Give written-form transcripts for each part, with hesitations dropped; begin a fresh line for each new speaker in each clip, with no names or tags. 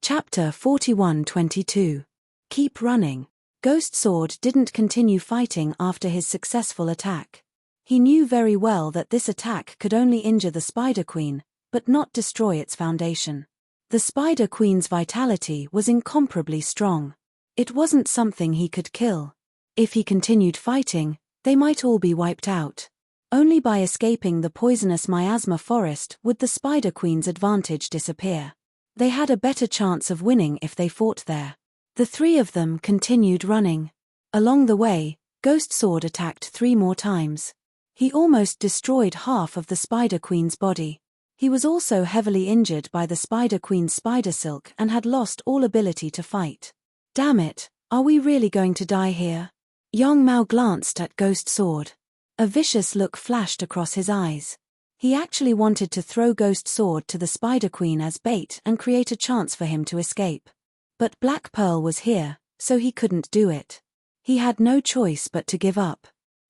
Chapter 41-22. Keep running. Ghost Sword didn't continue fighting after his successful attack. He knew very well that this attack could only injure the Spider Queen, but not destroy its foundation. The Spider Queen's vitality was incomparably strong. It wasn't something he could kill. If he continued fighting, they might all be wiped out. Only by escaping the poisonous miasma forest would the Spider Queen's advantage disappear. They had a better chance of winning if they fought there. The three of them continued running. Along the way, Ghost Sword attacked 3 more times. He almost destroyed half of the Spider Queen's body. He was also heavily injured by the Spider Queen's spider silk and had lost all ability to fight. Damn it, are we really going to die here? Yong Mao glanced at Ghost Sword. A vicious look flashed across his eyes. He actually wanted to throw Ghost Sword to the Spider Queen as bait and create a chance for him to escape. But Black Pearl was here, so he couldn't do it. He had no choice but to give up.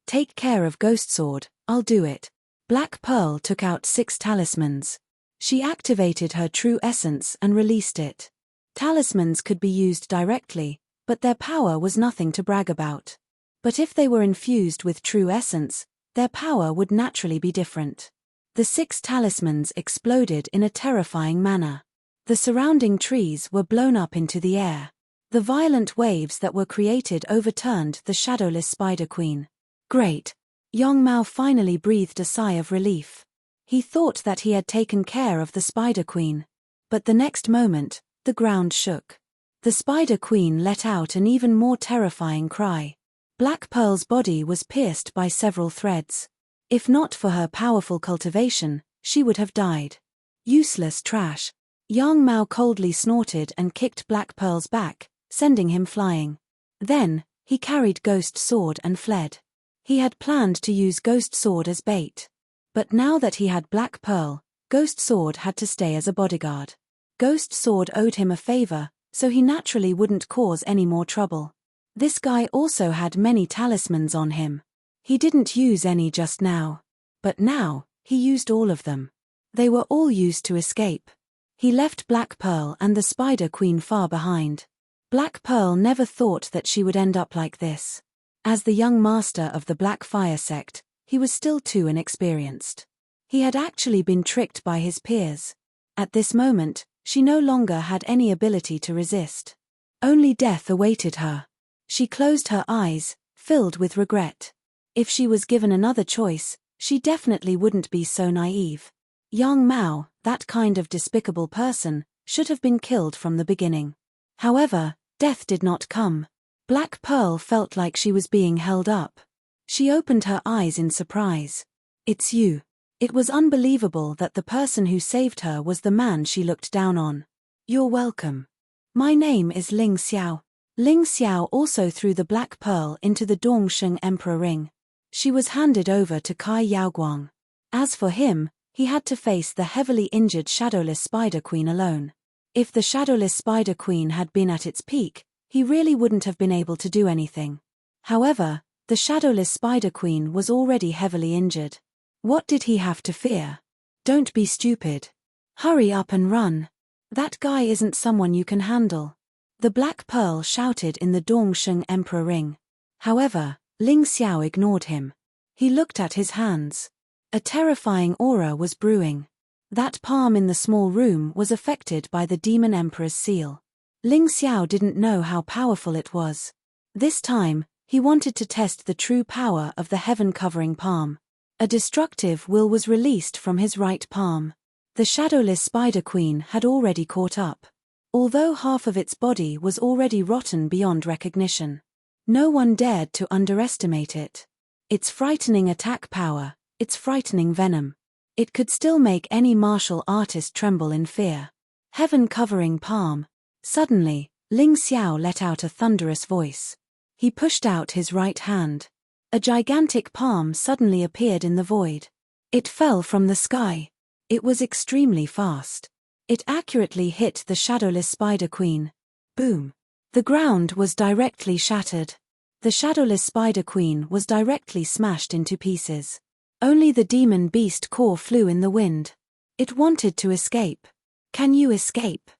Take care of Ghost Sword, I'll do it. Black Pearl took out 6 talismans. She activated her true essence and released it. Talismans could be used directly, but their power was nothing to brag about. But if they were infused with true essence, their power would naturally be different. The 6 talismans exploded in a terrifying manner. The surrounding trees were blown up into the air. The violent waves that were created overturned the shadowless Spider Queen. Great! Yong Mao finally breathed a sigh of relief. He thought that he had taken care of the Spider Queen. But the next moment, the ground shook. The Spider Queen let out an even more terrifying cry. Black Pearl's body was pierced by several threads. If not for her powerful cultivation, she would have died. Useless trash. Yong Mao coldly snorted and kicked Black Pearl's back, sending him flying. Then, he carried Ghost Sword and fled. He had planned to use Ghost Sword as bait. But now that he had Black Pearl, Ghost Sword had to stay as a bodyguard. Ghost Sword owed him a favor, so he naturally wouldn't cause any more trouble. This guy also had many talismans on him. He didn't use any just now. But now, he used all of them. They were all used to escape. He left Black Pearl and the Spider Queen far behind. Black Pearl never thought that she would end up like this. As the young master of the Black Fire sect, he was still too inexperienced. He had actually been tricked by his peers. At this moment, she no longer had any ability to resist. Only death awaited her. She closed her eyes, filled with regret. If she was given another choice, she definitely wouldn't be so naive. Yong Mao, that kind of despicable person, should have been killed from the beginning. However, death did not come. Black Pearl felt like she was being held up. She opened her eyes in surprise. It's you. It was unbelievable that the person who saved her was the man she looked down on. You're welcome. My name is Ling Xiao. Ling Xiao also threw the Black Pearl into the Dongsheng Emperor Ring. She was handed over to Kai Yaoguang. As for him, he had to face the heavily injured Shadowless Spider Queen alone. If the Shadowless Spider Queen had been at its peak, he really wouldn't have been able to do anything. However, the Shadowless Spider Queen was already heavily injured. What did he have to fear? Don't be stupid. Hurry up and run. That guy isn't someone you can handle. The Black Pearl shouted in the Dongsheng Emperor Ring. However, Ling Xiao ignored him. He looked at his hands. A terrifying aura was brewing. That palm in the small room was affected by the Demon Emperor's seal. Ling Xiao didn't know how powerful it was. This time, he wanted to test the true power of the heaven-covering palm. A destructive will was released from his right palm. The Shadowless Spider Queen had already caught up. Although half of its body was already rotten beyond recognition. No one dared to underestimate it. Its frightening attack power, its frightening venom. It could still make any martial artist tremble in fear. Heaven-covering palm. Suddenly, Ling Xiao let out a thunderous voice. He pushed out his right hand. A gigantic palm suddenly appeared in the void. It fell from the sky. It was extremely fast. It accurately hit the Shadowless Spider Queen. Boom. The ground was directly shattered. The Shadowless Spider Queen was directly smashed into pieces. Only the demon beast core flew in the wind. It wanted to escape. Can you escape?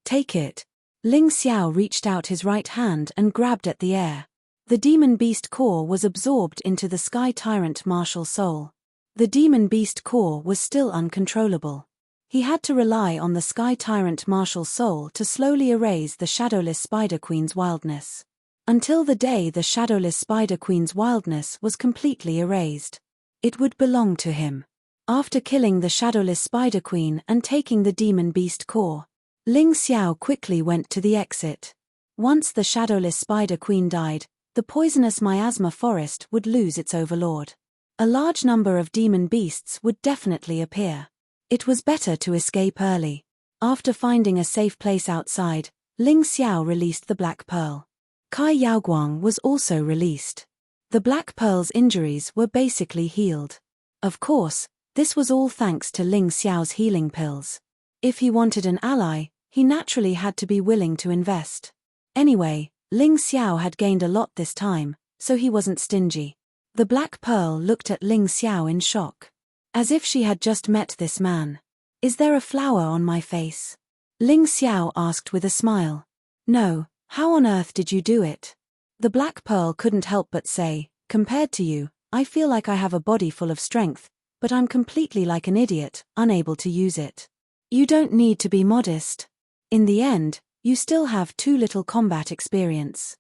Take it. Ling Xiao reached out his right hand and grabbed at the air. The demon beast core was absorbed into the Sky Tyrant martial soul. The demon beast core was still uncontrollable. He had to rely on the Sky Tyrant martial soul to slowly erase the shadowless Spider Queen's wildness. Until the day the shadowless Spider Queen's wildness was completely erased. It would belong to him. After killing the shadowless Spider Queen and taking the demon beast core, Ling Xiao quickly went to the exit. Once the shadowless Spider Queen died, the poisonous miasma forest would lose its overlord. A large number of demon beasts would definitely appear. It was better to escape early. After finding a safe place outside, Ling Xiao released the Black Pearl. Kai Yaoguang was also released. The Black Pearl's injuries were basically healed. Of course, this was all thanks to Ling Xiao's healing pills. If he wanted an ally, he naturally had to be willing to invest. Anyway, Ling Xiao had gained a lot this time, so he wasn't stingy. The Black Pearl looked at Ling Xiao in shock. As if she had just met this man. Is there a flower on my face? Ling Xiao asked with a smile. No, how on earth did you do it? The Black Pearl couldn't help but say, compared to you, I feel like I have a body full of strength, but I'm completely like an idiot, unable to use it. You don't need to be modest. In the end, you still have too little combat experience.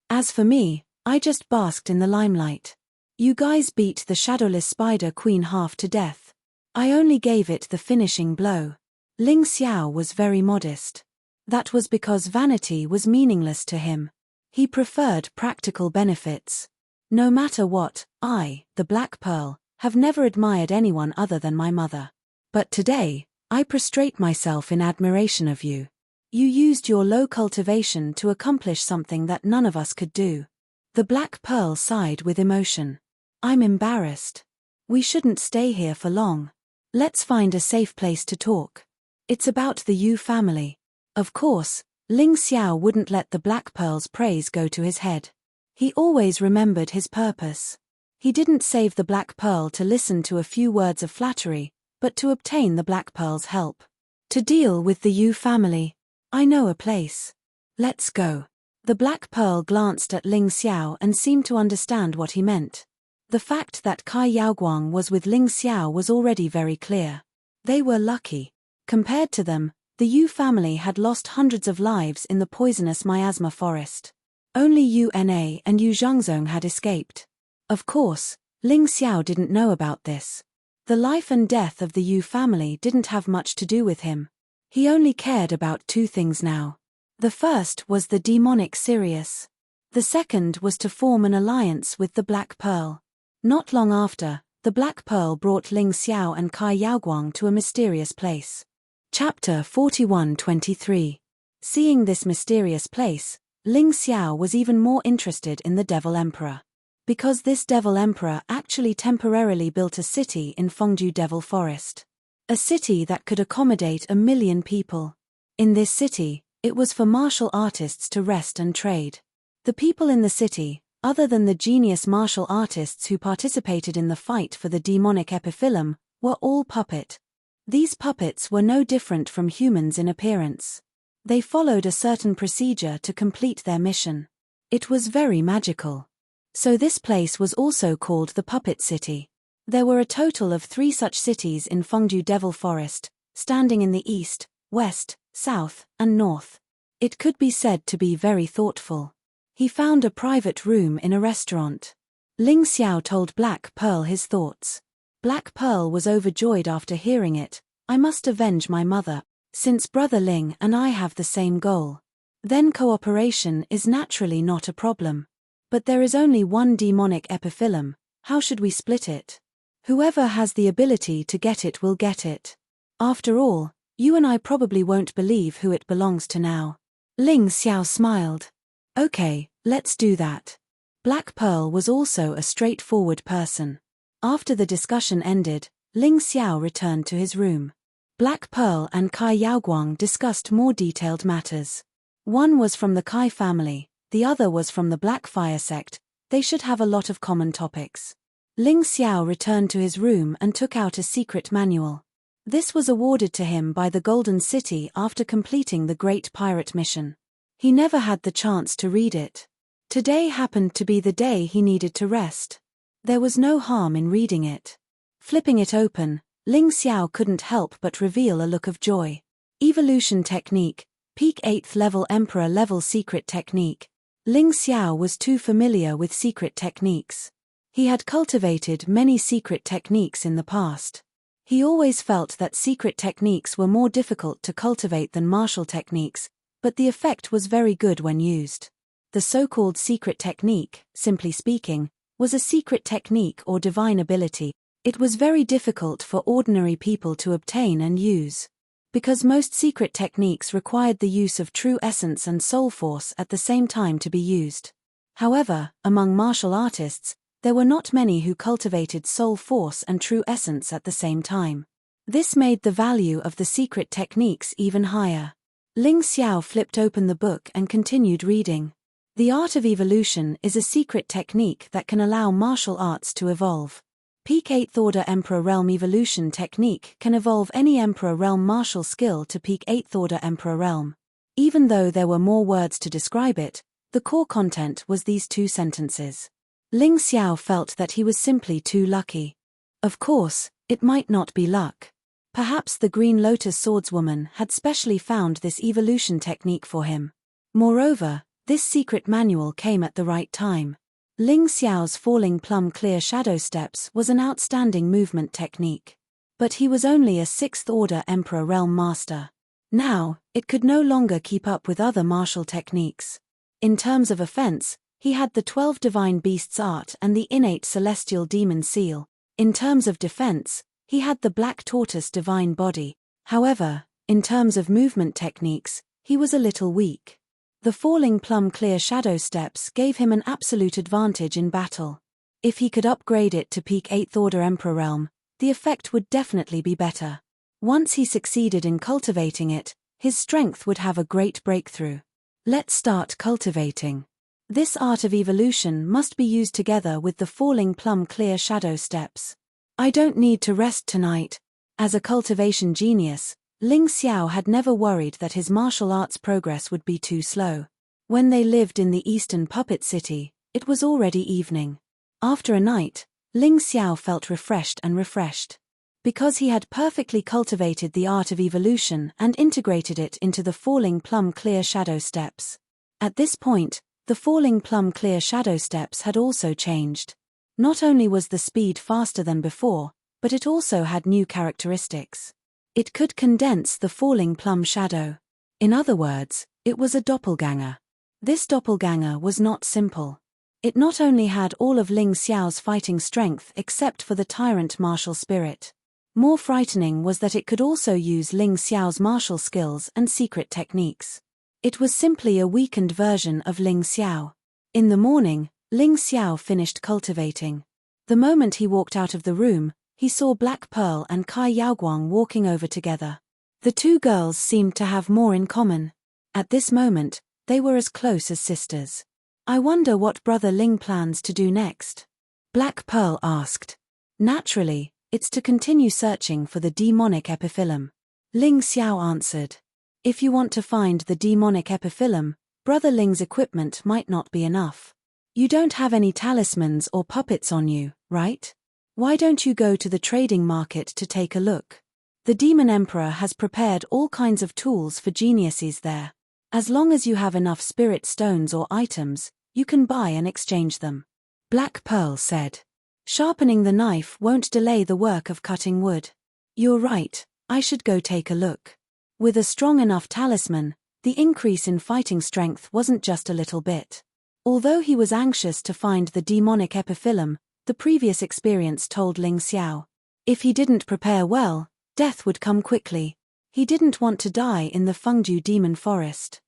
As for me, I just basked in the limelight. You guys beat the shadowless Spider Queen half to death. I only gave it the finishing blow. Ling Xiao was very modest. That was because vanity was meaningless to him. He preferred practical benefits. No matter what, I, the Black Pearl, have never admired anyone other than my mother. But today, I prostrate myself in admiration of you. You used your low cultivation to accomplish something that none of us could do. The Black Pearl sighed with emotion. I'm embarrassed. We shouldn't stay here for long. Let's find a safe place to talk. It's about the Yu family. Of course, Ling Xiao wouldn't let the Black Pearl's praise go to his head. He always remembered his purpose. He didn't save the Black Pearl to listen to a few words of flattery, but to obtain the Black Pearl's help. To deal with the Yu family. I know a place. Let's go. The Black Pearl glanced at Ling Xiao and seemed to understand what he meant. The fact that Kai Yaoguang was with Ling Xiao was already very clear. They were lucky. Compared to them, the Yu family had lost hundreds of lives in the poisonous miasma forest. Only Yu Na and Yu Zhongzong had escaped. Of course, Ling Xiao didn't know about this. The life and death of the Yu family didn't have much to do with him. He only cared about two things now. The first was the demonic Sirius. The second was to form an alliance with the Black Pearl. Not long after, the Black Pearl brought Ling Xiao and Kai Yaoguang to a mysterious place. Chapter 41-23. Seeing this mysterious place, Ling Xiao was even more interested in the Devil Emperor. Because this Devil Emperor actually temporarily built a city in Fengju Devil Forest. A city that could accommodate 1 million people. In this city, it was for martial artists to rest and trade. The people in the city, other than the genius martial artists who participated in the fight for the demonic epiphyllum, were all puppet. These puppets were no different from humans in appearance. They followed a certain procedure to complete their mission. It was very magical. So this place was also called the Puppet City. There were a total of 3 such cities in Fengju Devil Forest, standing in the east, west, south, and north. It could be said to be very thoughtful. He found a private room in a restaurant. Ling Xiao told Black Pearl his thoughts. Black Pearl was overjoyed after hearing it. I must avenge my mother, since Brother Ling and I have the same goal. Then cooperation is naturally not a problem. But there is only one demonic epiphyllum, how should we split it? Whoever has the ability to get it will get it. After all, you and I probably won't believe who it belongs to now. Ling Xiao smiled. Okay, let's do that. Black Pearl was also a straightforward person. After the discussion ended, Ling Xiao returned to his room. Black Pearl and Kai Yaoguang discussed more detailed matters. One was from the Kai family, the other was from the Black Fire sect. They should have a lot of common topics. Ling Xiao returned to his room and took out a secret manual. This was awarded to him by the Golden City after completing the Great Pirate Mission. He never had the chance to read it. Today happened to be the day he needed to rest. There was no harm in reading it. Flipping it open, Ling Xiao couldn't help but reveal a look of joy. Evolution Technique, Peak 8th Level Emperor Level Secret Technique. Ling Xiao was too familiar with secret techniques. He had cultivated many secret techniques in the past. He always felt that secret techniques were more difficult to cultivate than martial techniques, but the effect was very good when used. The so-called secret technique, simply speaking, was a secret technique or divine ability. It was very difficult for ordinary people to obtain and use. Because most secret techniques required the use of true essence and soul force at the same time to be used. However, among martial artists, there were not many who cultivated soul force and true essence at the same time. This made the value of the secret techniques even higher. Ling Xiao flipped open the book and continued reading. The art of evolution is a secret technique that can allow martial arts to evolve. Peak 8th Order Emperor Realm Evolution Technique can evolve any Emperor Realm martial skill to Peak 8th Order Emperor Realm. Even though there were more words to describe it, the core content was these two sentences. Ling Xiao felt that he was simply too lucky. Of course, it might not be luck. Perhaps the Green Lotus Swordswoman had specially found this evolution technique for him. Moreover, this secret manual came at the right time. Ling Xiao's falling plum clear shadow steps was an outstanding movement technique. But he was only a 6th Order Emperor Realm Master. Now, it could no longer keep up with other martial techniques. In terms of offense, he had the 12 Divine Beasts art and the innate Celestial Demon seal. In terms of defense, he had the Black Tortoise Divine Body. However, in terms of movement techniques, he was a little weak. The falling plum clear shadow steps gave him an absolute advantage in battle. If he could upgrade it to Peak 8th Order Emperor Realm, the effect would definitely be better. Once he succeeded in cultivating it, his strength would have a great breakthrough. Let's start cultivating. This art of evolution must be used together with the falling plum clear shadow steps. I don't need to rest tonight. As a cultivation genius, Ling Xiao had never worried that his martial arts progress would be too slow. When they lived in the Eastern Puppet City, it was already evening. After a night, Ling Xiao felt refreshed. Because he had perfectly cultivated the art of evolution and integrated it into the falling plum clear shadow steps. At this point, the falling plum clear shadow steps had also changed. Not only was the speed faster than before, but it also had new characteristics. It could condense the falling plum shadow. In other words, it was a doppelganger. This doppelganger was not simple. It not only had all of Ling Xiao's fighting strength except for the Tyrant martial spirit. More frightening was that it could also use Ling Xiao's martial skills and secret techniques. It was simply a weakened version of Ling Xiao. In the morning, Ling Xiao finished cultivating. The moment he walked out of the room, he saw Black Pearl and Kai Yaoguang walking over together. The two girls seemed to have more in common. At this moment, they were as close as sisters. I wonder what Brother Ling plans to do next? Black Pearl asked. Naturally, it's to continue searching for the demonic epiphyllum. Ling Xiao answered. If you want to find the demonic epiphyllum, Brother Ling's equipment might not be enough. You don't have any talismans or puppets on you, right? Why don't you go to the trading market to take a look? The Demon Emperor has prepared all kinds of tools for geniuses there. As long as you have enough spirit stones or items, you can buy and exchange them. Black Pearl said. Sharpening the knife won't delay the work of cutting wood. You're right, I should go take a look. With a strong enough talisman, the increase in fighting strength wasn't just a little bit. Although he was anxious to find the demonic epiphyllum, the previous experience told Ling Xiao. If he didn't prepare well, death would come quickly. He didn't want to die in the Fengdu Demon Forest.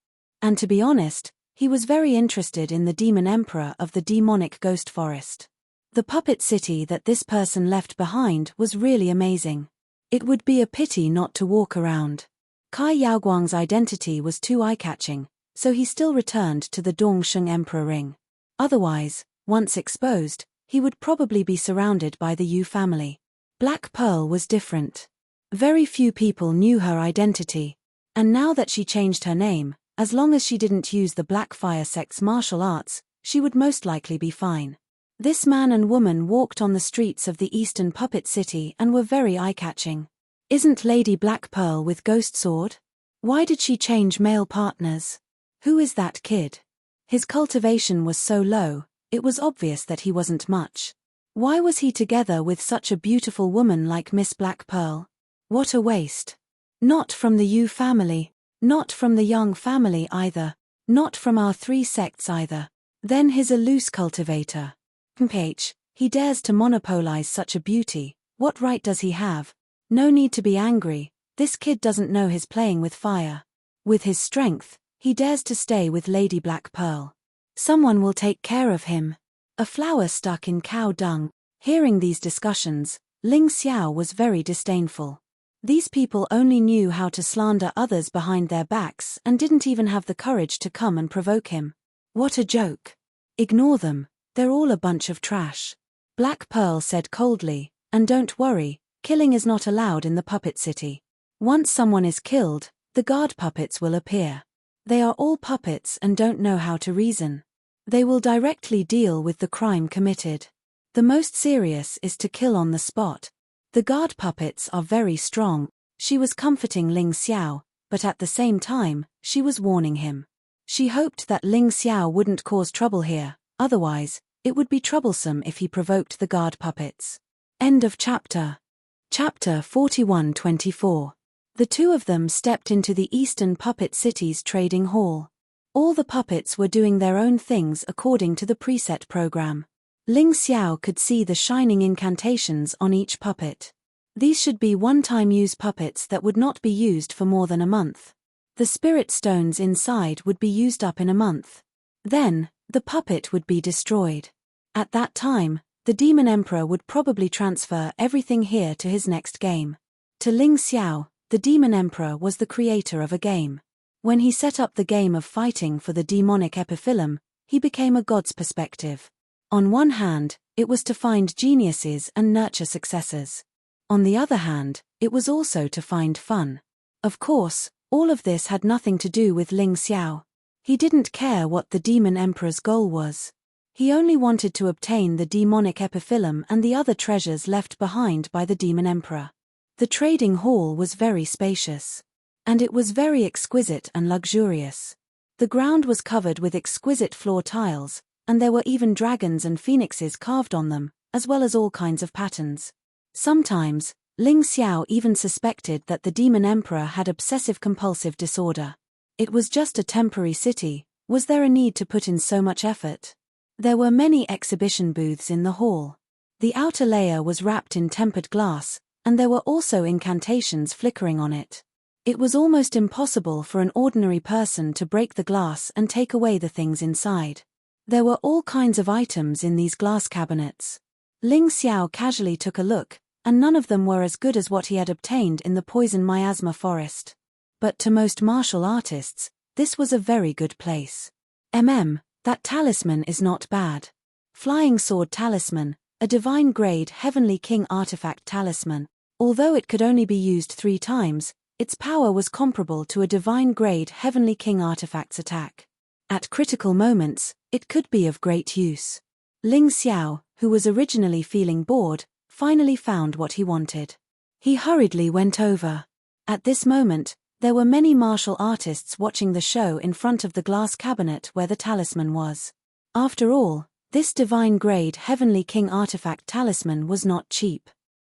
And to be honest, he was very interested in the Demon Emperor of the Demonic Ghost Forest. The puppet city that this person left behind was really amazing. It would be a pity not to walk around. Kai Yaoguang's identity was too eye-catching, so he still returned to the Dongsheng Emperor Ring. Otherwise, once exposed, he would probably be surrounded by the Yu family. Black Pearl was different. Very few people knew her identity. And now that she changed her name, as long as she didn't use the Black Fire sect's martial arts, she would most likely be fine. This man and woman walked on the streets of the Eastern Puppet City and were very eye-catching. Isn't Lady Black Pearl with Ghost Sword? Why did she change male partners? Who is that kid? His cultivation was so low, it was obvious that he wasn't much. Why was he together with such a beautiful woman like Miss Black Pearl? What a waste. Not from the Yu family, not from the Young family either, not from our three sects either. Then he's a loose cultivator. He dares to monopolize such a beauty, what right does he have? No need to be angry, this kid doesn't know he's playing with fire. With his strength, he dares to stay with Lady Black Pearl. Someone will take care of him. A flower stuck in cow dung. Hearing these discussions, Ling Xiao was very disdainful. These people only knew how to slander others behind their backs and didn't even have the courage to come and provoke him. What a joke. Ignore them, they're all a bunch of trash. Black Pearl said coldly, and don't worry, killing is not allowed in the Puppet City. Once someone is killed, the guard puppets will appear. They are all puppets and don't know how to reason. They will directly deal with the crime committed. The most serious is to kill on the spot. The guard puppets are very strong. She was comforting Ling Xiao, but at the same time, she was warning him. She hoped that Ling Xiao wouldn't cause trouble here, otherwise, it would be troublesome if he provoked the guard puppets. End of chapter. Chapter 41-24. The two of them stepped into the Eastern Puppet City's trading hall. All the puppets were doing their own things according to the preset program. Ling Xiao could see the shining incantations on each puppet. These should be one-time use puppets that would not be used for more than a month. The spirit stones inside would be used up in a month. Then, the puppet would be destroyed. At that time, the Demon Emperor would probably transfer everything here to his next game. To Ling Xiao, the Demon Emperor was the creator of a game. When he set up the game of fighting for the demonic epiphyllum, he became a god's perspective. On one hand, it was to find geniuses and nurture successors. On the other hand, it was also to find fun. Of course, all of this had nothing to do with Ling Xiao. He didn't care what the Demon Emperor's goal was. He only wanted to obtain the demonic epiphyllum and the other treasures left behind by the Demon Emperor. The trading hall was very spacious. And it was very exquisite and luxurious. The ground was covered with exquisite floor tiles, and there were even dragons and phoenixes carved on them, as well as all kinds of patterns. Sometimes, Ling Xiao even suspected that the Demon Emperor had obsessive-compulsive disorder. It was just a temporary city, was there a need to put in so much effort? There were many exhibition booths in the hall. The outer layer was wrapped in tempered glass, and there were also incantations flickering on it. It was almost impossible for an ordinary person to break the glass and take away the things inside. There were all kinds of items in these glass cabinets. Ling Xiao casually took a look, and none of them were as good as what he had obtained in the poison miasma forest. But to most martial artists, this was a very good place. That talisman is not bad. Flying Sword Talisman, a divine grade Heavenly King artifact talisman. Although it could only be used 3 times, its power was comparable to a divine grade Heavenly King artifact's attack. At critical moments, it could be of great use. Ling Xiao, who was originally feeling bored, finally found what he wanted. He hurriedly went over. At this moment, there were many martial artists watching the show in front of the glass cabinet where the talisman was. After all, this divine grade Heavenly King artifact talisman was not cheap.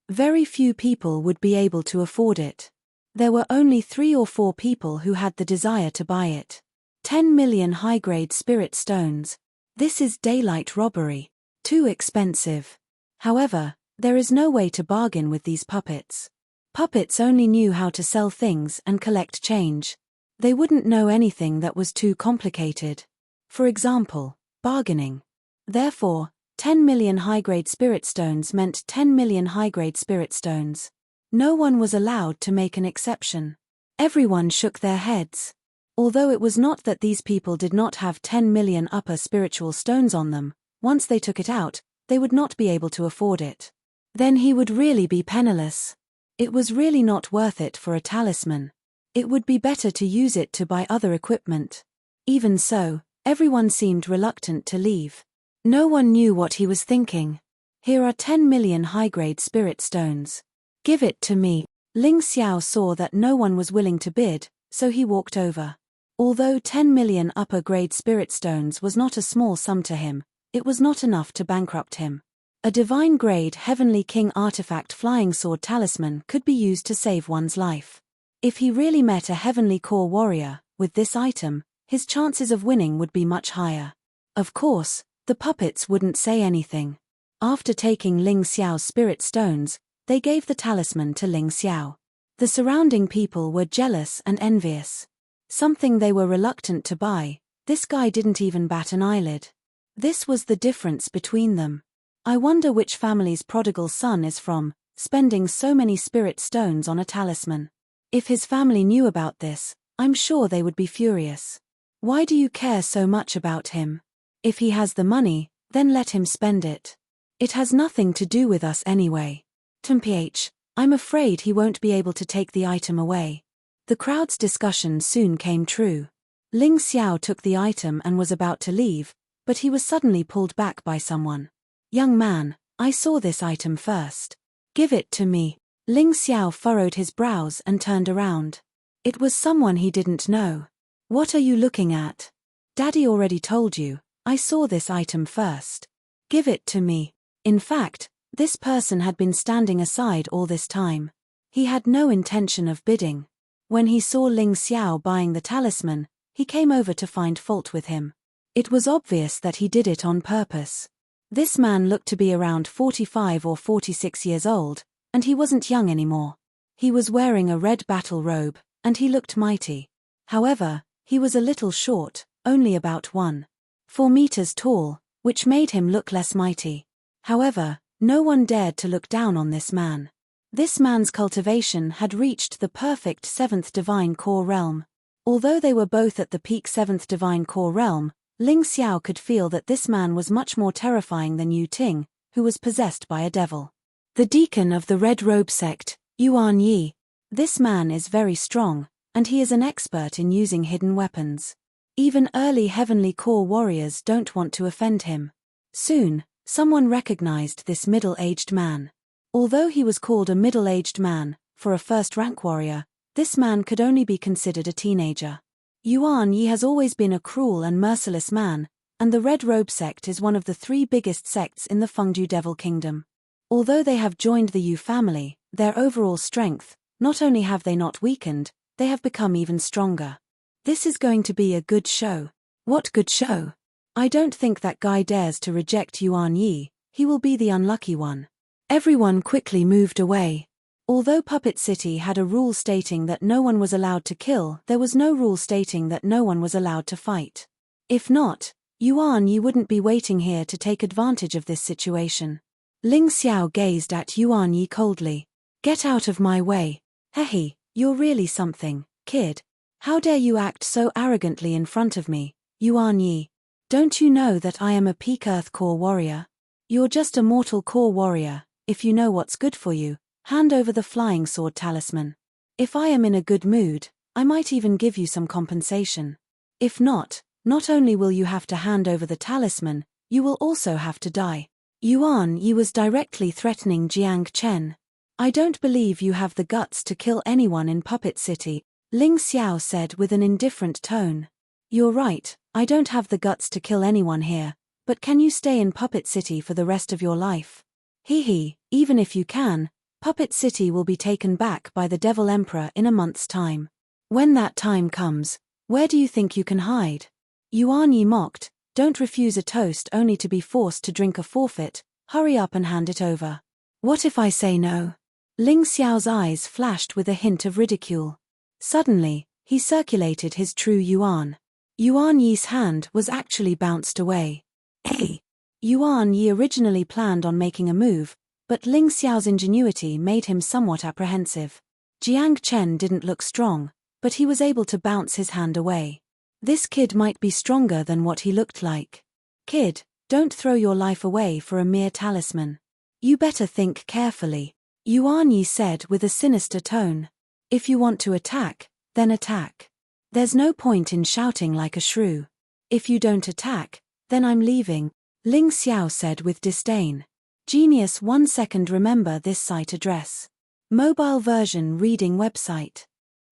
Very few people would be able to afford it. There were only 3 or 4 people who had the desire to buy it. 10 million high-grade spirit stones. This is daylight robbery. Too expensive. However, there is no way to bargain with these puppets. Puppets only knew how to sell things and collect change. They wouldn't know anything that was too complicated. For example, bargaining. Therefore, 10 million high-grade spirit stones meant 10 million high-grade spirit stones. No one was allowed to make an exception. Everyone shook their heads. Although it was not that these people did not have 10 million upper spiritual stones on them, once they took it out, they would not be able to afford it. Then he would really be penniless. It was really not worth it for a talisman. It would be better to use it to buy other equipment. Even so, everyone seemed reluctant to leave. No one knew what he was thinking. Here are 10 million high-grade spirit stones. Give it to me. Ling Xiao saw that no one was willing to bid, so he walked over. Although 10 million upper-grade spirit stones was not a small sum to him, it was not enough to bankrupt him. A divine-grade Heavenly King artifact flying sword talisman could be used to save one's life. If he really met a Heavenly Core warrior, with this item, his chances of winning would be much higher. Of course, the puppets wouldn't say anything. After taking Ling Xiao's spirit stones, they gave the talisman to Ling Xiao. The surrounding people were jealous and envious. Something they were reluctant to buy, this guy didn't even bat an eyelid. This was the difference between them. I wonder which family's prodigal son is from, spending so many spirit stones on a talisman. If his family knew about this, I'm sure they would be furious. Why do you care so much about him? If he has the money, then let him spend it. It has nothing to do with us anyway. Mph, I'm afraid he won't be able to take the item away. The crowd's discussion soon came true. Ling Xiao took the item and was about to leave, but he was suddenly pulled back by someone. Young man, I saw this item first. Give it to me. Ling Xiao furrowed his brows and turned around. It was someone he didn't know. What are you looking at? Daddy already told you, I saw this item first. Give it to me. In fact, this person had been standing aside all this time. He had no intention of bidding. When he saw Ling Xiao buying the talisman, he came over to find fault with him. It was obvious that he did it on purpose. This man looked to be around 45 or 46 years old, and he wasn't young anymore. He was wearing a red battle robe, and he looked mighty. However, he was a little short, only about 1.4 meters tall, which made him look less mighty. However, no one dared to look down on this man. This man's cultivation had reached the perfect 7th Divine Core realm. Although they were both at the peak 7th Divine Core realm, Ling Xiao could feel that this man was much more terrifying than Yu Ting, who was possessed by a devil. The deacon of the Red Robe sect, Yuan Yi. This man is very strong, and he is an expert in using hidden weapons. Even early Heavenly Core warriors don't want to offend him. Soon, someone recognized this middle-aged man. Although he was called a middle-aged man, for a first-rank warrior, this man could only be considered a teenager. Yuan Yi has always been a cruel and merciless man, and the Red Robe sect is one of the 3 biggest sects in the Fengdu Devil Kingdom. Although they have joined the Yu family, their overall strength, not only have they not weakened, they have become even stronger. This is going to be a good show. What good show? I don't think that guy dares to reject Yuan Yi, he will be the unlucky one. Everyone quickly moved away. Although Puppet City had a rule stating that no one was allowed to kill, there was no rule stating that no one was allowed to fight. If not, Yuan Yi wouldn't be waiting here to take advantage of this situation. Ling Xiao gazed at Yuan Yi coldly. Get out of my way. Hehe, you're really something, kid. How dare you act so arrogantly in front of me, Yuan Yi? Don't you know that I am a peak Earth Core warrior? You're just a mortal core warrior. If you know what's good for you, hand over the flying sword talisman. If I am in a good mood, I might even give you some compensation. If not, not only will you have to hand over the talisman, you will also have to die. Yuan Yi was directly threatening Jiang Chen. I don't believe you have the guts to kill anyone in Puppet City, Ling Xiao said with an indifferent tone. You're right, I don't have the guts to kill anyone here, but can you stay in Puppet City for the rest of your life? Hee, even if you can, Puppet City will be taken back by the Devil Emperor in a month's time. When that time comes, where do you think you can hide? Yuan Yi mocked, don't refuse a toast only to be forced to drink a forfeit, hurry up and hand it over. What if I say no? Ling Xiao's eyes flashed with a hint of ridicule. Suddenly, he circulated his true yuan. Yuan Yi's hand was actually bounced away. Hey! Yuan Yi originally planned on making a move, but Ling Xiao's ingenuity made him somewhat apprehensive. Jiang Chen didn't look strong, but he was able to bounce his hand away. This kid might be stronger than what he looked like. Kid, don't throw your life away for a mere talisman. You better think carefully. Yuan Yi said with a sinister tone. If you want to attack, then attack. There's no point in shouting like a shrew. If you don't attack, then I'm leaving, Ling Xiao said with disdain. Genius 1 second. Remember this site address. Mobile version reading website.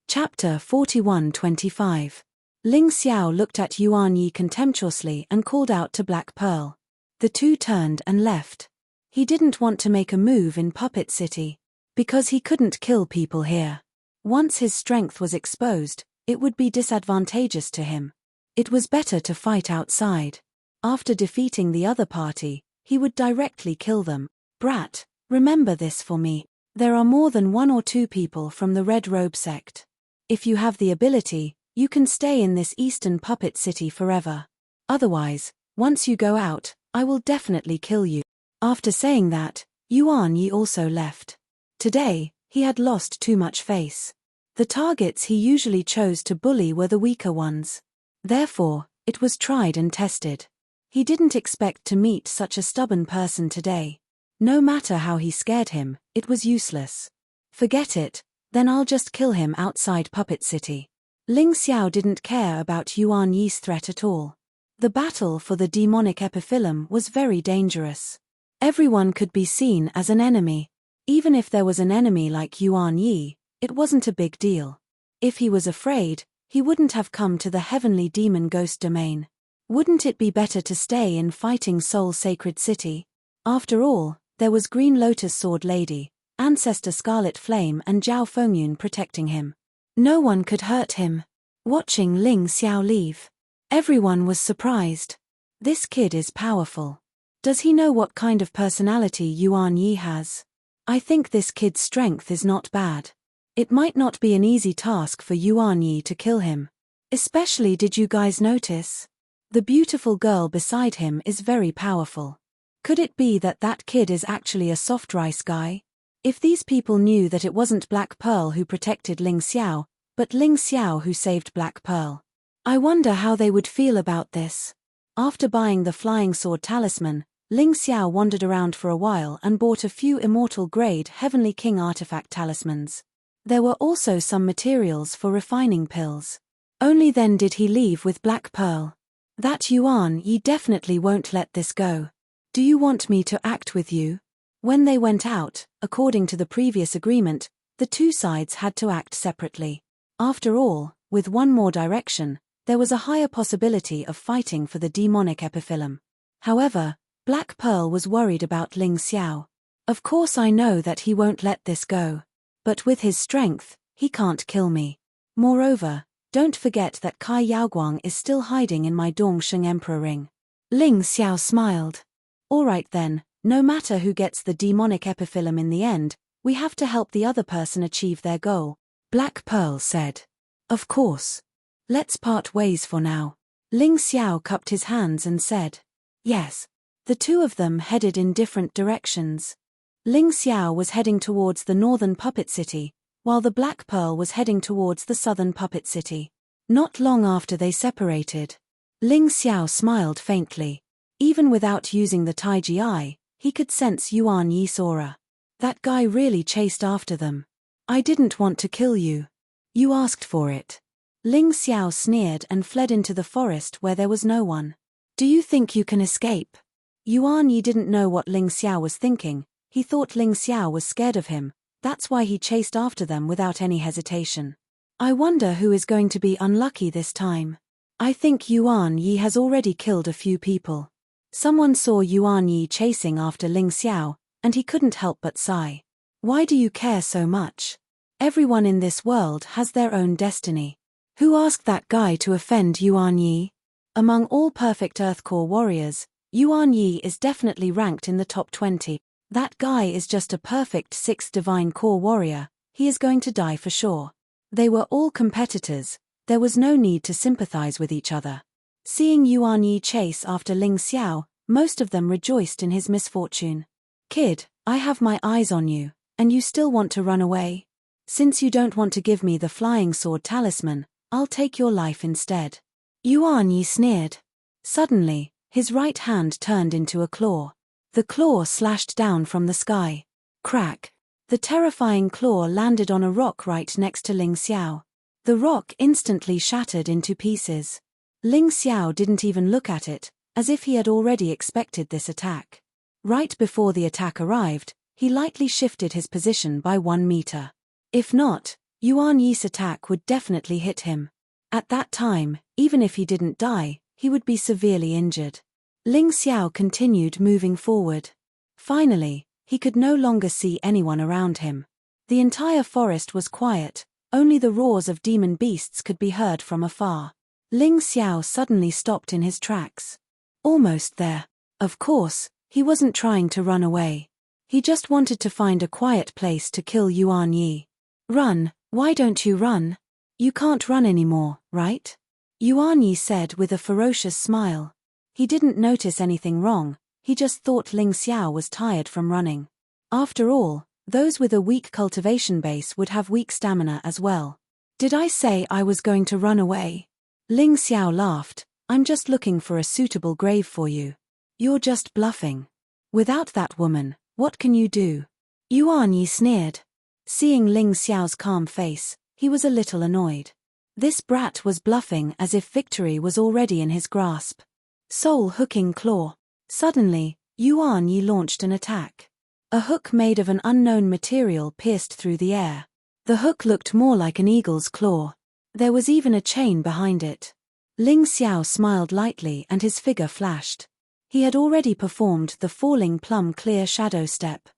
Chapter 41-25. Ling Xiao looked at Yuan Yi contemptuously and called out to Black Pearl. The two turned and left. He didn't want to make a move in Puppet City, because he couldn't kill people here. Once his strength was exposed, it would be disadvantageous to him. It was better to fight outside. After defeating the other party, he would directly kill them. Brat, remember this for me. There are more than 1 or 2 people from the Red Robe sect. If you have the ability, you can stay in this Eastern Puppet City forever. Otherwise, once you go out, I will definitely kill you. After saying that, Yuan Yi also left. Today, he had lost too much face. The targets he usually chose to bully were the weaker ones. Therefore, it was tried and tested. He didn't expect to meet such a stubborn person today. No matter how he scared him, it was useless. Forget it, then I'll just kill him outside Puppet City. Ling Xiao didn't care about Yuan Yi's threat at all. The battle for the demonic epiphyllum was very dangerous. Everyone could be seen as an enemy. Even if there was an enemy like Yuan Yi, it wasn't a big deal. If he was afraid, he wouldn't have come to the heavenly demon ghost domain. Wouldn't it be better to stay in Fighting Soul Sacred City? After all, there was Green Lotus Sword Lady, Ancestor Scarlet Flame and Zhao Fengyun protecting him. No one could hurt him. Watching Ling Xiao leave, everyone was surprised. This kid is powerful. Does he know what kind of personality Yuan Yi has? I think this kid's strength is not bad. It might not be an easy task for Yuan Yi to kill him. Especially, did you guys notice? The beautiful girl beside him is very powerful. Could it be that that kid is actually a soft rice guy? If these people knew that it wasn't Black Pearl who protected Ling Xiao, but Ling Xiao who saved Black Pearl, I wonder how they would feel about this. After buying the Flying Sword Talisman, Ling Xiao wandered around for a while and bought a few immortal-grade Heavenly King artifact talismans. There were also some materials for refining pills. Only then did he leave with Black Pearl. That Yuan Yi definitely won't let this go. Do you want me to act with you? When they went out, according to the previous agreement, the two sides had to act separately. After all, with one more direction, there was a higher possibility of fighting for the demonic epiphyllum. However, Black Pearl was worried about Ling Xiao. Of course I know that he won't let this go. But with his strength, he can't kill me. Moreover, don't forget that Kai Yaoguang is still hiding in my Dongsheng Emperor ring. Ling Xiao smiled. Alright then, no matter who gets the demonic epiphyllum in the end, we have to help the other person achieve their goal, Black Pearl said. Of course. Let's part ways for now. Ling Xiao cupped his hands and said. Yes. The two of them headed in different directions. Ling Xiao was heading towards the northern Puppet City, while the Black Pearl was heading towards the southern Puppet City. Not long after they separated, Ling Xiao smiled faintly. Even without using the Taiji Eye, he could sense Yuan Yi's aura. That guy really chased after them. I didn't want to kill you. You asked for it. Ling Xiao sneered and fled into the forest where there was no one. Do you think you can escape? Yuan Yi didn't know what Ling Xiao was thinking. He thought Ling Xiao was scared of him. That's why he chased after them without any hesitation. I wonder who is going to be unlucky this time. I think Yuan Yi has already killed a few people. Someone saw Yuan Yi chasing after Ling Xiao, and he couldn't help but sigh. Why do you care so much? Everyone in this world has their own destiny. Who asked that guy to offend Yuan Yi? Among all perfect Earthcore warriors, Yuan Yi is definitely ranked in the top 20. That guy is just a perfect 6th divine core warrior. He is going to die for sure. They were all competitors. There was no need to sympathize with each other. Seeing Yuan Yi chase after Ling Xiao, most of them rejoiced in his misfortune. Kid, I have my eyes on you, and you still want to run away? Since you don't want to give me the Flying Sword Talisman, I'll take your life instead. Yuan Yi sneered. Suddenly, his right hand turned into a claw. The claw slashed down from the sky. Crack. The terrifying claw landed on a rock right next to Ling Xiao. The rock instantly shattered into pieces. Ling Xiao didn't even look at it, as if he had already expected this attack. Right before the attack arrived, he lightly shifted his position by 1 meter. If not, Yuan Yi's attack would definitely hit him. At that time, even if he didn't die, he would be severely injured. Ling Xiao continued moving forward. Finally, he could no longer see anyone around him. The entire forest was quiet, only the roars of demon beasts could be heard from afar. Ling Xiao suddenly stopped in his tracks. Almost there. Of course, he wasn't trying to run away. He just wanted to find a quiet place to kill Yuan Yi. Run, why don't you run? You can't run anymore, right? Yuan Yi said with a ferocious smile. He didn't notice anything wrong, he just thought Ling Xiao was tired from running. After all, those with a weak cultivation base would have weak stamina as well. Did I say I was going to run away? Ling Xiao laughed. I'm just looking for a suitable grave for you. You're just bluffing. Without that woman, what can you do? Yuan Yi sneered. Seeing Ling Xiao's calm face, he was a little annoyed. This brat was bluffing as if victory was already in his grasp. Soul-hooking claw. Suddenly, Yuan Yi launched an attack. A hook made of an unknown material pierced through the air. The hook looked more like an eagle's claw. There was even a chain behind it. Ling Xiao smiled lightly and his figure flashed. He had already performed the Falling Plum Clear Shadow Step.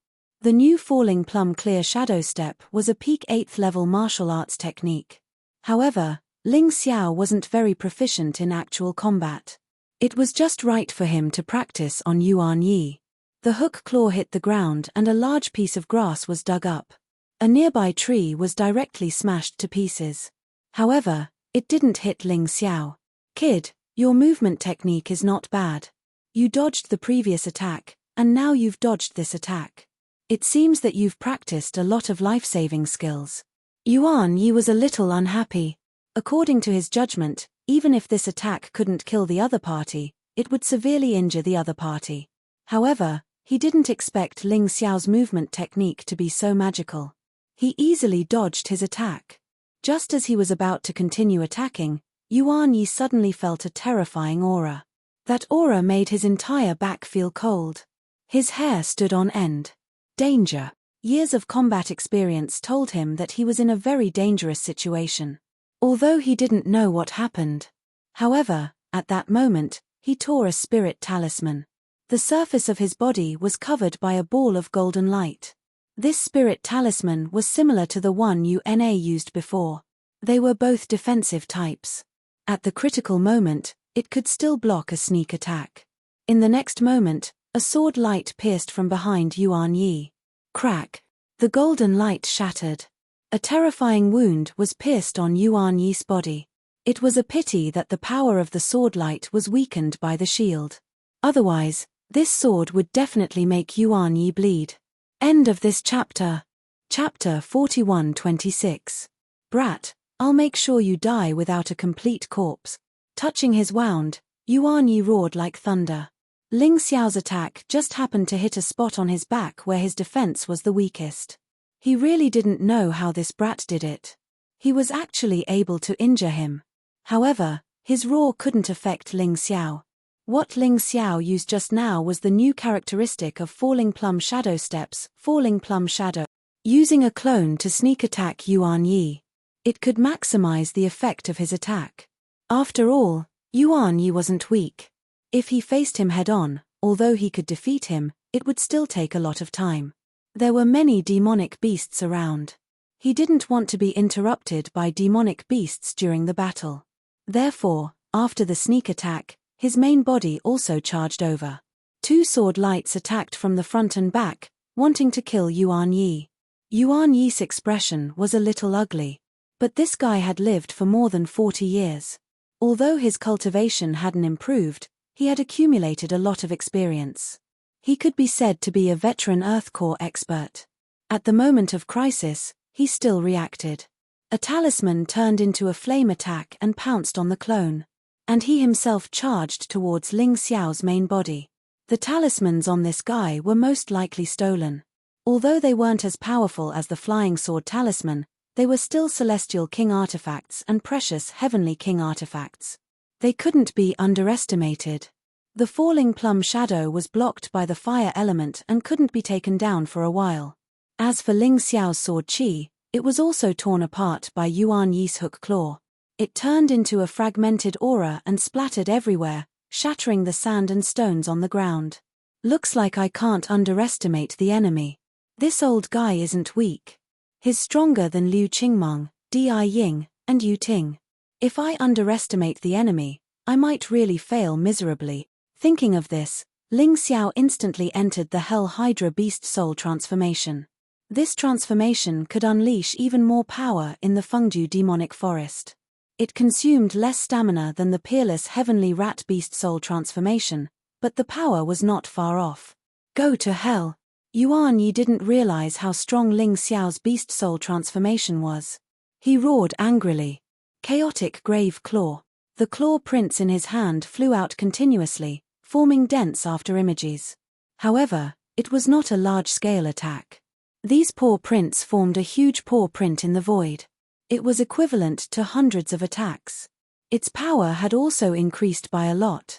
The new Falling Plum Clear Shadow Step was a peak 8th level martial arts technique. However, Ling Xiao wasn't very proficient in actual combat. It was just right for him to practice on Yuan Yi. The hook claw hit the ground and a large piece of grass was dug up. A nearby tree was directly smashed to pieces. However, it didn't hit Ling Xiao. Kid, your movement technique is not bad. You dodged the previous attack, and now you've dodged this attack. It seems that you've practiced a lot of life-saving skills. Yuan Yi was a little unhappy. According to his judgment, even if this attack couldn't kill the other party, it would severely injure the other party. However, he didn't expect Ling Xiao's movement technique to be so magical. He easily dodged his attack. Just as he was about to continue attacking, Yuan Yi suddenly felt a terrifying aura. That aura made his entire back feel cold. His hair stood on end. Danger. Years of combat experience told him that he was in a very dangerous situation. Although he didn't know what happened. However, at that moment, he tore a spirit talisman. The surface of his body was covered by a ball of golden light. This spirit talisman was similar to the one Yuna used before. They were both defensive types. At the critical moment, it could still block a sneak attack. In the next moment, a sword light pierced from behind Yuan Yi. Crack. The golden light shattered. A terrifying wound was pierced on Yuan Yi's body. It was a pity that the power of the sword light was weakened by the shield. Otherwise, this sword would definitely make Yuan Yi bleed. End of this chapter. Chapter 41-26. Brat, I'll make sure you die without a complete corpse. Touching his wound, Yuan Yi roared like thunder. Ling Xiao's attack just happened to hit a spot on his back where his defense was the weakest. He really didn't know how this brat did it. He was actually able to injure him. However, his roar couldn't affect Ling Xiao. What Ling Xiao used just now was the new characteristic of Falling Plum Shadow Steps, Falling Plum Shadow. Using a clone to sneak attack Yuan Yi. It could maximize the effect of his attack. After all, Yuan Yi wasn't weak. If he faced him head-on, although he could defeat him, it would still take a lot of time. There were many demonic beasts around. He didn't want to be interrupted by demonic beasts during the battle. Therefore, after the sneak attack, his main body also charged over. Two sword lights attacked from the front and back, wanting to kill Yuan Yi. Yuan Yi's expression was a little ugly. But this guy had lived for more than 40 years. Although his cultivation hadn't improved, he had accumulated a lot of experience. He could be said to be a veteran Earthcore expert. At the moment of crisis, he still reacted. A talisman turned into a flame attack and pounced on the clone. And he himself charged towards Ling Xiao's main body. The talismans on this guy were most likely stolen. Although they weren't as powerful as the Flying Sword Talisman, they were still Celestial King artifacts and precious Heavenly King artifacts. They couldn't be underestimated. The falling plum shadow was blocked by the fire element and couldn't be taken down for a while. As for Ling Xiao's sword qi, it was also torn apart by Yuan Yi's hook claw. It turned into a fragmented aura and splattered everywhere, shattering the sand and stones on the ground. Looks like I can't underestimate the enemy. This old guy isn't weak. He's stronger than Liu Qingmeng, Di Ying, and Yu Ting. If I underestimate the enemy, I might really fail miserably. Thinking of this, Ling Xiao instantly entered the Hell Hydra Beast Soul transformation. This transformation could unleash even more power in the Fengdu demonic forest. It consumed less stamina than the peerless Heavenly Rat Beast Soul transformation, but the power was not far off. Go to hell! Yuan Yi didn't realize how strong Ling Xiao's Beast Soul transformation was. He roared angrily. Chaotic Grave Claw. The claw prints in his hand flew out continuously, forming dense after images. However, it was not a large-scale attack. These paw prints formed a huge paw print in the void. It was equivalent to hundreds of attacks. Its power had also increased by a lot.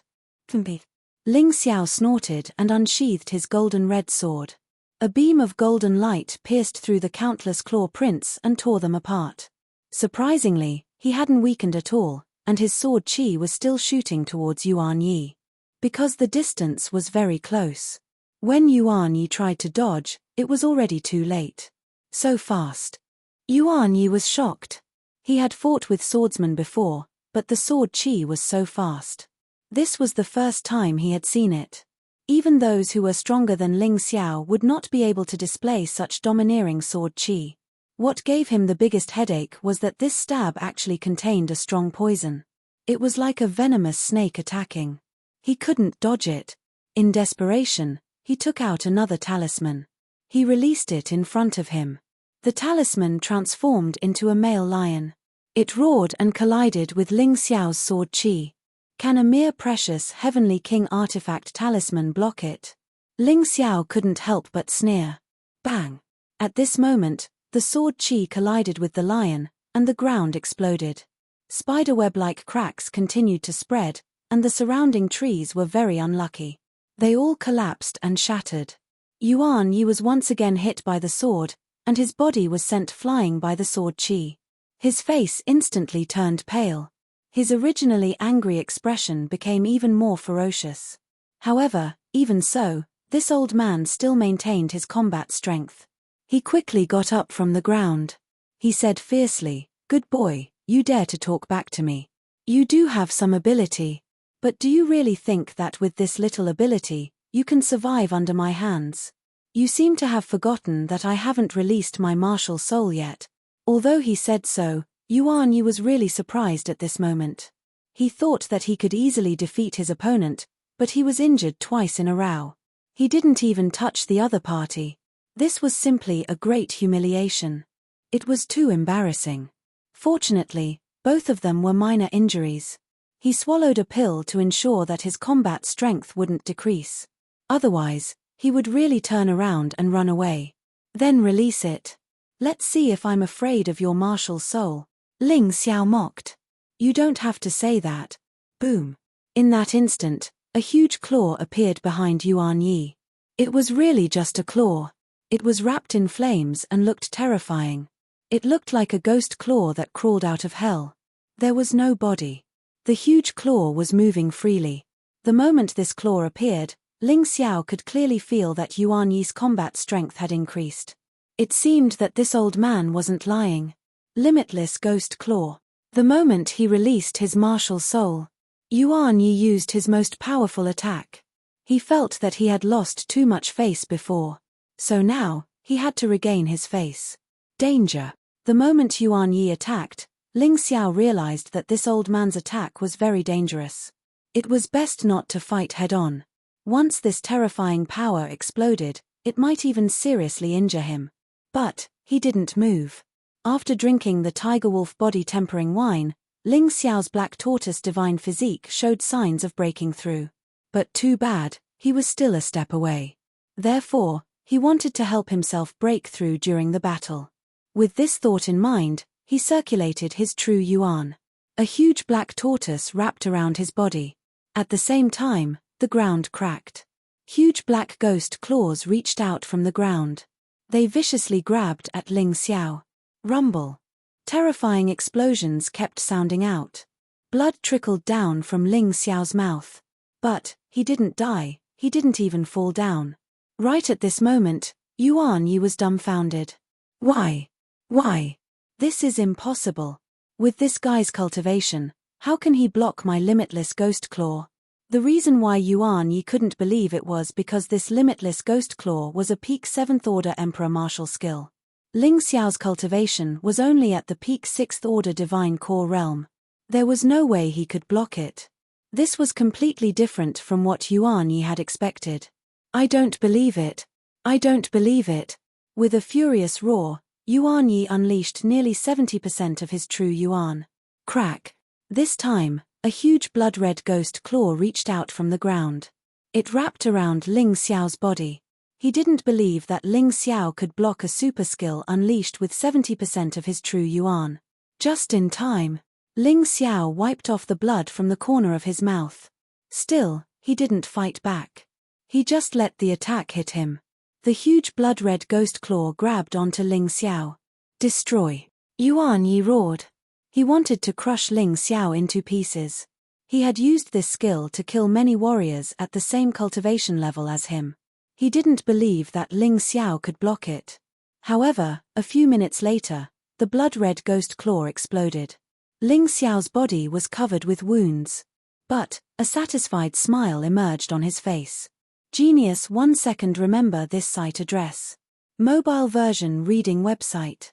Ling Xiao snorted and unsheathed his golden red sword. A beam of golden light pierced through the countless claw prints and tore them apart. Surprisingly, he hadn't weakened at all, and his sword qi was still shooting towards Yuan Yi. Because the distance was very close. When Yuan Yi tried to dodge, it was already too late. So fast. Yuan Yi was shocked. He had fought with swordsmen before, but the sword qi was so fast. This was the first time he had seen it. Even those who were stronger than Ling Xiao would not be able to display such domineering sword qi. What gave him the biggest headache was that this stab actually contained a strong poison. It was like a venomous snake attacking. He couldn't dodge it. In desperation, he took out another talisman. He released it in front of him. The talisman transformed into a male lion. It roared and collided with Ling Xiao's sword qi. Can a mere precious Heavenly King artifact talisman block it? Ling Xiao couldn't help but sneer. Bang! At this moment, the sword qi collided with the lion, and the ground exploded. Spiderweb-like cracks continued to spread, and the surrounding trees were very unlucky. They all collapsed and shattered. Yuan Yi was once again hit by the sword, and his body was sent flying by the sword qi. His face instantly turned pale. His originally angry expression became even more ferocious. However, even so, this old man still maintained his combat strength. He quickly got up from the ground. He said fiercely, "Good boy, you dare to talk back to me. You do have some ability. But do you really think that with this little ability, you can survive under my hands? You seem to have forgotten that I haven't released my martial soul yet." Although he said so, Yuan Yi was really surprised at this moment. He thought that he could easily defeat his opponent, but he was injured twice in a row. He didn't even touch the other party. This was simply a great humiliation. It was too embarrassing. Fortunately, both of them were minor injuries. He swallowed a pill to ensure that his combat strength wouldn't decrease. Otherwise, he would really turn around and run away. Then release it. Let's see if I'm afraid of your martial soul. Ling Xiao mocked. You don't have to say that. Boom. In that instant, a huge claw appeared behind Yuan Yi. It was really just a claw. It was wrapped in flames and looked terrifying. It looked like a ghost claw that crawled out of hell. There was no body. The huge claw was moving freely. The moment this claw appeared, Ling Xiao could clearly feel that Yuan Yi's combat strength had increased. It seemed that this old man wasn't lying. Limitless Ghost Claw. The moment he released his martial soul, Yuan Yi used his most powerful attack. He felt that he had lost too much face before. So now, he had to regain his face. Danger. The moment Yuan Yi attacked, Ling Xiao realized that this old man's attack was very dangerous. It was best not to fight head-on. Once this terrifying power exploded, it might even seriously injure him. But he didn't move. After drinking the Tiger Wolf body-tempering wine, Ling Xiao's black tortoise divine physique showed signs of breaking through. But too bad, he was still a step away. Therefore, He wanted to help himself break through during the battle. With this thought in mind, he circulated his true yuan. A huge black tortoise wrapped around his body. At the same time, the ground cracked. Huge black ghost claws reached out from the ground. They viciously grabbed at Ling Xiao. Rumble. Terrifying explosions kept sounding out. Blood trickled down from Ling Xiao's mouth. But he didn't die, he didn't even fall down. Right at this moment, Yuan Yi was dumbfounded. Why? Why? This is impossible. With this guy's cultivation, how can he block my limitless ghost claw? The reason why Yuan Yi couldn't believe it was because this limitless ghost claw was a peak 7th order Emperor martial skill. Ling Xiao's cultivation was only at the peak 6th order divine core realm. There was no way he could block it. This was completely different from what Yuan Yi had expected. I don't believe it. I don't believe it. With a furious roar, Yuan Yi unleashed nearly 70% of his true yuan. Crack. This time, a huge blood-red ghost claw reached out from the ground. It wrapped around Ling Xiao's body. He didn't believe that Ling Xiao could block a super skill unleashed with 70% of his true yuan. Just in time, Ling Xiao wiped off the blood from the corner of his mouth. Still, he didn't fight back. He just let the attack hit him. The huge blood-red ghost claw grabbed onto Ling Xiao. Destroy. Yuan Yi roared. He wanted to crush Ling Xiao into pieces. He had used this skill to kill many warriors at the same cultivation level as him. He didn't believe that Ling Xiao could block it. However, a few minutes later, the blood-red ghost claw exploded. Ling Xiao's body was covered with wounds. But a satisfied smile emerged on his face. Genius 1 second. Remember this site address. Mobile version reading website.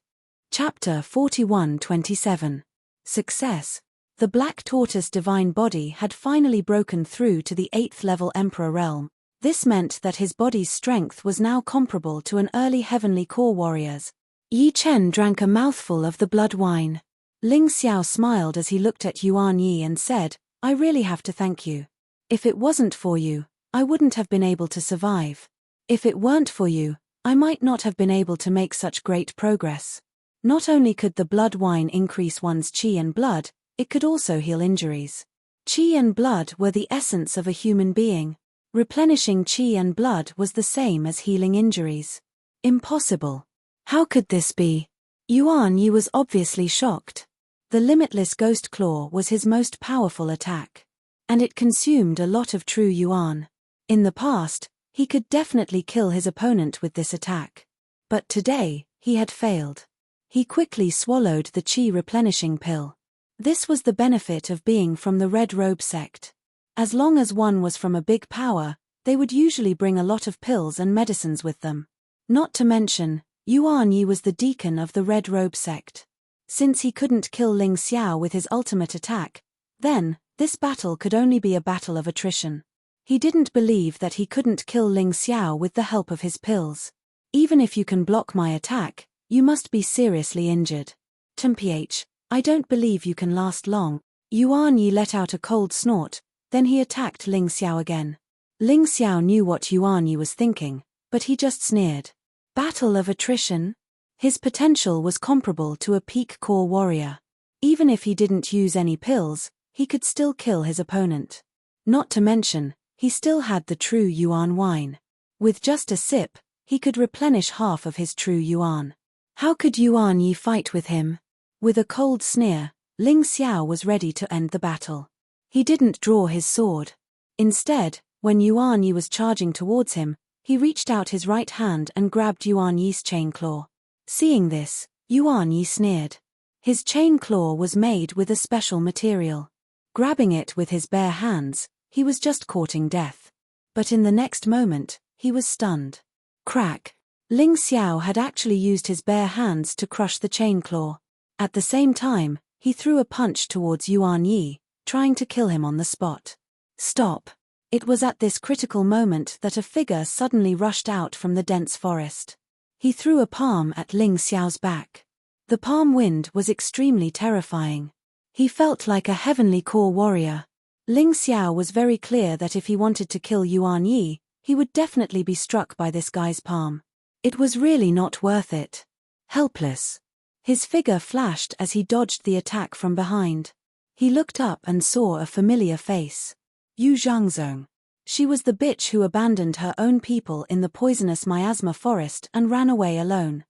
Chapter 41-27. Success. The Black Tortoise divine body had finally broken through to the 8th level Emperor realm. This meant that his body's strength was now comparable to an early heavenly core warrior's. Yi Chen drank a mouthful of the blood wine. Ling Xiao smiled as he looked at Yuan Yi and said, I really have to thank you. If it wasn't for you, I wouldn't have been able to survive. If it weren't for you, I might not have been able to make such great progress. Not only could the blood wine increase one's qi and blood, it could also heal injuries. Qi and blood were the essence of a human being. Replenishing qi and blood was the same as healing injuries. Impossible. How could this be? Yuan Yi was obviously shocked. The limitless ghost claw was his most powerful attack. And it consumed a lot of true yuan. In the past, he could definitely kill his opponent with this attack. But today, he had failed. He quickly swallowed the qi replenishing pill. This was the benefit of being from the Red Robe sect. As long as one was from a big power, they would usually bring a lot of pills and medicines with them. Not to mention, Yuan Yi was the deacon of the Red Robe sect. Since he couldn't kill Ling Xiao with his ultimate attack, then, this battle could only be a battle of attrition. He didn't believe that he couldn't kill Ling Xiao with the help of his pills. Even if you can block my attack, you must be seriously injured. Temph, I don't believe you can last long. Yuan Yi let out a cold snort, then he attacked Ling Xiao again. Ling Xiao knew what Yuan Yi was thinking, but he just sneered. Battle of attrition? His potential was comparable to a peak core warrior. Even if he didn't use any pills, he could still kill his opponent. Not to mention, he still had the true yuan wine. With just a sip, he could replenish half of his true yuan. How could Yuan Yi fight with him? With a cold sneer, Ling Xiao was ready to end the battle. He didn't draw his sword. Instead, when Yuan Yi was charging towards him, he reached out his right hand and grabbed Yuan Yi's chain claw. Seeing this, Yuan Yi sneered. His chain claw was made with a special material. Grabbing it with his bare hands, he was just courting death. But in the next moment, he was stunned. Crack. Ling Xiao had actually used his bare hands to crush the chain claw. At the same time, he threw a punch towards Yuan Yi, trying to kill him on the spot. Stop. It was at this critical moment that a figure suddenly rushed out from the dense forest. He threw a palm at Ling Xiao's back. The palm wind was extremely terrifying. He felt like a heavenly core warrior. Ling Xiao was very clear that if he wanted to kill Yuan Yi, he would definitely be struck by this guy's palm. It was really not worth it. Helpless. His figure flashed as he dodged the attack from behind. He looked up and saw a familiar face. Yu Zhangzong. She was the bitch who abandoned her own people in the poisonous miasma forest and ran away alone.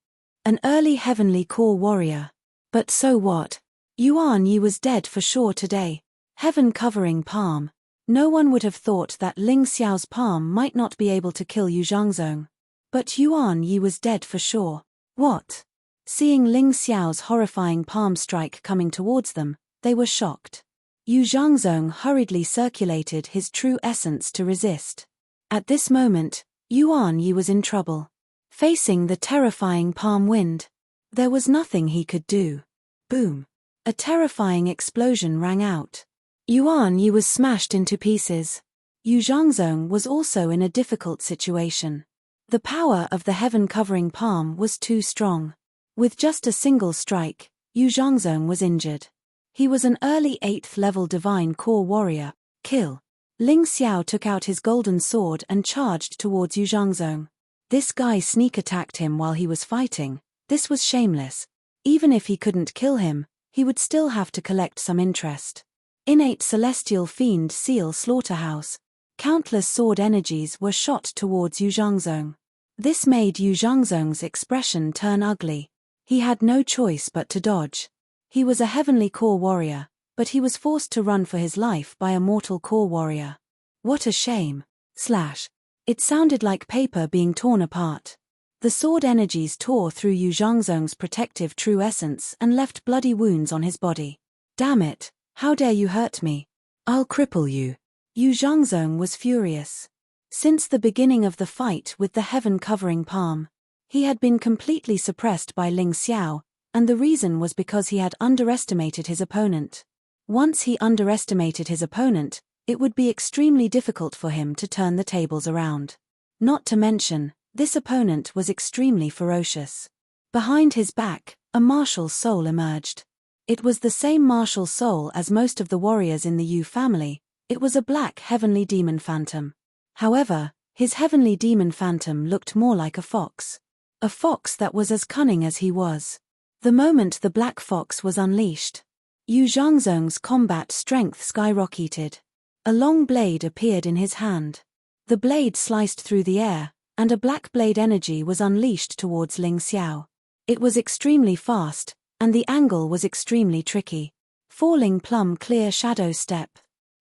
An early heavenly core warrior. But so what? Yuan Yi was dead for sure today. Heaven-covering palm. No one would have thought that Ling Xiao's palm might not be able to kill Yu Zhangzong. But Yuan Yi was dead for sure. What? Seeing Ling Xiao's horrifying palm strike coming towards them, they were shocked. Yu Zhangzong hurriedly circulated his true essence to resist. At this moment, Yuan Yi was in trouble. Facing the terrifying palm wind, there was nothing he could do. Boom. A terrifying explosion rang out. Yuan Yi was smashed into pieces. Yu Zhangzong was also in a difficult situation. The power of the heaven-covering palm was too strong. With just a single strike, Yu Zhangzong was injured. He was an early 8th level divine core warrior. Kill. Ling Xiao took out his golden sword and charged towards Yu Zhangzong. This guy sneak attacked him while he was fighting. This was shameless. Even if he couldn't kill him, he would still have to collect some interest. Innate celestial fiend seal slaughterhouse. Countless sword energies were shot towards Yu Zhangzong. This made Yu Zhangzong's expression turn ugly. He had no choice but to dodge. He was a heavenly core warrior, but he was forced to run for his life by a mortal core warrior. What a shame. Slash. It sounded like paper being torn apart. The sword energies tore through Yu Zhangzong's protective true essence and left bloody wounds on his body. Damn it, how dare you hurt me? I'll cripple you. Yu Zhangzong was furious. Since the beginning of the fight with the heaven-covering palm, he had been completely suppressed by Ling Xiao, and the reason was because he had underestimated his opponent. Once he underestimated his opponent, it would be extremely difficult for him to turn the tables around. Not to mention, this opponent was extremely ferocious. Behind his back, a martial soul emerged. It was the same martial soul as most of the warriors in the Yu family. It was a black heavenly demon phantom. However, his heavenly demon phantom looked more like a fox. A fox that was as cunning as he was. The moment the black fox was unleashed, Yu Zhangzong's combat strength skyrocketed. A long blade appeared in his hand. The blade sliced through the air, and a black blade energy was unleashed towards Ling Xiao. It was extremely fast, and the angle was extremely tricky. Falling plumb clear shadow step.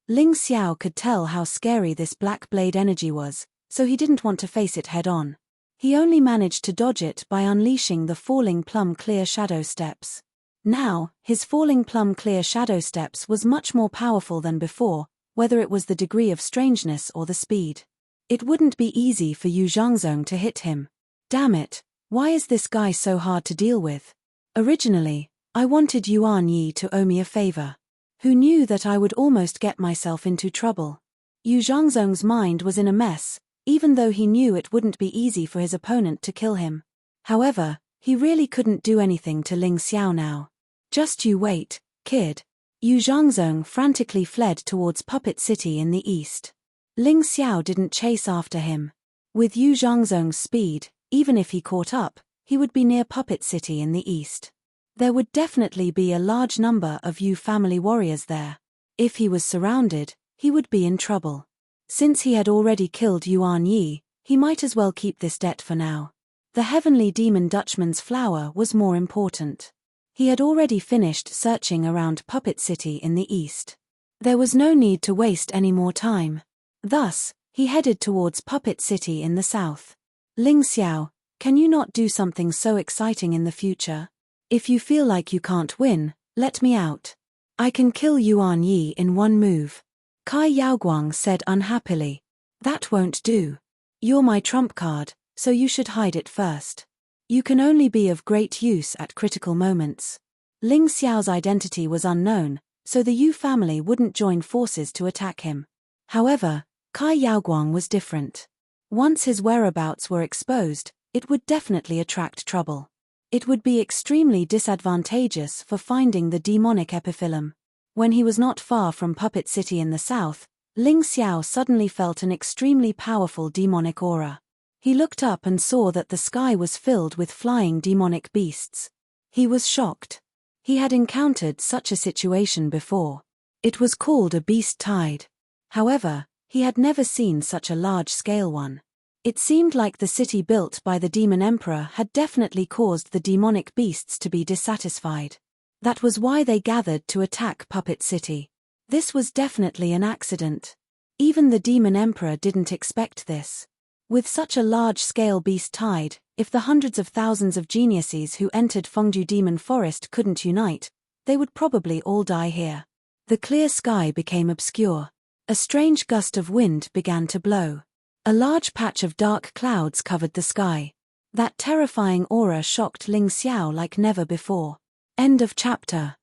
Ling Xiao could tell how scary this black blade energy was, so he didn't want to face it head-on. He only managed to dodge it by unleashing the falling plumb clear shadow steps. Now, his falling plumb clear shadow steps was much more powerful than before, whether it was the degree of strangeness or the speed. It wouldn't be easy for Yu Zhangzong to hit him. Damn it, why is this guy so hard to deal with? Originally, I wanted Yuan Yi to owe me a favor. Who knew that I would almost get myself into trouble? Yu Zhangzong's mind was in a mess, even though he knew it wouldn't be easy for his opponent to kill him. However, he really couldn't do anything to Ling Xiao now. Just you wait, kid. Yu Zhangzong frantically fled towards Puppet City in the east. Ling Xiao didn't chase after him. With Yu Zhangzong's speed, even if he caught up, he would be near Puppet City in the east. There would definitely be a large number of Yu family warriors there. If he was surrounded, he would be in trouble. Since he had already killed Yuan Yi, he might as well keep this debt for now. The heavenly demon Dutchman's flower was more important. He had already finished searching around Puppet City in the east. There was no need to waste any more time. Thus, he headed towards Puppet City in the south. Ling Xiao, can you not do something so exciting in the future? If you feel like you can't win, let me out. I can kill Yuan Yi in one move. Kai Yaoguang said unhappily. That won't do. You're my trump card, so you should hide it first. You can only be of great use at critical moments. Ling Xiao's identity was unknown, so the Yu family wouldn't join forces to attack him. However, Kai Yaoguang was different. Once his whereabouts were exposed, it would definitely attract trouble. It would be extremely disadvantageous for finding the demonic epiphyllum. When he was not far from Puppet City in the south, Ling Xiao suddenly felt an extremely powerful demonic aura. He looked up and saw that the sky was filled with flying demonic beasts. He was shocked. He had encountered such a situation before. It was called a beast tide. However, he had never seen such a large-scale one. It seemed like the city built by the demon emperor had definitely caused the demonic beasts to be dissatisfied. That was why they gathered to attack Puppet City. This was definitely an accident. Even the demon emperor didn't expect this. With such a large-scale beast tide, if the hundreds of thousands of geniuses who entered Fengdu Demon Forest couldn't unite, they would probably all die here. The clear sky became obscure. A strange gust of wind began to blow. A large patch of dark clouds covered the sky. That terrifying aura shocked Ling Xiao like never before. End of chapter.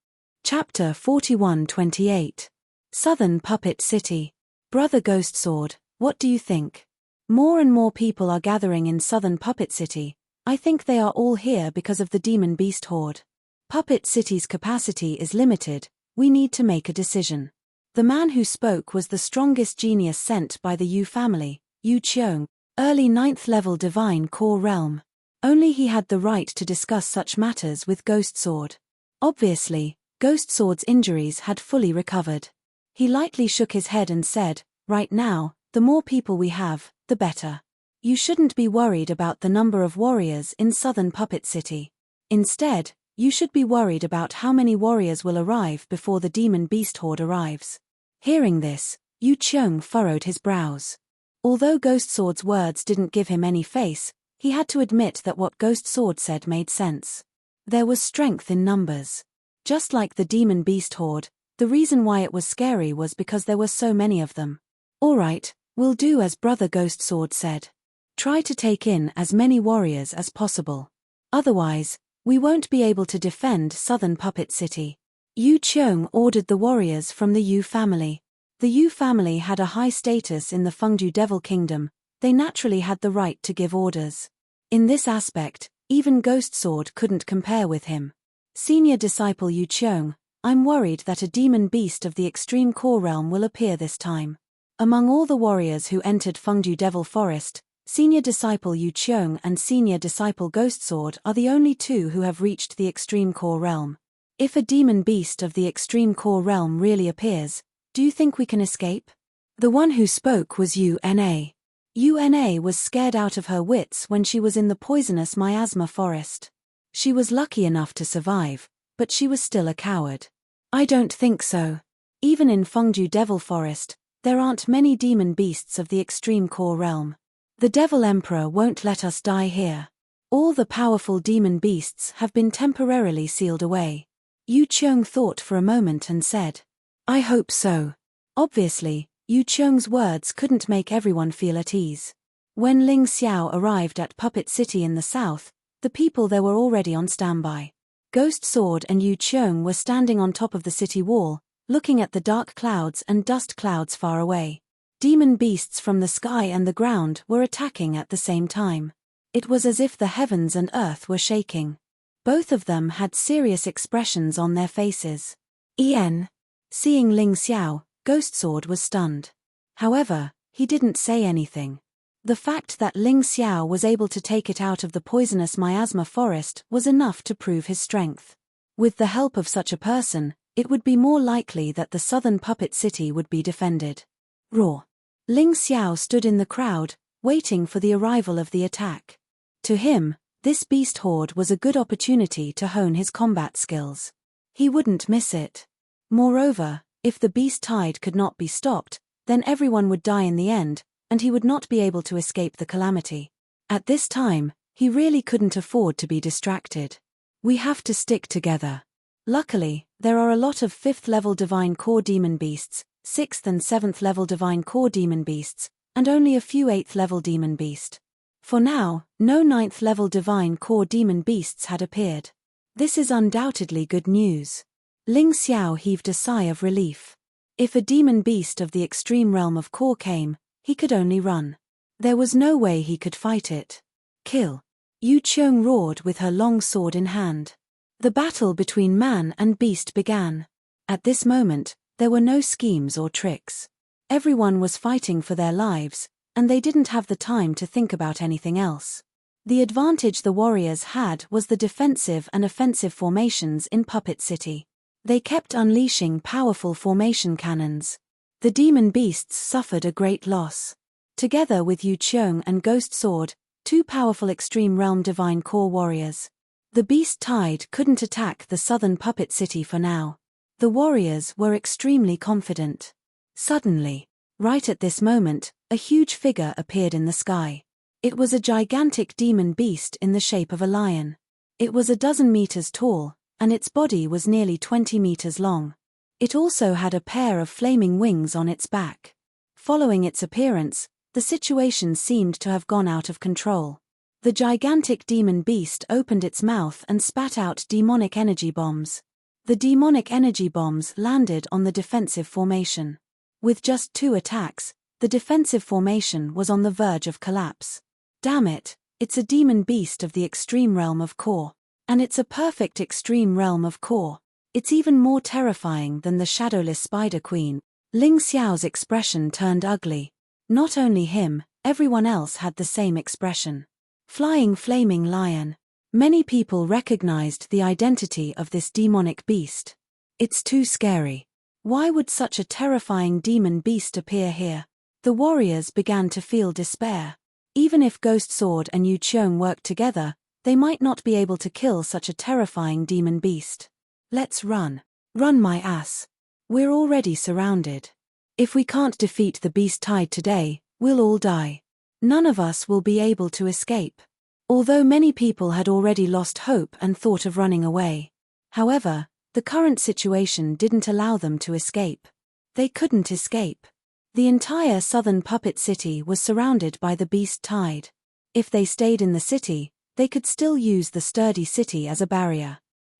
Chapter 41-28. Southern Puppet City. Brother Ghost Sword, what do you think? More and more people are gathering in Southern Puppet City. I think they are all here because of the Demon Beast Horde. Puppet City's capacity is limited. We need to make a decision. The man who spoke was the strongest genius sent by the Yu family, Yu Qiong, early 9th level divine core realm. Only he had the right to discuss such matters with Ghost Sword. Obviously, Ghost Sword's injuries had fully recovered. He lightly shook his head and said, "Right now, the more people we have, the better. You shouldn't be worried about the number of warriors in Southern Puppet City. Instead, you should be worried about how many warriors will arrive before the Demon Beast Horde arrives." Hearing this, Yu Qiong furrowed his brows. Although Ghost Sword's words didn't give him any face, he had to admit that what Ghost Sword said made sense. There was strength in numbers. Just like the Demon Beast Horde, the reason why it was scary was because there were so many of them. "Alright, we'll do as Brother Ghost Sword said. Try to take in as many warriors as possible. Otherwise, we won't be able to defend Southern Puppet City." Yu Qiong ordered the warriors from the Yu family. The Yu family had a high status in the Fengdu Devil Kingdom. They naturally had the right to give orders. In this aspect, even Ghost Sword couldn't compare with him. Senior disciple Yu Qiong, I'm worried that a demon beast of the extreme core realm will appear this time. Among all the warriors who entered Fengdu Devil Forest, Senior Disciple Yu Qiong and Senior Disciple Ghost Sword are the only two who have reached the extreme core realm. If a demon beast of the extreme core realm really appears, do you think we can escape? The one who spoke was Una. Una was scared out of her wits when she was in the poisonous miasma forest. She was lucky enough to survive, but she was still a coward. I don't think so. Even in Fengdu Devil Forest, there aren't many demon beasts of the extreme core realm. The Devil Emperor won't let us die here. All the powerful demon beasts have been temporarily sealed away. Yu Qiong thought for a moment and said, "I hope so." Obviously, Yu Qiong's words couldn't make everyone feel at ease. When Ling Xiao arrived at Puppet City in the south, the people there were already on standby. Ghost Sword and Yu Qiong were standing on top of the city wall, looking at the dark clouds and dust clouds far away. Demon beasts from the sky and the ground were attacking at the same time. It was as if the heavens and earth were shaking. Both of them had serious expressions on their faces. Seeing Ling Xiao, Ghost Sword was stunned. However, he didn't say anything. The fact that Ling Xiao was able to take it out of the poisonous miasma forest was enough to prove his strength. With the help of such a person, it would be more likely that the southern puppet city would be defended. Roar. Ling Xiao stood in the crowd, waiting for the arrival of the attack. To him, this beast horde was a good opportunity to hone his combat skills. He wouldn't miss it. Moreover, if the beast tide could not be stopped, then everyone would die in the end, and he would not be able to escape the calamity. At this time, he really couldn't afford to be distracted. We have to stick together. Luckily, there are a lot of 5th level divine core demon beasts, 6th and 7th level divine core demon beasts, and only a few 8th level demon beast. For now, no 9th level divine core demon beasts had appeared. This is undoubtedly good news. Ling Xiao heaved a sigh of relief. If a demon beast of the extreme realm of core came, he could only run. There was no way he could fight it. Kill. Yu Qiong roared with her long sword in hand. The battle between man and beast began. At this moment, there were no schemes or tricks. Everyone was fighting for their lives, and they didn't have the time to think about anything else. The advantage the warriors had was the defensive and offensive formations in Puppet City. They kept unleashing powerful formation cannons. The demon beasts suffered a great loss. Together with Yu Qiong and Ghost Sword, two powerful Extreme Realm Divine Core warriors, the Beast Tide couldn't attack the southern Puppet City for now. The warriors were extremely confident. Suddenly, right at this moment, a huge figure appeared in the sky. It was a gigantic demon beast in the shape of a lion. It was 12 meters tall, and its body was nearly 20 meters long. It also had a pair of flaming wings on its back. Following its appearance, the situation seemed to have gone out of control. The gigantic demon beast opened its mouth and spat out demonic energy bombs. The demonic energy bombs landed on the defensive formation. With just 2 attacks, the defensive formation was on the verge of collapse. Damn it, it's a demon beast of the extreme realm of core. And it's a perfect extreme realm of core. It's even more terrifying than the shadowless Spider Queen. Ling Xiao's expression turned ugly. Not only him, everyone else had the same expression. Flying flaming lion. Many people recognized the identity of this demonic beast. It's too scary. Why would such a terrifying demon beast appear here? The warriors began to feel despair. Even if Ghost Sword and Yu Qiong worked together, they might not be able to kill such a terrifying demon beast. Let's run. Run my ass. We're already surrounded. If we can't defeat the Beast Tide today, we'll all die. None of us will be able to escape. Although many people had already lost hope and thought of running away. However, the current situation didn't allow them to escape. They couldn't escape. The entire southern Puppet City was surrounded by the Beast Tide. If they stayed in the city, they could still use the sturdy city as a barrier.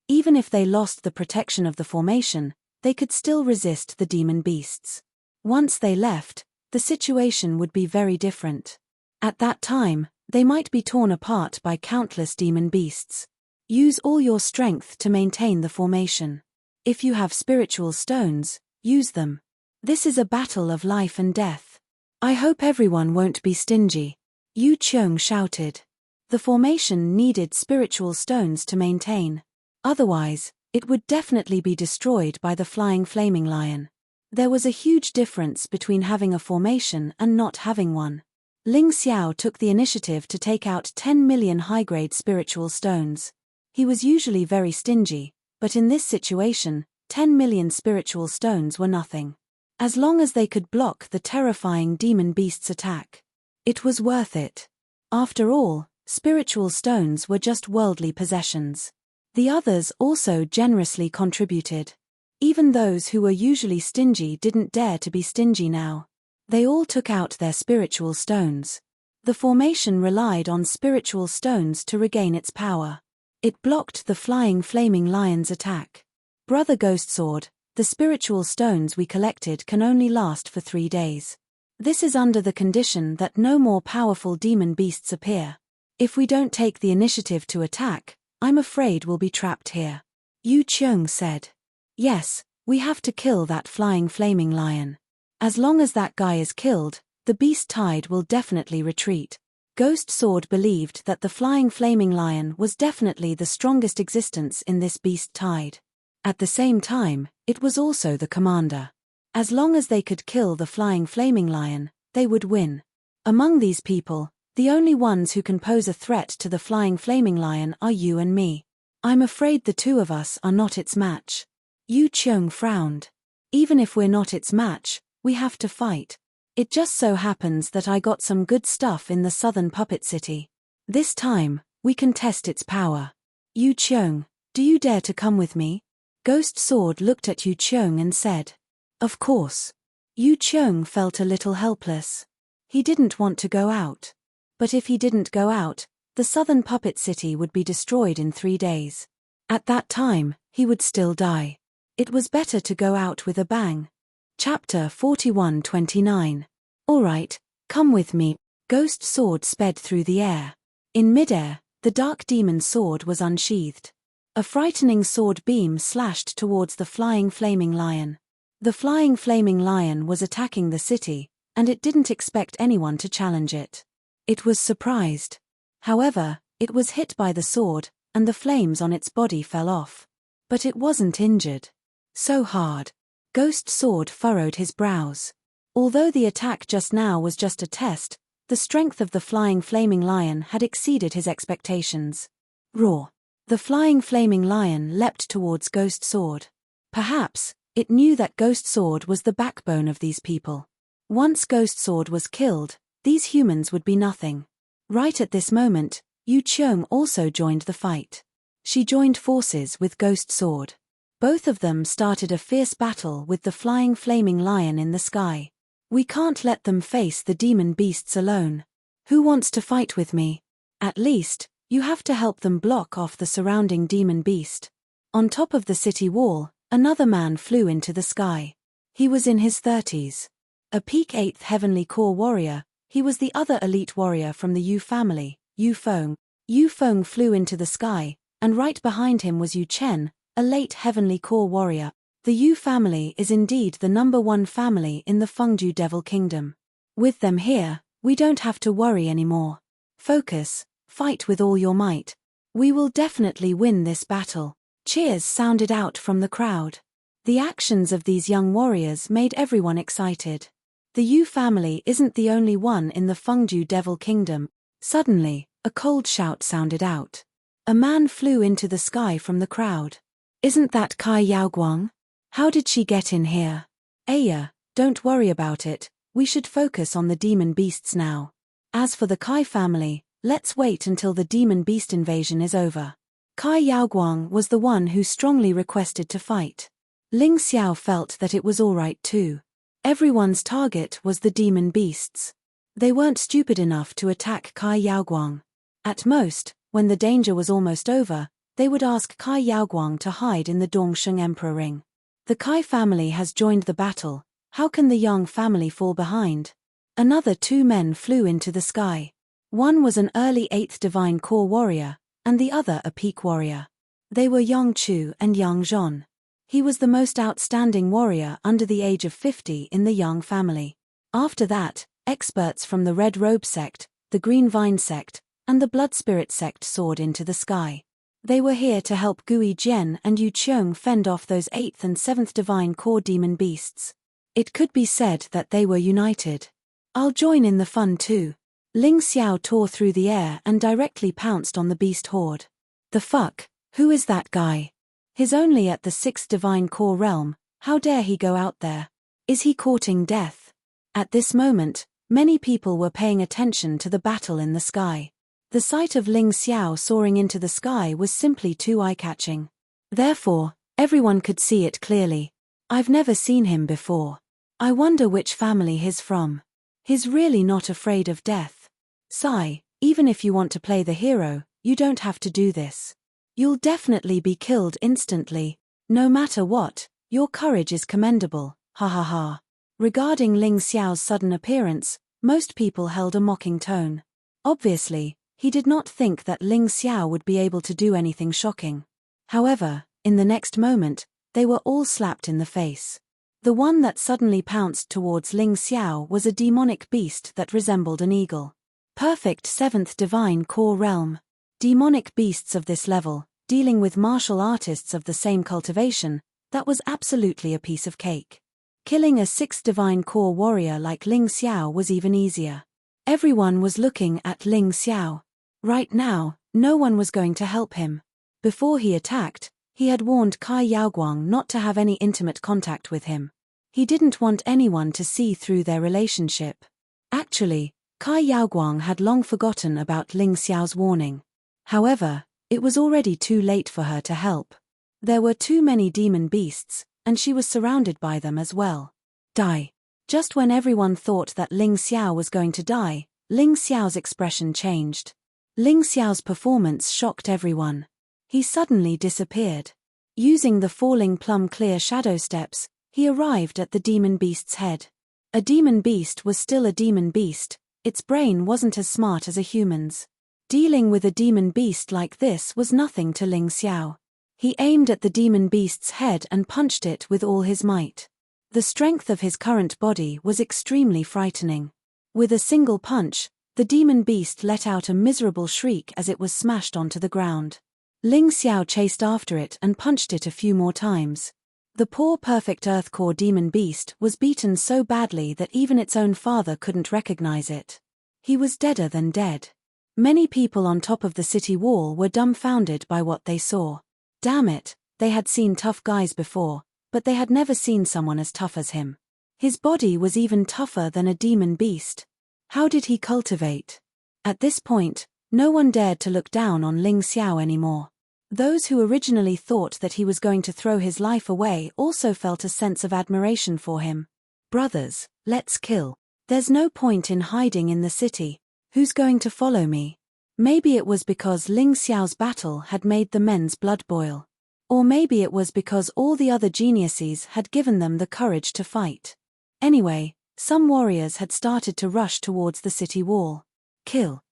Even if they lost the protection of the formation, they could still resist the demon beasts. Once they left, the situation would be very different. At that time, they might be torn apart by countless demon beasts. Use all your strength to maintain the formation. If you have spiritual stones, use them. This is a battle of life and death. I hope everyone won't be stingy. Yu Qiong shouted. The formation needed spiritual stones to maintain. Otherwise, it would definitely be destroyed by the flying flaming lion. There was a huge difference between having a formation and not having one. Ling Xiao took the initiative to take out 10 million high-grade spiritual stones. He was usually very stingy, but in this situation, 10 million spiritual stones were nothing. As long as they could block the terrifying demon beast's attack. It was worth it. After all, spiritual stones were just worldly possessions. The others also generously contributed. Even those who were usually stingy didn't dare to be stingy now. They all took out their spiritual stones. The formation relied on spiritual stones to regain its power. It blocked the flying flaming lion's attack. Brother Ghost Sword, the spiritual stones we collected can only last for 3 days. This is under the condition that no more powerful demon beasts appear. If we don't take the initiative to attack, I'm afraid we'll be trapped here. Yu Qiong said. Yes, we have to kill that flying flaming lion. As long as that guy is killed, the Beast Tide will definitely retreat. Ghost Sword believed that the flying flaming lion was definitely the strongest existence in this Beast Tide. At the same time, it was also the commander. As long as they could kill the flying flaming lion, they would win. Among these people, the only ones who can pose a threat to the flying flaming lion are you and me. I'm afraid the two of us are not its match. Yu Qiong frowned. Even if we're not its match, we have to fight. It just so happens that I got some good stuff in the southern Puppet City. This time, we can test its power. Yu Qiong, do you dare to come with me? Ghost Sword looked at Yu Qiong and said. Of course. Yu Qiong felt a little helpless. He didn't want to go out. But if he didn't go out, the southern Puppet City would be destroyed in 3 days. At that time, he would still die. It was better to go out with a bang. Chapter 41-29. Alright, come with me. Ghost Sword sped through the air. In midair, the dark demon sword was unsheathed. A frightening sword beam slashed towards the flying flaming lion. The flying flaming lion was attacking the city, and it didn't expect anyone to challenge it. It was surprised. However, it was hit by the sword, and the flames on its body fell off. But it wasn't injured. So hard. Ghost Sword furrowed his brows. Although the attack just now was just a test, the strength of the flying flaming lion had exceeded his expectations. Roar. The flying flaming lion leapt towards Ghost Sword. Perhaps, it knew that Ghost Sword was the backbone of these people. Once Ghost Sword was killed, these humans would be nothing. Right at this moment, Yu Qiong also joined the fight. She joined forces with Ghost Sword. Both of them started a fierce battle with the flying flaming lion in the sky. We can't let them face the demon beasts alone. Who wants to fight with me? At least, you have to help them block off the surrounding demon beast. On top of the city wall, another man flew into the sky. He was in his 30s. A peak 8th Heavenly Core warrior, he was the other elite warrior from the Yu family, Yu Feng. Yu Feng flew into the sky, and right behind him was Yu Chen, a late Heavenly Core warrior. The Yu family is indeed the #1 family in the Fengju Devil Kingdom. With them here, we don't have to worry anymore. Focus, fight with all your might. We will definitely win this battle. Cheers sounded out from the crowd. The actions of these young warriors made everyone excited. The Yu family isn't the only one in the Fengju Devil Kingdom. Suddenly, a cold shout sounded out. A man flew into the sky from the crowd. Isn't that Kai Yaoguang? How did she get in here? Aya, don't worry about it, we should focus on the demon beasts now. As for the Kai family, let's wait until the demon beast invasion is over. Kai Yaoguang was the one who strongly requested to fight. Ling Xiao felt that it was alright too. Everyone's target was the demon beasts. They weren't stupid enough to attack Kai Yaoguang. At most, when the danger was almost over, they would ask Kai Yaoguang to hide in the Dongsheng Emperor Ring. The Kai family has joined the battle, how can the Yang family fall behind? Another 2 men flew into the sky. One was an early 8th Divine Core warrior, and the other a peak warrior. They were Yang Chu and Yang Zhon. He was the most outstanding warrior under the age of 50 in the Yang family. After that, experts from the Red Robe sect, the Green Vine sect, and the Blood Spirit sect soared into the sky. They were here to help Gui Jian and Yu Qiong fend off those 8th and 7th Divine Core demon beasts. It could be said that they were united. I'll join in the fun too. Ling Xiao tore through the air and directly pounced on the beast horde. The fuck, who is that guy? He's only at the 6th Divine Core realm, how dare he go out there? Is he courting death? At this moment, many people were paying attention to the battle in the sky. The sight of Ling Xiao soaring into the sky was simply too eye-catching. Therefore, everyone could see it clearly. I've never seen him before. I wonder which family he's from. He's really not afraid of death. Sigh, even if you want to play the hero, you don't have to do this. You'll definitely be killed instantly. No matter what, your courage is commendable, ha ha ha. Regarding Ling Xiao's sudden appearance, most people held a mocking tone. Obviously, he did not think that Ling Xiao would be able to do anything shocking. However, in the next moment, they were all slapped in the face. The one that suddenly pounced towards Ling Xiao was a demonic beast that resembled an eagle. Perfect 7th Divine Core realm. Demonic beasts of this level, dealing with martial artists of the same cultivation, that was absolutely a piece of cake. Killing a 6th Divine Core warrior like Ling Xiao was even easier. Everyone was looking at Ling Xiao. Right now, no one was going to help him. Before he attacked, he had warned Kai Yaoguang not to have any intimate contact with him. He didn't want anyone to see through their relationship. Actually, Kai Yaoguang had long forgotten about Ling Xiao's warning. However, it was already too late for her to help. There were too many demon beasts, and she was surrounded by them as well. Die. Just when everyone thought that Ling Xiao was going to die, Ling Xiao's expression changed. Ling Xiao's performance shocked everyone. He suddenly disappeared. Using the falling plum clear shadow steps, he arrived at the demon beast's head. A demon beast was still a demon beast, its brain wasn't as smart as a human's. Dealing with a demon beast like this was nothing to Ling Xiao. He aimed at the demon beast's head and punched it with all his might. The strength of his current body was extremely frightening. With a single punch, the demon beast let out a miserable shriek as it was smashed onto the ground. Ling Xiao chased after it and punched it a few more times. The poor perfect Earth Core demon beast was beaten so badly that even its own father couldn't recognize it. He was deader than dead. Many people on top of the city wall were dumbfounded by what they saw. Damn it, they had seen tough guys before, but they had never seen someone as tough as him. His body was even tougher than a demon beast. How did he cultivate? At this point, no one dared to look down on Ling Xiao anymore. Those who originally thought that he was going to throw his life away also felt a sense of admiration for him. Brothers, let's kill. There's no point in hiding in the city. Who's going to follow me? Maybe it was because Ling Xiao's battle had made the men's blood boil. Or maybe it was because all the other geniuses had given them the courage to fight. Anyway, some warriors had started to rush towards the city wall. Kill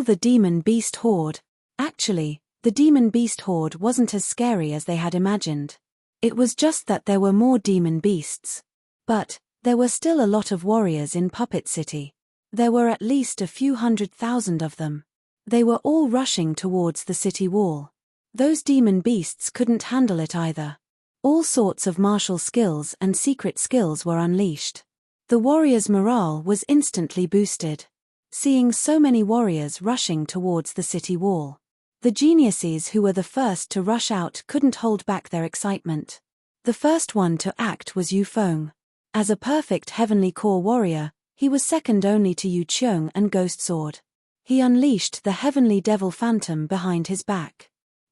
the demon beast horde. Actually, the demon beast horde wasn't as scary as they had imagined. It was just that there were more demon beasts. But there were still a lot of warriors in Puppet City. There were at least a few 100,000 of them. They were all rushing towards the city wall. Those demon beasts couldn't handle it either. All sorts of martial skills and secret skills were unleashed. The warriors' morale was instantly boosted. Seeing so many warriors rushing towards the city wall, the geniuses who were the first to rush out couldn't hold back their excitement. The first one to act was Yu Feng. As a perfect heavenly core warrior, he was second only to Yu Qiong and Ghost Sword. He unleashed the heavenly devil phantom behind his back.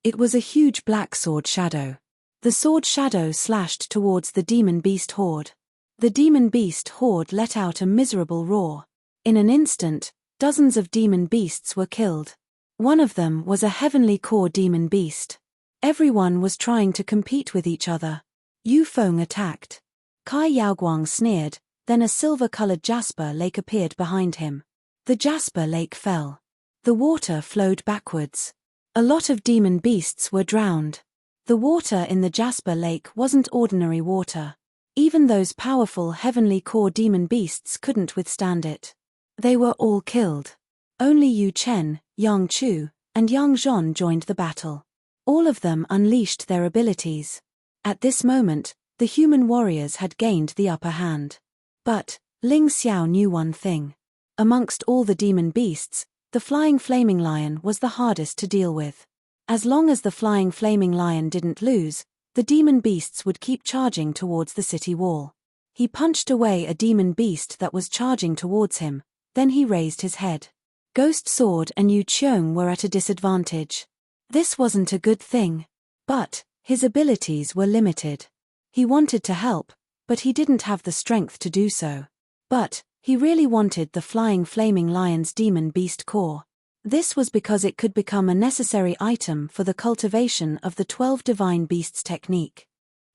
It was a huge black sword shadow. The sword shadow slashed towards the demon beast horde. The demon beast horde let out a miserable roar. In an instant, dozens of demon beasts were killed. One of them was a heavenly core demon beast. Everyone was trying to compete with each other. Yu Feng attacked. Kai Yaoguang sneered, then a silver-colored jasper lake appeared behind him. The jasper lake fell. The water flowed backwards. A lot of demon beasts were drowned. The water in the jasper lake wasn't ordinary water. Even those powerful heavenly core demon beasts couldn't withstand it. They were all killed. Only Yu Chen, Yang Chu, and Yang Zhon joined the battle. All of them unleashed their abilities. At this moment, the human warriors had gained the upper hand. But Ling Xiao knew one thing. Amongst all the demon beasts, the flying flaming lion was the hardest to deal with. As long as the flying flaming lion didn't lose, the demon beasts would keep charging towards the city wall. He punched away a demon beast that was charging towards him, then he raised his head. Ghost Sword and Yu Qiong were at a disadvantage. This wasn't a good thing. But his abilities were limited. He wanted to help, but he didn't have the strength to do so. But he really wanted the flying flaming lion's demon beast core. This was because it could become a necessary item for the cultivation of the 12 divine beasts technique.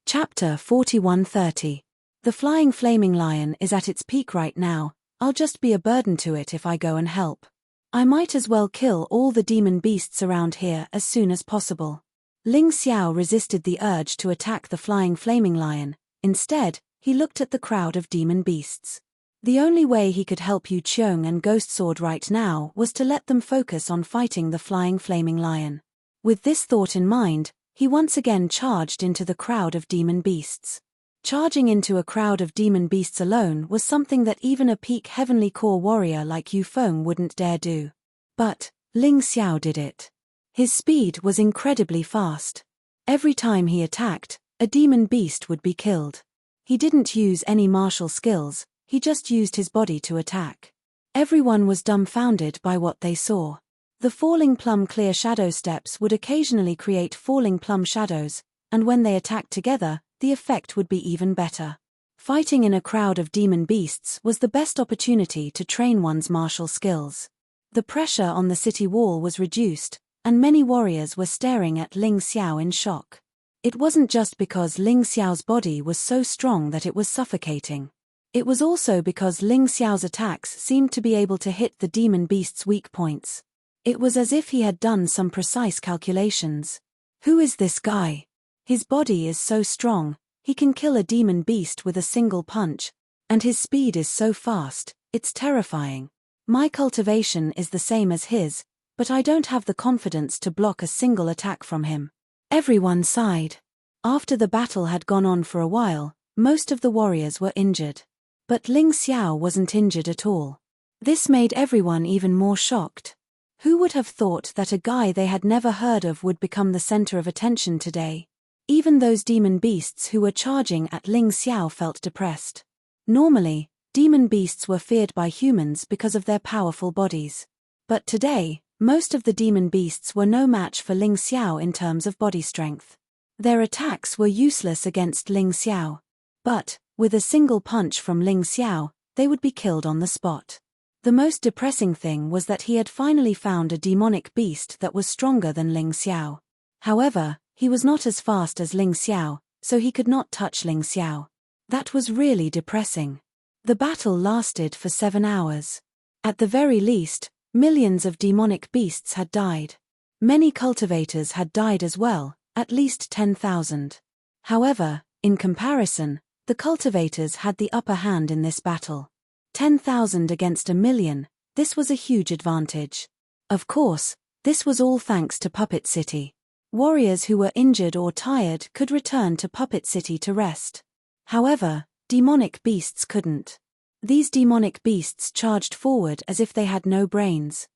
Chapter 41:30. The flying flaming lion is at its peak right now. I'll just be a burden to it if I go and help. I might as well kill all the demon beasts around here as soon as possible. Ling Xiao resisted the urge to attack the flying flaming lion. Instead, he looked at the crowd of demon beasts. The only way he could help Yu Qiong and Ghost Sword right now was to let them focus on fighting the flying flaming lion. With this thought in mind, he once again charged into the crowd of demon beasts. Charging into a crowd of demon beasts alone was something that even a peak heavenly core warrior like Yu Feng wouldn't dare do. But Ling Xiao did it. His speed was incredibly fast. Every time he attacked, a demon beast would be killed. He didn't use any martial skills, he just used his body to attack. Everyone was dumbfounded by what they saw. The falling plum clear shadow steps would occasionally create falling plum shadows, and when they attacked together, the effect would be even better. Fighting in a crowd of demon beasts was the best opportunity to train one's martial skills. The pressure on the city wall was reduced, and many warriors were staring at Ling Xiao in shock. It wasn't just because Ling Xiao's body was so strong that it was suffocating. It was also because Ling Xiao's attacks seemed to be able to hit the demon beast's weak points. It was as if he had done some precise calculations. Who is this guy? His body is so strong, He can kill a demon beast with a single punch, and his speed is so fast, it's terrifying. My cultivation is the same as his, but I don't have the confidence to block a single attack from him." Everyone sighed. After the battle had gone on for a while, most of the warriors were injured. But Ling Xiao wasn't injured at all. This made everyone even more shocked. Who would have thought that a guy they had never heard of would become the center of attention today? Even those demon beasts who were charging at Ling Xiao felt depressed. Normally, demon beasts were feared by humans because of their powerful bodies. But today, most of the demon beasts were no match for Ling Xiao in terms of body strength. Their attacks were useless against Ling Xiao. But, with a single punch from Ling Xiao, they would be killed on the spot. The most depressing thing was that he had finally found a demonic beast that was stronger than Ling Xiao. However, he was not as fast as Ling Xiao, so he could not touch Ling Xiao. That was really depressing. The battle lasted for 7 hours. At the very least, millions of demonic beasts had died. Many cultivators had died as well, at least 10,000. However, in comparison, the cultivators had the upper hand in this battle. 10,000 against 1,000,000, this was a huge advantage. Of course, this was all thanks to Puppet City. Warriors who were injured or tired could return to Puppet City to rest. However, demonic beasts couldn't. These demonic beasts charged forward as if they had no brains.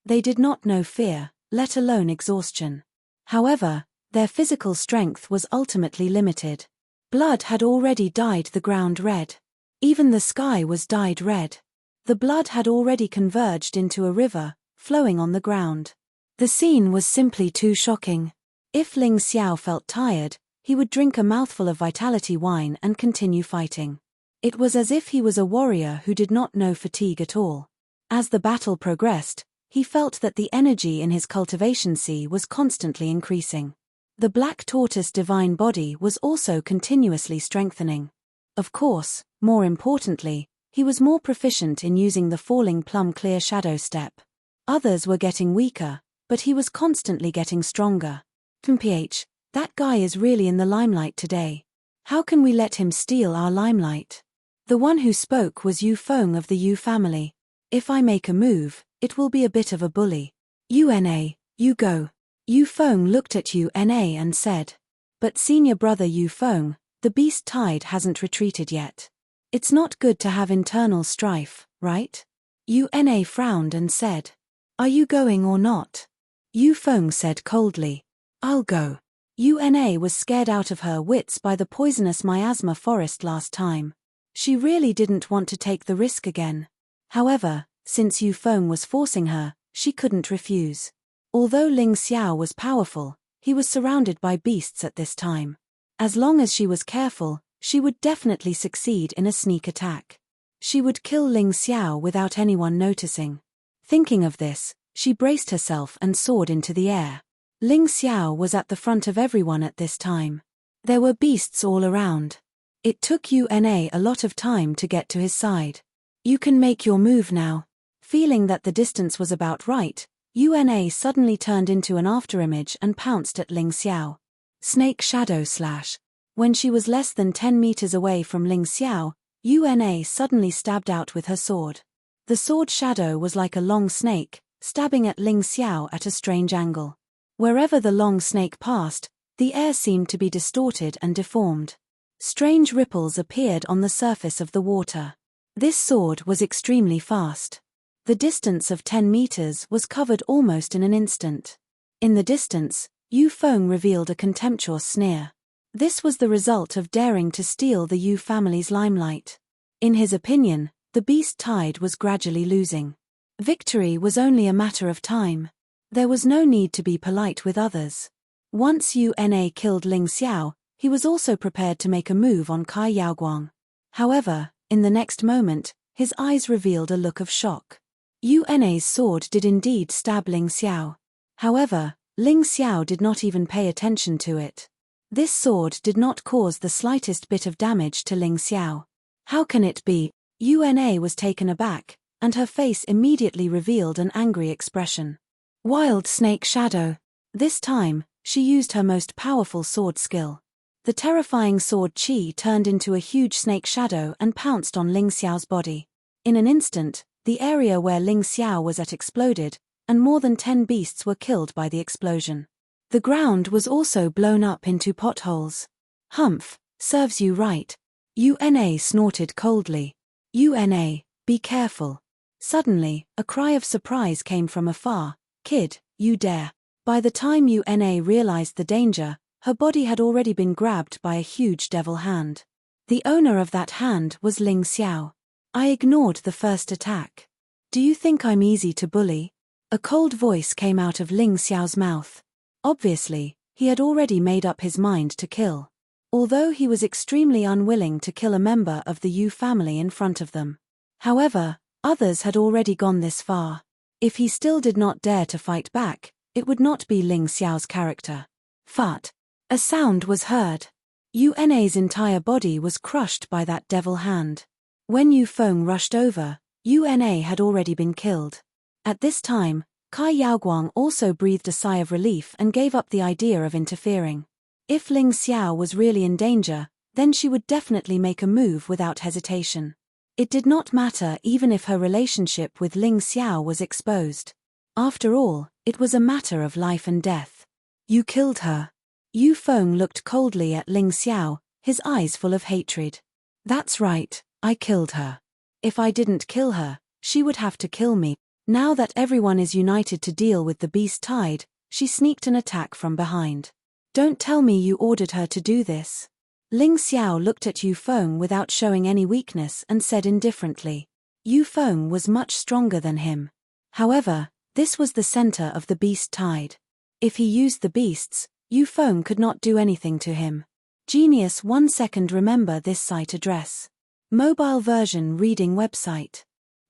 They did not know fear, let alone exhaustion. However, their physical strength was ultimately limited. Blood had already dyed the ground red. Even the sky was dyed red. The blood had already converged into a river, flowing on the ground. The scene was simply too shocking. If Ling Xiao felt tired, he would drink a mouthful of vitality wine and continue fighting. It was as if he was a warrior who did not know fatigue at all. As the battle progressed, he felt that the energy in his cultivation sea was constantly increasing. The black tortoise divine body was also continuously strengthening. Of course, more importantly, he was more proficient in using the falling plum clear shadow step. Others were getting weaker, but he was constantly getting stronger. PH, that guy is really in the limelight today. How can we let him steal our limelight? The one who spoke was Yu Feng of the Yu family. If I make a move, it will be a bit of a bully. UNA, you go. Yu Feng looked at UNA and said. But senior brother Yu Feng, the beast tide hasn't retreated yet. It's not good to have internal strife, right? UNA frowned and said. Are you going or not? Yu Feng said coldly. I'll go. UNA was scared out of her wits by the poisonous miasma forest last time. She really didn't want to take the risk again. However, since Yu Feng was forcing her, she couldn't refuse. Although Ling Xiao was powerful, he was surrounded by beasts at this time. As long as she was careful, she would definitely succeed in a sneak attack. She would kill Ling Xiao without anyone noticing. Thinking of this, she braced herself and soared into the air. Ling Xiao was at the front of everyone at this time. There were beasts all around. It took UNA a lot of time to get to his side. You can make your move now. Feeling that the distance was about right, UNA suddenly turned into an afterimage and pounced at Ling Xiao. Snake Shadow Slash. When she was less than 10 meters away from Ling Xiao, UNA suddenly stabbed out with her sword. The sword shadow was like a long snake, stabbing at Ling Xiao at a strange angle. Wherever the long snake passed, the air seemed to be distorted and deformed. Strange ripples appeared on the surface of the water. This sword was extremely fast. The distance of 10 meters was covered almost in an instant. In the distance, Yu Feng revealed a contemptuous sneer. This was the result of daring to steal the Yu family's limelight. In his opinion, the beast tide was gradually losing. Victory was only a matter of time. There was no need to be polite with others. Once UNA killed Ling Xiao, he was also prepared to make a move on Kai Yaoguang. However, in the next moment, his eyes revealed a look of shock. UNA's sword did indeed stab Ling Xiao. However, Ling Xiao did not even pay attention to it. This sword did not cause the slightest bit of damage to Ling Xiao. How can it be? UNA was taken aback, and her face immediately revealed an angry expression. Wild Snake Shadow. This time, she used her most powerful sword skill. The terrifying sword Qi turned into a huge snake shadow and pounced on Ling Xiao's body. In an instant, the area where Ling Xiao was at exploded, and more than 10 beasts were killed by the explosion. The ground was also blown up into potholes. Humph, serves you right. Una snorted coldly. Una, be careful. Suddenly, a cry of surprise came from afar. Kid, you dare. By the time Una realized the danger, her body had already been grabbed by a huge devil hand. The owner of that hand was Ling Xiao. I ignored the first attack. Do you think I'm easy to bully? A cold voice came out of Ling Xiao's mouth. Obviously, he had already made up his mind to kill. Although he was extremely unwilling to kill a member of the Yu family in front of them. However, others had already gone this far. If he still did not dare to fight back, it would not be Ling Xiao's character. Fart. A sound was heard. Una's entire body was crushed by that devil hand. When Yu Feng rushed over, Una had already been killed. At this time, Kai Yaoguang also breathed a sigh of relief and gave up the idea of interfering. If Ling Xiao was really in danger, then she would definitely make a move without hesitation. It did not matter even if her relationship with Ling Xiao was exposed. After all, it was a matter of life and death. You killed her. Yu Feng looked coldly at Ling Xiao, his eyes full of hatred. That's right, I killed her. If I didn't kill her, she would have to kill me. Now that everyone is united to deal with the beast tide, she sneaked an attack from behind. Don't tell me you ordered her to do this. Ling Xiao looked at Yu Feng without showing any weakness and said indifferently. Yu Feng was much stronger than him. However, this was the center of the beast tide. If he used the beasts, Yu Feng could not do anything to him. Genius 1 second. Remember this site address. Mobile version reading website.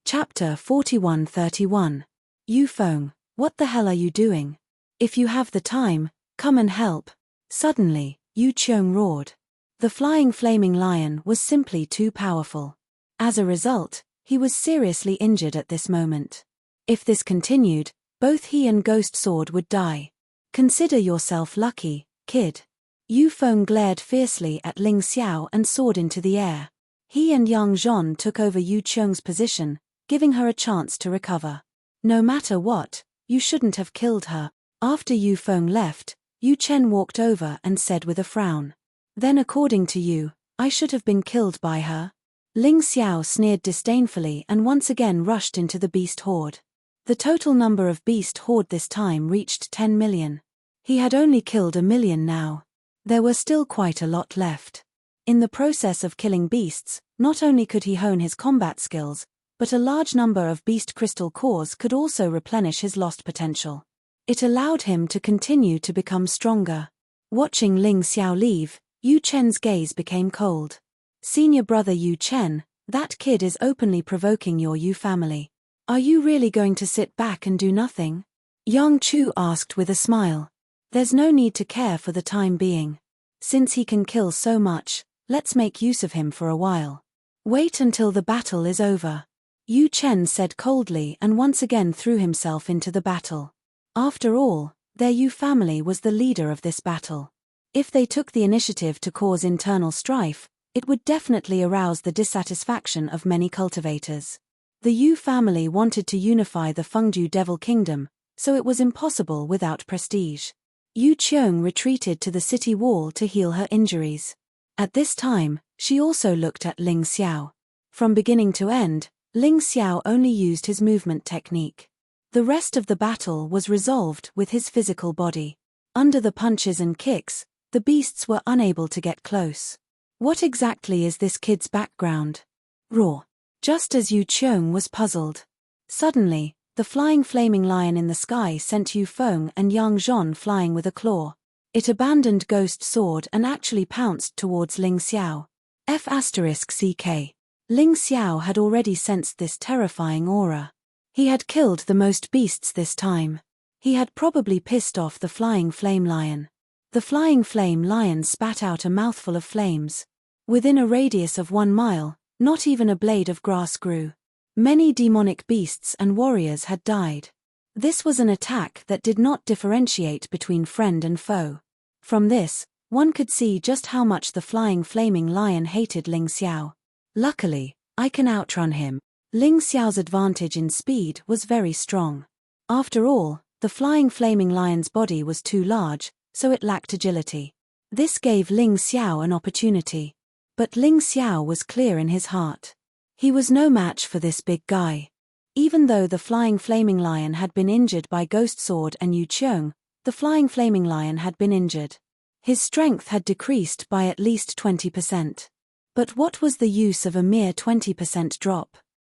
Chapter 4131. Yu Feng, what the hell are you doing? If you have the time, come and help. Suddenly, Yu Qiong roared. The flying flaming lion was simply too powerful. As a result, he was seriously injured at this moment. If this continued, both he and Ghost Sword would die. Consider yourself lucky, kid. Yu Feng glared fiercely at Ling Xiao and soared into the air. He and Yang Zhon took over Yu Qiong's position, giving her a chance to recover. No matter what, you shouldn't have killed her. After Yu Feng left, Yu Chen walked over and said with a frown. Then according to you, I should have been killed by her? Ling Xiao sneered disdainfully and once again rushed into the beast horde. The total number of beast horde this time reached 10 million. He had only killed 1 million now. There were still quite a lot left. In the process of killing beasts, not only could he hone his combat skills, but a large number of beast crystal cores could also replenish his lost potential. It allowed him to continue to become stronger. Watching Ling Xiao leave, Yu Chen's gaze became cold. Senior brother Yu Chen, that kid is openly provoking your Yu family. Are you really going to sit back and do nothing? Yang Chu asked with a smile. There's no need to care for the time being. Since he can kill so much, let's make use of him for a while. Wait until the battle is over. Yu Chen said coldly and once again threw himself into the battle. After all, their Yu family was the leader of this battle. If they took the initiative to cause internal strife, it would definitely arouse the dissatisfaction of many cultivators. The Yu family wanted to unify the Fengju Devil Kingdom, so it was impossible without prestige. Yu Qiong retreated to the city wall to heal her injuries. At this time, she also looked at Ling Xiao. From beginning to end, Ling Xiao only used his movement technique. The rest of the battle was resolved with his physical body. Under the punches and kicks, the beasts were unable to get close. What exactly is this kid's background? Roar. Just as Yu Qiong was puzzled. Suddenly, the flying flaming lion in the sky sent Yu Feng and Yang Zhon flying with a claw. It abandoned Ghost Sword and actually pounced towards Ling Xiao. F***CK. Ling Xiao had already sensed this terrifying aura. He had killed the most beasts this time. He had probably pissed off the flying flame lion. The flying flame lion spat out a mouthful of flames. Within a radius of 1 mile, not even a blade of grass grew. Many demonic beasts and warriors had died. This was an attack that did not differentiate between friend and foe. From this, One could see just how much the flying flaming lion hated Ling Xiao. Luckily, I can outrun him. Ling Xiao's advantage in speed was very strong. After all, the flying flaming lion's body was too large, so it lacked agility. This gave Ling Xiao an opportunity. But Ling Xiao was clear in his heart. He was no match for this big guy. Even though the flying flaming lion had been injured by Ghost Sword and Yu Qiong, the flying flaming lion had been injured. His strength had decreased by at least 20%. But what was the use of a mere 20% drop?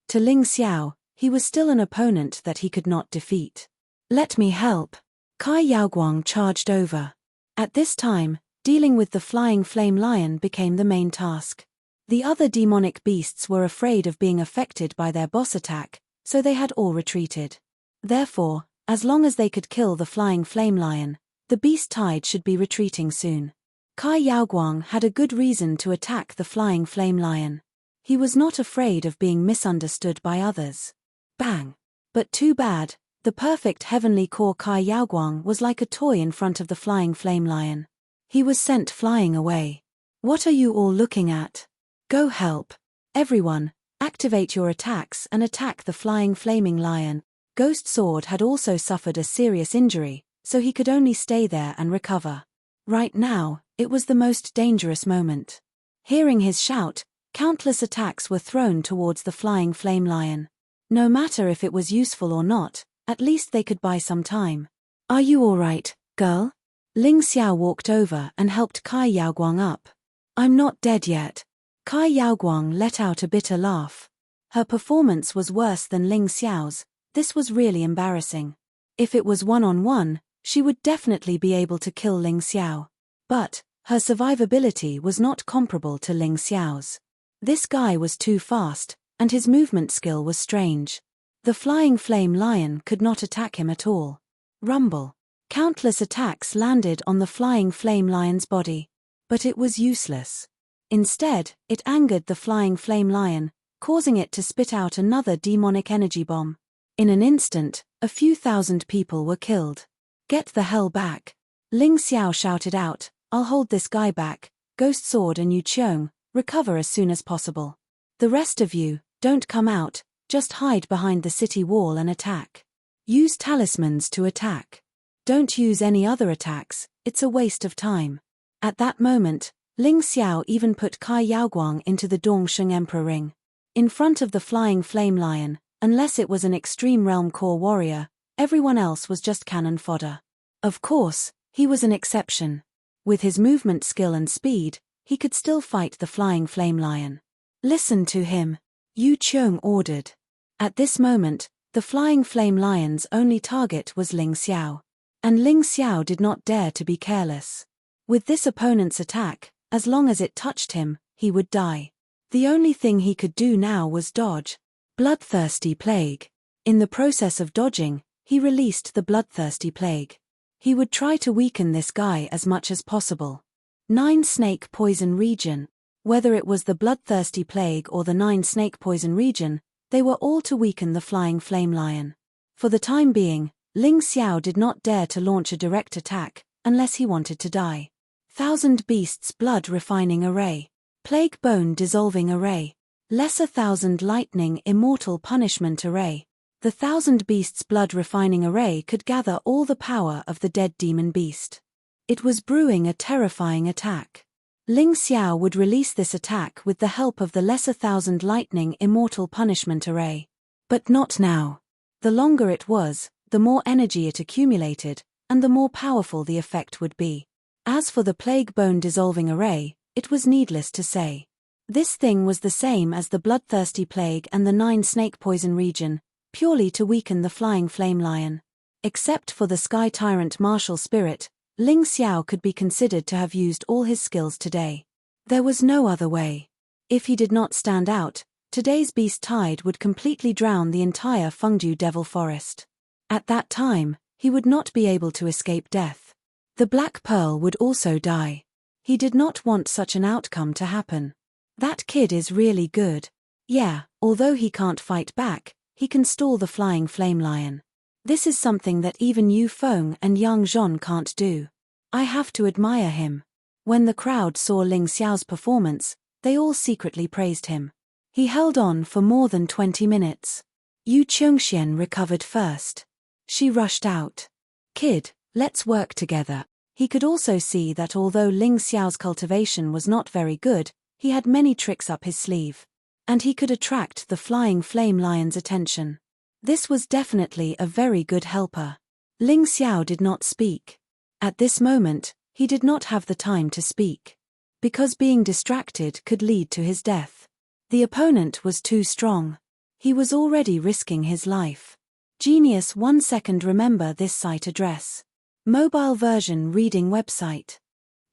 To Ling Xiao, he was still an opponent that he could not defeat. Let me help. Kai Yaoguang charged over. At this time, dealing with the flying flame lion became the main task. The other demonic beasts were afraid of being affected by their boss attack, so they had all retreated. Therefore, as long as they could kill the flying flame lion, the beast tide should be retreating soon. Kai Yaoguang had a good reason to attack the flying flame lion. He was not afraid of being misunderstood by others. Bang! But too bad, the perfect heavenly core Kai Yaoguang was like a toy in front of the flying flame lion. He was sent flying away. What are you all looking at? Go help. Everyone, activate your attacks and attack the flying flaming lion. Ghost Sword had also suffered a serious injury, so he could only stay there and recover. Right now, it was the most dangerous moment. Hearing his shout, countless attacks were thrown towards the flying flame lion. No matter if it was useful or not, at least they could buy some time. Are you all right, girl? Ling Xiao walked over and helped Kai Yaoguang up. I'm not dead yet. Kai Yaoguang let out a bitter laugh. Her performance was worse than Ling Xiao's. This was really embarrassing. If it was one-on-one, she would definitely be able to kill Ling Xiao. But her survivability was not comparable to Ling Xiao's. This guy was too fast, and his movement skill was strange. The flying flame lion could not attack him at all. Rumble. Countless attacks landed on the flying flame lion's body. But it was useless. Instead, it angered the flying flame lion, causing it to spit out another demonic energy bomb. In an instant, a few thousand people were killed. Get the hell back. Ling Xiao shouted out, I'll hold this guy back. Ghost Sword and Yu Qiong, recover as soon as possible. The rest of you, don't come out, just hide behind the city wall and attack. Use talismans to attack. Don't use any other attacks, it's a waste of time. At that moment, Ling Xiao even put Kai Yaoguang into the Dongsheng Emperor ring. In front of the flying flame lion, unless it was an extreme realm core warrior, everyone else was just cannon fodder. Of course, he was an exception. With his movement skill and speed, he could still fight the flying flame lion. Listen to him, Yu Qiong ordered. At this moment, the flying flame lion's only target was Ling Xiao. And Ling Xiao did not dare to be careless. With this opponent's attack, as long as it touched him, he would die. The only thing he could do now was dodge. Bloodthirsty plague. In the process of dodging, he released the bloodthirsty plague. He would try to weaken this guy as much as possible. 9-snake poison region. Whether it was the bloodthirsty plague or the 9-snake poison region, they were all to weaken the flying flame lion. For the time being, Ling Xiao did not dare to launch a direct attack, unless he wanted to die. 1000 Beasts Blood Refining Array. Plague Bone Dissolving Array. Lesser 1000 Lightning Immortal Punishment Array. The 1000 Beasts Blood Refining Array could gather all the power of the dead demon beast. It was brewing a terrifying attack. Ling Xiao would release this attack with the help of the Lesser 1000 Lightning Immortal Punishment Array. But not now. The longer it was, the more energy it accumulated, and the more powerful the effect would be. As for the Plague Bone Dissolving Array, it was needless to say. This thing was the same as the Bloodthirsty Plague and the 9-snake poison region, purely to weaken the flying flame lion. Except for the Sky Tyrant martial spirit, Ling Xiao could be considered to have used all his skills today. There was no other way. If he did not stand out, today's beast tide would completely drown the entire Fengdu Devil Forest. At that time, he would not be able to escape death. The Black Pearl would also die. He did not want such an outcome to happen. That kid is really good. Yeah, although he can't fight back, he can stall the flying flame lion. This is something that even Yu Feng and Yang Zhon can't do. I have to admire him. When the crowd saw Ling Xiao's performance, they all secretly praised him. He held on for more than 20 minutes. Yu Chengxian recovered first. She rushed out. "Kid, let's work together." He could also see that although Ling Xiao's cultivation was not very good, he had many tricks up his sleeve. And he could attract the flying flame lion's attention. This was definitely a very good helper. Ling Xiao did not speak. At this moment, he did not have the time to speak. Because being distracted could lead to his death. The opponent was too strong. He was already risking his life. Genius 1 second. Remember this site address. Mobile version reading website.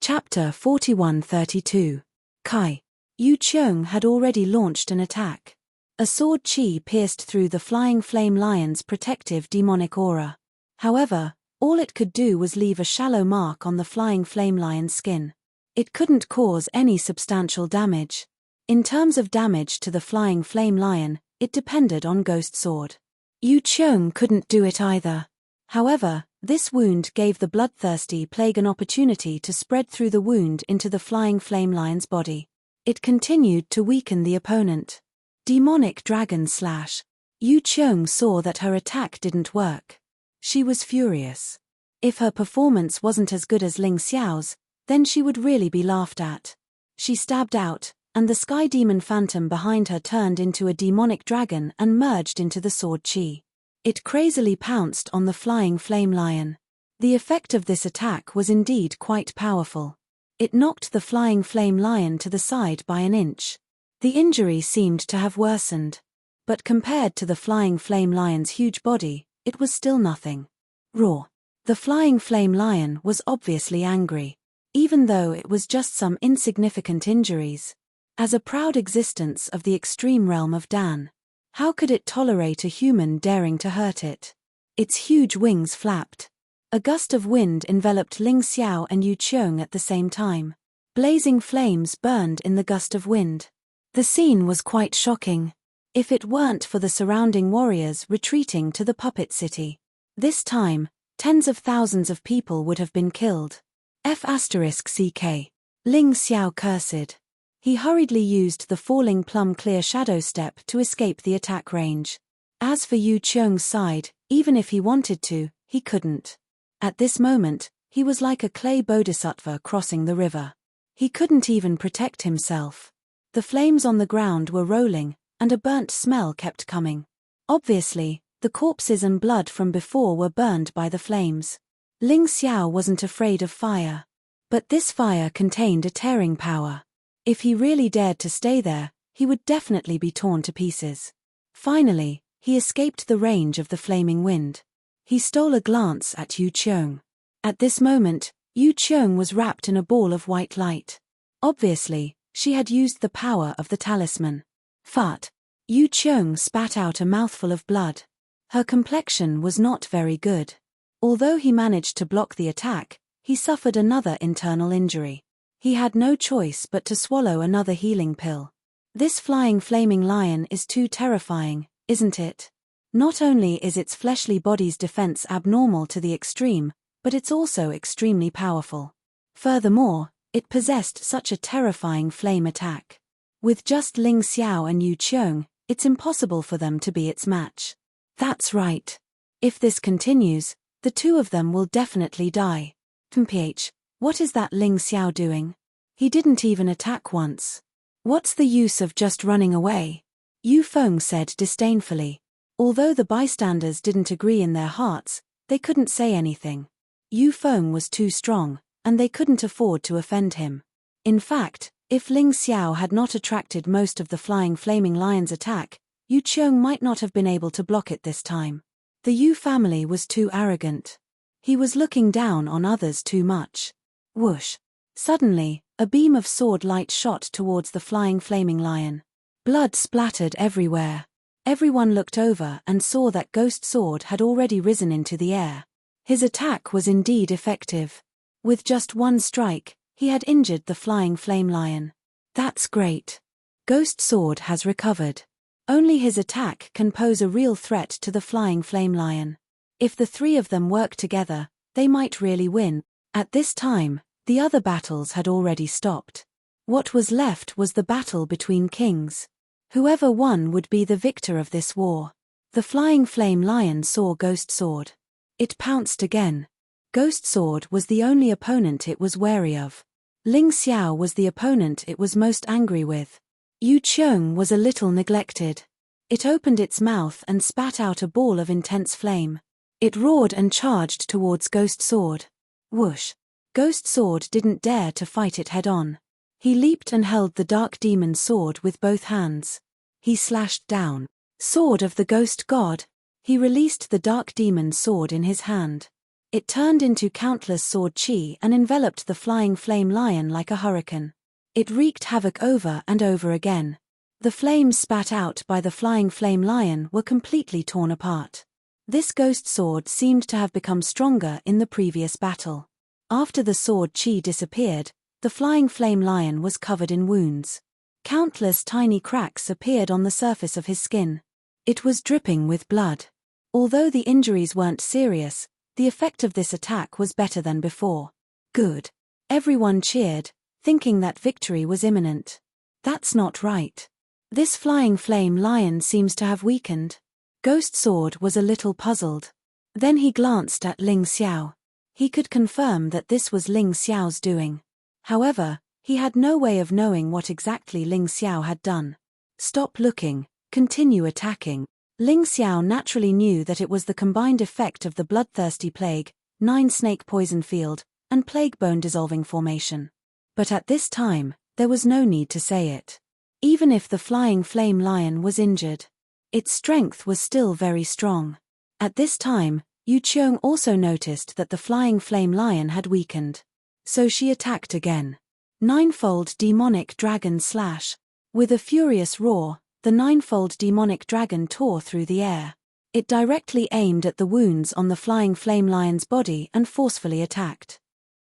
Chapter 4132. Kai. Yu Qiong had already launched an attack. A sword chi pierced through the flying flame lion's protective demonic aura. However, all it could do was leave a shallow mark on the flying flame lion's skin. It couldn't cause any substantial damage. In terms of damage to the flying flame lion, it depended on Ghost Sword. Yu Qiong couldn't do it either. However, this wound gave the bloodthirsty plague an opportunity to spread through the wound into the flying flame lion's body. It continued to weaken the opponent. Demonic Dragon Slash. Yu Qiong saw that her attack didn't work. She was furious. If her performance wasn't as good as Ling Xiao's, then she would really be laughed at. She stabbed out, and the sky demon phantom behind her turned into a demonic dragon and merged into the sword chi. It crazily pounced on the flying flame lion. The effect of this attack was indeed quite powerful. It knocked the flying flame lion to the side by an inch. The injury seemed to have worsened. But compared to the flying flame lion's huge body, it was still nothing. Roar. The flying flame lion was obviously angry. Even though it was just some insignificant injuries. As a proud existence of the extreme realm of Dan, how could it tolerate a human daring to hurt it? Its huge wings flapped. A gust of wind enveloped Ling Xiao and Yu Qiong at the same time. Blazing flames burned in the gust of wind. The scene was quite shocking. If it weren't for the surrounding warriors retreating to the puppet city. This time, tens of thousands of people would have been killed. F***CK. Ling Xiao cursed. He hurriedly used the falling plum clear shadow step to escape the attack range. As for Yu Qiong's side, even if he wanted to, he couldn't. At this moment, he was like a clay bodhisattva crossing the river. He couldn't even protect himself. The flames on the ground were rolling, and a burnt smell kept coming. Obviously, the corpses and blood from before were burned by the flames. Ling Xiao wasn't afraid of fire. But this fire contained a tearing power. If he really dared to stay there, he would definitely be torn to pieces. Finally, he escaped the range of the flaming wind. He stole a glance at Yu Qiong. At this moment, Yu Qiong was wrapped in a ball of white light. Obviously, she had used the power of the talisman. Fart. Yu Qiong spat out a mouthful of blood. Her complexion was not very good. Although he managed to block the attack, he suffered another internal injury. He had no choice but to swallow another healing pill. This flying flaming lion is too terrifying, isn't it? Not only is its fleshly body's defense abnormal to the extreme, but it's also extremely powerful. Furthermore, it possessed such a terrifying flame attack. With just Ling Xiao and Yu Qiong, it's impossible for them to be its match. That's right. If this continues, the two of them will definitely die. Mph. What is that Ling Xiao doing? He didn't even attack once. What's the use of just running away? Yu Feng said disdainfully. Although the bystanders didn't agree in their hearts, they couldn't say anything. Yu Feng was too strong, and they couldn't afford to offend him. In fact, if Ling Xiao had not attracted most of the flying flaming lion's attack, Yu Qiong might not have been able to block it this time. The Yu family was too arrogant. He was looking down on others too much. Whoosh. Suddenly, a beam of sword light shot towards the flying flaming lion. Blood splattered everywhere. Everyone looked over and saw that Ghost Sword had already risen into the air. His attack was indeed effective. With just one strike, he had injured the flying flame lion. That's great. Ghost Sword has recovered. Only his attack can pose a real threat to the flying flame lion. If the three of them work together, they might really win. At this time, The other battles had already stopped. What was left was the battle between kings. Whoever won would be the victor of this war. The flying flame lion saw Ghost Sword. It pounced again. Ghost Sword was the only opponent it was wary of. Ling Xiao was the opponent it was most angry with. Yu Qiong was a little neglected. It opened its mouth and spat out a ball of intense flame. It roared and charged towards Ghost Sword. Whoosh! Ghost Sword didn't dare to fight it head-on. He leaped and held the dark demon sword with both hands. He slashed down. Sword of the Ghost God! He released the dark demon sword in his hand. It turned into countless sword chi and enveloped the flying flame lion like a hurricane. It wreaked havoc over and over again. The flames spat out by the flying flame lion were completely torn apart. This ghost sword seemed to have become stronger in the previous battle. After the sword chi disappeared, the flying flame lion was covered in wounds. Countless tiny cracks appeared on the surface of his skin. It was dripping with blood. Although the injuries weren't serious, the effect of this attack was better than before. Good. Everyone cheered, thinking that victory was imminent. That's not right. This flying flame lion seems to have weakened. Ghost Sword was a little puzzled. Then he glanced at Ling Xiao. He could confirm that this was Ling Xiao's doing. However, he had no way of knowing what exactly Ling Xiao had done. Stop looking, continue attacking. Ling Xiao naturally knew that it was the combined effect of the bloodthirsty plague, 9-snake poison field, and plague bone dissolving formation. But at this time, there was no need to say it. Even if the flying flame lion was injured, its strength was still very strong. At this time, Yu Qiong also noticed that the flying flame lion had weakened. So she attacked again. Ninefold demonic dragon slash. With a furious roar, the ninefold demonic dragon tore through the air. It directly aimed at the wounds on the flying flame lion's body and forcefully attacked.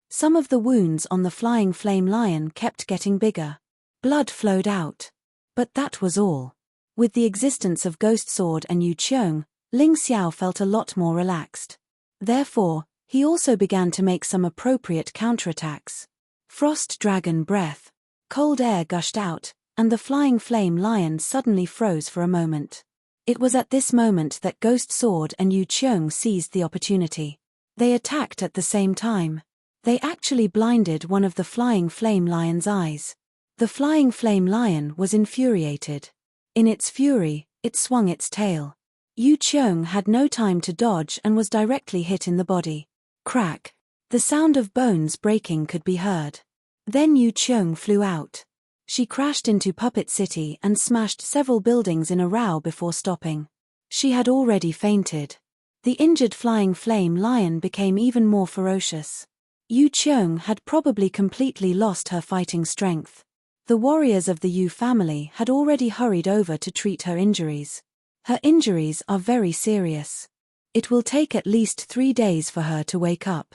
Some of the wounds on the flying flame lion kept getting bigger. Blood flowed out. But that was all. With the existence of Ghost Sword and Yu Qiong, Ling Xiao felt a lot more relaxed. Therefore, he also began to make some appropriate counterattacks. Frost Dragon Breath. Cold air gushed out, and the flying flame lion suddenly froze for a moment. It was at this moment that Ghost Sword and Yu Qiong seized the opportunity. They attacked at the same time. They actually blinded one of the flying flame lion's eyes. The flying flame lion was infuriated. In its fury, it swung its tail. Yu Qiong had no time to dodge and was directly hit in the body. Crack. The sound of bones breaking could be heard. Then Yu Qiong flew out. She crashed into Puppet City and smashed several buildings in a row before stopping. She had already fainted. The injured flying flame lion became even more ferocious. Yu Qiong had probably completely lost her fighting strength. The warriors of the Yu family had already hurried over to treat her injuries. Her injuries are very serious. It will take at least 3 days for her to wake up.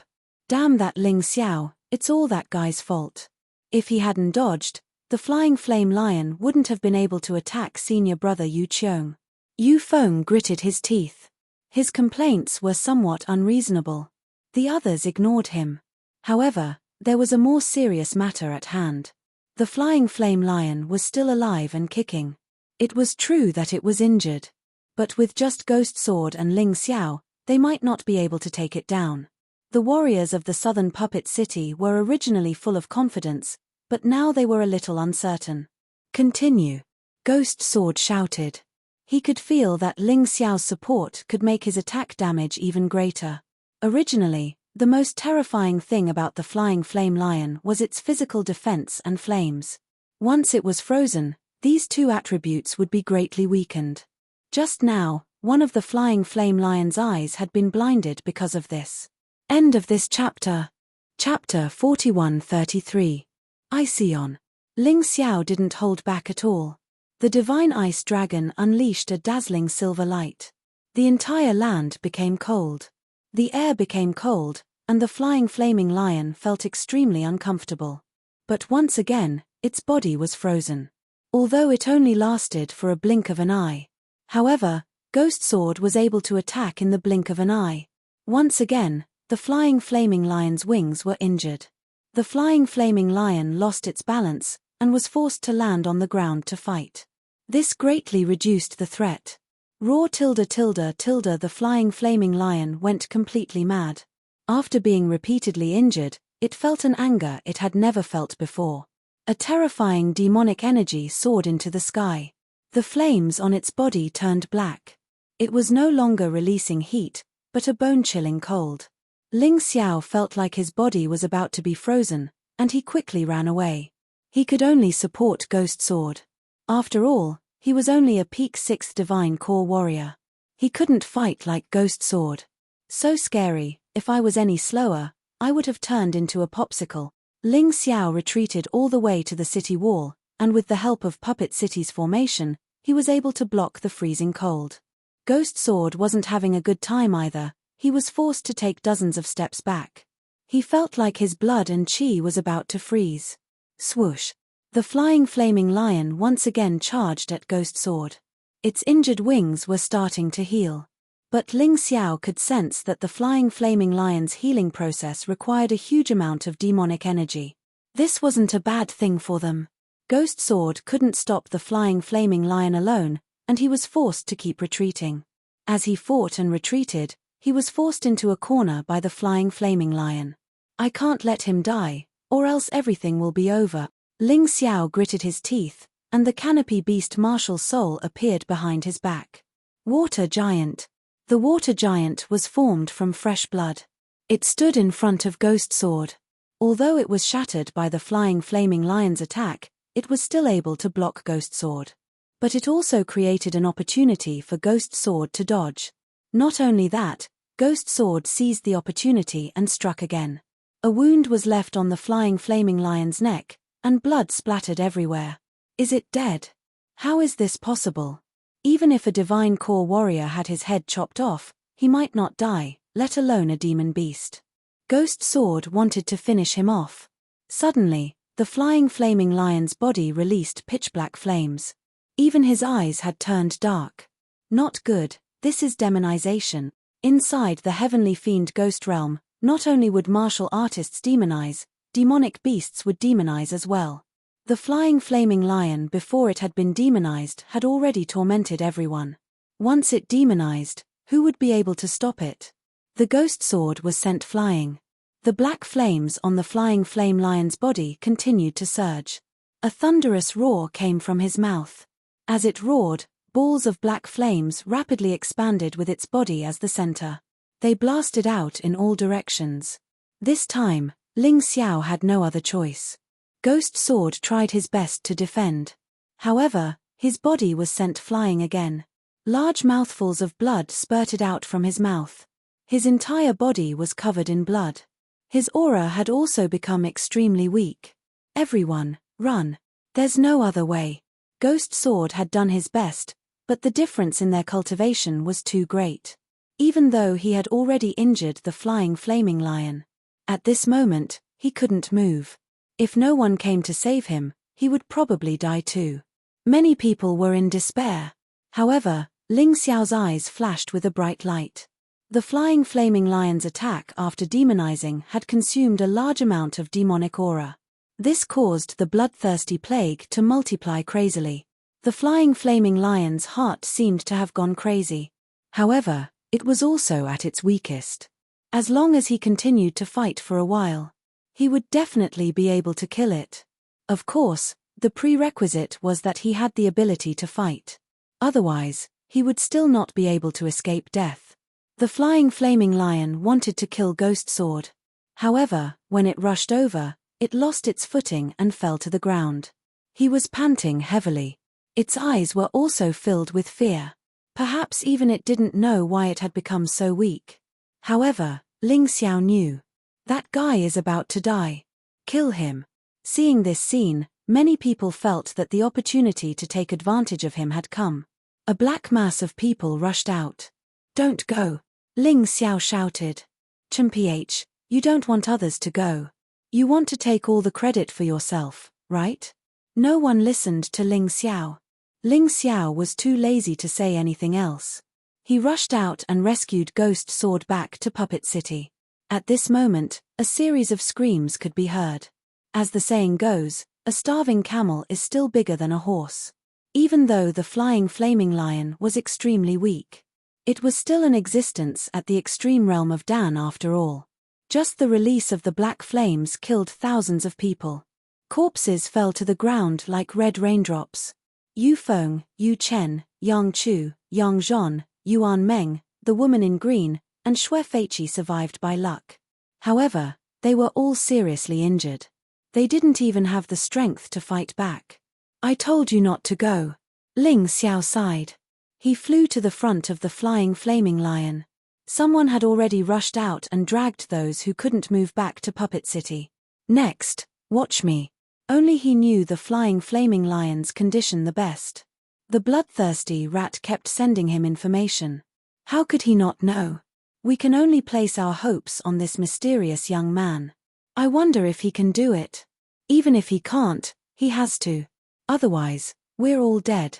Damn that Ling Xiao, it's all that guy's fault. If he hadn't dodged, the flying flame lion wouldn't have been able to attack senior brother Yu Qiong. Yu Feng gritted his teeth. His complaints were somewhat unreasonable. The others ignored him. However, there was a more serious matter at hand. The flying flame lion was still alive and kicking. It was true that it was injured. But with just Ghost Sword and Ling Xiao, they might not be able to take it down. The warriors of the southern Puppet City were originally full of confidence, but now they were a little uncertain. Continue. Ghost Sword shouted. He could feel that Ling Xiao's support could make his attack damage even greater. Originally, the most terrifying thing about the flying flame lion was its physical defense and flames. Once it was frozen, these two attributes would be greatly weakened. Just now, one of the flying flame lion's eyes had been blinded because of this. End of this chapter. Chapter 41-33. Iceon. Ling Xiao didn't hold back at all. The divine ice dragon unleashed a dazzling silver light. The entire land became cold. The air became cold, and the flying flaming lion felt extremely uncomfortable. But once again, its body was frozen. Although it only lasted for a blink of an eye. However, Ghost Sword was able to attack in the blink of an eye. Once again, the flying flaming lion's wings were injured. The flying flaming lion lost its balance, and was forced to land on the ground to fight. This greatly reduced the threat. Roar tilde tilde tilde The flying flaming lion went completely mad. After being repeatedly injured, it felt an anger it had never felt before. A terrifying demonic energy soared into the sky. The flames on its body turned black. It was no longer releasing heat, but a bone-chilling cold. Ling Xiao felt like his body was about to be frozen, and he quickly ran away. He could only support Ghost Sword. After all, he was only a peak 6th Divine Core warrior. He couldn't fight like Ghost Sword. So scary, if I was any slower, I would have turned into a popsicle. Ling Xiao retreated all the way to the city wall, and with the help of Puppet City's formation, he was able to block the freezing cold. Ghost Sword wasn't having a good time either. He was forced to take dozens of steps back. He felt like his blood and chi was about to freeze. Swoosh! The flying flaming lion once again charged at Ghost Sword. Its injured wings were starting to heal. But Ling Xiao could sense that the flying flaming lion's healing process required a huge amount of demonic energy. This wasn't a bad thing for them. Ghost Sword couldn't stop the flying flaming lion alone, and he was forced to keep retreating. As he fought and retreated, he was forced into a corner by the flying flaming lion. I can't let him die, or else everything will be over. Ling Xiao gritted his teeth, and the canopy beast martial soul appeared behind his back. Water Giant. The water giant was formed from fresh blood. It stood in front of Ghost Sword. Although it was shattered by the flying flaming lion's attack, it was still able to block Ghost Sword. But it also created an opportunity for Ghost Sword to dodge. Not only that, Ghost Sword seized the opportunity and struck again. A wound was left on the flying flaming lion's neck, and blood splattered everywhere. Is it dead? How is this possible? Even if a divine core warrior had his head chopped off, he might not die, let alone a demon beast. Ghost Sword wanted to finish him off. Suddenly, the flying flaming lion's body released pitch-black flames. Even his eyes had turned dark. Not good, this is demonization. Inside the heavenly fiend ghost realm, not only would martial artists demonize, demonic beasts would demonize as well. The flying flaming lion before it had been demonized had already tormented everyone. Once it demonized, who would be able to stop it? The Ghost Sword was sent flying. The black flames on the flying flame lion's body continued to surge. A thunderous roar came from his mouth. As it roared, balls of black flames rapidly expanded with its body as the center. They blasted out in all directions. This time, Ling Xiao had no other choice. Ghost Sword tried his best to defend. However, his body was sent flying again. Large mouthfuls of blood spurted out from his mouth. His entire body was covered in blood. His aura had also become extremely weak. Everyone, run. There's no other way. Ghost Sword had done his best, but the difference in their cultivation was too great. Even though he had already injured the flying flaming lion. At this moment, he couldn't move. If no one came to save him, he would probably die too. Many people were in despair. However, Ling Xiao's eyes flashed with a bright light. The flying flaming lion's attack after demonizing had consumed a large amount of demonic aura. This caused the bloodthirsty plague to multiply crazily. The flying flaming lion's heart seemed to have gone crazy. However, it was also at its weakest. As long as he continued to fight for a while, he would definitely be able to kill it. Of course, the prerequisite was that he had the ability to fight. Otherwise, he would still not be able to escape death. The flying flaming lion wanted to kill Ghost Sword. However, when it rushed over, it lost its footing and fell to the ground. He was panting heavily. Its eyes were also filled with fear. Perhaps even it didn't know why it had become so weak. However, Ling Xiao knew. That guy is about to die. Kill him. Seeing this scene, many people felt that the opportunity to take advantage of him had come. A black mass of people rushed out. Don't go. Ling Xiao shouted. Ch, you don't want others to go. You want to take all the credit for yourself, right? No one listened to Ling Xiao. Ling Xiao was too lazy to say anything else. He rushed out and rescued Ghost Sword back to Puppet City. At this moment, a series of screams could be heard. As the saying goes, a starving camel is still bigger than a horse. Even though the flying flaming lion was extremely weak, it was still in existence at the extreme realm of Dan after all. Just the release of the black flames killed thousands of people. Corpses fell to the ground like red raindrops. Yu Feng, Yu Chen, Yang Chu, Yang Zhon, Yuan Meng, the woman in green, and Xue Feiqi survived by luck. However, they were all seriously injured. They didn't even have the strength to fight back. "I told you not to go." Ling Xiao sighed. He flew to the front of the flying flaming lion. Someone had already rushed out and dragged those who couldn't move back to Puppet City. "Next, watch me." Only he knew the flying flaming lion's condition the best. The bloodthirsty rat kept sending him information. How could he not know? "We can only place our hopes on this mysterious young man. I wonder if he can do it. Even if he can't, he has to. Otherwise, we're all dead."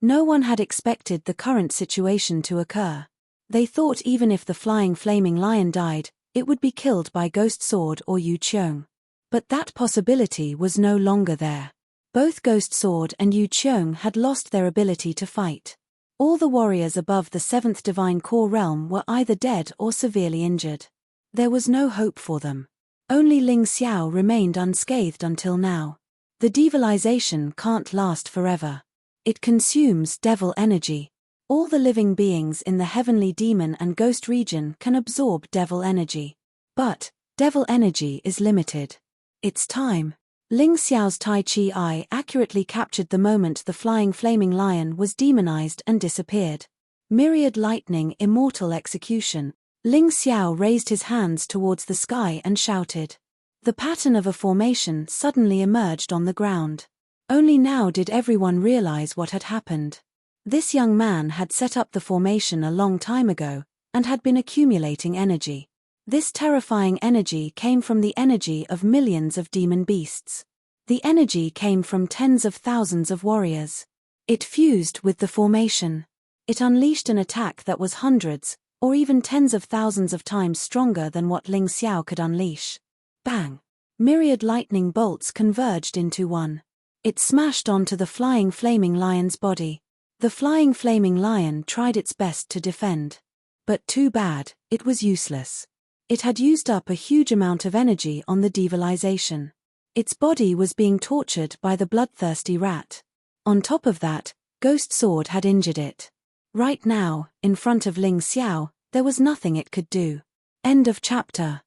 No one had expected the current situation to occur. They thought even if the flying flaming lion died, it would be killed by Ghost Sword or Yu Qiong. But that possibility was no longer there. Both Ghost Sword and Yu Qiong had lost their ability to fight. All the warriors above the 7th Divine Core realm were either dead or severely injured. There was no hope for them. Only Ling Xiao remained unscathed until now. The devilization can't last forever. It consumes devil energy. All the living beings in the heavenly demon and ghost region can absorb devil energy. But devil energy is limited. It's time. Ling Xiao's Tai Chi eye accurately captured the moment the flying flaming lion was demonized and disappeared. Myriad lightning immortal execution. Ling Xiao raised his hands towards the sky and shouted. The pattern of a formation suddenly emerged on the ground. Only now did everyone realize what had happened. This young man had set up the formation a long time ago, and had been accumulating energy. This terrifying energy came from the energy of millions of demon beasts. The energy came from tens of thousands of warriors. It fused with the formation. It unleashed an attack that was hundreds, or even tens of thousands of times stronger than what Ling Xiao could unleash. Bang! Myriad lightning bolts converged into one. It smashed onto the flying flaming lion's body. The flying flaming lion tried its best to defend. But too bad, it was useless. It had used up a huge amount of energy on the devilization. Its body was being tortured by the bloodthirsty rat. On top of that, Ghost Sword had injured it. Right now, in front of Ling Xiao, there was nothing it could do. End of chapter.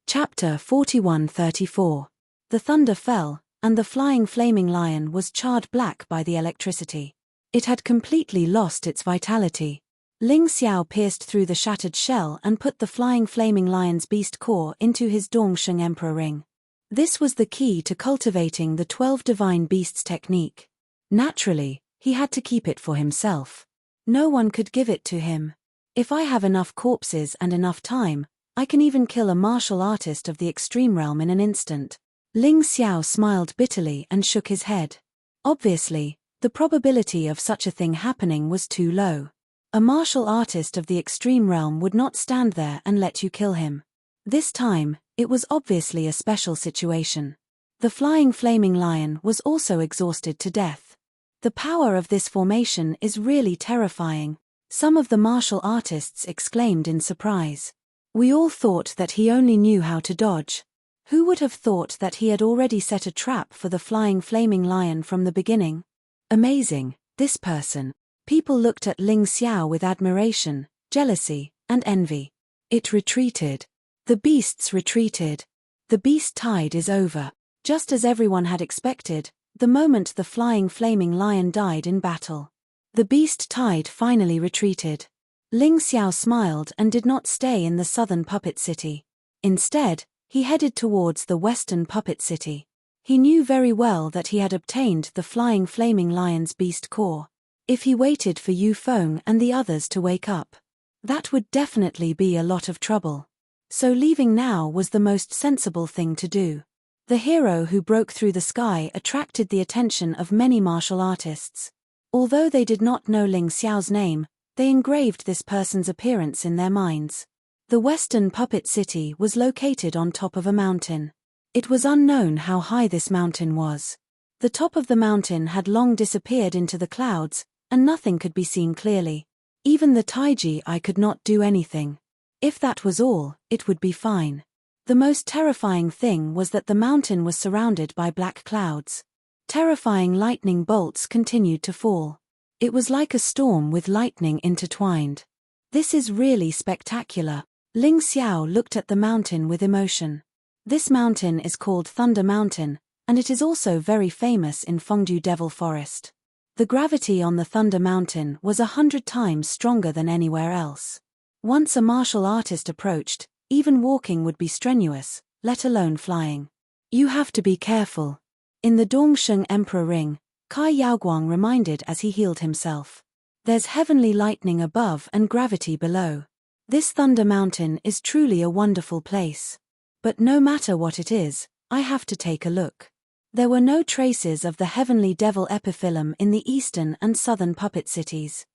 Chapter 41-34. The thunder fell, and the flying flaming lion was charred black by the electricity. It had completely lost its vitality. Ling Xiao pierced through the shattered shell and put the flying flaming lion's beast core into his Dongsheng Emperor ring. This was the key to cultivating the 12 divine beasts technique. Naturally, he had to keep it for himself. No one could give it to him. If I have enough corpses and enough time, I can even kill a martial artist of the extreme realm in an instant. Ling Xiao smiled bitterly and shook his head. Obviously, the probability of such a thing happening was too low. A martial artist of the extreme realm would not stand there and let you kill him. This time, it was obviously a special situation. The flying flaming lion was also exhausted to death. The power of this formation is really terrifying, some of the martial artists exclaimed in surprise. We all thought that he only knew how to dodge. Who would have thought that he had already set a trap for the flying flaming lion from the beginning? Amazing, this person. People looked at Ling Xiao with admiration, jealousy, and envy. It retreated. The beasts retreated. The beast tide is over. Just as everyone had expected, the moment the flying flaming lion died in battle. The beast tide finally retreated. Ling Xiao smiled and did not stay in the southern puppet city. Instead, he headed towards the western puppet city. He knew very well that he had obtained the flying flaming lion's beast core. If he waited for Yu Feng and the others to wake up, that would definitely be a lot of trouble. So leaving now was the most sensible thing to do. The hero who broke through the sky attracted the attention of many martial artists. Although they did not know Ling Xiao's name, they engraved this person's appearance in their minds. The western puppet city was located on top of a mountain. It was unknown how high this mountain was. The top of the mountain had long disappeared into the clouds, and nothing could be seen clearly. Even the Taiji eye could not do anything. If that was all, it would be fine. The most terrifying thing was that the mountain was surrounded by black clouds. Terrifying lightning bolts continued to fall. It was like a storm with lightning intertwined. This is really spectacular. Ling Xiao looked at the mountain with emotion. This mountain is called Thunder Mountain, and it is also very famous in Fengdu Devil Forest. The gravity on the Thunder Mountain was 100 times stronger than anywhere else. Once a martial artist approached, even walking would be strenuous, let alone flying. You have to be careful. In the Dongsheng Emperor Ring, Kai Yaoguang reminded as he healed himself. There's heavenly lightning above and gravity below. This Thunder Mountain is truly a wonderful place. But no matter what it is, I have to take a look. There were no traces of the heavenly devil epiphyllum in the eastern and southern puppet cities.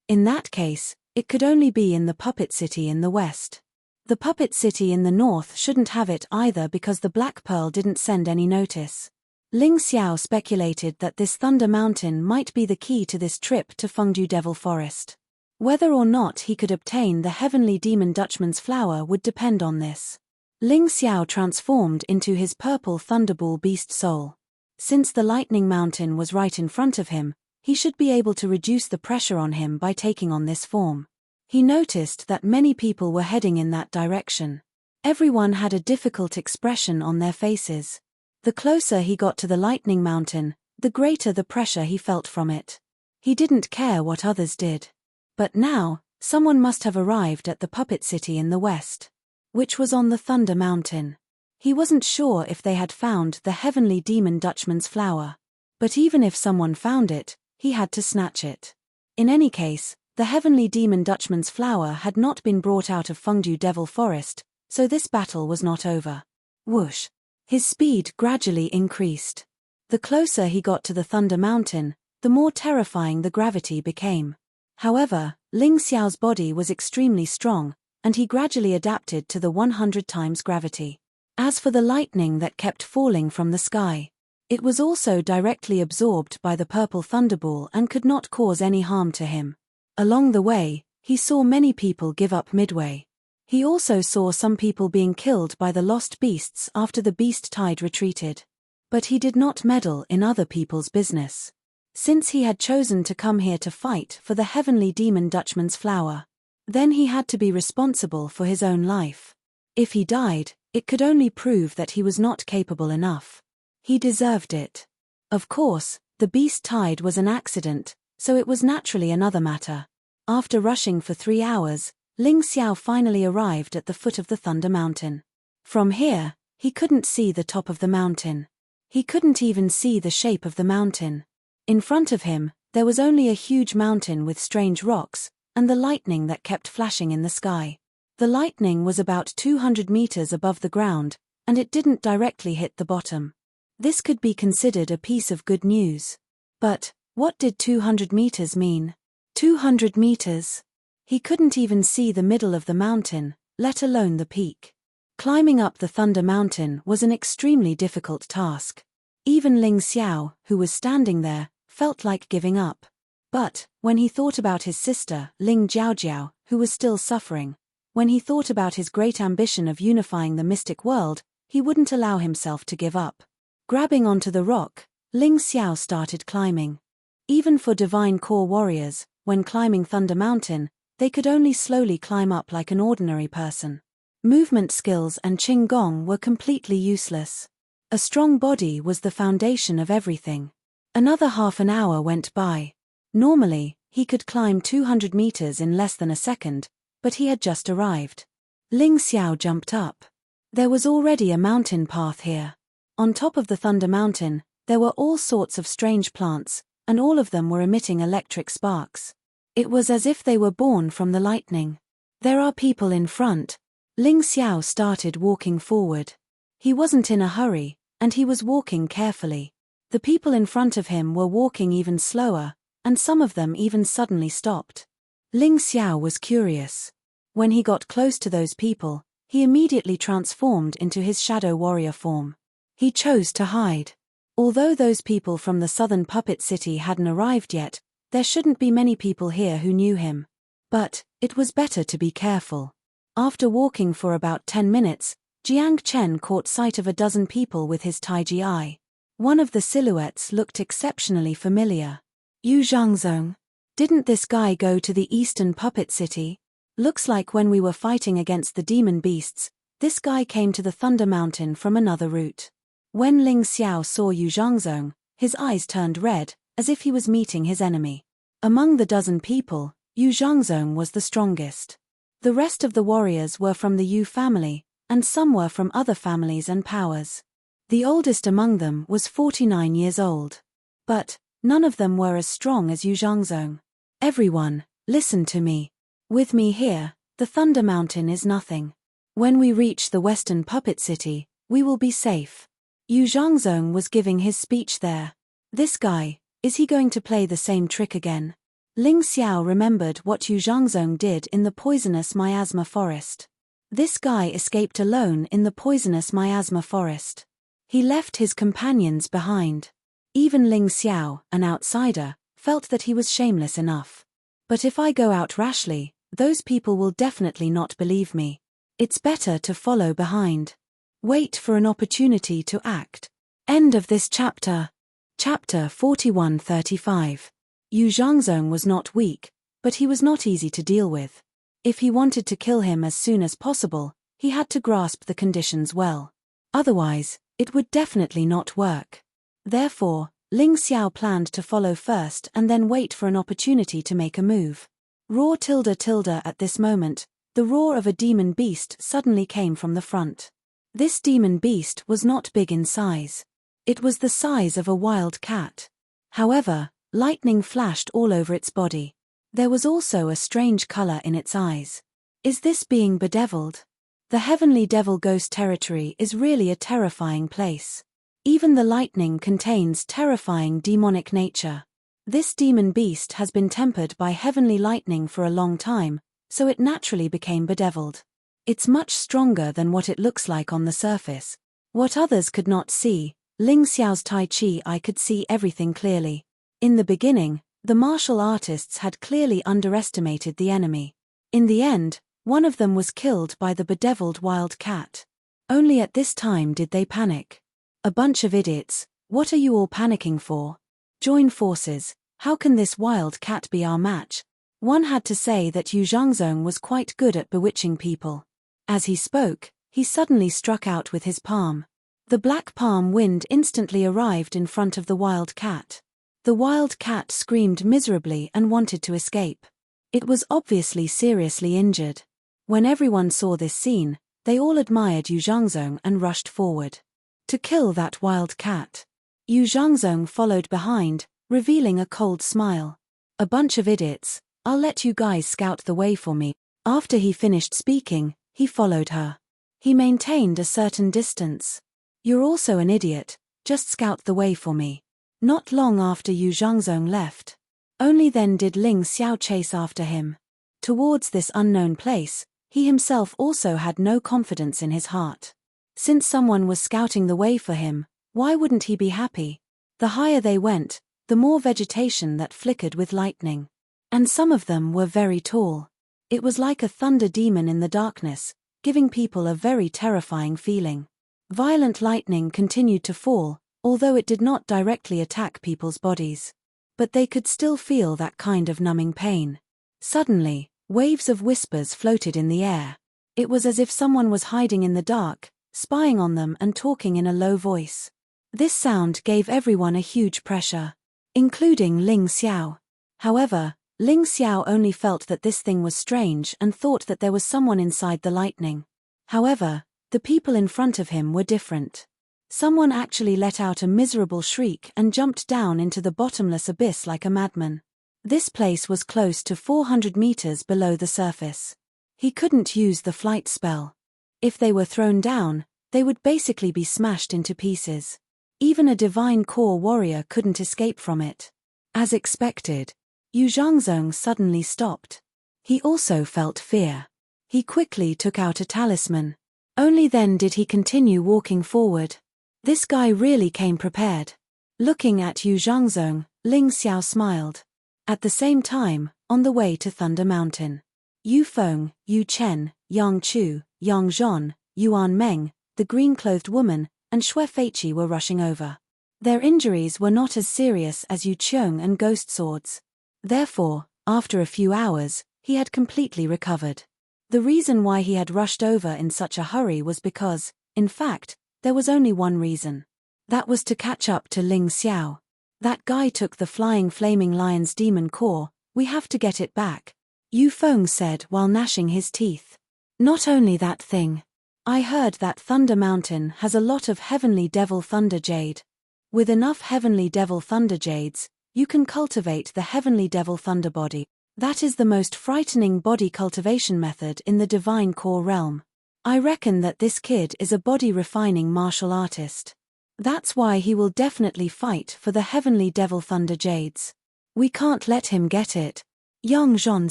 In that case, it could only be in the puppet city in the west. The puppet city in the north shouldn't have it either because the Black Pearl didn't send any notice. Ling Xiao speculated that this Thunder Mountain might be the key to this trip to Fengdu Devil Forest. Whether or not he could obtain the heavenly demon Dutchman's flower would depend on this. Ling Xiao transformed into his purple thunderball beast soul. Since the lightning mountain was right in front of him, he should be able to reduce the pressure on him by taking on this form. He noticed that many people were heading in that direction. Everyone had a difficult expression on their faces. The closer he got to the lightning mountain, the greater the pressure he felt from it. He didn't care what others did. But now, someone must have arrived at the puppet city in the west, which was on the Thunder Mountain. He wasn't sure if they had found the heavenly demon Dutchman's flower. But even if someone found it, he had to snatch it. In any case, the heavenly demon Dutchman's flower had not been brought out of Fengdu Devil Forest, so this battle was not over. Whoosh! His speed gradually increased. The closer he got to the Thunder Mountain, the more terrifying the gravity became. However, Ling Xiao's body was extremely strong, and he gradually adapted to the 100 times gravity. As for the lightning that kept falling from the sky, it was also directly absorbed by the purple thunderball and could not cause any harm to him. Along the way, he saw many people give up midway. He also saw some people being killed by the lost beasts after the beast tide retreated. But he did not meddle in other people's business. Since he had chosen to come here to fight for the heavenly demon Dutchman's flower, then he had to be responsible for his own life. If he died, it could only prove that he was not capable enough. He deserved it. Of course, the beast tide was an accident, so it was naturally another matter. After rushing for 3 hours, Ling Xiao finally arrived at the foot of the Thunder Mountain. From here, he couldn't see the top of the mountain. He couldn't even see the shape of the mountain. In front of him, there was only a huge mountain with strange rocks, and the lightning that kept flashing in the sky. The lightning was about 200 meters above the ground, and it didn't directly hit the bottom. This could be considered a piece of good news. But, what did 200 meters mean? 200 meters? He couldn't even see the middle of the mountain, let alone the peak. Climbing up the Thunder Mountain was an extremely difficult task. Even Ling Xiao, who was standing there, felt like giving up. But, when he thought about his sister, Ling Jiaojiao, who was still suffering, when he thought about his great ambition of unifying the mystic world, he wouldn't allow himself to give up. Grabbing onto the rock, Ling Xiao started climbing. Even for divine core warriors, when climbing Thunder Mountain, they could only slowly climb up like an ordinary person. Movement skills and Qigong were completely useless. A strong body was the foundation of everything. Another half an hour went by. Normally, he could climb 200 meters in less than a second, but he had just arrived. Ling Xiao jumped up. There was already a mountain path here. On top of the Thunder Mountain, there were all sorts of strange plants, and all of them were emitting electric sparks. It was as if they were born from the lightning. There are people in front. Ling Xiao started walking forward. He wasn't in a hurry, and he was walking carefully. The people in front of him were walking even slower, and some of them even suddenly stopped. Ling Xiao was curious. When he got close to those people, he immediately transformed into his shadow warrior form. He chose to hide. Although those people from the southern puppet city hadn't arrived yet, there shouldn't be many people here who knew him. But it was better to be careful. After walking for about 10 minutes, Jiang Chen caught sight of a dozen people with his Taiji eye. One of the silhouettes looked exceptionally familiar. Yu Zhangzong. Didn't this guy go to the eastern puppet city? Looks like when we were fighting against the demon beasts, this guy came to the Thunder Mountain from another route. When Ling Xiao saw Yu Zhangzong, his eyes turned red, as if he was meeting his enemy. Among the dozen people, Yu Zhangzong was the strongest. The rest of the warriors were from the Yu family, and some were from other families and powers. The oldest among them was 49 years old. But none of them were as strong as Yu Zhangzong. Everyone, listen to me. With me here, the Thunder Mountain is nothing. When we reach the western puppet city, we will be safe. Yu Zhangzong was giving his speech there. This guy, is he going to play the same trick again? Ling Xiao remembered what Yu Zhangzong did in the poisonous miasma forest. This guy escaped alone in the poisonous miasma forest. He left his companions behind. Even Ling Xiao, an outsider, felt that he was shameless enough. But if I go out rashly, those people will definitely not believe me. It's better to follow behind. Wait for an opportunity to act. End of this chapter. Chapter 41-35. Yu Zhangzong was not weak, but he was not easy to deal with. If he wanted to kill him as soon as possible, he had to grasp the conditions well. Otherwise, it would definitely not work. Therefore, Ling Xiao planned to follow first and then wait for an opportunity to make a move. Roar tilde tilde at this moment, the roar of a demon beast suddenly came from the front. This demon beast was not big in size. It was the size of a wild cat. However, lightning flashed all over its body. There was also a strange color in its eyes. Is this being bedeviled? The heavenly devil ghost territory is really a terrifying place. Even the lightning contains terrifying demonic nature. This demon beast has been tempered by heavenly lightning for a long time, so it naturally became bedeviled. It's much stronger than what it looks like on the surface. What others could not see, Ling Xiao's Tai Chi eye could see everything clearly. In the beginning, the martial artists had clearly underestimated the enemy. In the end, one of them was killed by the bedeviled wild cat. Only at this time did they panic. A bunch of idiots, what are you all panicking for? Join forces, how can this wild cat be our match? One had to say that Yu Zhangzong was quite good at bewitching people. As he spoke, he suddenly struck out with his palm. The black palm wind instantly arrived in front of the wild cat. The wild cat screamed miserably and wanted to escape. It was obviously seriously injured. When everyone saw this scene, they all admired Yu Zhangzong and rushed forward to kill that wild cat. Yu Zhangzong followed behind, revealing a cold smile. A bunch of idiots, I'll let you guys scout the way for me. After he finished speaking, he followed her. He maintained a certain distance. You're also an idiot, just scout the way for me. Not long after Yu Zhangzong left. Only then did Ling Xiao chase after him. Towards this unknown place, he himself also had no confidence in his heart. Since someone was scouting the way for him, why wouldn't he be happy? The higher they went, the more vegetation that flickered with lightning. And some of them were very tall. It was like a thunder demon in the darkness, giving people a very terrifying feeling. Violent lightning continued to fall, although it did not directly attack people's bodies. But they could still feel that kind of numbing pain. Suddenly, waves of whispers floated in the air. It was as if someone was hiding in the dark, spying on them and talking in a low voice. This sound gave everyone a huge pressure, including Ling Xiao. However, Ling Xiao only felt that this thing was strange and thought that there was someone inside the lightning. However, the people in front of him were different. Someone actually let out a miserable shriek and jumped down into the bottomless abyss like a madman. This place was close to 400 meters below the surface. He couldn't use the flight spell. If they were thrown down, they would basically be smashed into pieces. Even a divine core warrior couldn't escape from it. As expected, Yu Zhangzong suddenly stopped. He also felt fear. He quickly took out a talisman. Only then did he continue walking forward. This guy really came prepared. Looking at Yu Zhangzong, Ling Xiao smiled. At the same time, on the way to Thunder Mountain, Yu Feng, Yu Chen, Yang Chu, Yang Zhon, Yuan Meng, the green-clothed woman, and Xue Feiqi were rushing over. Their injuries were not as serious as Yu Qiong and Ghost Sword's. Therefore, after a few hours, he had completely recovered. The reason why he had rushed over in such a hurry was because, in fact, there was only one reason. That was to catch up to Ling Xiao. That guy took the flying flaming lion's demon core, we have to get it back, Yu Feng said while gnashing his teeth. Not only that thing. I heard that Thunder Mountain has a lot of heavenly devil thunder jade. With enough heavenly devil thunder jades, you can cultivate the heavenly devil thunder body. That is the most frightening body cultivation method in the divine core realm. I reckon that this kid is a body refining martial artist. That's why he will definitely fight for the heavenly devil thunder jades. We can't let him get it, Yang Zhon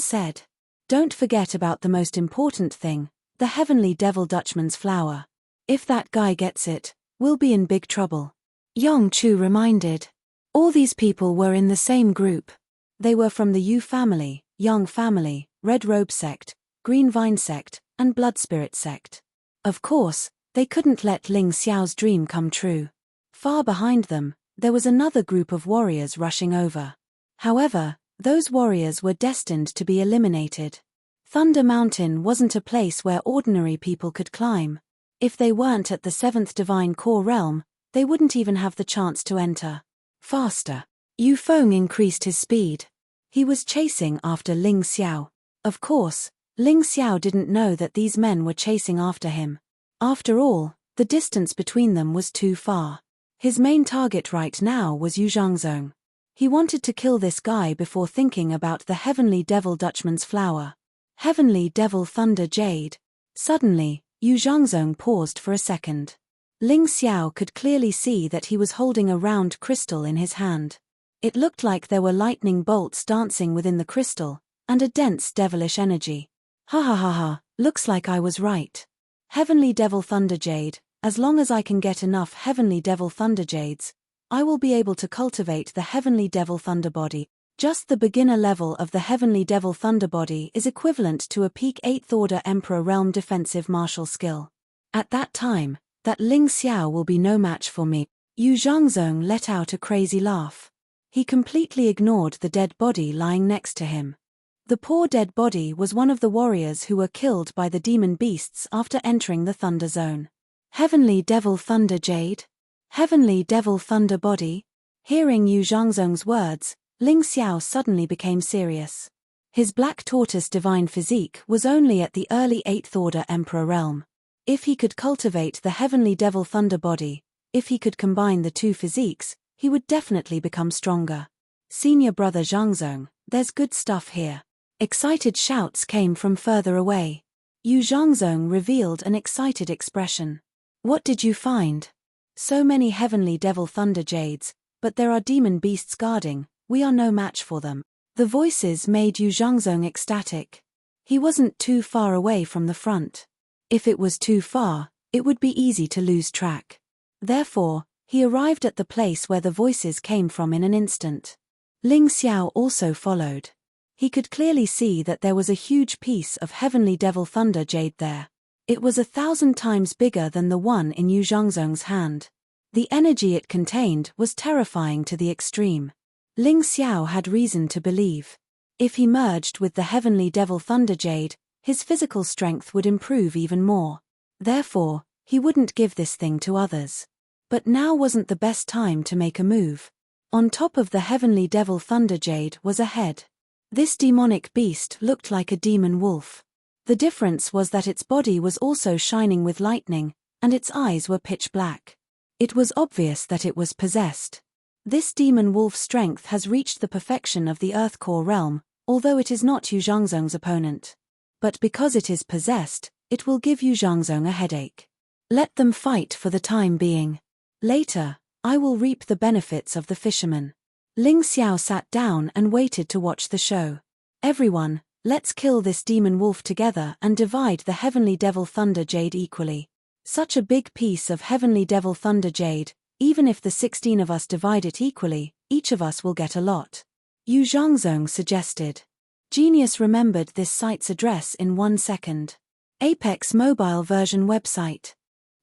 said. Don't forget about the most important thing, the heavenly devil Dutchman's flower. If that guy gets it, we'll be in big trouble, Yang Chu reminded. All these people were in the same group. They were from the Yu family, Yang family, Red Robe sect, Green Vine sect, and Blood Spirit sect. Of course, they couldn't let Ling Xiao's dream come true. Far behind them, there was another group of warriors rushing over. However, those warriors were destined to be eliminated. Thunder Mountain wasn't a place where ordinary people could climb. If they weren't at the 7th Divine Core Realm, they wouldn't even have the chance to enter. Faster. Yu Feng increased his speed. He was chasing after Ling Xiao. Of course, Ling Xiao didn't know that these men were chasing after him. After all, the distance between them was too far. His main target right now was Yu Zhangzong. He wanted to kill this guy before thinking about the Heavenly Devil Dutchman's flower. Heavenly Devil Thunder Jade. Suddenly, Yu Zhangzong paused for a second. Ling Xiao could clearly see that he was holding a round crystal in his hand. It looked like there were lightning bolts dancing within the crystal, and a dense devilish energy. Ha ha ha ha, looks like I was right. Heavenly Devil Thunder Jade, as long as I can get enough Heavenly Devil Thunder Jades, I will be able to cultivate the Heavenly Devil Thunder Body. Just the beginner level of the Heavenly Devil Thunder Body is equivalent to a peak 8th Order Emperor Realm defensive martial skill. At that time, that Ling Xiao will be no match for me. Yu Zhangzong let out a crazy laugh. He completely ignored the dead body lying next to him. The poor dead body was one of the warriors who were killed by the demon beasts after entering the Thunder Zone. Heavenly Devil Thunder Jade? Heavenly Devil Thunder Body? Hearing Yu Zhangzong's words, Ling Xiao suddenly became serious. His black tortoise divine physique was only at the early 8th Order Emperor realm. If he could cultivate the Heavenly Devil Thunder Body, if he could combine the two physiques, he would definitely become stronger. Senior brother Zhangzong, there's good stuff here. Excited shouts came from further away. Yu Zhangzong revealed an excited expression. What did you find? So many Heavenly Devil Thunder Jades, but there are demon beasts guarding, we are no match for them. The voices made Yu Zhangzong ecstatic. He wasn't too far away from the front. If it was too far, it would be easy to lose track. Therefore, he arrived at the place where the voices came from in an instant. Ling Xiao also followed. He could clearly see that there was a huge piece of Heavenly Devil Thunder Jade there. It was 1,000 times bigger than the one in Yu Zhangzong's hand. The energy it contained was terrifying to the extreme. Ling Xiao had reason to believe. If he merged with the Heavenly Devil Thunder Jade, his physical strength would improve even more. Therefore, he wouldn't give this thing to others. But now wasn't the best time to make a move. On top of the Heavenly Devil Thunder Jade was a head. This demonic beast looked like a demon wolf. The difference was that its body was also shining with lightning, and its eyes were pitch black. It was obvious that it was possessed. This demon wolf's strength has reached the perfection of the Earth Core realm, although it is not Yu Zhangzong's opponent. But because it is possessed, it will give Yu Zhangzong a headache. Let them fight for the time being. Later, I will reap the benefits of the fisherman. Ling Xiao sat down and waited to watch the show. Everyone, Let's kill this demon wolf together and divide the heavenly devil thunder jade equally. Such a big piece of heavenly devil thunder jade, even if the 16 of us divide it equally, each of us will get a lot. Yu Zhangzong suggested. Genius remembered this site's address in 1 second. Apex mobile version website.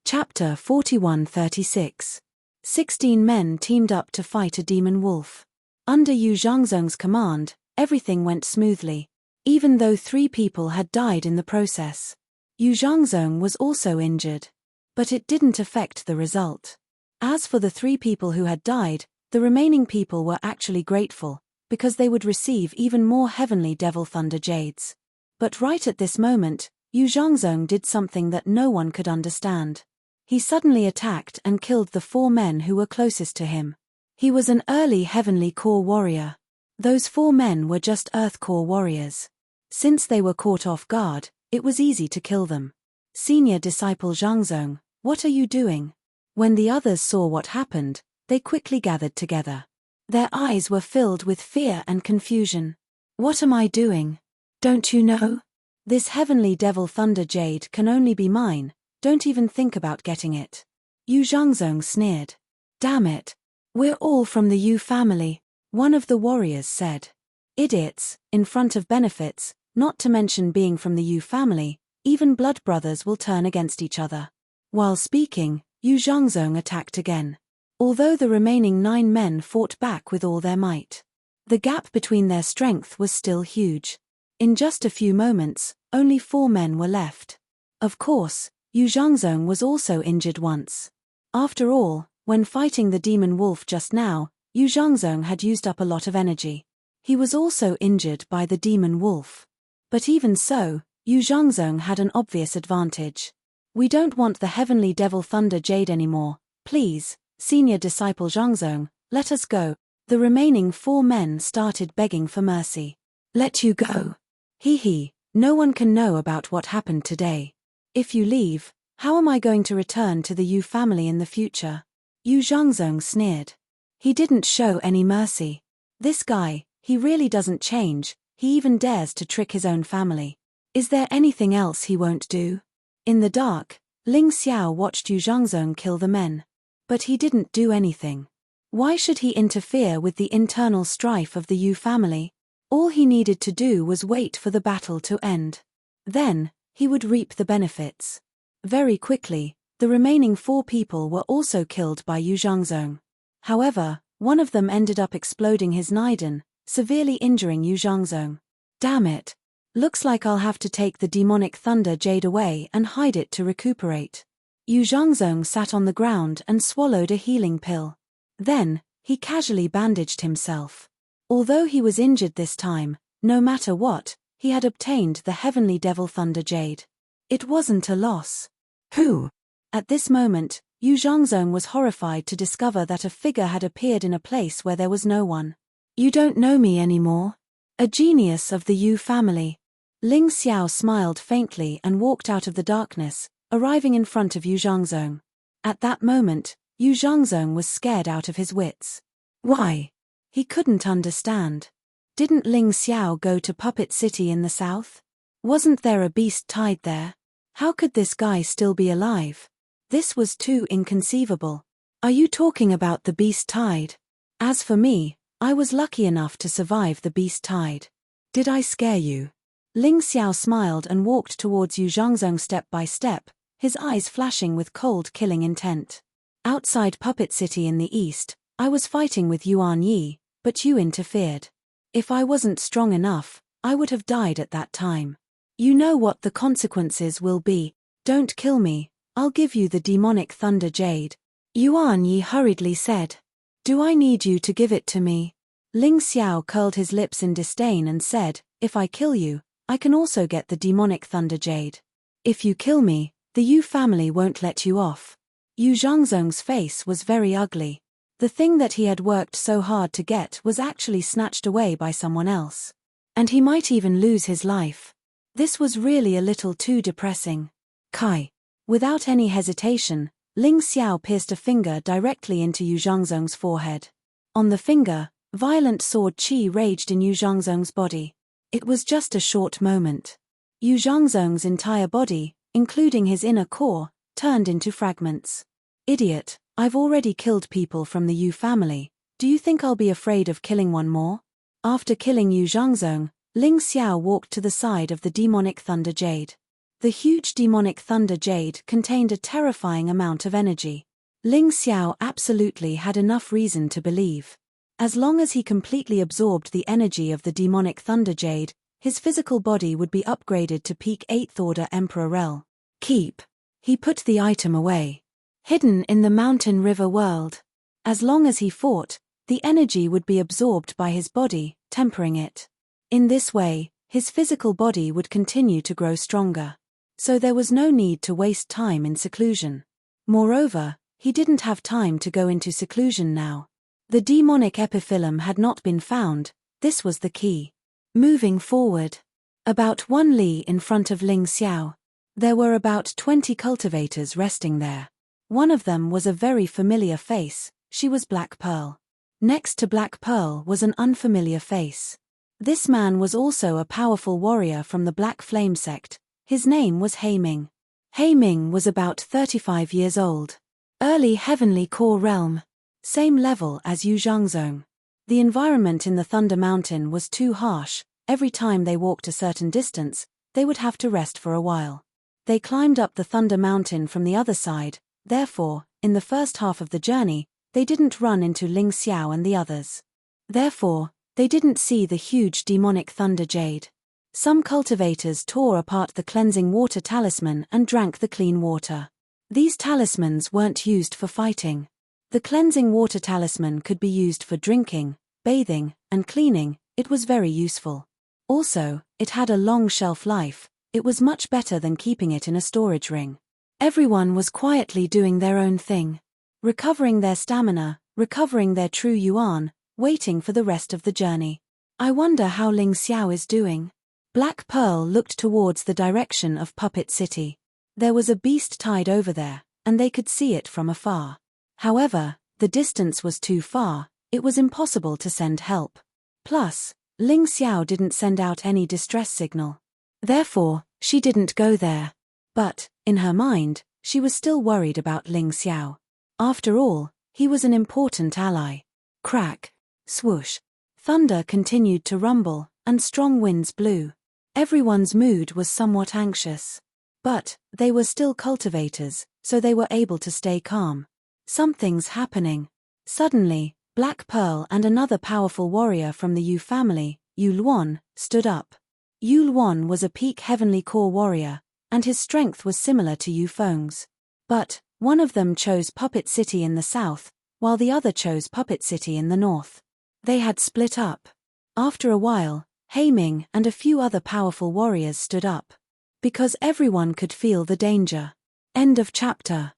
Chapter 4136. 16 men teamed up to fight a demon wolf. Under Yu Zhangzong's command, everything went smoothly, even though 3 people had died in the process. Yu Zhangzong was also injured. But it didn't affect the result. As for the 3 people who had died, the remaining people were actually grateful, because they would receive even more heavenly devil thunder jades. But right at this moment, Yu Zhangzong did something that no one could understand. He suddenly attacked and killed the 4 men who were closest to him. He was an early heavenly core warrior. Those 4 men were just earth core warriors. Since they were caught off guard, it was easy to kill them. Senior disciple Zhangzong, what are you doing? When the others saw what happened, they quickly gathered together. Their eyes were filled with fear and confusion. What am I doing? Don't you know? This heavenly devil thunder jade can only be mine, don't even think about getting it. Yu Zhangzong sneered. Damn it. We're all from the Yu family, one of the warriors said. Idiots, in front of benefits, not to mention being from the Yu family, even blood brothers will turn against each other. While speaking, Yu Zhangzong attacked again. Although the remaining 9 men fought back with all their might, the gap between their strength was still huge. In just a few moments, only 4 men were left. Of course, Yu Zhangzong was also injured once. After all, when fighting the demon wolf just now, Yu Zhangzong had used up a lot of energy. He was also injured by the demon wolf. But even so, Yu Zhangzong had an obvious advantage. We don't want the heavenly devil thunder jade anymore, please, senior disciple Zhangzong, let us go. The remaining 4 men started begging for mercy. Let you go. Hee, no one can know about what happened today. If you leave, how am I going to return to the Yu family in the future? Yu Zhangzong sneered. He didn't show any mercy. This guy, he really doesn't change, he even dares to trick his own family. Is there anything else he won't do? In the dark, Ling Xiao watched Yu Zhangzong kill the men. But he didn't do anything. Why should he interfere with the internal strife of the Yu family? All he needed to do was wait for the battle to end. Then, he would reap the benefits. Very quickly, the remaining 4 people were also killed by Yu Zhangzong. However, one of them ended up exploding his Naiden, severely injuring Yu Zhangzong. Damn it. Looks like I'll have to take the demonic thunder jade away and hide it to recuperate. Yu Zhangzong sat on the ground and swallowed a healing pill. Then, he casually bandaged himself. Although he was injured this time, no matter what, he had obtained the heavenly devil thunder jade. It wasn't a loss. Who? At this moment, Yu Zhangzong was horrified to discover that a figure had appeared in a place where there was no one. You don't know me anymore? A genius of the Yu family. Ling Xiao smiled faintly and walked out of the darkness, arriving in front of Yu Zhangzong. At that moment, Yu Zhangzong was scared out of his wits. Why? He couldn't understand. Didn't Ling Xiao go to Puppet City in the south? Wasn't there a beast tied there? How could this guy still be alive? This was too inconceivable. Are you talking about the beast tide? As for me, I was lucky enough to survive the beast tide. Did I scare you? Ling Xiao smiled and walked towards Yu Zhangzong step by step, his eyes flashing with cold killing intent. Outside Puppet City in the east, I was fighting with Yuan Yi, but you interfered. If I wasn't strong enough, I would have died at that time. You know what the consequences will be. Don't kill me, I'll give you the demonic thunder jade. Yuan Yi hurriedly said. Do I need you to give it to me? Ling Xiao curled his lips in disdain and said, if I kill you, I can also get the demonic thunder jade. If you kill me, the Yu family won't let you off. Yu Zhangzong's face was very ugly. The thing that he had worked so hard to get was actually snatched away by someone else. And he might even lose his life. This was really a little too depressing. Kai. Without any hesitation, Ling Xiao pierced a finger directly into Yu Zhangzong's forehead. On the finger, violent sword qi raged in Yu Zhangzong's body. It was just a short moment. Yu Zhangzong's entire body, including his inner core, turned into fragments. Idiot, I've already killed people from the Yu family. Do you think I'll be afraid of killing one more? After killing Yu Zhangzong, Ling Xiao walked to the side of the demonic thunder jade. The huge demonic thunder jade contained a terrifying amount of energy. Ling Xiao absolutely had enough reason to believe. As long as he completely absorbed the energy of the demonic thunder jade, his physical body would be upgraded to peak 8th order Emperor Rel. Keep. He put the item away. Hidden in the mountain river world. As long as he fought, the energy would be absorbed by his body, tempering it. In this way, his physical body would continue to grow stronger. So there was no need to waste time in seclusion. Moreover, he didn't have time to go into seclusion now. The demonic epiphyllum had not been found, this was the key. Moving forward. About 1 li in front of Ling Xiao. There were about 20 cultivators resting there. One of them was a very familiar face, she was Black Pearl. Next to Black Pearl was an unfamiliar face. This man was also a powerful warrior from the Black Flame sect, his name was He Ming. He Ming was about 35 years old. Early Heavenly Core Realm. Same level as Yu Zhangzong. The environment in the Thunder Mountain was too harsh, every time they walked a certain distance, they would have to rest for a while. They climbed up the Thunder Mountain from the other side, therefore, in the first half of the journey, they didn't run into Ling Xiao and the others. Therefore, they didn't see the huge demonic thunder jade. Some cultivators tore apart the cleansing water talisman and drank the clean water. These talismans weren't used for fighting. The cleansing water talisman could be used for drinking, bathing, and cleaning, it was very useful. Also, it had a long shelf life, it was much better than keeping it in a storage ring. Everyone was quietly doing their own thing. Recovering their stamina, recovering their true yuan, waiting for the rest of the journey. I wonder how Ling Xiao is doing. Black Pearl looked towards the direction of Puppet City. There was a beast tide over there, and they could see it from afar. However, the distance was too far, it was impossible to send help. Plus, Ling Xiao didn't send out any distress signal. Therefore, she didn't go there. But, in her mind, she was still worried about Ling Xiao. After all, he was an important ally. Crack. Swoosh. Thunder continued to rumble, and strong winds blew. Everyone's mood was somewhat anxious. But, they were still cultivators, so they were able to stay calm. Something's happening. Suddenly, Black Pearl and another powerful warrior from the Yu family, Yu Luan, stood up. Yu Luan was a peak Heavenly Core warrior, and his strength was similar to Yu Feng's. But, one of them chose Puppet City in the south, while the other chose Puppet City in the north. They had split up. After a while, He Ming and a few other powerful warriors stood up. Because everyone could feel the danger. End of chapter.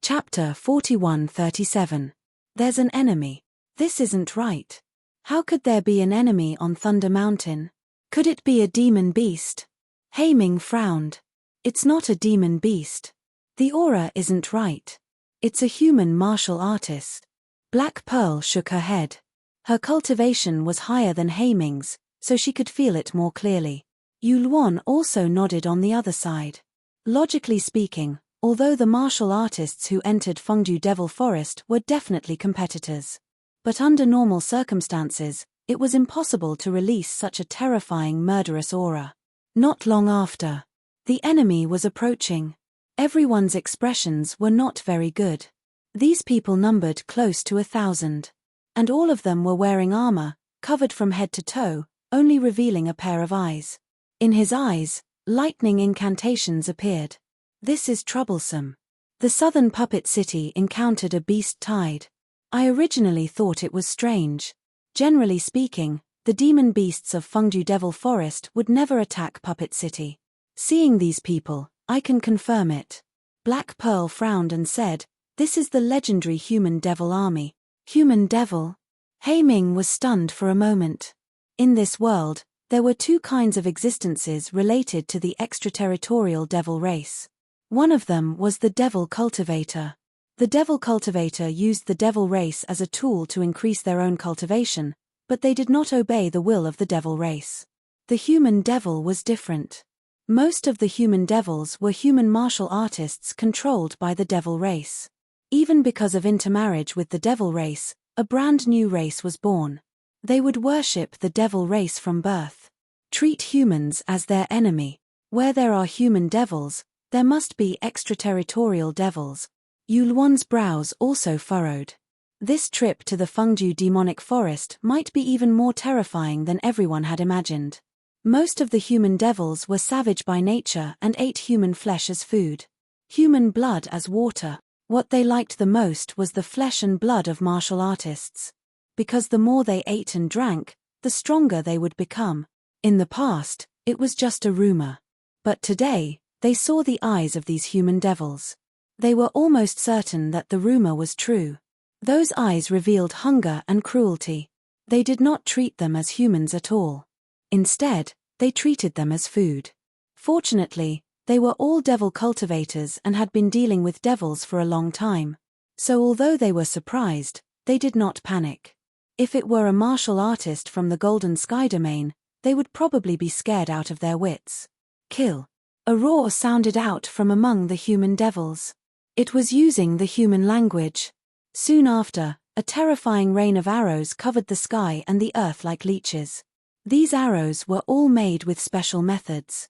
Chapter 41-37. There's an enemy. This isn't right. How could there be an enemy on Thunder Mountain? Could it be a demon beast? He Ming frowned. It's not a demon beast. The aura isn't right. It's a human martial artist. Black Pearl shook her head. Her cultivation was higher than He Ming's, so she could feel it more clearly. Yu Luan also nodded on the other side. Logically speaking, although the martial artists who entered Fengdu Devil Forest were definitely competitors. But under normal circumstances, it was impossible to release such a terrifying murderous aura. Not long after, the enemy was approaching. Everyone's expressions were not very good. These people numbered close to 1,000. And all of them were wearing armor, covered from head to toe, only revealing a pair of eyes. In his eyes, lightning incantations appeared. This is troublesome. The southern Puppet City encountered a beast tide. I originally thought it was strange. Generally speaking, the demon beasts of Fengdu Devil Forest would never attack Puppet City. Seeing these people, I can confirm it. Black Pearl frowned and said, "This is the legendary human devil army." Human devil? He Ming was stunned for a moment. In this world, there were two kinds of existences related to the extraterritorial devil race. One of them was the devil cultivator. The devil cultivator used the devil race as a tool to increase their own cultivation, but they did not obey the will of the devil race. The human devil was different. Most of the human devils were human martial artists controlled by the devil race. Even because of intermarriage with the devil race, a brand new race was born. They would worship the devil race from birth. Treat humans as their enemy. Where there are human devils, there must be extraterritorial devils. Yulwan's brows also furrowed. This trip to the Fengdu demonic forest might be even more terrifying than everyone had imagined. Most of the human devils were savage by nature and ate human flesh as food. Human blood as water. What they liked the most was the flesh and blood of martial artists. Because the more they ate and drank, the stronger they would become. In the past, it was just a rumor. But today, they saw the eyes of these human devils. They were almost certain that the rumor was true. Those eyes revealed hunger and cruelty. They did not treat them as humans at all. Instead, they treated them as food. Fortunately, they were all devil cultivators and had been dealing with devils for a long time. So although they were surprised, they did not panic. If it were a martial artist from the Golden Sky domain, they would probably be scared out of their wits. Kill. A roar sounded out from among the human devils. It was using the human language. Soon after, a terrifying rain of arrows covered the sky and the earth like leeches. These arrows were all made with special methods.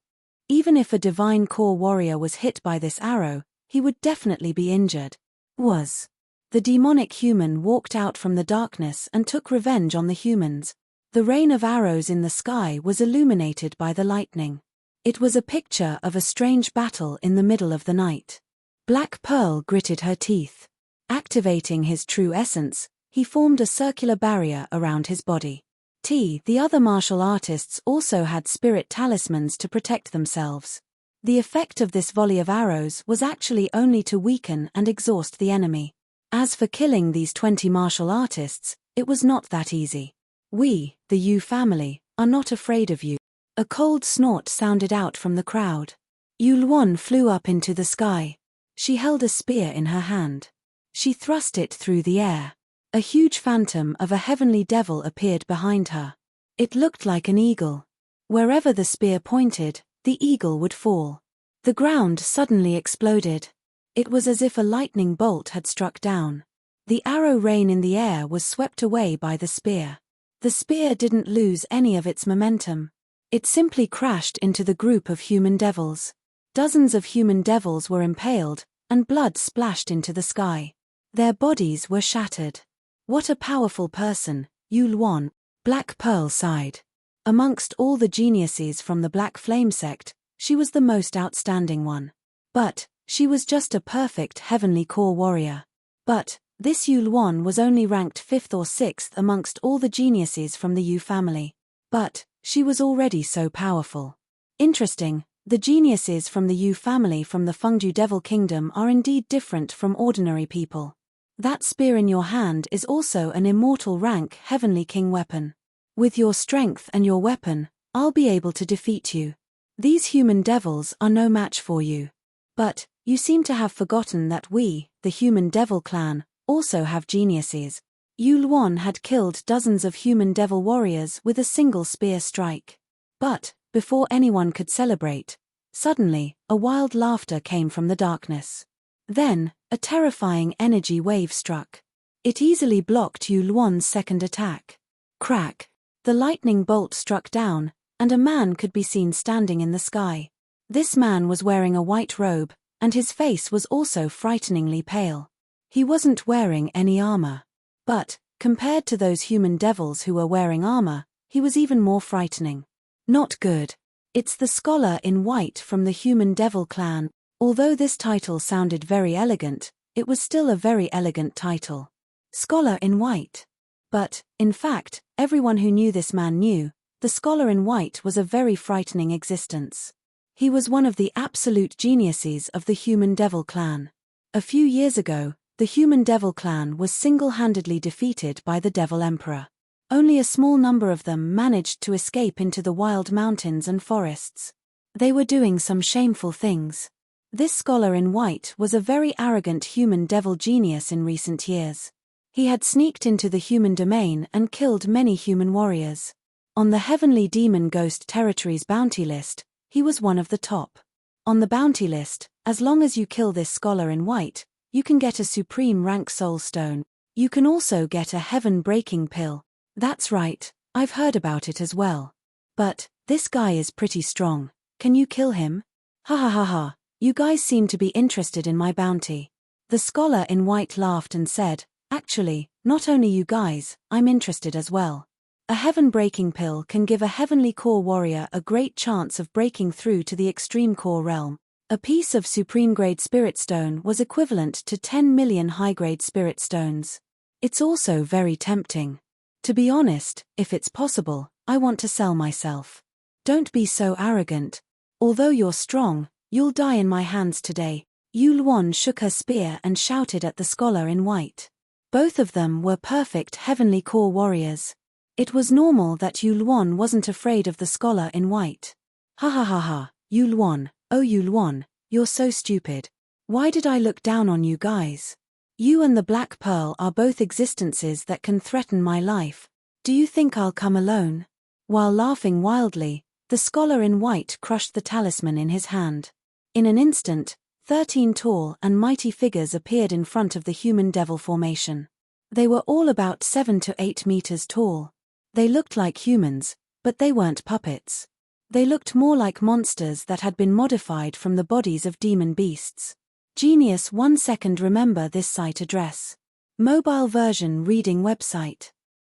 Even if a divine core warrior was hit by this arrow, he would definitely be injured. The demonic human walked out from the darkness and took revenge on the humans. The rain of arrows in the sky was illuminated by the lightning. It was a picture of a strange battle in the middle of the night. Black Pearl gritted her teeth. Activating his true essence, he formed a circular barrier around his body. The other martial artists also had spirit talismans to protect themselves. The effect of this volley of arrows was actually only to weaken and exhaust the enemy. As for killing these 20 martial artists, it was not that easy. We, the Yu family, are not afraid of you. A cold snort sounded out from the crowd. Yulwan flew up into the sky. She held a spear in her hand. She thrust it through the air. A huge phantom of a heavenly devil appeared behind her. It looked like an eagle. Wherever the spear pointed, the eagle would fall. The ground suddenly exploded. It was as if a lightning bolt had struck down. The arrow rain in the air was swept away by the spear. The spear didn't lose any of its momentum. It simply crashed into the group of human devils. Dozens of human devils were impaled, and blood splashed into the sky. Their bodies were shattered. What a powerful person, Yulwan, Black Pearl sighed. Amongst all the geniuses from the Black Flame sect, she was the most outstanding one. But she was just a perfect heavenly core warrior. But this Yulwan was only ranked 5th or 6th amongst all the geniuses from the Yu family. But she was already so powerful. Interesting, the geniuses from the Yu family from the Fengdu Devil Kingdom are indeed different from ordinary people. That spear in your hand is also an immortal rank Heavenly King weapon. With your strength and your weapon, I'll be able to defeat you. These human devils are no match for you. But you seem to have forgotten that we, the human devil clan, also have geniuses. Yulwan had killed dozens of human devil warriors with a single spear strike. But before anyone could celebrate, suddenly, a wild laughter came from the darkness. Then, a terrifying energy wave struck. It easily blocked Yulwan's second attack. Crack! The lightning bolt struck down, and a man could be seen standing in the sky. This man was wearing a white robe, and his face was also frighteningly pale. He wasn't wearing any armor. But, compared to those human devils who were wearing armor, he was even more frightening. Not good. It's the scholar in white from the human devil clan. Although this title sounded very elegant, it was still a very elegant title. Scholar in white. But, in fact, everyone who knew this man knew, the scholar in white was a very frightening existence. He was one of the absolute geniuses of the human devil clan. A few years ago, the human devil clan was single-handedly defeated by the Devil Emperor. Only a small number of them managed to escape into the wild mountains and forests. They were doing some shameful things. This scholar in white was a very arrogant human devil genius in recent years. He had sneaked into the human domain and killed many human warriors. On the Heavenly Demon Ghost Territories bounty list, he was one of the top. On the bounty list, as long as you kill this scholar in white, you can get a supreme rank soul stone. You can also get a heaven-breaking pill. That's right, I've heard about it as well. But, this guy is pretty strong. Can you kill him? Ha ha ha ha, you guys seem to be interested in my bounty. The scholar in white laughed and said, actually, not only you guys, I'm interested as well. A heaven-breaking pill can give a heavenly core warrior a great chance of breaking through to the extreme core realm. A piece of supreme-grade spirit stone was equivalent to 10 million high-grade spirit stones. It's also very tempting. To be honest, if it's possible, I want to sell myself. Don't be so arrogant. Although you're strong, you'll die in my hands today. Yu Luan shook her spear and shouted at the scholar in white. Both of them were perfect heavenly core warriors. It was normal that Yu Luan wasn't afraid of the scholar in white. Ha ha ha ha, Yu Luan. Oh Yu Luan, you're so stupid. Why did I look down on you guys? You and the Black Pearl are both existences that can threaten my life. Do you think I'll come alone? While laughing wildly, the scholar in white crushed the talisman in his hand. In an instant, 13 tall and mighty figures appeared in front of the human devil formation. They were all about 7 to 8 meters tall. They looked like humans, but they weren't puppets. They looked more like monsters that had been modified from the bodies of demon beasts. Genius 1 second. Remember this site address. Mobile version reading website.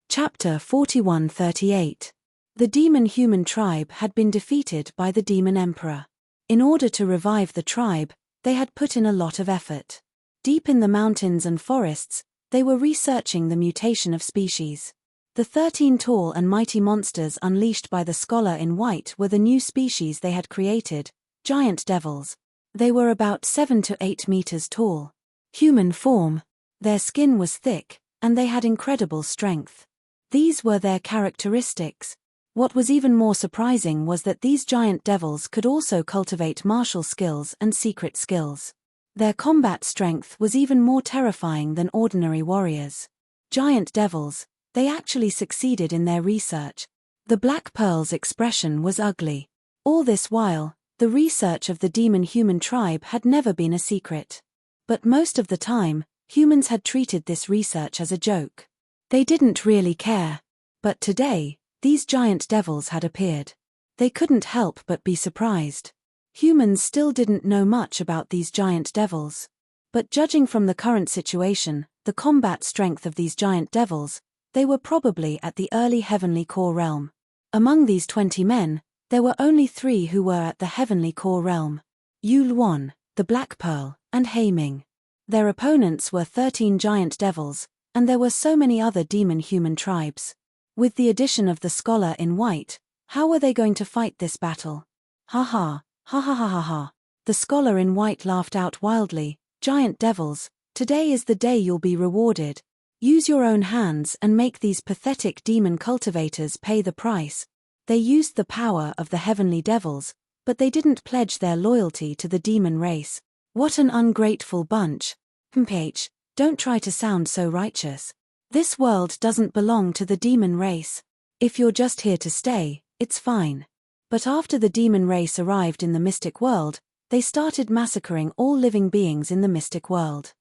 Chapter 4138. The demon-human tribe had been defeated by the demon emperor. In order to revive the tribe, they had put in a lot of effort. Deep in the mountains and forests, they were researching the mutation of species. The 13 tall and mighty monsters unleashed by the scholar in white were the new species they had created, giant devils. They were about 7 to 8 meters tall. Human form. Their skin was thick, and they had incredible strength. These were their characteristics. What was even more surprising was that these giant devils could also cultivate martial skills and secret skills. Their combat strength was even more terrifying than ordinary warriors. Giant devils. They actually succeeded in their research. The Black Pearl's expression was ugly. All this while, the research of the demon-human tribe had never been a secret. But most of the time, humans had treated this research as a joke. They didn't really care. But today, these giant devils had appeared. They couldn't help but be surprised. Humans still didn't know much about these giant devils. But judging from the current situation, the combat strength of these giant devils, they were probably at the early heavenly core realm. Among these 20 men, there were only 3 who were at the heavenly core realm. Yu Luan, the Black Pearl, and Haiming. Their opponents were 13 giant devils, and there were so many other demon-human tribes. With the addition of the scholar in white, how were they going to fight this battle? Ha ha, ha ha ha ha ha. The scholar in white laughed out wildly. Giant devils, today is the day you'll be rewarded. Use your own hands and make these pathetic demon cultivators pay the price. They used the power of the heavenly devils, but they didn't pledge their loyalty to the demon race. What an ungrateful bunch. Mph, don't try to sound so righteous. This world doesn't belong to the demon race. If you're just here to stay, it's fine. But after the demon race arrived in the mystic world, they started massacring all living beings in the mystic world.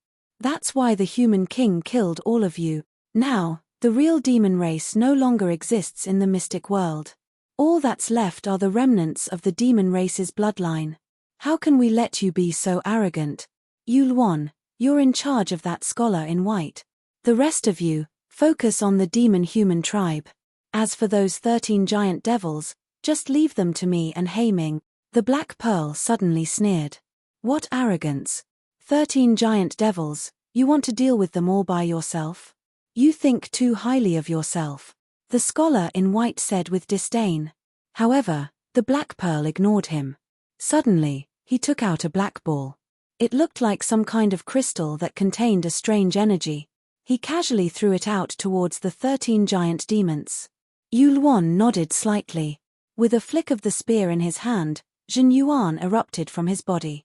That's why the human king killed all of you. Now, the real demon race no longer exists in the mystic world. All that's left are the remnants of the demon race's bloodline. How can we let you be so arrogant? Yu Luan, you're in charge of that scholar in white. The rest of you, focus on the demon-human tribe. As for those 13 giant devils, just leave them to me and Haiming. The Black Pearl suddenly sneered. What arrogance! 13 giant devils, you want to deal with them all by yourself? You think too highly of yourself. The scholar in white said with disdain. However, the Black Pearl ignored him. Suddenly, he took out a black ball. It looked like some kind of crystal that contained a strange energy. He casually threw it out towards the 13 giant demons. Yu Luan nodded slightly. With a flick of the spear in his hand, Jin Yuan erupted from his body.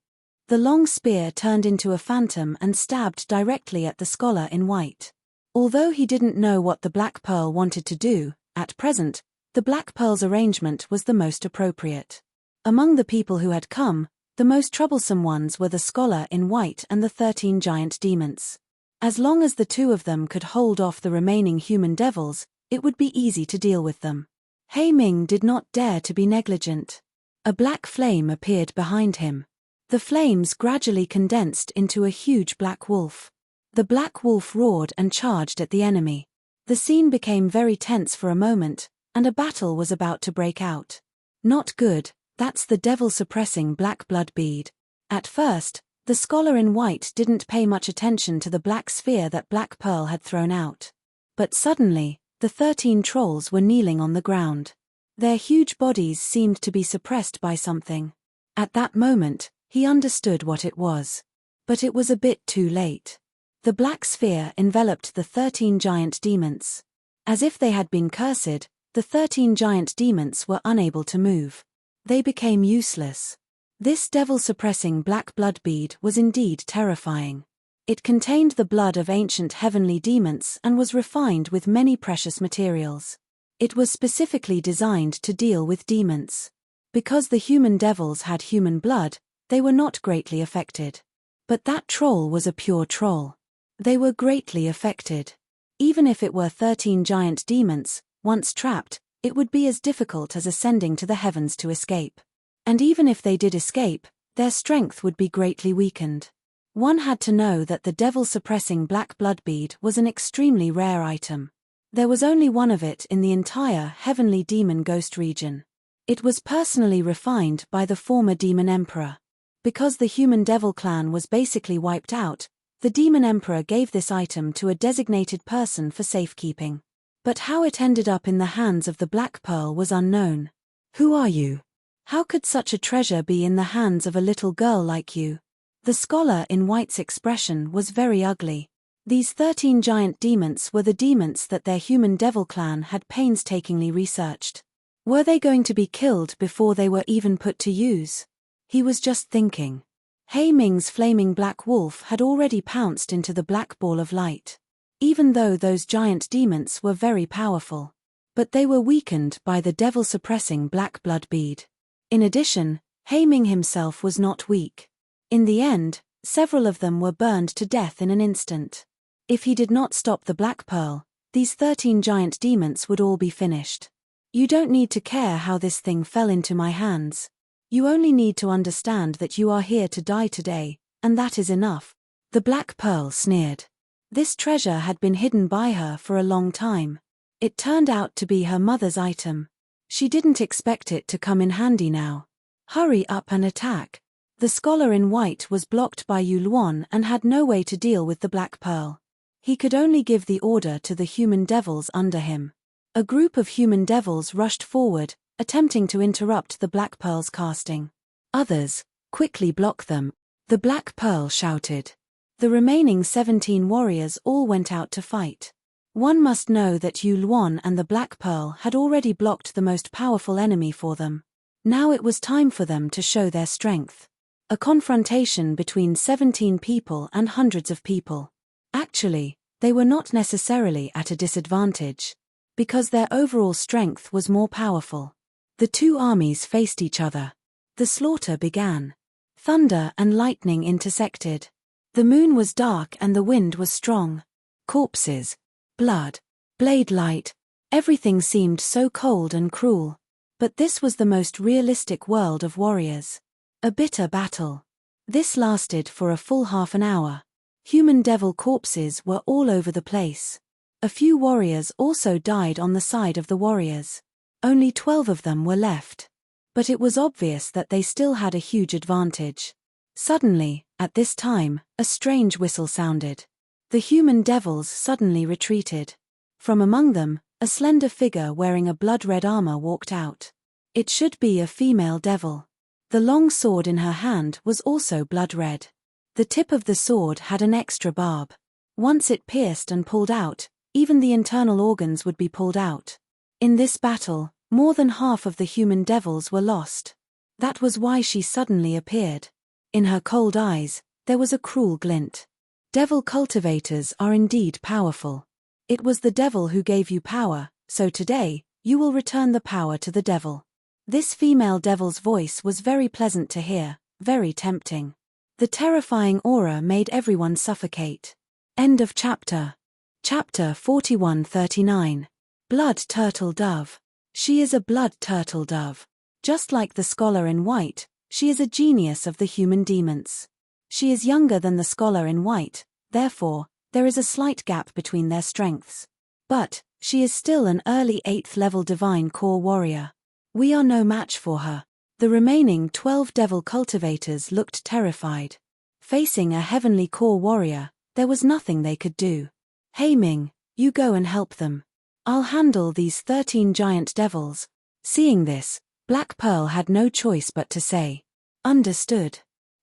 The long spear turned into a phantom and stabbed directly at the scholar in white. Although he didn't know what the Black Pearl wanted to do, at present, The Black Pearl's arrangement was the most appropriate. Among the people who had come, the most troublesome ones were the scholar in white and the 13 giant demons. As long as the two of them could hold off the remaining human devils, it would be easy to deal with them. He Ming did not dare to be negligent. A black flame appeared behind him. The flames gradually condensed into a huge black wolf. The black wolf roared and charged at the enemy. The scene became very tense for a moment, and a battle was about to break out. Not good, that's the devil-suppressing black blood bead. At first, the scholar in white didn't pay much attention to the black sphere that Black Pearl had thrown out. But suddenly, the 13 trolls were kneeling on the ground. Their huge bodies seemed to be suppressed by something. At that moment, he understood what it was. But it was a bit too late. The black sphere enveloped the 13 giant demons. As if they had been cursed, the 13 giant demons were unable to move. They became useless. This devil-suppressing black blood bead was indeed terrifying. It contained the blood of ancient heavenly demons and was refined with many precious materials. It was specifically designed to deal with demons. Because the human devils had human blood, they were not greatly affected. But that troll was a pure troll. They were greatly affected. Even if it were 13 giant demons, once trapped, it would be as difficult as ascending to the heavens to escape. And even if they did escape, their strength would be greatly weakened. One had to know that the devil-suppressing black blood bead was an extremely rare item. There was only one of it in the entire heavenly demon ghost region. It was personally refined by the former demon emperor. Because the human devil clan was basically wiped out, the demon emperor gave this item to a designated person for safekeeping. But how it ended up in the hands of the Black Pearl was unknown. Who are you? How could such a treasure be in the hands of a little girl like you? The scholar in white's expression was very ugly. These 13 giant demons were the demons that their human devil clan had painstakingly researched. Were they going to be killed before they were even put to use? He was just thinking. He Ming's flaming black wolf had already pounced into the black ball of light. Even though those giant demons were very powerful. But they were weakened by the devil-suppressing black blood bead. In addition, He Ming himself was not weak. In the end, several of them were burned to death in an instant. If he did not stop the Black Pearl, these 13 giant demons would all be finished. You don't need to care how this thing fell into my hands. You only need to understand that you are here to die today, and that is enough. The Black Pearl sneered. This treasure had been hidden by her for a long time. It turned out to be her mother's item. She didn't expect it to come in handy now. Hurry up and attack. The scholar in white was blocked by Yu Luan and had no way to deal with the Black Pearl. He could only give the order to the human devils under him. A group of human devils rushed forward, attempting to interrupt the Black Pearl's casting. Others quickly blocked them. The Black Pearl shouted. The remaining 17 warriors all went out to fight. One must know that Yu Luan and the Black Pearl had already blocked the most powerful enemy for them. Now it was time for them to show their strength. A confrontation between 17 people and hundreds of people. Actually, they were not necessarily at a disadvantage. Because their overall strength was more powerful. The two armies faced each other. The slaughter began. Thunder and lightning intersected. The moon was dark and the wind was strong. Corpses, blood, blade light, everything seemed so cold and cruel. But this was the most realistic world of warriors. A bitter battle. This lasted for a full half an hour. Human devil corpses were all over the place. A few warriors also died on the side of the warriors. Only 12 of them were left. But it was obvious that they still had a huge advantage. Suddenly, at this time, a strange whistle sounded. The human devils suddenly retreated. From among them, a slender figure wearing a blood-red armor walked out. It should be a female devil. The long sword in her hand was also blood-red. The tip of the sword had an extra barb. Once it pierced and pulled out, even the internal organs would be pulled out. In this battle, more than half of the human devils were lost. That was why she suddenly appeared. In her cold eyes, there was a cruel glint. Devil cultivators are indeed powerful. It was the devil who gave you power, so today, You will return the power to the devil. This female devil's voice was very pleasant to hear, very tempting. The terrifying aura made everyone suffocate. End of chapter. Chapter 4139. Blood Turtle Dove. She is a blood turtle dove. Just like the scholar in white, she is a genius of the human demons. She is younger than the scholar in white, therefore, there is a slight gap between their strengths. But, she is still an early 8th level divine core warrior. We are no match for her. The remaining 12 devil cultivators looked terrified. Facing a heavenly core warrior, there was nothing they could do. Hey Ming, you go and help them. I'll handle these 13 giant devils. Seeing this, Black Pearl had no choice but to say, understood.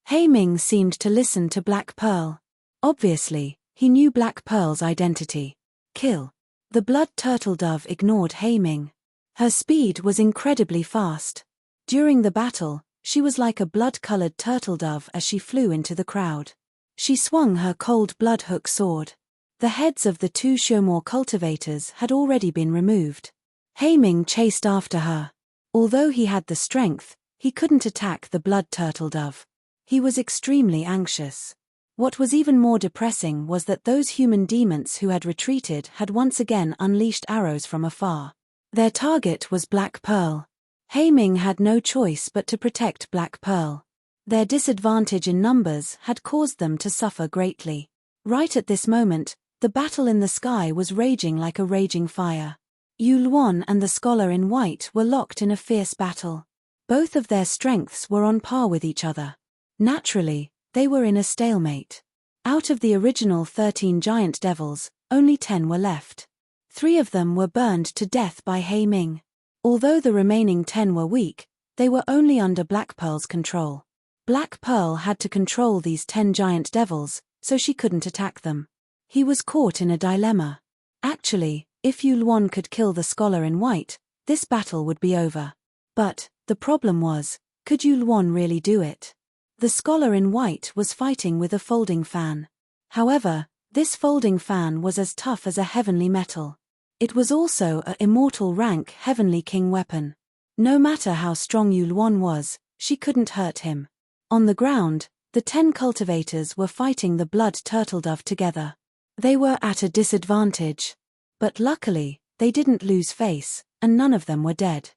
Hey Ming seemed to listen to Black Pearl. Obviously, he knew Black Pearl's identity. Kill. The blood turtle dove ignored Hey Ming. Her speed was incredibly fast. During the battle, she was like a blood-colored turtle dove as she flew into the crowd. She swung her cold blood hook sword. The heads of the 2 Shomor cultivators had already been removed. Hey Ming chased after her. Although he had the strength, he couldn't attack the blood turtle dove. He was extremely anxious. What was even more depressing was that those human demons who had retreated had once again unleashed arrows from afar. Their target was Black Pearl. Hey Ming had no choice but to protect Black Pearl. Their disadvantage in numbers had caused them to suffer greatly. Right at this moment, the battle in the sky was raging like a raging fire. Yu Luan and the scholar in white were locked in a fierce battle. Both of their strengths were on par with each other. Naturally, they were in a stalemate. Out of the original 13 giant devils, only 10 were left. 3 of them were burned to death by Hey Ming. Although the remaining 10 were weak, they were only under Black Pearl's control. Black Pearl had to control these 10 giant devils, so she couldn't attack them. He was caught in a dilemma. Actually, if Yu Luan could kill the scholar in white, this battle would be over. But, the problem was, could Yu Luan really do it? The scholar in white was fighting with a folding fan. However, this folding fan was as tough as a heavenly metal. It was also a immortal rank heavenly king weapon. No matter how strong Yu Luan was, she couldn't hurt him. On the ground, the 10 cultivators were fighting the blood turtle dove together. They were at a disadvantage. But luckily, they didn't lose face, and none of them were dead.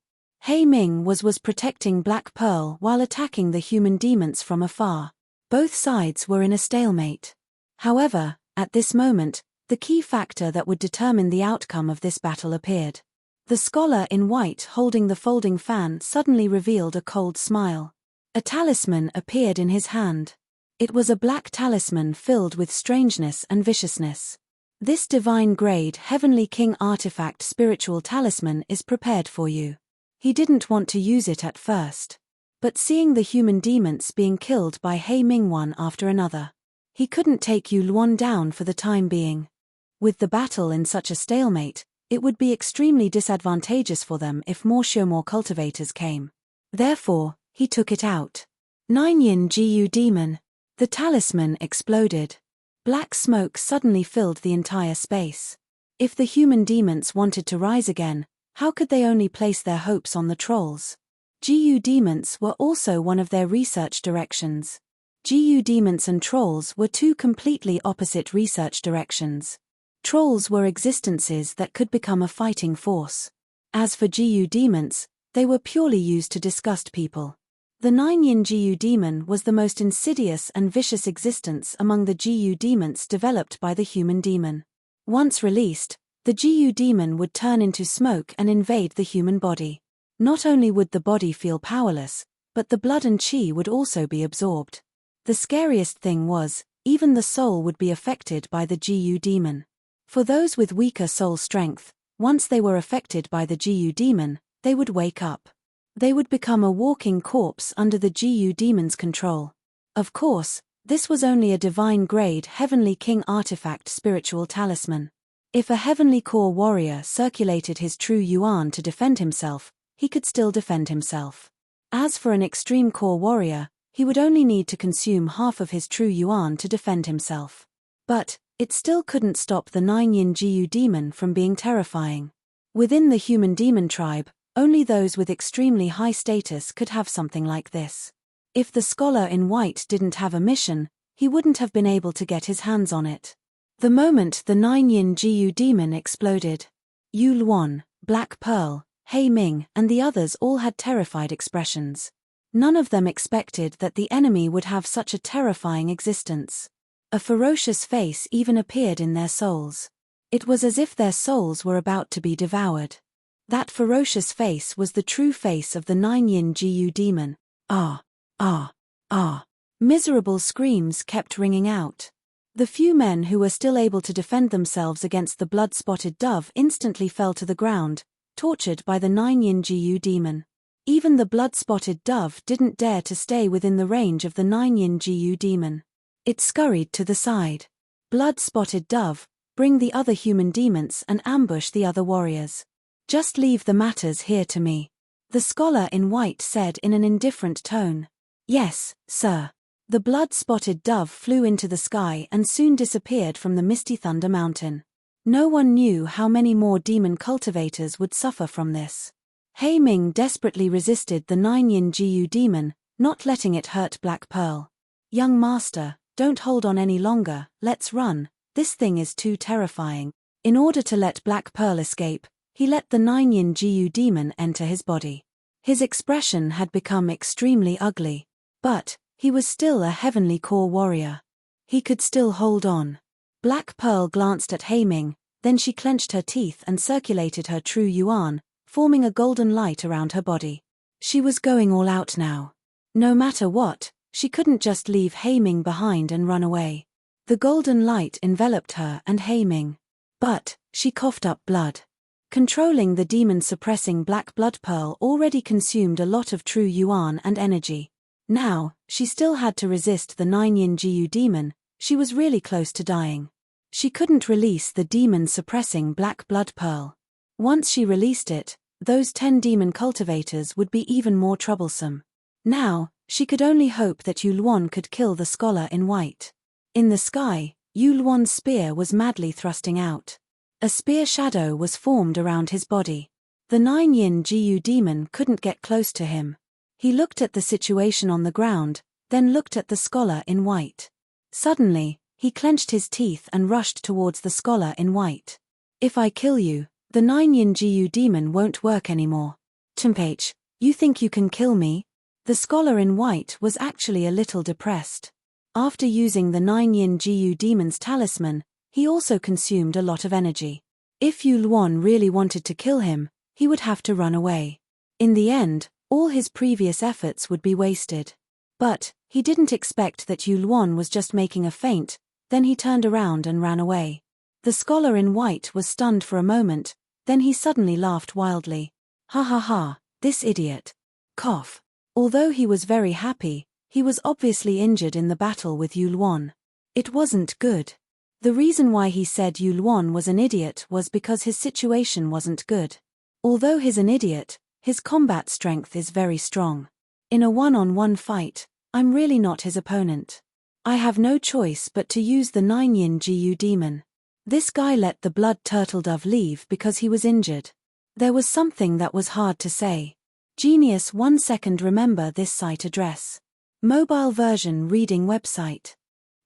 Hey Ming was protecting Black Pearl while attacking the human demons from afar. Both sides were in a stalemate. However, at this moment, the key factor that would determine the outcome of this battle appeared. The scholar in white holding the folding fan suddenly revealed a cold smile. A talisman appeared in his hand. It was a black talisman filled with strangeness and viciousness. This divine-grade Heavenly King artifact spiritual talisman is prepared for you. He didn't want to use it at first. But seeing the human demons being killed by Hey Ming one after another, he couldn't take Yu Luan down for the time being. With the battle in such a stalemate, it would be extremely disadvantageous for them if more Shomor cultivators came. Therefore, he took it out. 9 Yin Gu Demon. The talisman exploded. Black smoke suddenly filled the entire space. If the human demons wanted to rise again, how could they only place their hopes on the trolls? GU demons were also one of their research directions. GU demons and trolls were 2 completely opposite research directions. Trolls were existences that could become a fighting force. As for GU demons, they were purely used to disgust people. The 9 Yin GU demon was the most insidious and vicious existence among the GU demons developed by the human demon. Once released, the GU demon would turn into smoke and invade the human body. Not only would the body feel powerless, but the blood and chi would also be absorbed. The scariest thing was, even the soul would be affected by the GU demon. For those with weaker soul strength, once they were affected by the GU demon, they would wake up. They would become a walking corpse under the GU demon's control. Of course, this was only a divine-grade Heavenly King artifact spiritual talisman. If a Heavenly Core warrior circulated his true yuan to defend himself, he could still defend himself. As for an extreme core warrior, he would only need to consume half of his true yuan to defend himself. But, it still couldn't stop the 9 Yin GU demon from being terrifying. Within the human demon tribe, only those with extremely high status could have something like this. If the scholar in white didn't have a mission, he wouldn't have been able to get his hands on it. The moment the 9-yin Gu demon exploded, Yu Luan, Black Pearl, Hei Ming, and the others all had terrified expressions. None of them expected that the enemy would have such a terrifying existence. A ferocious face even appeared in their souls. It was as if their souls were about to be devoured. That ferocious face was the true face of the 9-yin Gu demon. Ah! Ah! Ah! Miserable screams kept ringing out. The few men who were still able to defend themselves against the blood-spotted dove instantly fell to the ground, tortured by the 9-yin Gu demon. Even the blood-spotted dove didn't dare to stay within the range of the 9-yin Gu demon. It scurried to the side. Blood-spotted dove, bring the other human demons and ambush the other warriors. Just leave the matters here to me. The scholar in white said in an indifferent tone. Yes, sir. The blood-spotted dove flew into the sky and soon disappeared from the misty Thunder Mountain. No one knew how many more demon cultivators would suffer from this. Hei Ming desperately resisted the 9-yin Gu demon, not letting it hurt Black Pearl. Young master, don't hold on any longer, let's run, this thing is too terrifying. In order to let Black Pearl escape, he let the 9-yin Gu demon enter his body. His expression had become extremely ugly. But he was still a heavenly core warrior. He could still hold on. Black Pearl glanced at Hei Ming, then she clenched her teeth and circulated her true yuan, forming a golden light around her body. She was going all out now. No matter what, she couldn't just leave Hei Ming behind and run away. The golden light enveloped her and Hei Ming. But she coughed up blood. Controlling the demon-suppressing Black Blood Pearl already consumed a lot of true yuan and energy. Now, she still had to resist the 9-yin Gu demon. She was really close to dying. She couldn't release the demon-suppressing Black Blood Pearl. Once she released it, those 10 demon cultivators would be even more troublesome. Now, she could only hope that Yu Luan could kill the scholar in white. In the sky, Yu Luan's spear was madly thrusting out. A spear shadow was formed around his body. The 9-yin Gu demon couldn't get close to him. He looked at the situation on the ground, then looked at the scholar in white. Suddenly, he clenched his teeth and rushed towards the scholar in white. If I kill you, the 9-yin Gu demon won't work anymore. Tumpage, you think you can kill me? The scholar in white was actually a little depressed. After using the 9-yin Gu demon's talisman, he also consumed a lot of energy. If Yu Luan really wanted to kill him, he would have to run away. In the end, all his previous efforts would be wasted. But he didn't expect that Yu Luan was just making a feint, then he turned around and ran away. The scholar in white was stunned for a moment, then he suddenly laughed wildly. Ha ha ha, this idiot. Cough. Although he was very happy, he was obviously injured in the battle with Yu Luan. It wasn't good. The reason why he said Yu Luan was an idiot was because his situation wasn't good. Although he's an idiot, his combat strength is very strong. In a one-on-one fight, I'm really not his opponent. I have no choice but to use the 9-yin Gu demon. This guy let the blood turtle dove leave because he was injured. There was something that was hard to say. Genius 1 second remember this site address. Mobile version reading website.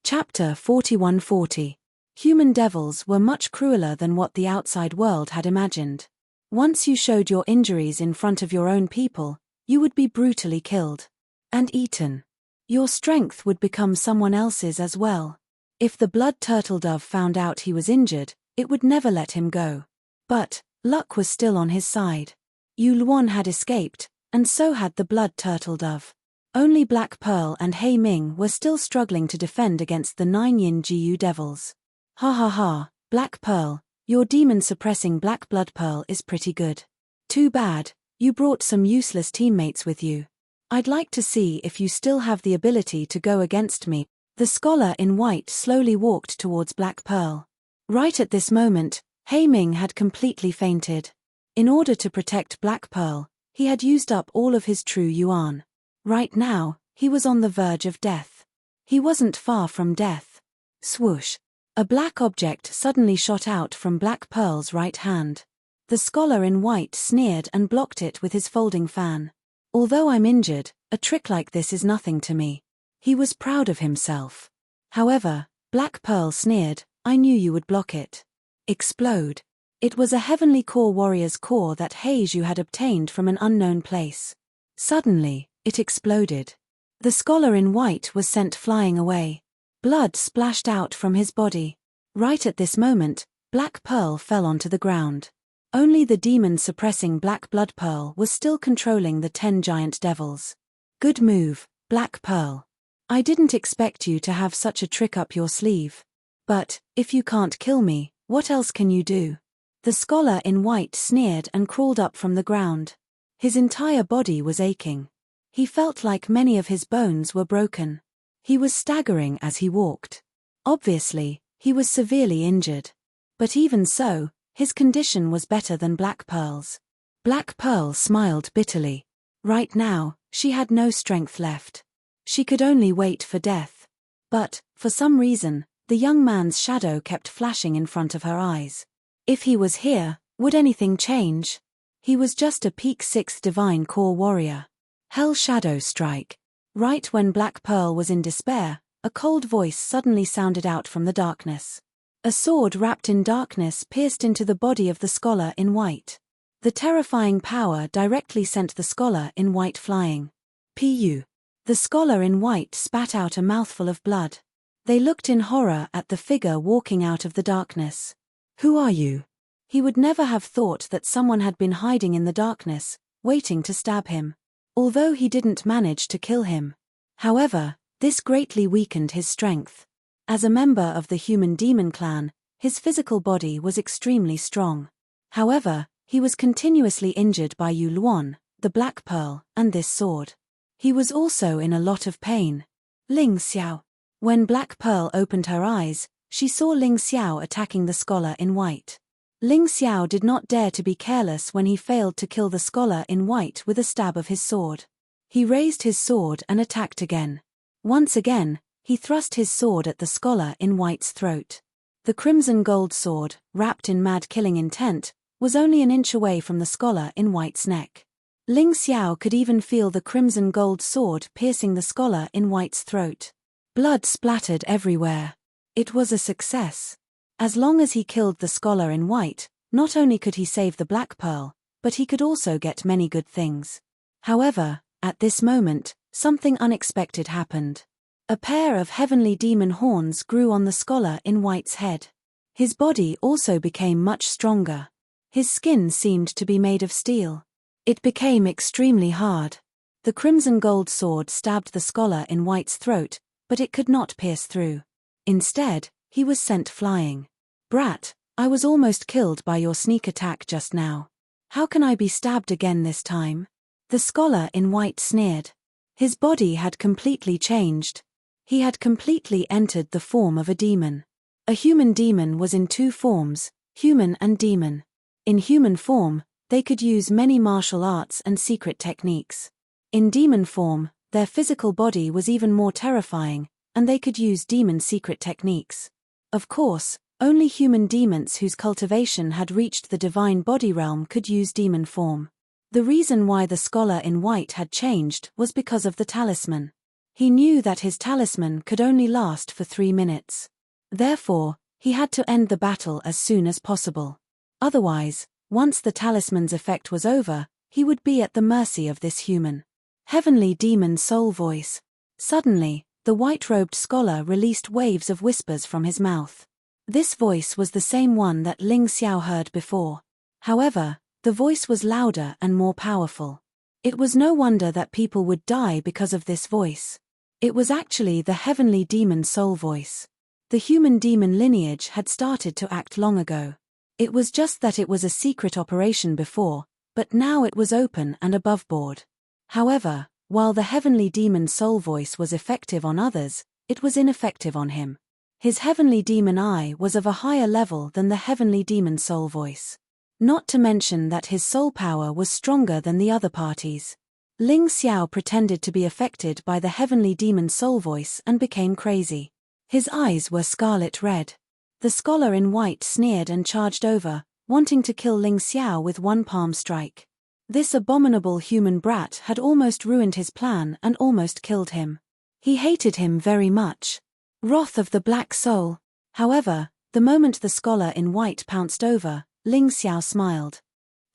Chapter 4140. Human devils were much crueler than what the outside world had imagined. Once you showed your injuries in front of your own people, you would be brutally killed. And eaten. Your strength would become someone else's as well. If the blood turtle dove found out he was injured, it would never let him go. But luck was still on his side. Yu Luan had escaped, and so had the blood turtle dove. Only Black Pearl and Hei Ming were still struggling to defend against the 9-yin Gu devils. Ha ha ha, Black Pearl, your demon-suppressing Black Blood Pearl is pretty good. Too bad, you brought some useless teammates with you. I'd like to see if you still have the ability to go against me. The scholar in white slowly walked towards Black Pearl. Right at this moment, Hei Ming had completely fainted. In order to protect Black Pearl, he had used up all of his true yuan. Right now, he was on the verge of death. He wasn't far from death. Swoosh. A black object suddenly shot out from Black Pearl's right hand. The scholar in white sneered and blocked it with his folding fan. Although I'm injured, a trick like this is nothing to me. He was proud of himself. However, Black Pearl sneered, I knew you would block it. Explode. It was a heavenly core warrior's core that Heiju had obtained from an unknown place. Suddenly, it exploded. The scholar in white was sent flying away. Blood splashed out from his body. Right at this moment, Black Pearl fell onto the ground. Only the demon suppressing Black Blood Pearl was still controlling the 10 giant devils. Good move, Black Pearl. I didn't expect you to have such a trick up your sleeve. But, if you can't kill me, what else can you do? The scholar in white sneered and crawled up from the ground. His entire body was aching. He felt like many of his bones were broken. He was staggering as he walked. Obviously, he was severely injured. But even so, his condition was better than Black Pearl's. Black Pearl smiled bitterly. Right now, she had no strength left. She could only wait for death. But, for some reason, the young man's shadow kept flashing in front of her eyes. If he was here, would anything change? He was just a peak 6th divine core warrior. Hell Shadow Strike. Right when Black Pearl was in despair, a cold voice suddenly sounded out from the darkness. A sword wrapped in darkness pierced into the body of the scholar in white. The terrifying power directly sent the scholar in white flying. Pu. The scholar in white spat out a mouthful of blood. They looked in horror at the figure walking out of the darkness. Who are you? He would never have thought that someone had been hiding in the darkness, waiting to stab him. Although he didn't manage to kill him. However, this greatly weakened his strength. As a member of the human demon clan, his physical body was extremely strong. However, he was continuously injured by Yu Luan, the Black Pearl, and this sword. He was also in a lot of pain. Ling Xiao. When Black Pearl opened her eyes, she saw Ling Xiao attacking the scholar in white. Ling Xiao did not dare to be careless when he failed to kill the scholar in white with a stab of his sword. He raised his sword and attacked again. Once again, he thrust his sword at the scholar in white's throat. The crimson gold sword, wrapped in mad killing intent, was only an inch away from the scholar in white's neck. Ling Xiao could even feel the crimson gold sword piercing the scholar in white's throat. Blood splattered everywhere. It was a success. As long as he killed the scholar in white, not only could he save the Black Pearl, but he could also get many good things. However, at this moment, something unexpected happened. A pair of heavenly demon horns grew on the scholar in white's head. His body also became much stronger. His skin seemed to be made of steel. It became extremely hard. The crimson gold sword stabbed the scholar in white's throat, but it could not pierce through. Instead, he was sent flying. Brat, I was almost killed by your sneak attack just now. How can I be stabbed again this time? The scholar in white sneered. His body had completely changed. He had completely entered the form of a demon. A human demon was in 2 forms, human and demon. In human form, they could use many martial arts and secret techniques. In demon form, their physical body was even more terrifying, and they could use demon secret techniques. Of course, only human demons whose cultivation had reached the divine body realm could use demon form. The reason why the scholar in white had changed was because of the talisman. He knew that his talisman could only last for 3 minutes. Therefore, he had to end the battle as soon as possible. Otherwise, once the talisman's effect was over, he would be at the mercy of this human. Heavenly demon soul voice. Suddenly, the white-robed scholar released waves of whispers from his mouth. This voice was the same one that Ling Xiao heard before. However, the voice was louder and more powerful. It was no wonder that people would die because of this voice. It was actually the heavenly demon soul voice. The human demon lineage had started to act long ago. It was just that it was a secret operation before, but now it was open and above board. However, while the heavenly demon soul voice was effective on others, it was ineffective on him. His heavenly demon eye was of a higher level than the heavenly demon soul voice. Not to mention that his soul power was stronger than the other parties. Ling Xiao pretended to be affected by the heavenly demon soul voice and became crazy. His eyes were scarlet red. The scholar in white sneered and charged over, wanting to kill Ling Xiao with one palm strike. This abominable human brat had almost ruined his plan and almost killed him. He hated him very much. Wrath of the Black Soul. However, the moment the scholar in white pounced over, Ling Xiao smiled.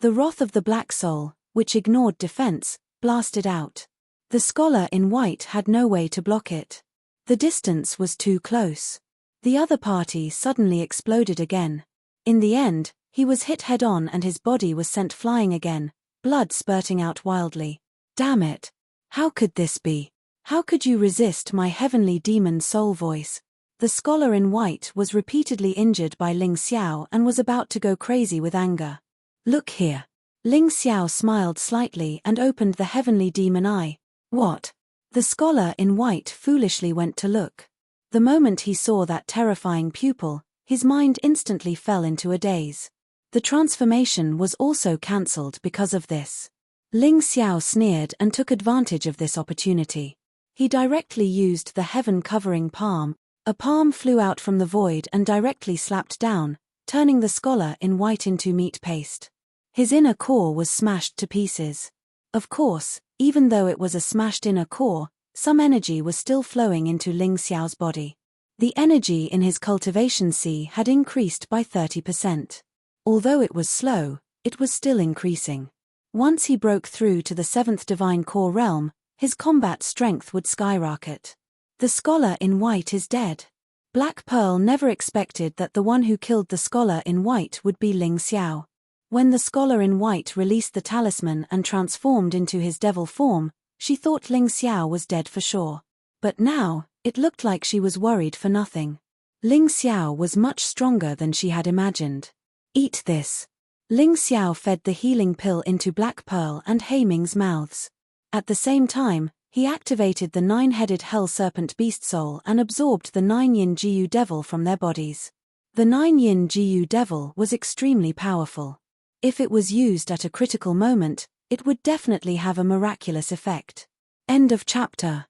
The wrath of the Black Soul, which ignored defense, blasted out. The scholar in white had no way to block it. The distance was too close. The other party suddenly exploded again. In the end, he was hit head-on and his body was sent flying again, blood spurting out wildly. Damn it! How could this be? How could you resist my heavenly demon soul voice? The scholar in white was repeatedly injured by Ling Xiao and was about to go crazy with anger. Look here. Ling Xiao smiled slightly and opened the heavenly demon eye. What? The scholar in white foolishly went to look. The moment he saw that terrifying pupil, his mind instantly fell into a daze. The transformation was also cancelled because of this. Ling Xiao sneered and took advantage of this opportunity. He directly used the heaven-covering palm. A palm flew out from the void and directly slapped down, turning the scholar in white into meat paste. His inner core was smashed to pieces. Of course, even though it was a smashed inner core, some energy was still flowing into Ling Xiao's body. The energy in his cultivation sea had increased by 30%. Although it was slow, it was still increasing. Once he broke through to the 7th divine core realm, his combat strength would skyrocket. The scholar in white is dead. Black Pearl never expected that the one who killed the scholar in white would be Ling Xiao. When the scholar in white released the talisman and transformed into his devil form, she thought Ling Xiao was dead for sure. But now, it looked like she was worried for nothing. Ling Xiao was much stronger than she had imagined. Eat this. Ling Xiao fed the healing pill into Black Pearl and Heiming's mouths. At the same time, he activated the 9-headed Hell Serpent Beast Soul and absorbed the 9 Yin Jiu Devil from their bodies. The 9 Yin Jiu Devil was extremely powerful. If it was used at a critical moment, it would definitely have a miraculous effect. End of chapter.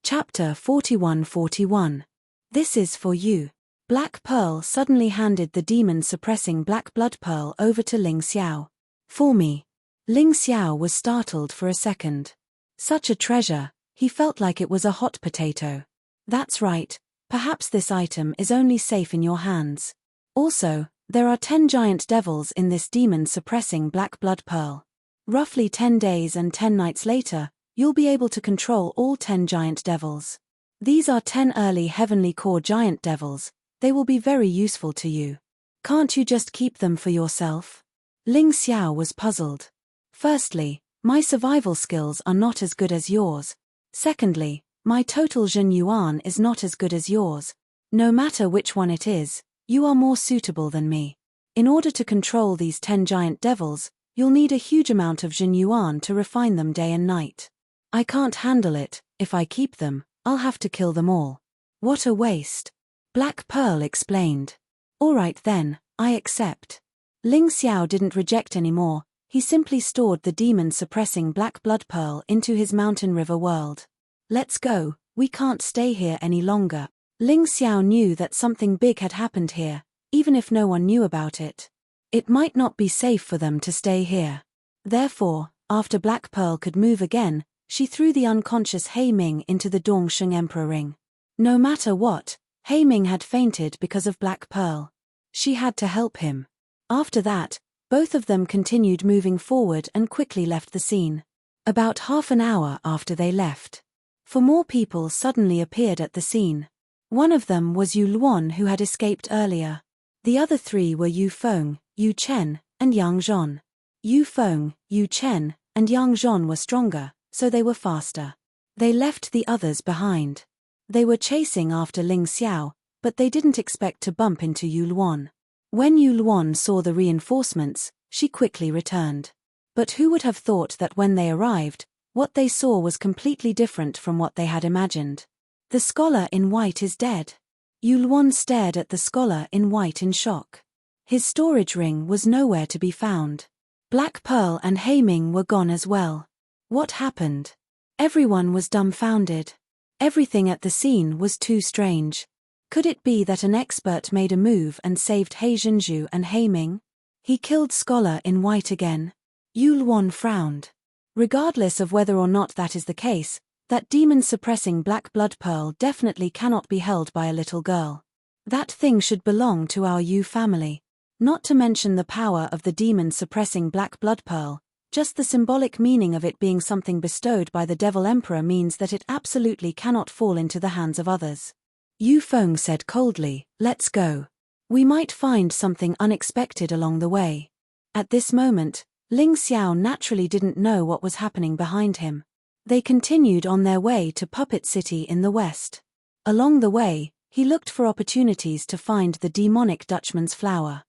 Chapter 41-41. This is for you. Black Pearl suddenly handed the demon-suppressing Black Blood Pearl over to Ling Xiao. For me. Ling Xiao was startled for a second. Such a treasure, he felt like it was a hot potato. That's right, perhaps this item is only safe in your hands. Also, there are 10 giant devils in this demon-suppressing Black Blood Pearl. Roughly 10 days and 10 nights later, you'll be able to control all 10 giant devils. These are 10 early heavenly core giant devils. They will be very useful to you. Can't you just keep them for yourself? Ling Xiao was puzzled. Firstly, my survival skills are not as good as yours. Secondly, my total Zhen Yuan is not as good as yours. No matter which one it is, you are more suitable than me. In order to control these 10 giant devils, you'll need a huge amount of Zhen Yuan to refine them day and night. I can't handle it. If I keep them, I'll have to kill them all. What a waste. Black Pearl explained. All right then, I accept. Ling Xiao didn't reject anymore, he simply stored the demon-suppressing Black Blood Pearl into his mountain river world. Let's go, we can't stay here any longer. Ling Xiao knew that something big had happened here, even if no one knew about it. It might not be safe for them to stay here. Therefore, after Black Pearl could move again, she threw the unconscious Heiming into the Dongsheng Emperor Ring. No matter what, Heiming had fainted because of Black Pearl. She had to help him. After that, both of them continued moving forward and quickly left the scene. About half an hour after they left, 4 more people suddenly appeared at the scene. One of them was Yu Luan, who had escaped earlier. The other 3 were Yu Feng, Yu Chen, and Yang Zhon. Yu Feng, Yu Chen, and Yang Zhon were stronger, so they were faster. They left the others behind. They were chasing after Ling Xiao, but they didn't expect to bump into Yu Luan. When Yu Luan saw the reinforcements, she quickly returned. But who would have thought that when they arrived, what they saw was completely different from what they had imagined. The scholar in white is dead. Yu Luan stared at the scholar in white in shock. His storage ring was nowhere to be found. Black Pearl and Heiming were gone as well. What happened? Everyone was dumbfounded. Everything at the scene was too strange. Could it be that an expert made a move and saved He Zhenju and Heiming? He killed Scholar in White again. Yulwon frowned. Regardless of whether or not that is the case, that demon-suppressing black blood pearl definitely cannot be held by a little girl. That thing should belong to our Yu family. Not to mention the power of the demon-suppressing black blood pearl, just the symbolic meaning of it being something bestowed by the Devil Emperor means that it absolutely cannot fall into the hands of others. Yu Feng said coldly, "Let's go. We might find something unexpected along the way." At this moment, Ling Xiao naturally didn't know what was happening behind him. They continued on their way to Puppet City in the west. Along the way, he looked for opportunities to find the demonic Dutchman's flower.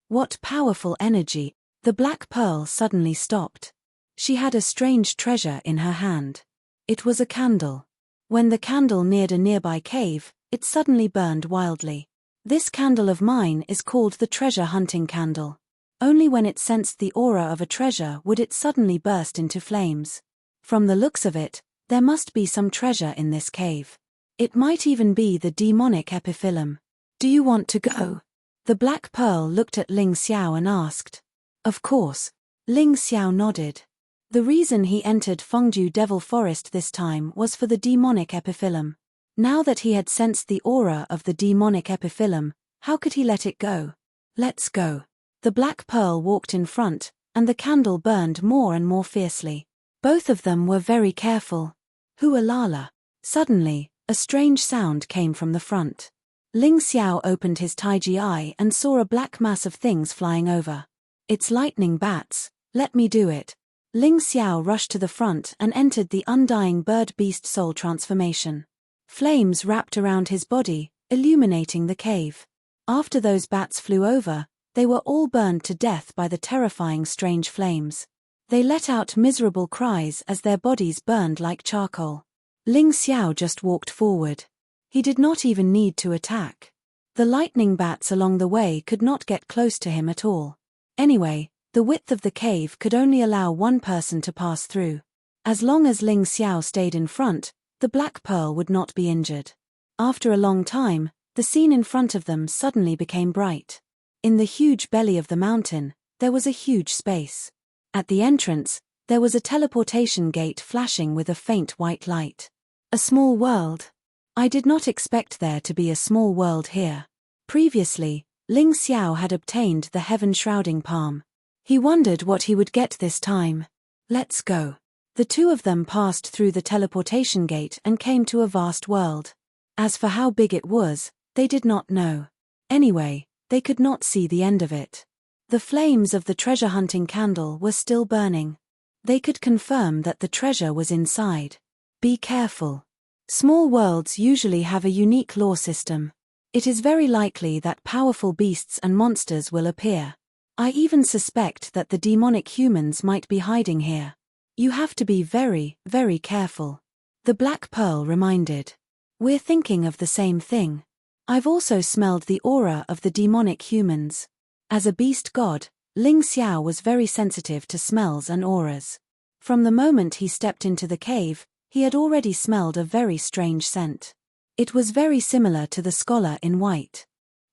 What powerful energy! The black pearl suddenly stopped. She had a strange treasure in her hand. It was a candle. When the candle neared a nearby cave, it suddenly burned wildly. This candle of mine is called the treasure hunting candle. Only when it sensed the aura of a treasure would it suddenly burst into flames. From the looks of it, there must be some treasure in this cave. It might even be the demonic epiphyllum. Do you want to go? The black pearl looked at Ling Xiao and asked. Of course. Ling Xiao nodded. The reason he entered Fengju Devil Forest this time was for the demonic epiphyllum. Now that he had sensed the aura of the demonic epiphyllum, how could he let it go? Let's go. The black pearl walked in front, and the candle burned more and more fiercely. Both of them were very careful. Hualala. Suddenly, a strange sound came from the front. Ling Xiao opened his Taiji eye and saw a black mass of things flying over. It's lightning bats, let me do it. Ling Xiao rushed to the front and entered the undying bird-beast soul transformation. Flames wrapped around his body, illuminating the cave. After those bats flew over, they were all burned to death by the terrifying strange flames. They let out miserable cries as their bodies burned like charcoal. Ling Xiao just walked forward. He did not even need to attack. The lightning bats along the way could not get close to him at all. Anyway, the width of the cave could only allow one person to pass through. As long as Ling Xiao stayed in front, the black pearl would not be injured. After a long time, the scene in front of them suddenly became bright. In the huge belly of the mountain, there was a huge space. At the entrance, there was a teleportation gate flashing with a faint white light. A small world. I did not expect there to be a small world here. Previously, Ling Xiao had obtained the heaven-shrouding palm. He wondered what he would get this time. Let's go. The two of them passed through the teleportation gate and came to a vast world. As for how big it was, they did not know. Anyway, they could not see the end of it. The flames of the treasure-hunting candle were still burning. They could confirm that the treasure was inside. Be careful. Small worlds usually have a unique law system. It is very likely that powerful beasts and monsters will appear. I even suspect that the demonic humans might be hiding here. You have to be very, very careful. The black pearl reminded. We're thinking of the same thing. I've also smelled the aura of the demonic humans. As a beast god, Ling Xiao was very sensitive to smells and auras. From the moment he stepped into the cave, he had already smelled a very strange scent. It was very similar to the scholar in white.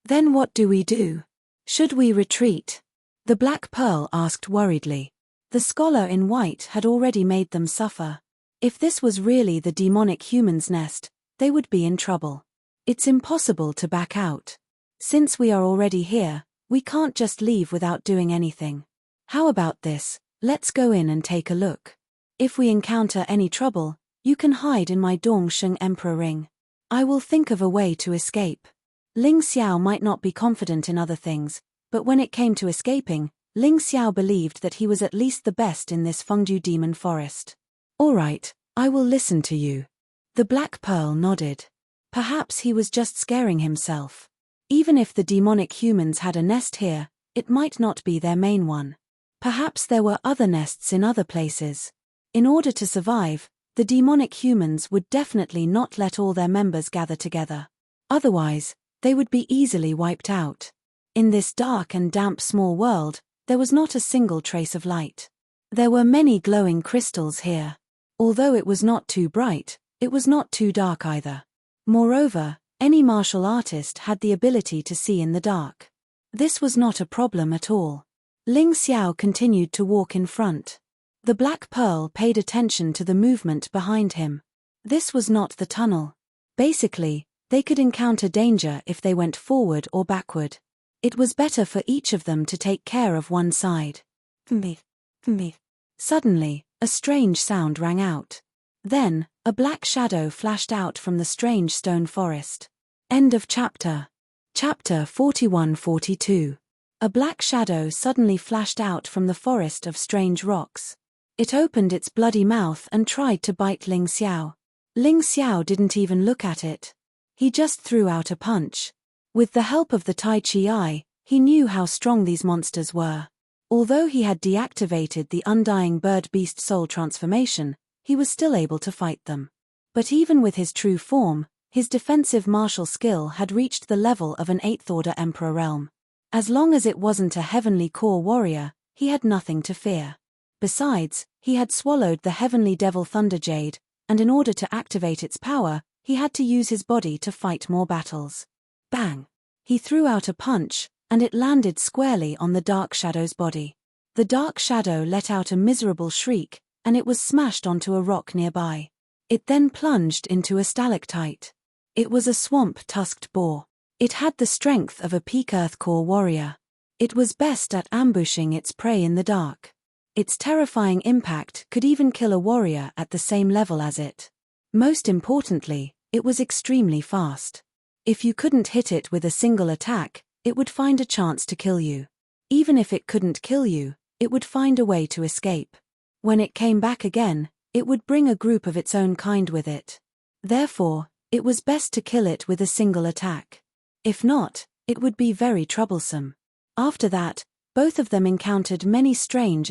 Then what do we do? Should we retreat? The black pearl asked worriedly. The scholar in white had already made them suffer. If this was really the demonic human's nest, they would be in trouble. It's impossible to back out. Since we are already here, we can't just leave without doing anything. How about this? Let's go in and take a look. If we encounter any trouble, you can hide in my Dongsheng Emperor ring. I will think of a way to escape. Ling Xiao might not be confident in other things, but when it came to escaping, Ling Xiao believed that he was at least the best in this Fengju demon forest. All right, I will listen to you. The black pearl nodded. Perhaps he was just scaring himself. Even if the demonic humans had a nest here, it might not be their main one. Perhaps there were other nests in other places. In order to survive, the demonic humans would definitely not let all their members gather together. Otherwise, they would be easily wiped out. In this dark and damp small world, there was not a single trace of light. There were many glowing crystals here. Although it was not too bright, it was not too dark either. Moreover, any martial artist had the ability to see in the dark. This was not a problem at all. Ling Xiao continued to walk in front. The Black Pearl paid attention to the movement behind him. This was not the tunnel. Basically, they could encounter danger if they went forward or backward. It was better for each of them to take care of one side. Suddenly, a strange sound rang out. Then, a black shadow flashed out from the strange stone forest. End of chapter. Chapter 41-42. A black shadow suddenly flashed out from the forest of strange rocks. It opened its bloody mouth and tried to bite Ling Xiao. Ling Xiao didn't even look at it. He just threw out a punch. With the help of the Tai Chi Eye, he knew how strong these monsters were. Although he had deactivated the undying bird-beast soul transformation, he was still able to fight them. But even with his true form, his defensive martial skill had reached the level of an 8th-order Emperor realm. As long as it wasn't a heavenly core warrior, he had nothing to fear. Besides, he had swallowed the heavenly devil Thunder Jade, and in order to activate its power, he had to use his body to fight more battles. Bang! He threw out a punch, and it landed squarely on the dark shadow's body. The dark shadow let out a miserable shriek, and it was smashed onto a rock nearby. It then plunged into a stalactite. It was a swamp-tusked boar. It had the strength of a peak Earth core warrior. It was best at ambushing its prey in the dark. Its terrifying impact could even kill a warrior at the same level as it. Most importantly, it was extremely fast. If you couldn't hit it with a single attack, it would find a chance to kill you. Even if it couldn't kill you, it would find a way to escape. When it came back again, it would bring a group of its own kind with it. Therefore, it was best to kill it with a single attack. If not, it would be very troublesome. After that, both of them encountered many strange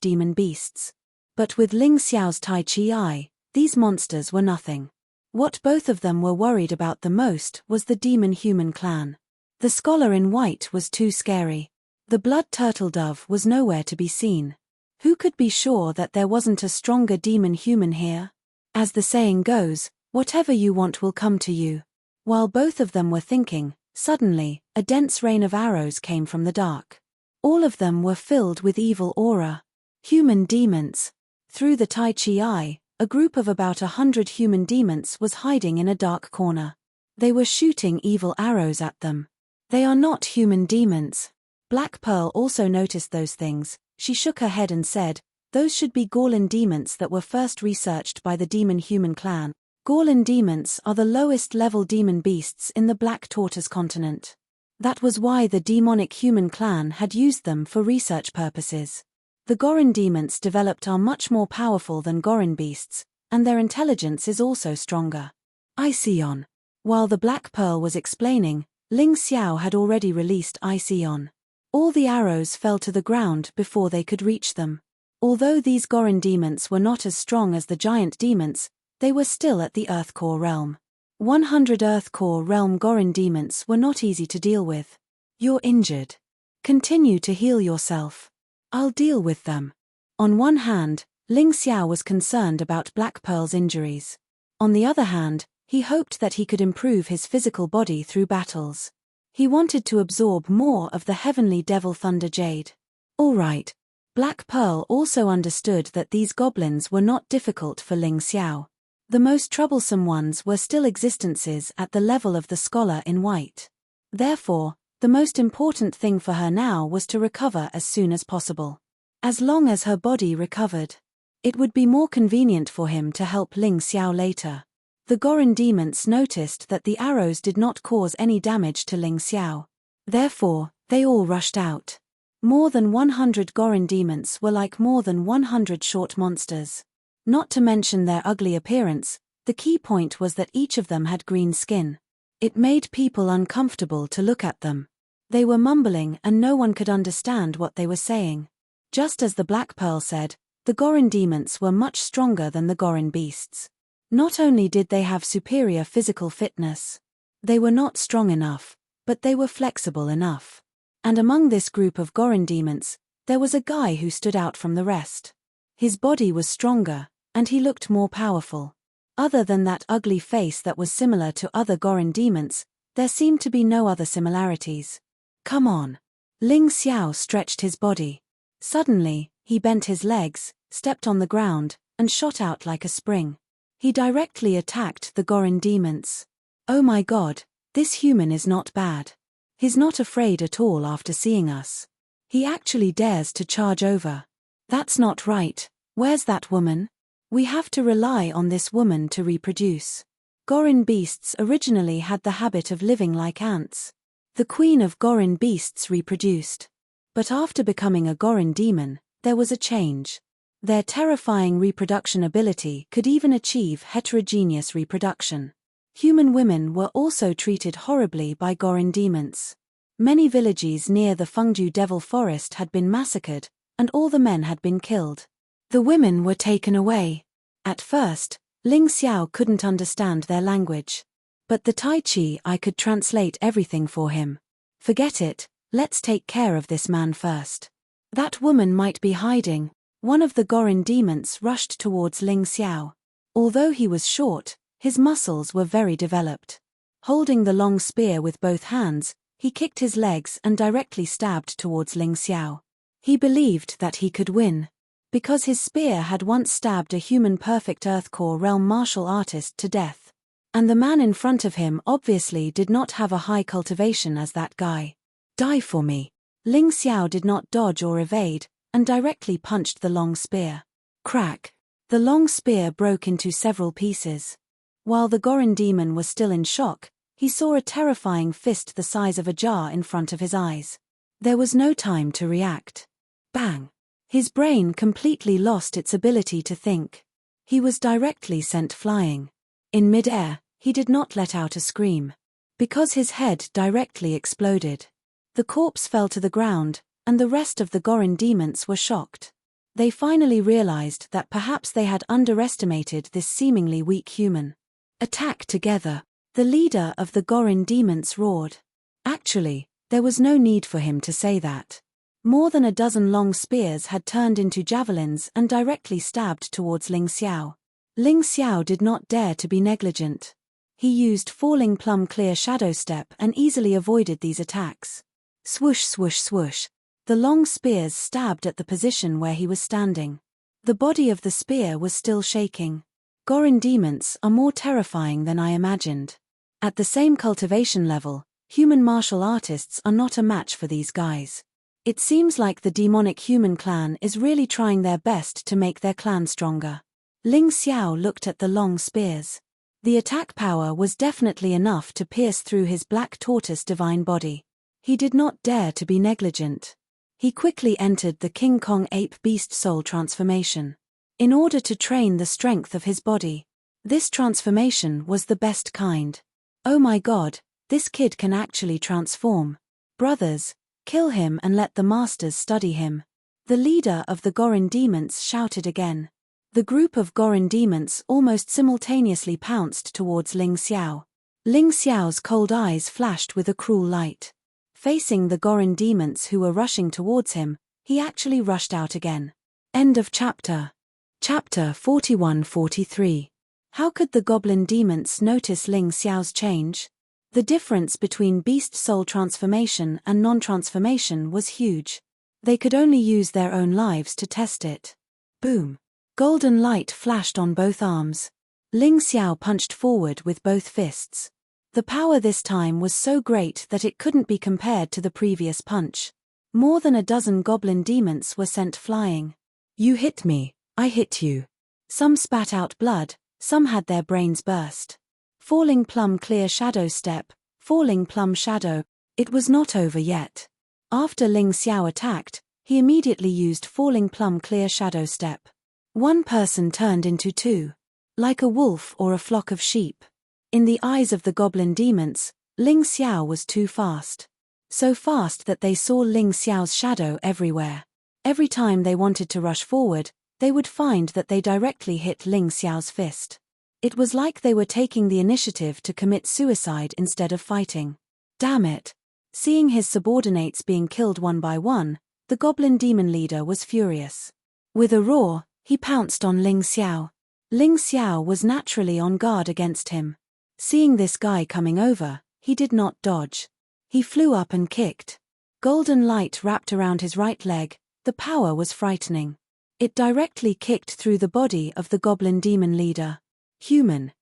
demon beasts. But with Ling Xiao's Tai Chi Eye, these monsters were nothing. What both of them were worried about the most was the demon-human clan. The scholar in white was too scary. The blood turtle dove was nowhere to be seen. Who could be sure that there wasn't a stronger demon-human here? As the saying goes, whatever you want will come to you. While both of them were thinking, suddenly, a dense rain of arrows came from the dark. All of them were filled with evil aura. Human demons. Through the Tai Chi Eye, a group of about 100 human demons was hiding in a dark corner. They were shooting evil arrows at them. They are not human demons. Black Pearl also noticed those things. She shook her head and said, those should be Gorlin demons that were first researched by the demon-human clan. Gorlin demons are the lowest-level demon beasts in the Black Tortoise continent. That was why the demonic human clan had used them for research purposes. The Gorin demons developed are much more powerful than Gorin beasts, and their intelligence is also stronger. Iceon. While the Black Pearl was explaining, Ling Xiao had already released Iceon. All the arrows fell to the ground before they could reach them. Although these Gorin demons were not as strong as the giant demons, they were still at the Earth Core realm. 100 Earth Core realm Gorin demons were not easy to deal with. You're injured. Continue to heal yourself. I'll deal with them. On one hand, Ling Xiao was concerned about Black Pearl's injuries. On the other hand, he hoped that he could improve his physical body through battles. He wanted to absorb more of the heavenly devil Thunder Jade. All right. Black Pearl also understood that these goblins were not difficult for Ling Xiao. The most troublesome ones were still existences at the level of the scholar in white. Therefore, the most important thing for her now was to recover as soon as possible. As long as her body recovered, it would be more convenient for him to help Ling Xiao later. The Gorin demons noticed that the arrows did not cause any damage to Ling Xiao. Therefore, they all rushed out. More than 100 Gorin demons were like more than 100 short monsters. Not to mention their ugly appearance, the key point was that each of them had green skin. It made people uncomfortable to look at them. They were mumbling and no one could understand what they were saying. Just as the Black Pearl said, the Gorin demons were much stronger than the Gorin beasts. Not only did they have superior physical fitness, they were not strong enough, but they were flexible enough. And among this group of Gorin demons, there was a guy who stood out from the rest. His body was stronger, and he looked more powerful. Other than that ugly face that was similar to other Gorin demons, there seemed to be no other similarities. Come on. Ling Xiao stretched his body. Suddenly, he bent his legs, stepped on the ground, and shot out like a spring. He directly attacked the Gorin demons. Oh my god, this human is not bad. He's not afraid at all after seeing us. He actually dares to charge over. That's not right. Where's that woman? We have to rely on this woman to reproduce. Gorin beasts originally had the habit of living like ants. The queen of Gorin beasts reproduced. But after becoming a Gorin demon, there was a change. Their terrifying reproduction ability could even achieve heterogeneous reproduction. Human women were also treated horribly by Gorin demons. Many villages near the Fengju Devil Forest had been massacred, and all the men had been killed. The women were taken away. At first, Ling Xiao couldn't understand their language. But the Tai Chi I could translate everything for him. Forget it, let's take care of this man first. That woman might be hiding. One of the Gorin demons rushed towards Ling Xiao. Although he was short, his muscles were very developed. Holding the long spear with both hands, he kicked his legs and directly stabbed towards Ling Xiao. He believed that he could win. Because his spear had once stabbed a human perfect Earthcore realm martial artist to death. And the man in front of him obviously did not have a high cultivation as that guy. Die for me. Ling Xiao did not dodge or evade, and directly punched the long spear. Crack. The long spear broke into several pieces. While the Gorin demon was still in shock, he saw a terrifying fist the size of a jar in front of his eyes. There was no time to react. Bang. His brain completely lost its ability to think. He was directly sent flying. In mid-air, he did not let out a scream. Because his head directly exploded. The corpse fell to the ground, and the rest of the Gorin demons were shocked. They finally realized that perhaps they had underestimated this seemingly weak human. Attack together. The leader of the Gorin demons roared. Actually, there was no need for him to say that. More than a dozen long spears had turned into javelins and directly stabbed towards Ling Xiao. Ling Xiao did not dare to be negligent. He used Falling Plum Clear Shadow Step and easily avoided these attacks. Swoosh swoosh swoosh. The long spears stabbed at the position where he was standing. The body of the spear was still shaking. Gorin demons are more terrifying than I imagined. At the same cultivation level, human martial artists are not a match for these guys. It seems like the demonic human clan is really trying their best to make their clan stronger. Ling Xiao looked at the long spears. The attack power was definitely enough to pierce through his black tortoise divine body. He did not dare to be negligent. He quickly entered the King Kong ape beast soul transformation. In order to train the strength of his body. This transformation was the best kind. Oh my god, this kid can actually transform. Brothers, kill him and let the masters study him. The leader of the Gorin demons shouted again. The group of Gorin demons almost simultaneously pounced towards Ling Xiao. Ling Xiao's cold eyes flashed with a cruel light. Facing the Gorin demons who were rushing towards him, he actually rushed out again. End of chapter. Chapter 41-43. How could the goblin demons notice Ling Xiao's change? The difference between beast soul transformation and non-transformation was huge. They could only use their own lives to test it. Boom. Golden light flashed on both arms. Ling Xiao punched forward with both fists. The power this time was so great that it couldn't be compared to the previous punch. More than a dozen goblin demons were sent flying. You hit me, I hit you. Some spat out blood, some had their brains burst. Falling Plum Clear Shadow Step, Falling Plum Shadow. It was not over yet. After Ling Xiao attacked, he immediately used Falling Plum Clear Shadow Step. One person turned into two. Like a wolf or a flock of sheep. In the eyes of the goblin demons, Ling Xiao was too fast. So fast that they saw Ling Xiao's shadow everywhere. Every time they wanted to rush forward, they would find that they directly hit Ling Xiao's fist. It was like they were taking the initiative to commit suicide instead of fighting. Damn it. Seeing his subordinates being killed one by one, the goblin demon leader was furious. With a roar, he pounced on Ling Xiao. Ling Xiao was naturally on guard against him. Seeing this guy coming over, he did not dodge. He flew up and kicked. Golden light wrapped around his right leg, the power was frightening. It directly kicked through the body of the goblin demon leader. Human,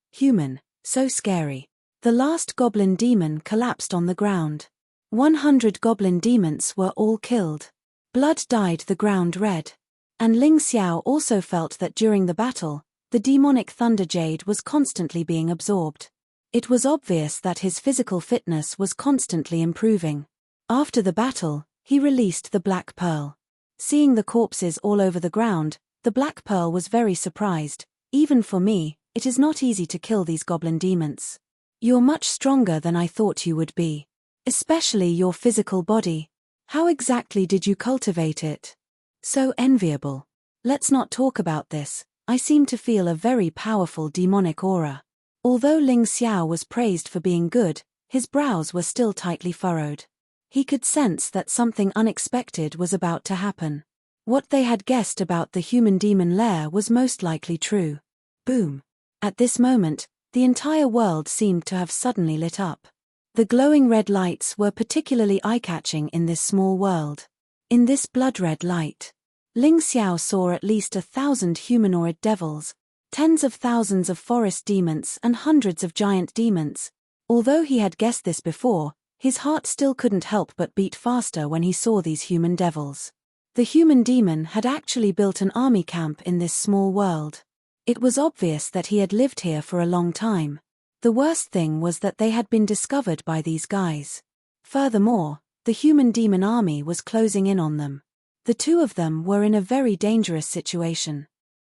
so scary. The last goblin demon collapsed on the ground. 100 goblin demons were all killed. Blood dyed the ground red. And Ling Xiao also felt that during the battle, the demonic thunder jade was constantly being absorbed. It was obvious that his physical fitness was constantly improving. After the battle, he released the Black Pearl. Seeing the corpses all over the ground, the Black Pearl was very surprised. Even for me, it is not easy to kill these goblin demons. You're much stronger than I thought you would be. Especially your physical body. How exactly did you cultivate it? So enviable. Let's not talk about this. I seem to feel a very powerful demonic aura. Although Ling Xiao was praised for being good, his brows were still tightly furrowed. He could sense that something unexpected was about to happen. What they had guessed about the human demon lair was most likely true. Boom. At this moment, the entire world seemed to have suddenly lit up. The glowing red lights were particularly eye-catching in this small world. In this blood-red light, Ling Xiao saw at least 1,000 humanoid devils, tens of thousands of forest demons and hundreds of giant demons. Although he had guessed this before, his heart still couldn't help but beat faster when he saw these human devils. The human demon had actually built an army camp in this small world. It was obvious that he had lived here for a long time. The worst thing was that they had been discovered by these guys. Furthermore, the human demon army was closing in on them. The two of them were in a very dangerous situation.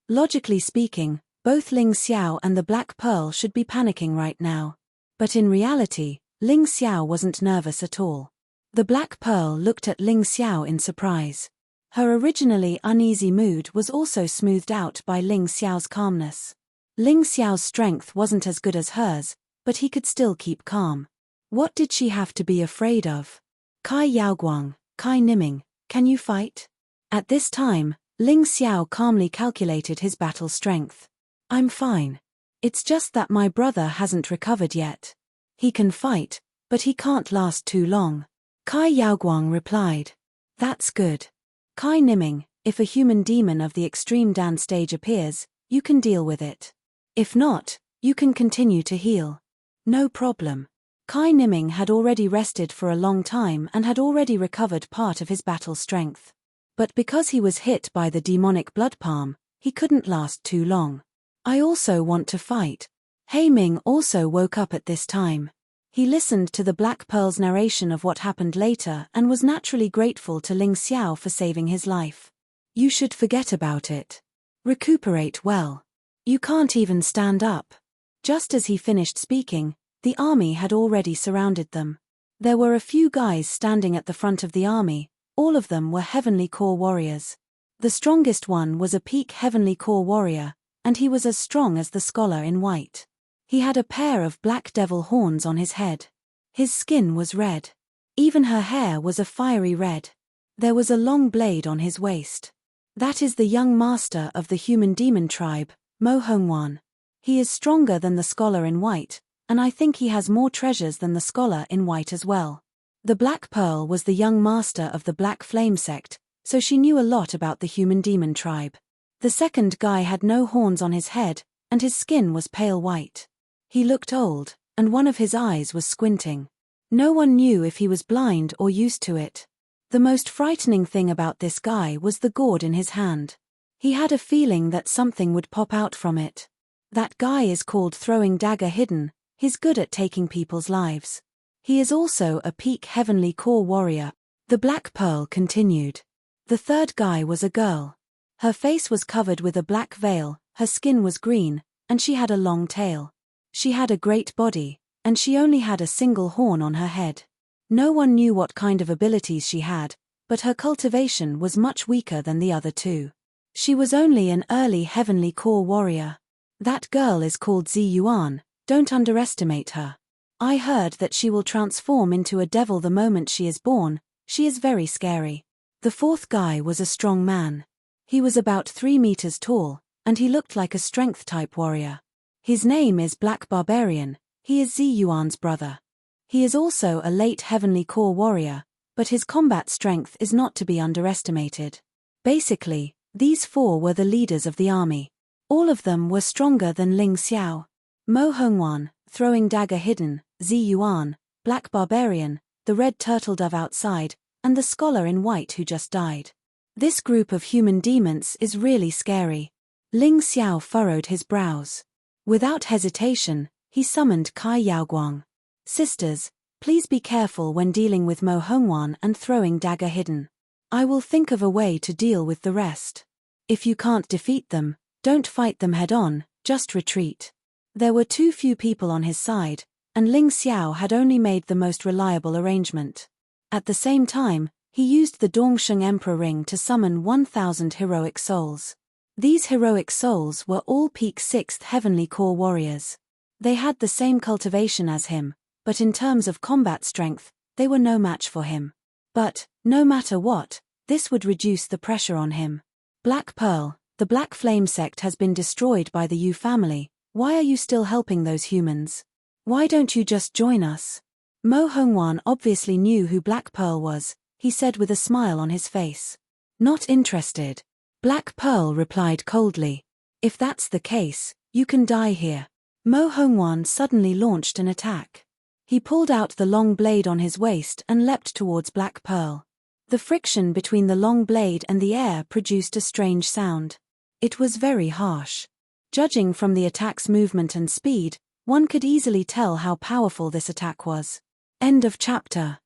Logically speaking, both Ling Xiao and the Black Pearl should be panicking right now. But in reality, Ling Xiao wasn't nervous at all. The Black Pearl looked at Ling Xiao in surprise. Her originally uneasy mood was also smoothed out by Ling Xiao's calmness. Ling Xiao's strength wasn't as good as hers, but he could still keep calm. What did she have to be afraid of? Kai Yaoguang, Kai Niming, can you fight? At this time, Ling Xiao calmly calculated his battle strength. I'm fine. It's just that my brother hasn't recovered yet. He can fight, but he can't last too long. Kai Yaoguang replied. That's good. Kai Niming, if a human demon of the extreme Dan stage appears, you can deal with it. If not, you can continue to heal. No problem. Kai Niming had already rested for a long time and had already recovered part of his battle strength. But because he was hit by the demonic blood palm, he couldn't last too long. I also want to fight. Hei Ming also woke up at this time. He listened to the Black Pearl's narration of what happened later and was naturally grateful to Ling Xiao for saving his life. You should forget about it. Recuperate well. You can't even stand up. Just as he finished speaking, the army had already surrounded them. There were a few guys standing at the front of the army, all of them were Heavenly Core warriors. The strongest one was a peak Heavenly Core warrior, and he was as strong as the scholar in white. He had a pair of black devil horns on his head. His skin was red. Even her hair was a fiery red. There was a long blade on his waist. That is the young master of the human demon tribe, Mo Hongwan. He is stronger than the scholar in white, and I think he has more treasures than the scholar in white as well. The Black Pearl was the young master of the Black Flame sect, so she knew a lot about the human demon tribe. The second guy had no horns on his head, and his skin was pale white. He looked old, and one of his eyes was squinting. No one knew if he was blind or used to it. The most frightening thing about this guy was the gourd in his hand. He had a feeling that something would pop out from it. That guy is called Throwing Dagger Hidden. He's good at taking people's lives. He is also a peak Heavenly Core warrior. The Black Pearl continued. The third guy was a girl. Her face was covered with a black veil, her skin was green, and she had a long tail. She had a great body, and she only had a single horn on her head. No one knew what kind of abilities she had, but her cultivation was much weaker than the other two. She was only an early Heavenly Core warrior. That girl is called Zi Yuan, don't underestimate her. I heard that she will transform into a devil the moment she is born. She is very scary. The fourth guy was a strong man. He was about 3 meters tall, and he looked like a strength-type warrior. His name is Black Barbarian. He is Zi Yuan's brother. He is also a late Heavenly Core warrior, but his combat strength is not to be underestimated. Basically, these four were the leaders of the army. All of them were stronger than Ling Xiao. Mo Hongwan, throwing dagger hidden, Zi Yuan, black barbarian, the red turtle dove outside, and the scholar in white who just died. This group of human demons is really scary. Ling Xiao furrowed his brows. Without hesitation, he summoned Kai Yaoguang. Sisters, please be careful when dealing with Mo Hongwan and throwing dagger hidden. I will think of a way to deal with the rest. If you can't defeat them, don't fight them head-on, just retreat. There were too few people on his side, and Ling Xiao had only made the most reliable arrangement. At the same time, he used the Dongsheng Emperor Ring to summon 1,000 heroic souls. These heroic souls were all peak 6th Heavenly Core warriors. They had the same cultivation as him, but in terms of combat strength, they were no match for him. But, no matter what, this would reduce the pressure on him. Black Pearl, the Black Flame sect has been destroyed by the Yu family. Why are you still helping those humans? Why don't you just join us? Mo Hongwan obviously knew who Black Pearl was, he said with a smile on his face. Not interested. Black Pearl replied coldly. If that's the case, you can die here. Mo Hongwan suddenly launched an attack. He pulled out the long blade on his waist and leapt towards Black Pearl. The friction between the long blade and the air produced a strange sound. It was very harsh. Judging from the attack's movement and speed, one could easily tell how powerful this attack was. End of chapter.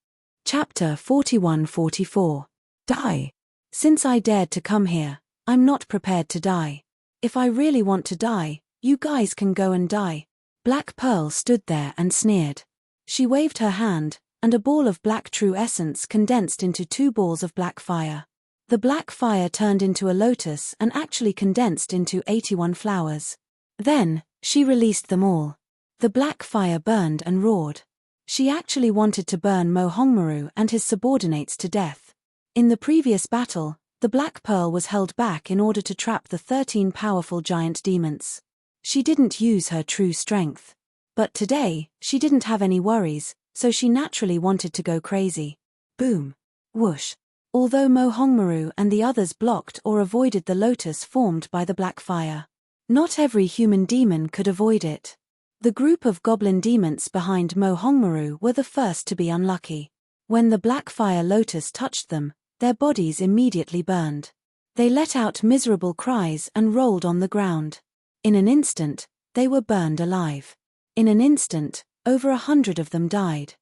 Chapter 41-44. Die. Since I dared to come here, I'm not prepared to die. If I really want to die, you guys can go and die. Black Pearl stood there and sneered. She waved her hand, and a ball of black true essence condensed into 2 balls of black fire. The black fire turned into a lotus and actually condensed into 81 flowers. Then, she released them all. The black fire burned and roared. She actually wanted to burn Mo Hongmaru and his subordinates to death. In the previous battle, the Black Pearl was held back in order to trap the 13 powerful giant demons. She didn't use her true strength. But today, she didn't have any worries, so she naturally wanted to go crazy. Boom. Whoosh. Although Mo Hongmaru and the others blocked or avoided the lotus formed by the black fire, not every human demon could avoid it. The group of goblin demons behind Mo Hongmaru were the first to be unlucky. When the black fire lotus touched them, their bodies immediately burned. They let out miserable cries and rolled on the ground. In an instant, they were burned alive. In an instant, over 100 of them died.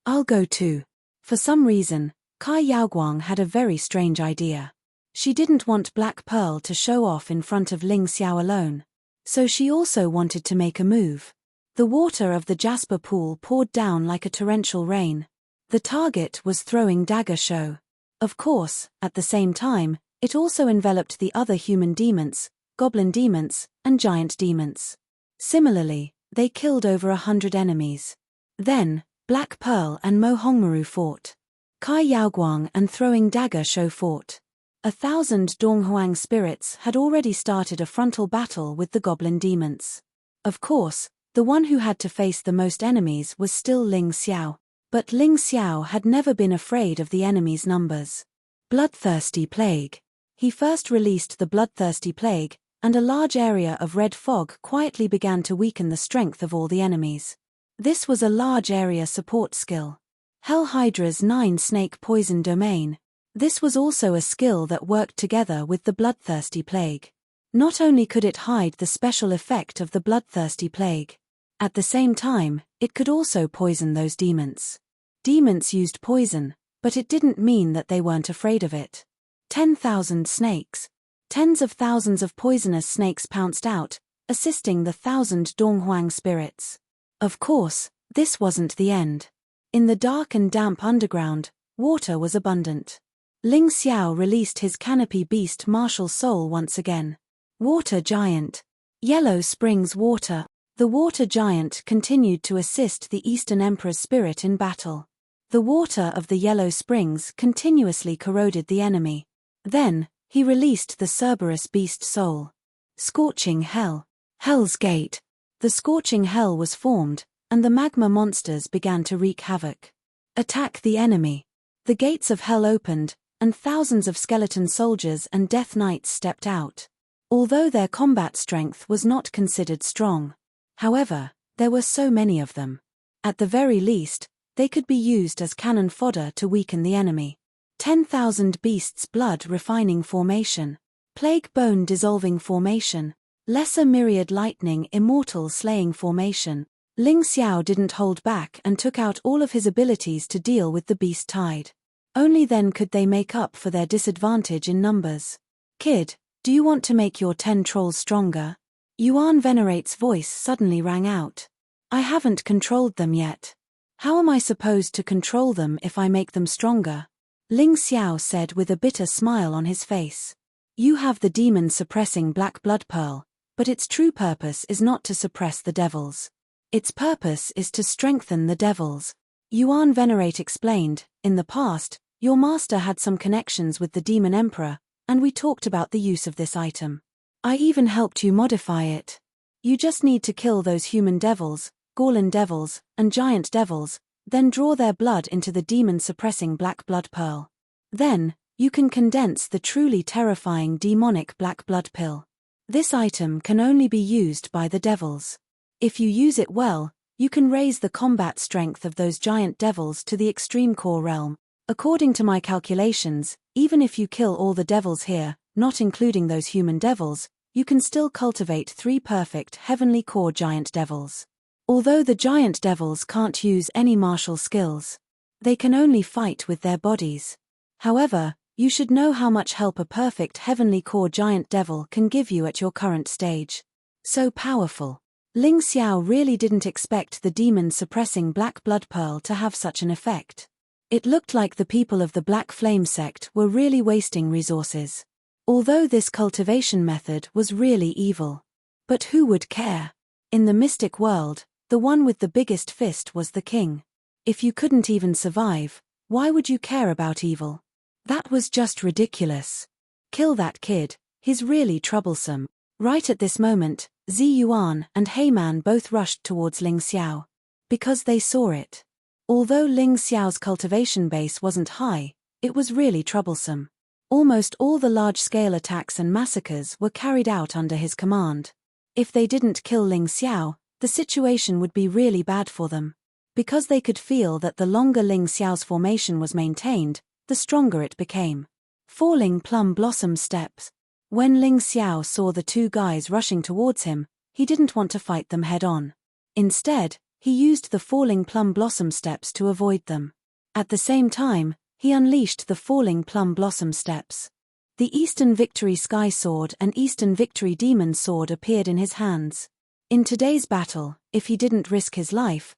I'll go too. For some reason, Kai Yaoguang had a very strange idea. She didn't want Black Pearl to show off in front of Ling Xiao alone. So she also wanted to make a move. The water of the jasper pool poured down like a torrential rain. The target was throwing dagger show. Of course, at the same time, it also enveloped the other human demons, goblin demons, and giant demons. Similarly, they killed over 100 enemies. Then, Black Pearl and Mo Hongmaru fought. Kai Yaoguang and Throwing Dagger Show fought. 1,000 Donghuang spirits had already started a frontal battle with the goblin demons. Of course, the one who had to face the most enemies was still Ling Xiao. But Ling Xiao had never been afraid of the enemy's numbers. Bloodthirsty Plague. He first released the Bloodthirsty Plague, and a large area of red fog quietly began to weaken the strength of all the enemies. This was a large area support skill. Hell Hydra's 9-snake poison domain. This was also a skill that worked together with the Bloodthirsty Plague. Not only could it hide the special effect of the Bloodthirsty Plague, at the same time, it could also poison those demons. Demons used poison, but it didn't mean that they weren't afraid of it. 10,000 snakes. Tens of thousands of poisonous snakes pounced out, assisting the 1,000 Donghuang spirits. Of course, this wasn't the end. In the dark and damp underground, water was abundant. Ling Xiao released his canopy beast martial soul once again. Water Giant. Yellow Springs Water. The water giant continued to assist the Eastern Emperor's spirit in battle. The water of the Yellow Springs continuously corroded the enemy. Then, he released the Cerberus beast soul. Scorching Hell. Hell's Gate. The Scorching Hell was formed, and the magma monsters began to wreak havoc. Attack the enemy. The gates of hell opened, and thousands of skeleton soldiers and death knights stepped out. Although their combat strength was not considered strong. However, there were so many of them. At the very least, they could be used as cannon fodder to weaken the enemy. 10,000 beasts blood refining formation. Plague bone dissolving formation. Lesser myriad lightning immortal slaying formation. Ling Xiao didn't hold back and took out all of his abilities to deal with the beast tide. Only then could they make up for their disadvantage in numbers. Kid, do you want to make your 10 trolls stronger? Yuan Venerate's voice suddenly rang out. I haven't controlled them yet. How am I supposed to control them if I make them stronger? Ling Xiao said with a bitter smile on his face. You have the demon-suppressing black blood pearl, but its true purpose is not to suppress the devils. Its purpose is to strengthen the devils. Yuan Venerate explained, in the past, your master had some connections with the demon emperor, and we talked about the use of this item. I even helped you modify it. You just need to kill those human devils, Gorlin devils, and giant devils, then draw their blood into the demon-suppressing black blood pearl. Then, you can condense the truly terrifying demonic black blood pill. This item can only be used by the devils. If you use it well, you can raise the combat strength of those giant devils to the extreme core realm. According to my calculations, even if you kill all the devils here, not including those human devils, you can still cultivate 3 perfect heavenly core giant devils. Although the giant devils can't use any martial skills. They can only fight with their bodies. However, you should know how much help a perfect heavenly core giant devil can give you at your current stage. So powerful. Ling Xiao really didn't expect the demon-suppressing black blood pearl to have such an effect. It looked like the people of the Black Flame sect were really wasting resources. Although this cultivation method was really evil. But who would care? In the mystic world, the one with the biggest fist was the king. If you couldn't even survive, why would you care about evil? That was just ridiculous. Kill that kid, he's really troublesome. Right at this moment, Zi Yuan and Heyman both rushed towards Ling Xiao. Because they saw it. Although Ling Xiao's cultivation base wasn't high, it was really troublesome. Almost all the large-scale attacks and massacres were carried out under his command. If they didn't kill Ling Xiao, the situation would be really bad for them. Because they could feel that the longer Ling Xiao's formation was maintained, the stronger it became. Falling plum blossom steps. When Ling Xiao saw the 2 guys rushing towards him, he didn't want to fight them head-on. Instead, he used the falling plum blossom steps to avoid them. At the same time, he unleashed the falling plum blossom steps. The Eastern Victory Sky Sword and Eastern Victory Demon Sword appeared in his hands. In today's battle, if he didn't risk his life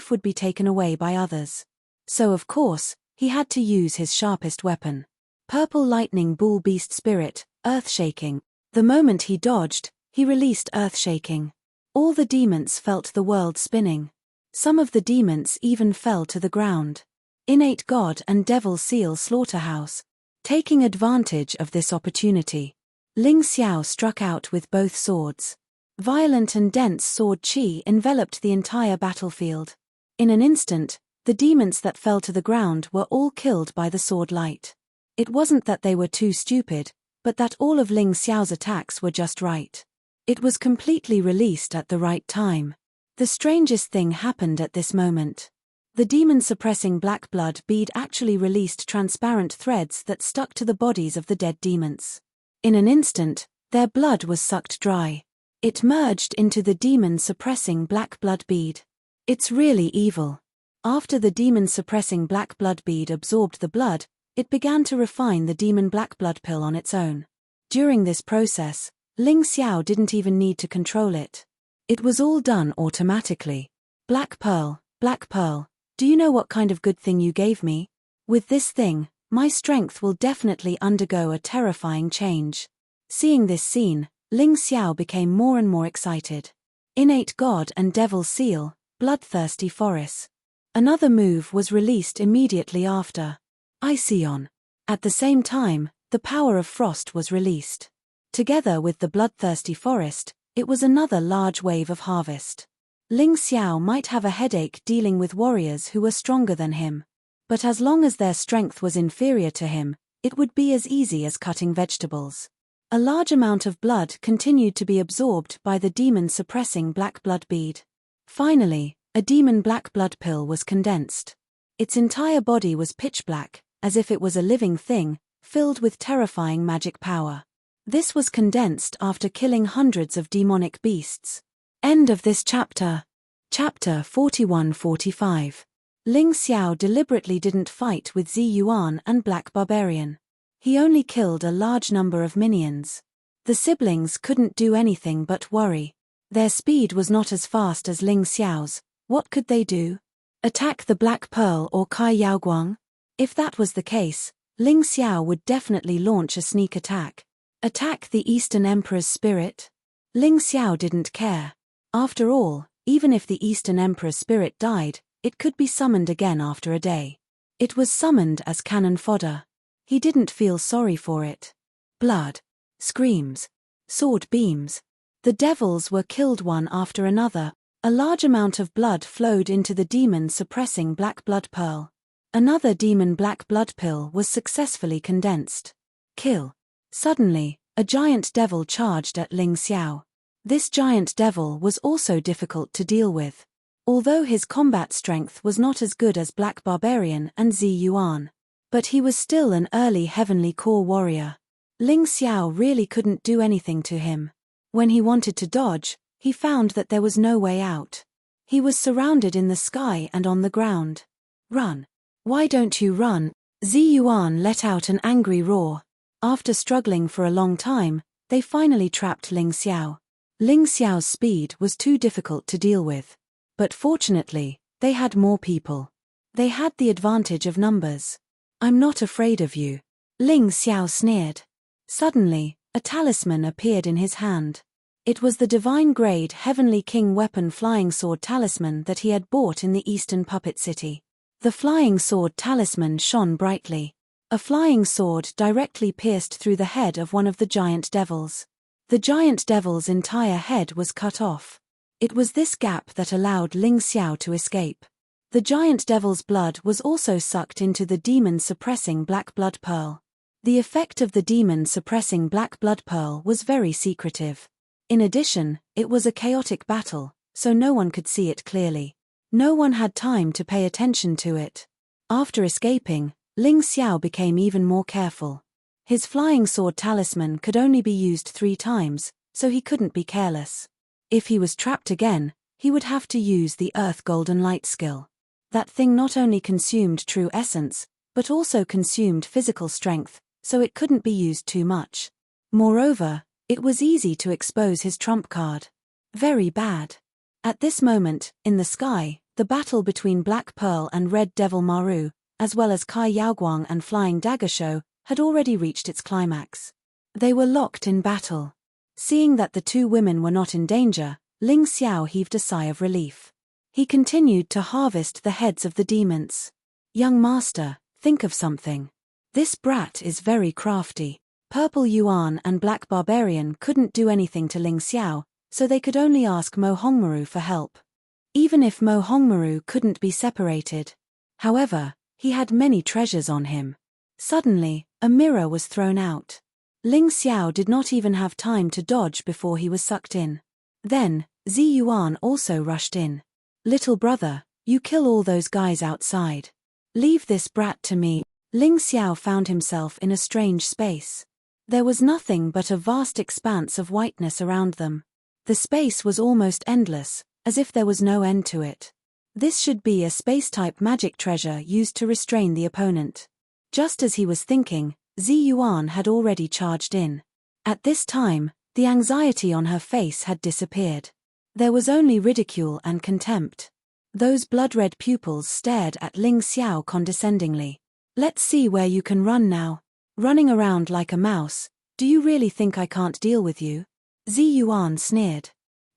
would be taken away by others. So of course, he had to use his sharpest weapon. Purple Lightning Bull Beast Spirit, Earth-Shaking. The moment he dodged, he released Earth-Shaking. All the demons felt the world spinning. Some of the demons even fell to the ground. Innate God and Devil Seal Slaughterhouse. Taking advantage of this opportunity, Ling Xiao struck out with both swords. Violent and dense sword chi enveloped the entire battlefield. In an instant, the demons that fell to the ground were all killed by the sword light. It wasn't that they were too stupid, but that all of Ling Xiao's attacks were just right. It was completely released at the right time. The strangest thing happened at this moment. The demon-suppressing black blood bead actually released transparent threads that stuck to the bodies of the dead demons. In an instant, their blood was sucked dry. It merged into the demon-suppressing black blood bead. It's really evil. After the demon-suppressing black blood bead absorbed the blood, it began to refine the demon black blood pill on its own. During this process, Ling Xiao didn't even need to control it. It was all done automatically. Black Pearl, do you know what kind of good thing you gave me? With this thing, my strength will definitely undergo a terrifying change. Seeing this scene, Ling Xiao became more and more excited. Innate God and Devil Seal, Bloodthirsty Forest. Another move was released immediately after. Iceon. At the same time, the Power of Frost was released. Together with the Bloodthirsty Forest, it was another large wave of harvest. Ling Xiao might have a headache dealing with warriors who were stronger than him. But as long as their strength was inferior to him, it would be as easy as cutting vegetables. A large amount of blood continued to be absorbed by the demon-suppressing black blood bead. Finally, a demon black blood pill was condensed. Its entire body was pitch black, as if it was a living thing, filled with terrifying magic power. This was condensed after killing hundreds of demonic beasts. End of this chapter. Chapter 41-45. Ling Xiao deliberately didn't fight with Zi Yuan and Black Barbarian. He only killed a large number of minions. The siblings couldn't do anything but worry. Their speed was not as fast as Ling Xiao's. What could they do? Attack the Black Pearl or Kai Yaoguang? If that was the case, Ling Xiao would definitely launch a sneak attack. Attack the Eastern Emperor's spirit? Ling Xiao didn't care. After all, even if the Eastern Emperor's spirit died, it could be summoned again after a day. It was summoned as cannon fodder. He didn't feel sorry for it. Blood. Screams. Sword beams. The devils were killed one after another. A large amount of blood flowed into the demon-suppressing black blood pearl. Another demon black blood pill was successfully condensed. Kill. Suddenly, a giant devil charged at Ling Xiao. This giant devil was also difficult to deal with. Although his combat strength was not as good as Black Barbarian and Zi Yuan. But he was still an early heavenly core warrior. Ling Xiao really couldn't do anything to him. When he wanted to dodge, he found that there was no way out. He was surrounded in the sky and on the ground. Run. Why don't you run? Zi Yuan let out an angry roar. After struggling for a long time, they finally trapped Ling Xiao. Ling Xiao's speed was too difficult to deal with. But fortunately, they had more people. They had the advantage of numbers. I'm not afraid of you. Ling Xiao sneered. Suddenly, a talisman appeared in his hand. It was the divine-grade Heavenly King weapon flying sword talisman that he had bought in the Eastern Puppet City. The flying sword talisman shone brightly. A flying sword directly pierced through the head of one of the giant devils. The giant devil's entire head was cut off. It was this gap that allowed Ling Xiao to escape. The giant devil's blood was also sucked into the demon-suppressing black blood pearl. The effect of the demon-suppressing black blood pearl was very secretive. In addition, it was a chaotic battle, so no one could see it clearly. No one had time to pay attention to it. After escaping, Ling Xiao became even more careful. His flying sword talisman could only be used 3 times, so he couldn't be careless. If he was trapped again, he would have to use the Earth Golden Light skill. That thing not only consumed true essence, but also consumed physical strength, so it couldn't be used too much. Moreover, it was easy to expose his trump card. Very bad. At this moment, in the sky, the battle between Black Pearl and Red Devil Maru, as well as Kai Yaoguang and Flying Dagger Show, had already reached its climax. They were locked in battle. Seeing that the 2 women were not in danger, Ling Xiao heaved a sigh of relief. He continued to harvest the heads of the demons. Young master, think of something. This brat is very crafty. Purple Yuan and Black Barbarian couldn't do anything to Ling Xiao, so they could only ask Mo Hongmaru for help. Even if Mo Hongmaru couldn't be separated. However, he had many treasures on him. Suddenly, a mirror was thrown out. Ling Xiao did not even have time to dodge before he was sucked in. Then, Zi Yuan also rushed in. Little brother, you kill all those guys outside. Leave this brat to me. Ling Xiao found himself in a strange space. There was nothing but a vast expanse of whiteness around them. The space was almost endless, as if there was no end to it. This should be a space-type magic treasure used to restrain the opponent. Just as he was thinking, Zi Yuan had already charged in. At this time, the anxiety on her face had disappeared. There was only ridicule and contempt. Those blood-red pupils stared at Ling Xiao condescendingly. Let's see where you can run now. Running around like a mouse, do you really think I can't deal with you? Zi Yuan sneered.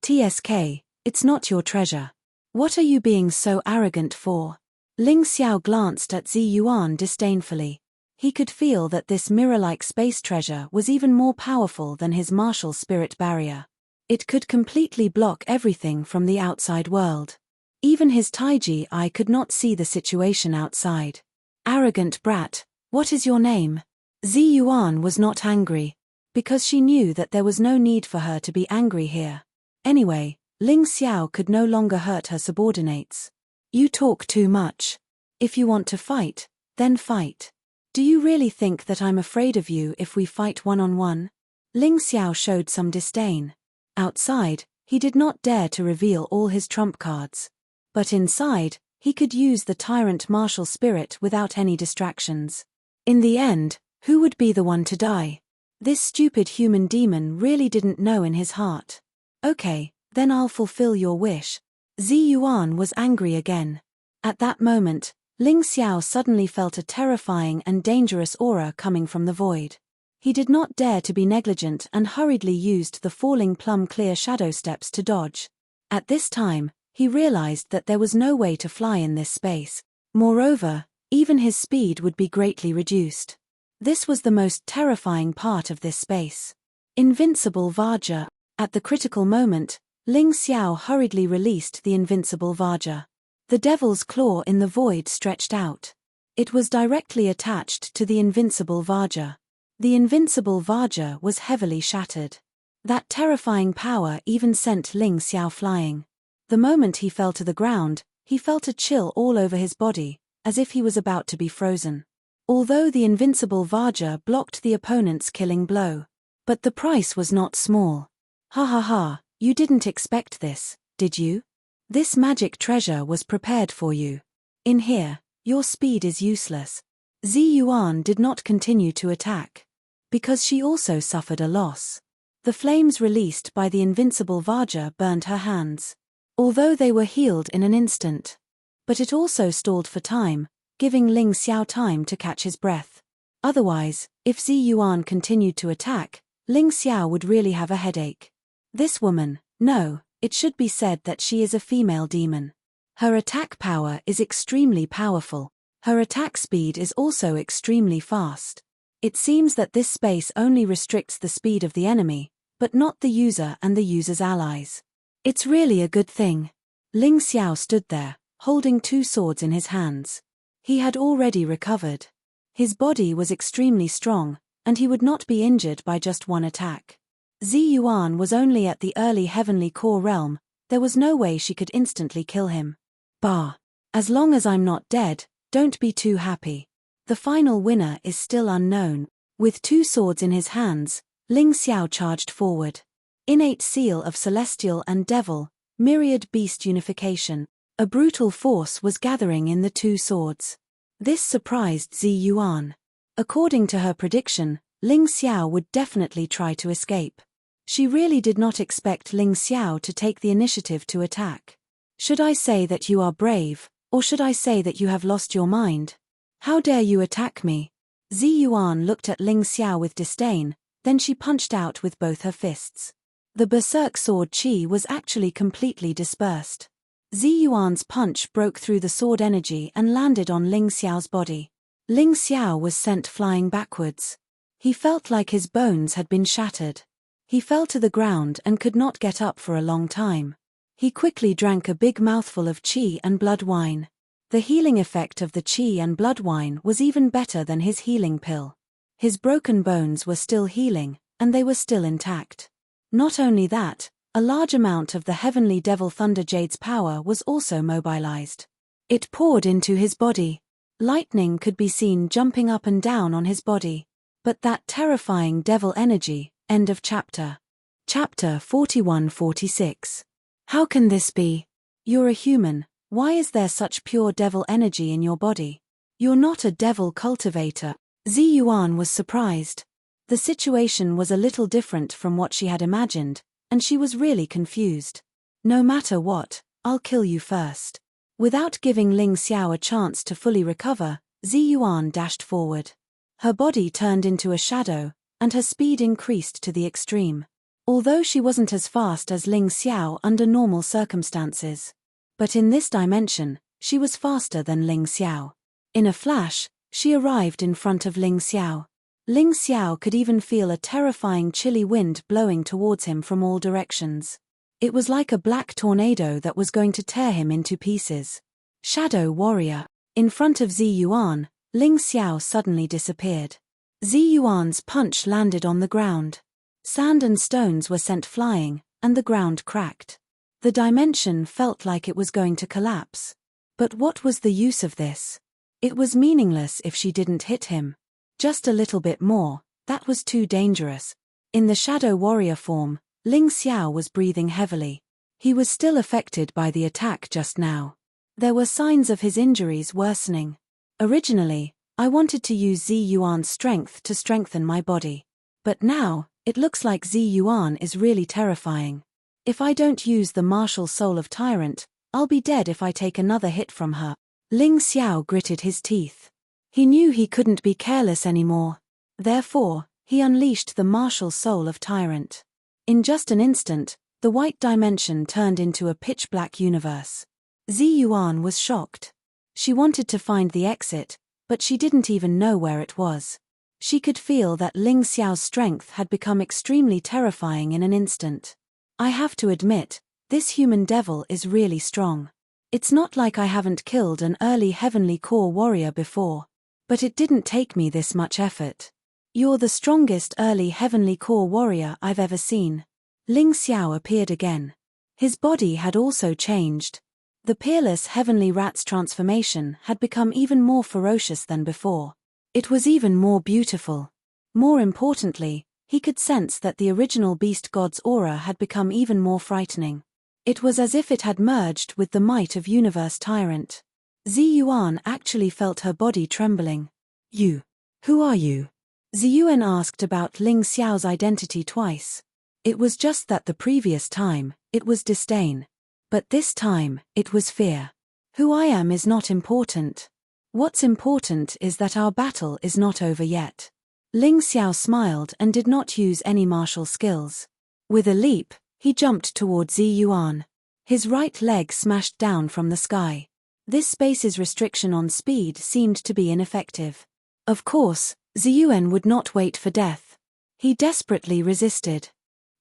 TSK, it's not your treasure. What are you being so arrogant for? Ling Xiao glanced at Zi Yuan disdainfully. He could feel that this mirror-like space treasure was even more powerful than his martial spirit barrier. It could completely block everything from the outside world. Even his Taiji eye could not see the situation outside. Arrogant brat, what is your name? Zi Yuan was not angry, because she knew that there was no need for her to be angry here. Anyway, Ling Xiao could no longer hurt her subordinates. You talk too much. If you want to fight, then fight. Do you really think that I'm afraid of you if we fight one-on-one? Ling Xiao showed some disdain. Outside, he did not dare to reveal all his trump cards. But inside, he could use the tyrant martial spirit without any distractions. In the end, who would be the one to die? This stupid human demon really didn't know in his heart. Okay, then I'll fulfill your wish. Zi Yuan was angry again. At that moment, Ling Xiao suddenly felt a terrifying and dangerous aura coming from the void. He did not dare to be negligent and hurriedly used the falling plum-clear shadow steps to dodge. At this time, he realized that there was no way to fly in this space. Moreover, even his speed would be greatly reduced. This was the most terrifying part of this space. Invincible Vajra. At the critical moment, Ling Xiao hurriedly released the invincible Vajra. The devil's claw in the void stretched out. It was directly attached to the invincible Vajra. The invincible Vajra was heavily shattered. That terrifying power even sent Ling Xiao flying. The moment he fell to the ground, he felt a chill all over his body, as if he was about to be frozen. Although the invincible Vajra blocked the opponent's killing blow. But the price was not small. Ha ha ha, you didn't expect this, did you? This magic treasure was prepared for you. In here, your speed is useless. Zi Yuan did not continue to attack. Because she also suffered a loss. The flames released by the invincible Vajra burned her hands. Although they were healed in an instant. But it also stalled for time, giving Ling Xiao time to catch his breath. Otherwise, if Zi Yuan continued to attack, Ling Xiao would really have a headache. This woman, no, it should be said that she is a female demon. Her attack power is extremely powerful. Her attack speed is also extremely fast. It seems that this space only restricts the speed of the enemy, but not the user and the user's allies. It's really a good thing. Ling Xiao stood there, holding two swords in his hands. He had already recovered. His body was extremely strong, and he would not be injured by just one attack. Zi Yuan was only at the early heavenly core realm, there was no way she could instantly kill him. Bah! As long as I'm not dead, don't be too happy. The final winner is still unknown. With two swords in his hands, Ling Xiao charged forward. Innate seal of celestial and devil, myriad beast unification. A brutal force was gathering in the two swords. This surprised Zi Yuan. According to her prediction, Ling Xiao would definitely try to escape. She really did not expect Ling Xiao to take the initiative to attack. Should I say that you are brave, or should I say that you have lost your mind? How dare you attack me? Zi Yuan looked at Ling Xiao with disdain, then she punched out with both her fists. The berserk sword chi was actually completely dispersed. Zi Yuan's punch broke through the sword energy and landed on Ling Xiao's body. Ling Xiao was sent flying backwards. He felt like his bones had been shattered. He fell to the ground and could not get up for a long time. He quickly drank a big mouthful of qi and blood wine. The healing effect of the qi and blood wine was even better than his healing pill. His broken bones were still healing, and they were still intact. Not only that, a large amount of the heavenly devil Thunder Jade's power was also mobilized. It poured into his body. Lightning could be seen jumping up and down on his body. But that terrifying devil energy. End of chapter. Chapter 41-46. How can this be? You're a human. Why is there such pure devil energy in your body? You're not a devil cultivator. Zi Yuan was surprised. The situation was a little different from what she had imagined, and she was really confused. No matter what, I'll kill you first. Without giving Ling Xiao a chance to fully recover, Zi Yuan dashed forward. Her body turned into a shadow, and her speed increased to the extreme. Although she wasn't as fast as Ling Xiao under normal circumstances. But in this dimension, she was faster than Ling Xiao. In a flash, she arrived in front of Ling Xiao. Ling Xiao could even feel a terrifying chilly wind blowing towards him from all directions. It was like a black tornado that was going to tear him into pieces. Shadow Warrior. In front of Zi Yuan, Ling Xiao suddenly disappeared. Zi Yuan's punch landed on the ground. Sand and stones were sent flying, and the ground cracked. The dimension felt like it was going to collapse. But what was the use of this? It was meaningless if she didn't hit him. Just a little bit more, that was too dangerous. In the shadow warrior form, Ling Xiao was breathing heavily. He was still affected by the attack just now. There were signs of his injuries worsening. Originally, I wanted to use Zi Yuan's strength to strengthen my body. But now, it looks like Zi Yuan is really terrifying. If I don't use the martial soul of Tyrant, I'll be dead if I take another hit from her. Ling Xiao gritted his teeth. He knew he couldn't be careless anymore. Therefore, he unleashed the martial soul of Tyrant. In just an instant, the white dimension turned into a pitch-black universe. Zi Yuan was shocked. She wanted to find the exit, but she didn't even know where it was. She could feel that Ling Xiao's strength had become extremely terrifying in an instant. I have to admit, this human devil is really strong. It's not like I haven't killed an early heavenly core warrior before. But it didn't take me this much effort. You're the strongest early heavenly core warrior I've ever seen. Ling Xiao appeared again. His body had also changed. The peerless heavenly rat's transformation had become even more ferocious than before. It was even more beautiful. More importantly, he could sense that the original beast god's aura had become even more frightening. It was as if it had merged with the might of Universe Tyrant. Zi Yuan actually felt her body trembling. You. Who are you? Zi Yuan asked about Ling Xiao's identity twice. It was just that the previous time, it was disdain. But this time, it was fear. Who I am is not important. What's important is that our battle is not over yet. Ling Xiao smiled and did not use any martial skills. With a leap, he jumped toward Zi Yuan. His right leg smashed down from the sky. This space's restriction on speed seemed to be ineffective. Of course, Zi Yuan would not wait for death. He desperately resisted.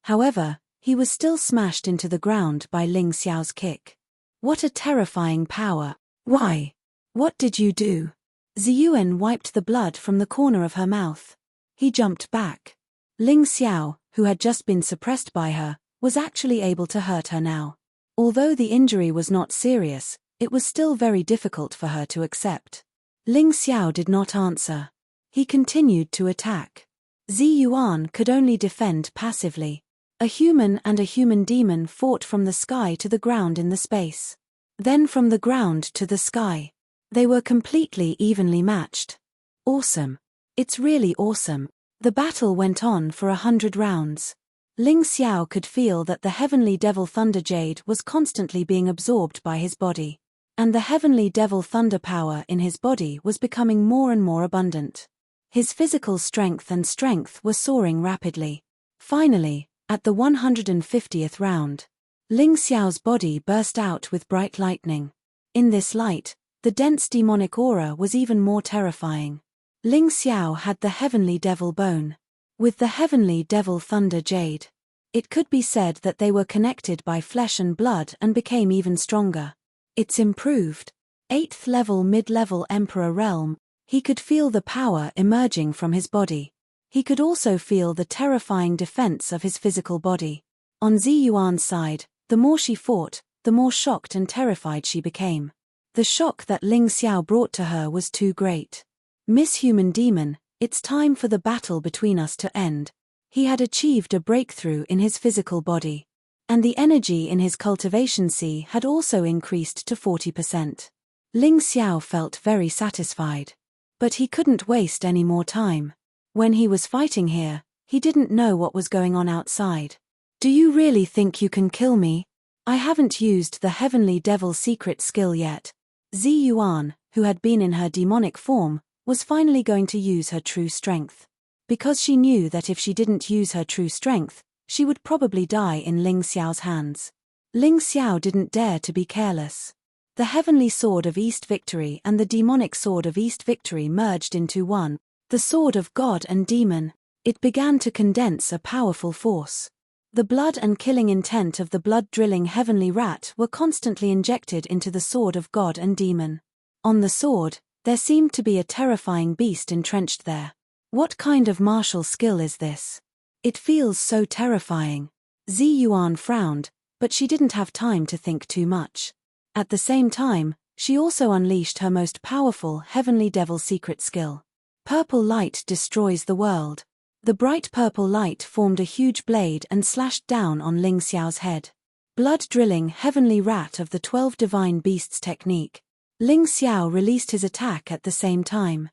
However, he was still smashed into the ground by Ling Xiao's kick. What a terrifying power. Why? What did you do? Zi Yuan wiped the blood from the corner of her mouth. He jumped back. Ling Xiao, who had just been suppressed by her, was actually able to hurt her now. Although the injury was not serious, it was still very difficult for her to accept. Ling Xiao did not answer. He continued to attack. Zi Yuan could only defend passively. A human and a human demon fought from the sky to the ground in the space. Then from the ground to the sky. They were completely evenly matched. Awesome. It's really awesome. The battle went on for 100 rounds. Ling Xiao could feel that the heavenly devil thunder jade was constantly being absorbed by his body. And the heavenly devil thunder power in his body was becoming more and more abundant. His physical strength and strength were soaring rapidly. Finally, at the 150th round, Ling Xiao's body burst out with bright lightning. In this light, the dense demonic aura was even more terrifying. Ling Xiao had the heavenly devil bone. With the heavenly devil thunder jade. It could be said that they were connected by flesh and blood and became even stronger. It's improved. 8th level mid-level Emperor realm, he could feel the power emerging from his body. He could also feel the terrifying defense of his physical body. On Zi Yuan's side, the more she fought, the more shocked and terrified she became. The shock that Ling Xiao brought to her was too great. Miss Human Demon, it's time for the battle between us to end. He had achieved a breakthrough in his physical body. And the energy in his cultivation sea had also increased to 40%. Ling Xiao felt very satisfied. But he couldn't waste any more time. When he was fighting here, he didn't know what was going on outside. Do you really think you can kill me? I haven't used the heavenly devil secret skill yet. Zi Yuan, who had been in her demonic form, was finally going to use her true strength. Because she knew that if she didn't use her true strength, she would probably die in Ling Xiao's hands. Ling Xiao didn't dare to be careless. The heavenly sword of East Victory and the demonic sword of East Victory merged into one, the sword of God and demon. It began to condense a powerful force. The blood and killing intent of the blood-drilling heavenly rat were constantly injected into the sword of God and demon. On the sword, There seemed to be a terrifying beast entrenched there. What kind of martial skill is this? It feels so terrifying. Zi Yuan frowned, but she didn't have time to think too much. At the same time, she also unleashed her most powerful heavenly devil secret skill. Purple light destroys the world. The bright purple light formed a huge blade and slashed down on Ling Xiao's head. Blood drilling heavenly rat of the 12 divine beasts technique. Ling Xiao released his attack at the same time.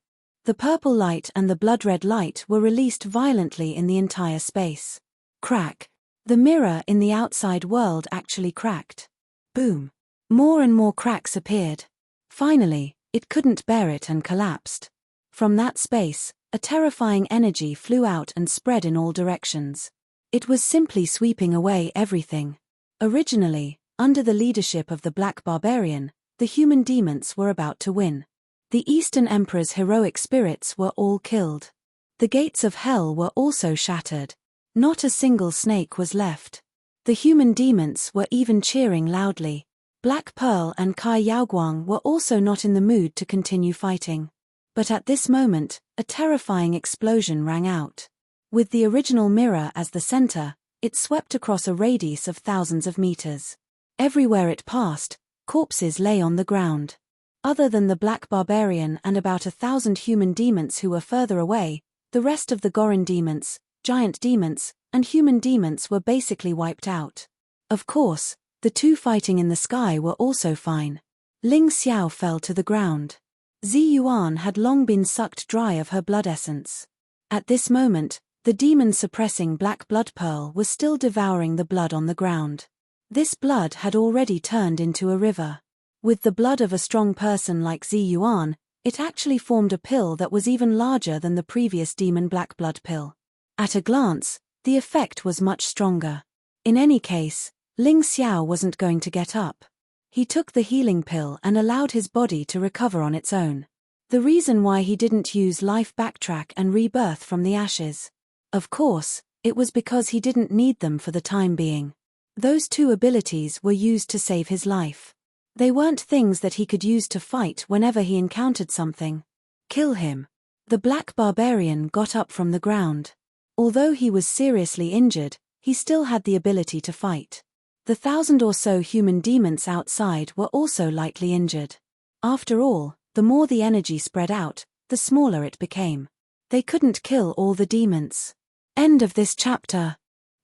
The purple light and the blood-red light were released violently in the entire space. Crack. The mirror in the outside world actually cracked. Boom. More and more cracks appeared. Finally, it couldn't bear it and collapsed. From that space, a terrifying energy flew out and spread in all directions. It was simply sweeping away everything. Originally, under the leadership of the Black Barbarian, the human demons were about to win. The Eastern Emperor's heroic spirits were all killed. The gates of hell were also shattered. Not a single snake was left. The human demons were even cheering loudly. Black Pearl and Kai Yaoguang were also not in the mood to continue fighting. But at this moment, a terrifying explosion rang out. With the original mirror as the center, it swept across a radius of thousands of meters. Everywhere it passed, corpses lay on the ground. Other than the Black Barbarian and about 1,000 human demons who were further away, the rest of the Gorin demons, giant demons, and human demons were basically wiped out. Of course, the two fighting in the sky were also fine. Ling Xiao fell to the ground. Zi Yuan had long been sucked dry of her blood essence. At this moment, the demon-suppressing Black Blood Pearl was still devouring the blood on the ground. This blood had already turned into a river. With the blood of a strong person like Zi Yuan, it actually formed a pill that was even larger than the previous demon Black Blood pill. At a glance, the effect was much stronger. In any case, Ling Xiao wasn't going to get up. He took the healing pill and allowed his body to recover on its own. The reason why he didn't use life backtrack and rebirth from the ashes. Of course, it was because he didn't need them for the time being. Those two abilities were used to save his life. They weren't things that he could use to fight whenever he encountered something. Kill him. The Black Barbarian got up from the ground. Although he was seriously injured, he still had the ability to fight. The 1,000 or so human demons outside were also lightly injured. After all, the more the energy spread out, the smaller it became. They couldn't kill all the demons. End of this chapter.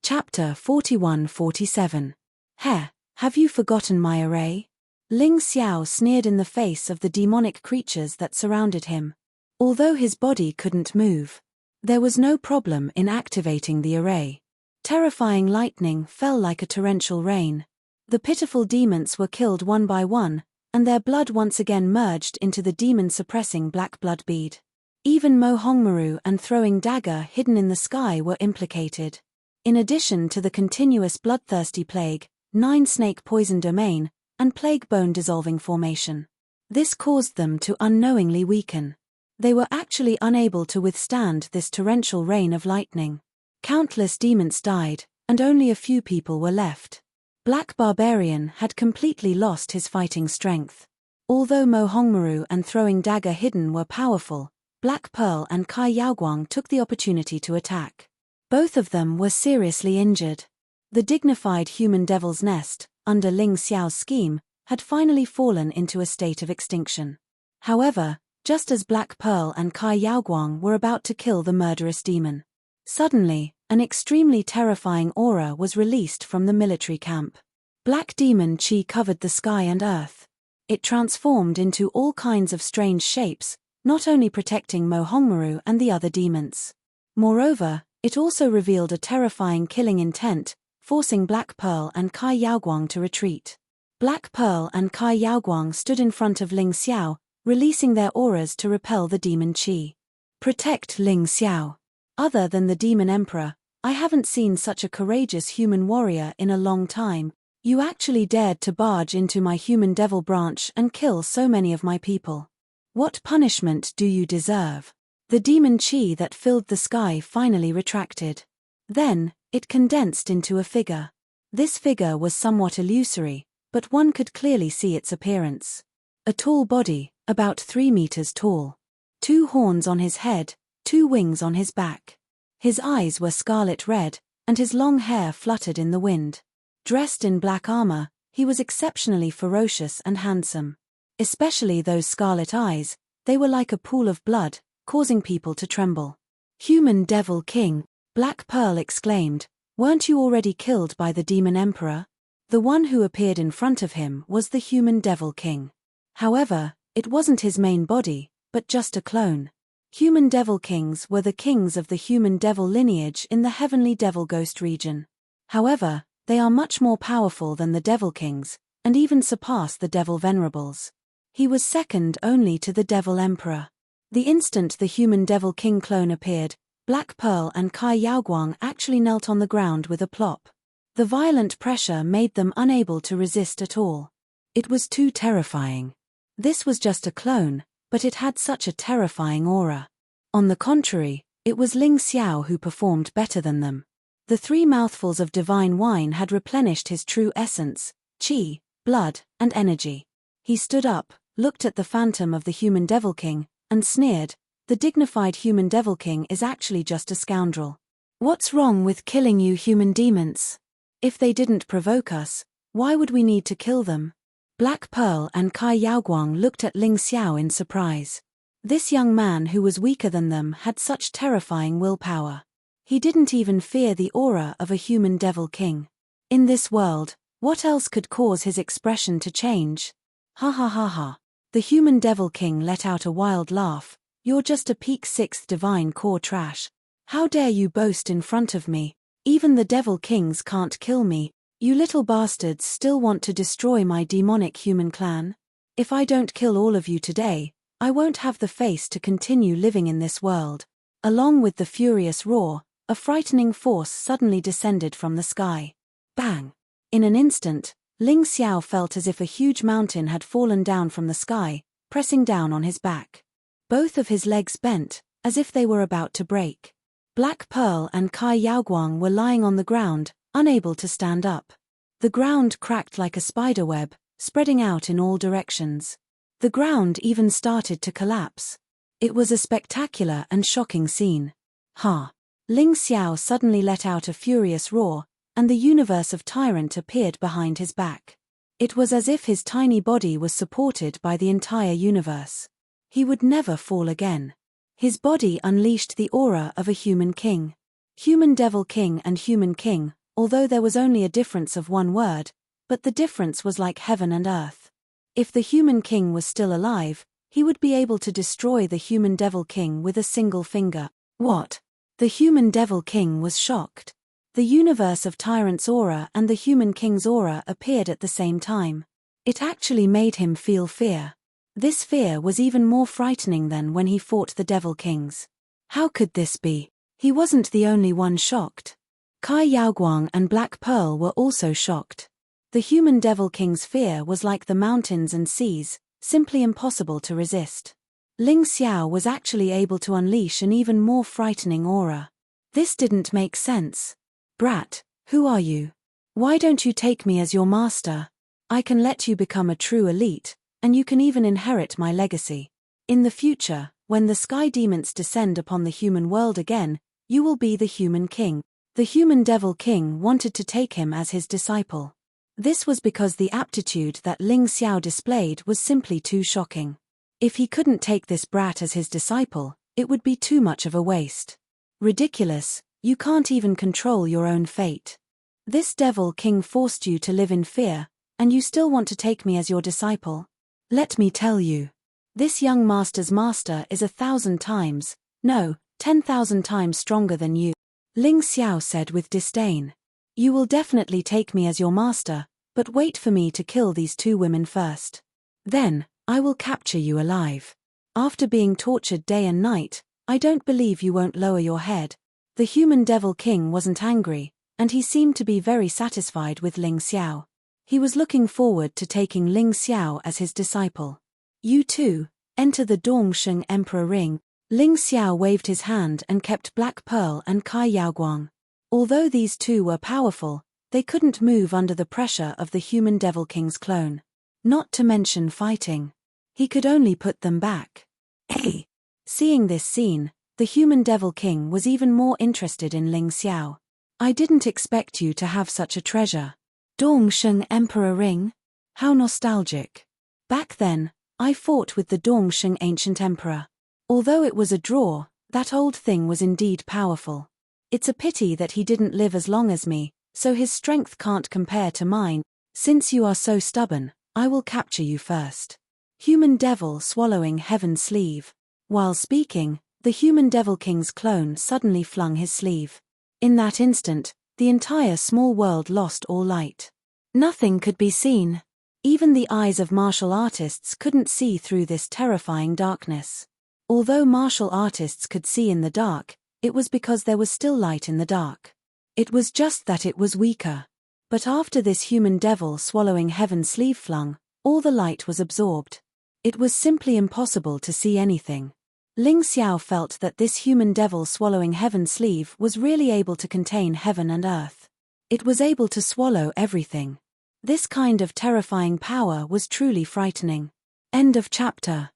Chapter 41-47. Heh, have you forgotten my array? Ling Xiao sneered in the face of the demonic creatures that surrounded him. Although his body couldn't move, there was no problem in activating the array. Terrifying lightning fell like a torrential rain. The pitiful demons were killed one by one, and their blood once again merged into the demon-suppressing black blood bead. Even Mo Hongmaru and Throwing Dagger hidden in the sky were implicated. In addition to the continuous bloodthirsty plague, 9 snake poison domain, and plague bone dissolving formation. This caused them to unknowingly weaken. They were actually unable to withstand this torrential rain of lightning. Countless demons died, and only a few people were left. Black Barbarian had completely lost his fighting strength. Although Mo Hongmaru and Throwing Dagger hidden were powerful, Black Pearl and Kai Yaoguang took the opportunity to attack. Both of them were seriously injured. The dignified human devil's nest, under Ling Xiao's scheme, had finally fallen into a state of extinction. However, just as Black Pearl and Kai Yaoguang were about to kill the murderous demon, suddenly, an extremely terrifying aura was released from the military camp. Black demon chi covered the sky and earth. It transformed into all kinds of strange shapes, not only protecting Mo Hongmaru and the other demons. Moreover, it also revealed a terrifying killing intent, forcing Black Pearl and Kai Yaoguang to retreat. Black Pearl and Kai Yaoguang stood in front of Ling Xiao, releasing their auras to repel the demon chi. Protect Ling Xiao. Other than the demon emperor, I haven't seen such a courageous human warrior in a long time. You actually dared to barge into my human devil branch and kill so many of my people. What punishment do you deserve? The demon chi that filled the sky finally retracted. Then, it condensed into a figure. This figure was somewhat illusory, but one could clearly see its appearance. A tall body, about 3 meters tall. 2 horns on his head, 2 wings on his back. His eyes were scarlet red, and his long hair fluttered in the wind. Dressed in black armor, he was exceptionally ferocious and handsome. Especially those scarlet eyes, they were like a pool of blood, causing people to tremble. "Human Devil King," Black Pearl exclaimed, "weren't you already killed by the Demon Emperor?" The one who appeared in front of him was the Human Devil King. However, it wasn't his main body, but just a clone. Human Devil Kings were the kings of the human devil lineage in the heavenly devil ghost region. However, they are much more powerful than the Devil Kings, and even surpass the Devil Venerables. He was second only to the Devil Emperor. The instant the Human Devil King clone appeared, Black Pearl and Kai Yaoguang actually knelt on the ground with a plop. The violent pressure made them unable to resist at all. It was too terrifying. This was just a clone, but it had such a terrifying aura. On the contrary, it was Ling Xiao who performed better than them. The 3 mouthfuls of divine wine had replenished his true essence, qi, blood, and energy. He stood up, looked at the phantom of the Human Devil King, and sneered, "The dignified Human Devil King is actually just a scoundrel. What's wrong with killing you human demons? If they didn't provoke us, why would we need to kill them?" Black Pearl and Kai Yaoguang looked at Ling Xiao in surprise. This young man who was weaker than them had such terrifying willpower. He didn't even fear the aura of a Human Devil King. In this world, what else could cause his expression to change? Ha ha ha ha. The Human Devil King let out a wild laugh. "You're just a peak 6th divine core trash. How dare you boast in front of me? Even the Devil Kings can't kill me. You little bastards still want to destroy my demonic human clan? If I don't kill all of you today, I won't have the face to continue living in this world." Along with the furious roar, a frightening force suddenly descended from the sky. Bang! In an instant, Ling Xiao felt as if a huge mountain had fallen down from the sky, pressing down on his back. Both of his legs bent, as if they were about to break. Black Pearl and Kai Yaoguang were lying on the ground, unable to stand up. The ground cracked like a spiderweb, spreading out in all directions. The ground even started to collapse. It was a spectacular and shocking scene. Ha! Ling Xiao suddenly let out a furious roar, and the universe of Tyrant appeared behind his back. It was as if his tiny body was supported by the entire universe. He would never fall again. His body unleashed the aura of a human king. Human Devil King and Human King, although there was only a difference of 1 word, but the difference was like heaven and earth. If the Human King was still alive, he would be able to destroy the Human Devil King with a single finger. What? The Human Devil King was shocked. The universe of Tyrant's aura and the Human King's aura appeared at the same time. It actually made him feel fear. This fear was even more frightening than when he fought the Devil Kings. How could this be? He wasn't the only one shocked. Kai Yaoguang and Black Pearl were also shocked. The Human Devil King's fear was like the mountains and seas, simply impossible to resist. Ling Xiao was actually able to unleash an even more frightening aura. This didn't make sense. "Brat, who are you? Why don't you take me as your master? I can let you become a true elite, and you can even inherit my legacy. In the future, when the sky demons descend upon the human world again, you will be the Human King." The Human Devil King wanted to take him as his disciple. This was because the aptitude that Ling Xiao displayed was simply too shocking. If he couldn't take this brat as his disciple, it would be too much of a waste. Ridiculous, you can't even control your own fate. This Devil King forced you to live in fear, and you still want to take me as your disciple? Let me tell you. This young master's master is 1,000 times, no, 10,000 times stronger than you. Ling Xiao said with disdain. You will definitely take me as your master, but wait for me to kill these 2 women first. Then, I will capture you alive. After being tortured day and night, I don't believe you won't lower your head. The Human Devil King wasn't angry, and he seemed to be very satisfied with Ling Xiao. He was looking forward to taking Ling Xiao as his disciple. You too, enter the Dongsheng Emperor Ring. Ling Xiao waved his hand and kept Black Pearl and Kai Yaoguang. Although these 2 were powerful, they couldn't move under the pressure of the Human Devil King's clone. Not to mention fighting. He could only put them back. Hey! Seeing this scene, the human devil king was even more interested in Ling Xiao. I didn't expect you to have such a treasure. Dongsheng Emperor Ring? How nostalgic. Back then, I fought with the Dongsheng ancient emperor. Although it was a draw, that old thing was indeed powerful. It's a pity that he didn't live as long as me, so his strength can't compare to mine. Since you are so stubborn, I will capture you first. Human devil swallowing heaven's sleeve. While speaking, the human devil king's clone suddenly flung his sleeve. In that instant, the entire small world lost all light. Nothing could be seen. Even the eyes of martial artists couldn't see through this terrifying darkness. Although martial artists could see in the dark, it was because there was still light in the dark. It was just that it was weaker. But after this human devil swallowing heaven's sleeve flung, all the light was absorbed. It was simply impossible to see anything. Ling Xiao felt that this human devil swallowing heaven's sleeve was really able to contain heaven and earth. It was able to swallow everything. This kind of terrifying power was truly frightening. End of chapter.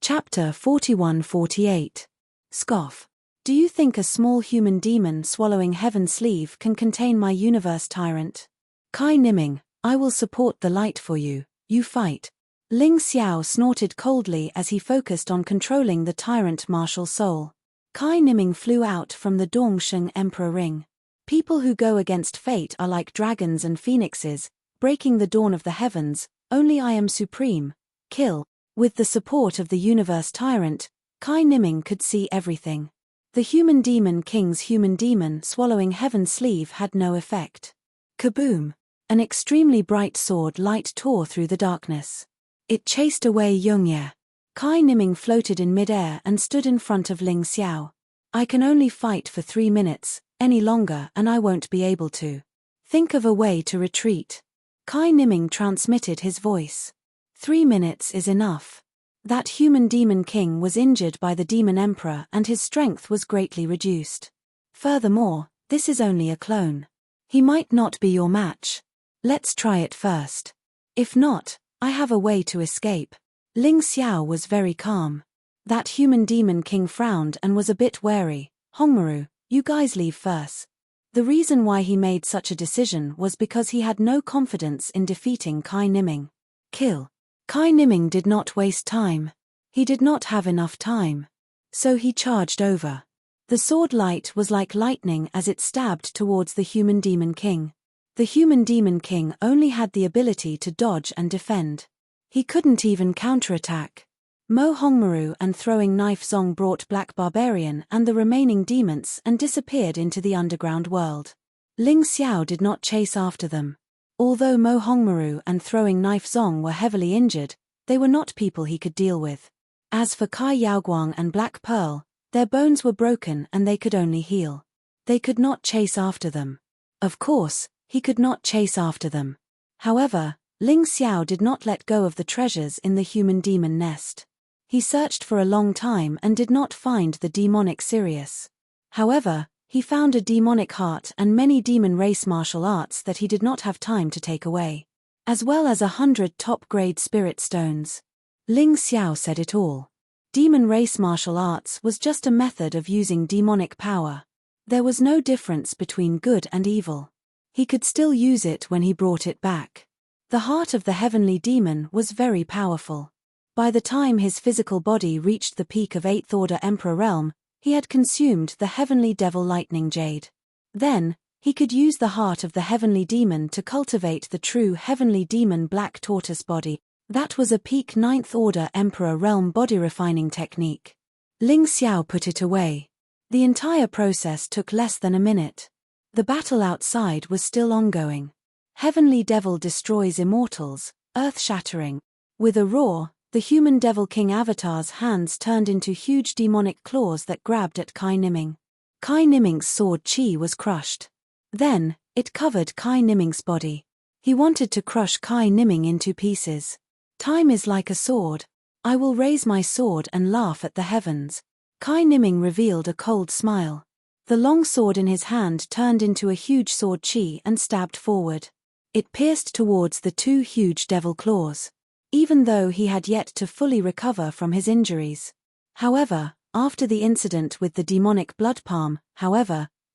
Chapter 41-48. Scoff. Do you think a small human demon swallowing heaven's sleeve can contain my universe tyrant? Kai Niming, I will support the light for you, you fight. Ling Xiao snorted coldly as he focused on controlling the tyrant martial soul. Kai Niming flew out from the Dongsheng Emperor Ring. People who go against fate are like dragons and phoenixes, breaking the dawn of the heavens. Only I am supreme. Kill. With the support of the universe tyrant, Kai Niming could see everything. The human demon king's human demon swallowing heaven's sleeve had no effect. Kaboom! An extremely bright sword light tore through the darkness. It chased away Yongye. Kai Niming floated in midair and stood in front of Ling Xiao. I can only fight for 3 minutes, any longer and I won't be able to. Think of a way to retreat. Kai Niming transmitted his voice. 3 minutes is enough. That human demon king was injured by the demon emperor and his strength was greatly reduced. Furthermore, this is only a clone. He might not be your match. Let's try it first. If not, I have a way to escape. Ling Xiao was very calm. That human demon king frowned and was a bit wary. Hongmaru, you guys leave first. The reason why he made such a decision was because he had no confidence in defeating Kai Niming. Kill. Kai Niming did not waste time. He did not have enough time. So he charged over. The sword light was like lightning as it stabbed towards the human demon king. The human demon king only had the ability to dodge and defend. He couldn't even counterattack. Mo Hongmaru and throwing knife Zong brought Black Barbarian and the remaining demons and disappeared into the underground world. Ling Xiao did not chase after them. Although Mo Hongmaru and throwing knife Zong were heavily injured, they were not people he could deal with. As for Kai Yaoguang and Black Pearl, their bones were broken and they could only heal. They could not chase after them. Of course, he could not chase after them. However, Ling Xiao did not let go of the treasures in the human demon nest. He searched for a long time and did not find the demonic Sirius. However, he found a demonic heart and many demon race martial arts that he did not have time to take away. As well as 100 top-grade spirit stones. Ling Xiao said it all. Demon race martial arts was just a method of using demonic power. There was no difference between good and evil. He could still use it when he brought it back. The heart of the heavenly demon was very powerful. By the time his physical body reached the peak of 8th Order Emperor Realm, he had consumed the heavenly devil lightning jade. Then, he could use the heart of the heavenly demon to cultivate the true heavenly demon black tortoise body. That was a peak 9th Order Emperor Realm body refining technique. Ling Xiao put it away. The entire process took less than a minute. The battle outside was still ongoing. Heavenly devil destroys immortals, earth-shattering. With a roar, the human devil king avatar's hands turned into huge demonic claws that grabbed at Kai Niming. Kai Niming's sword chi was crushed. Then, it covered Kai Niming's body. He wanted to crush Kai Niming into pieces. Time is like a sword. I will raise my sword and laugh at the heavens. Kai Niming revealed a cold smile. The long sword in his hand turned into a huge sword chi and stabbed forward. It pierced towards the 2 huge devil claws. even though he had yet to fully recover from his injuries. However, after the incident with the demonic blood palm,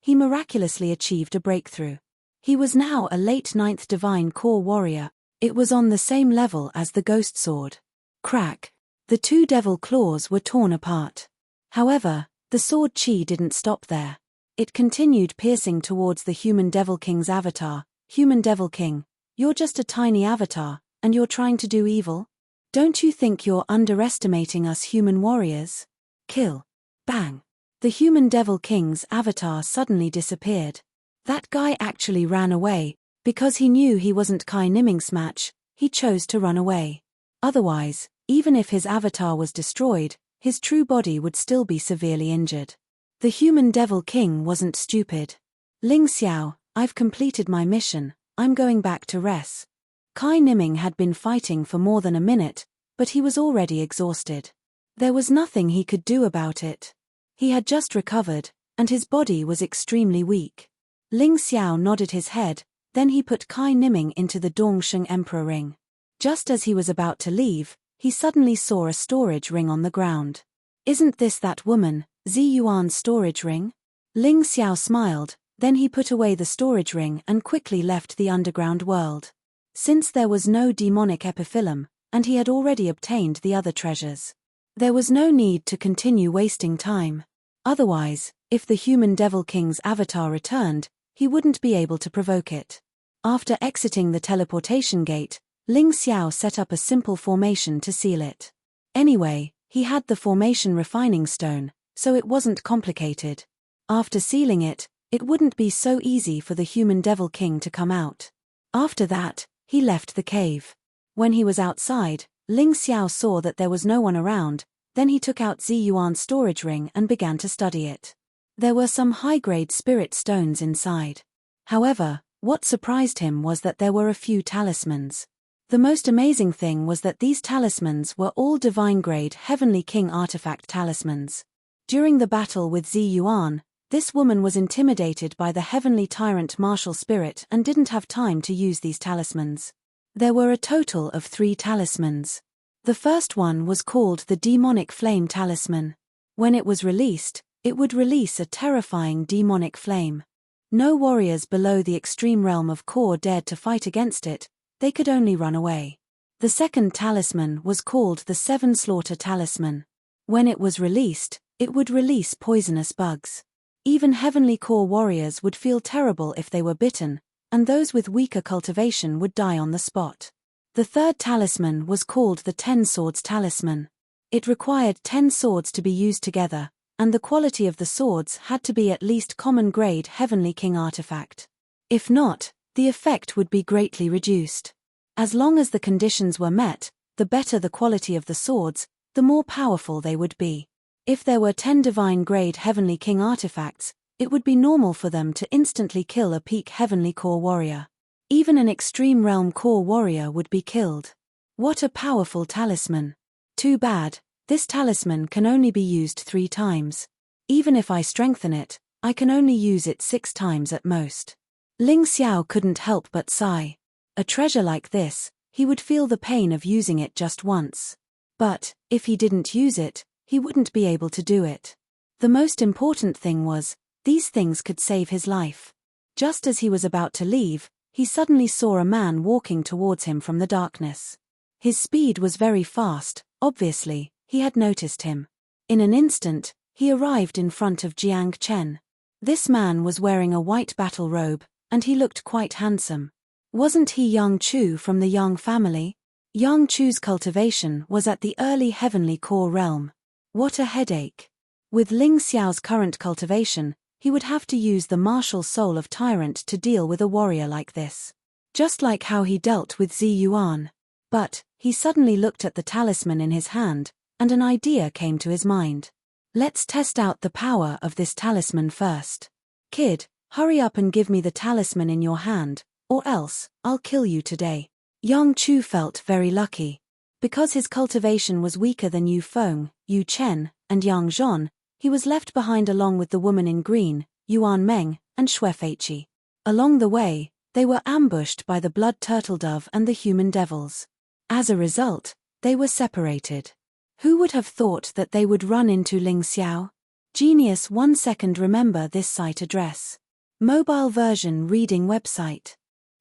he miraculously achieved a breakthrough. He was now a late 9th divine core warrior. It was on the same level as the ghost sword. Crack. The two devil claws were torn apart. However, the sword chi didn't stop there. It continued piercing towards the human devil king's avatar. Human devil king, you're just a tiny avatar, and you're trying to do evil? Don't you think you're underestimating us human warriors? Kill. Bang. The human devil king's avatar suddenly disappeared. That guy actually ran away. Because he knew he wasn't Kai Niming's match, he chose to run away. Otherwise, even if his avatar was destroyed, his true body would still be severely injured. The human devil king wasn't stupid. Ling Xiao, I've completed my mission, I'm going back to rest. Kai Niming had been fighting for more than a minute, but he was already exhausted. There was nothing he could do about it. He had just recovered, and his body was extremely weak. Ling Xiao nodded his head, then he put Kai Niming into the Dongsheng Emperor ring. Just as he was about to leave, he suddenly saw a storage ring on the ground. Isn't this that woman, Zi Yuan's storage ring? Ling Xiao smiled, then he put away the storage ring and quickly left the underground world. Since there was no demonic epiphyllum, and he had already obtained the other treasures, there was no need to continue wasting time. Otherwise, if the human devil king's avatar returned, he wouldn't be able to provoke it. After exiting the teleportation gate, Ling Xiao set up a simple formation to seal it. Anyway, he had the formation refining stone, so it wasn't complicated. After sealing it, it wouldn't be so easy for the human devil king to come out. After that, he left the cave. When he was outside, Ling Xiao saw that there was no one around, then he took out Zi Yuan's storage ring and began to study it. There were some high-grade spirit stones inside. However, what surprised him was that there were a few talismans. The most amazing thing was that these talismans were all divine-grade Heavenly King artifact talismans. During the battle with Zi Yuan, this woman was intimidated by the Heavenly Tyrant martial spirit and didn't have time to use these talismans. There were a total of 3 talismans. The first one was called the Demonic Flame Talisman. When it was released, it would release a terrifying demonic flame. No warriors below the extreme realm of core dared to fight against it, they could only run away. The second talisman was called the Seven Slaughter Talisman. When it was released, it would release poisonous bugs. Even heavenly core warriors would feel terrible if they were bitten, and those with weaker cultivation would die on the spot. The third talisman was called the 10 Swords Talisman. It required 10 swords to be used together, and the quality of the swords had to be at least common grade Heavenly King artifact. If not, the effect would be greatly reduced. As long as the conditions were met, the better the quality of the swords, the more powerful they would be. If there were 10 divine grade Heavenly King artifacts, it would be normal for them to instantly kill a peak Heavenly Core warrior. Even an extreme realm core warrior would be killed. What a powerful talisman. Too bad, this talisman can only be used 3 times. Even if I strengthen it, I can only use it 6 times at most. Ling Xiao couldn't help but sigh. A treasure like this, he would feel the pain of using it just once. But, if he didn't use it, he wouldn't be able to do it. The most important thing was, these things could save his life. Just as he was about to leave, he suddenly saw a man walking towards him from the darkness. His speed was very fast, obviously, he had noticed him. In an instant, he arrived in front of Jiang Chen. This man was wearing a white battle robe, and he looked quite handsome. Wasn't he Yang Chu from the Yang family? Yang Chu's cultivation was at the early Heavenly Core realm. What a headache. With Ling Xiao's current cultivation, he would have to use the martial soul of Tyrant to deal with a warrior like this. Just like how he dealt with Zi Yuan. But, he suddenly looked at the talisman in his hand, and an idea came to his mind. Let's test out the power of this talisman first. Kid, hurry up and give me the talisman in your hand, or else, I'll kill you today. Yang Chu felt very lucky. Because his cultivation was weaker than Yu Feng, Yu Chen, and Yang Zhon, he was left behind along with the woman in green, Yuan Meng, and Xue Feiqi. Along the way, they were ambushed by the blood turtle dove and the human devils. As a result, they were separated. Who would have thought that they would run into Ling Xiao? Genius 1 second. Remember this site address. Mobile version reading website.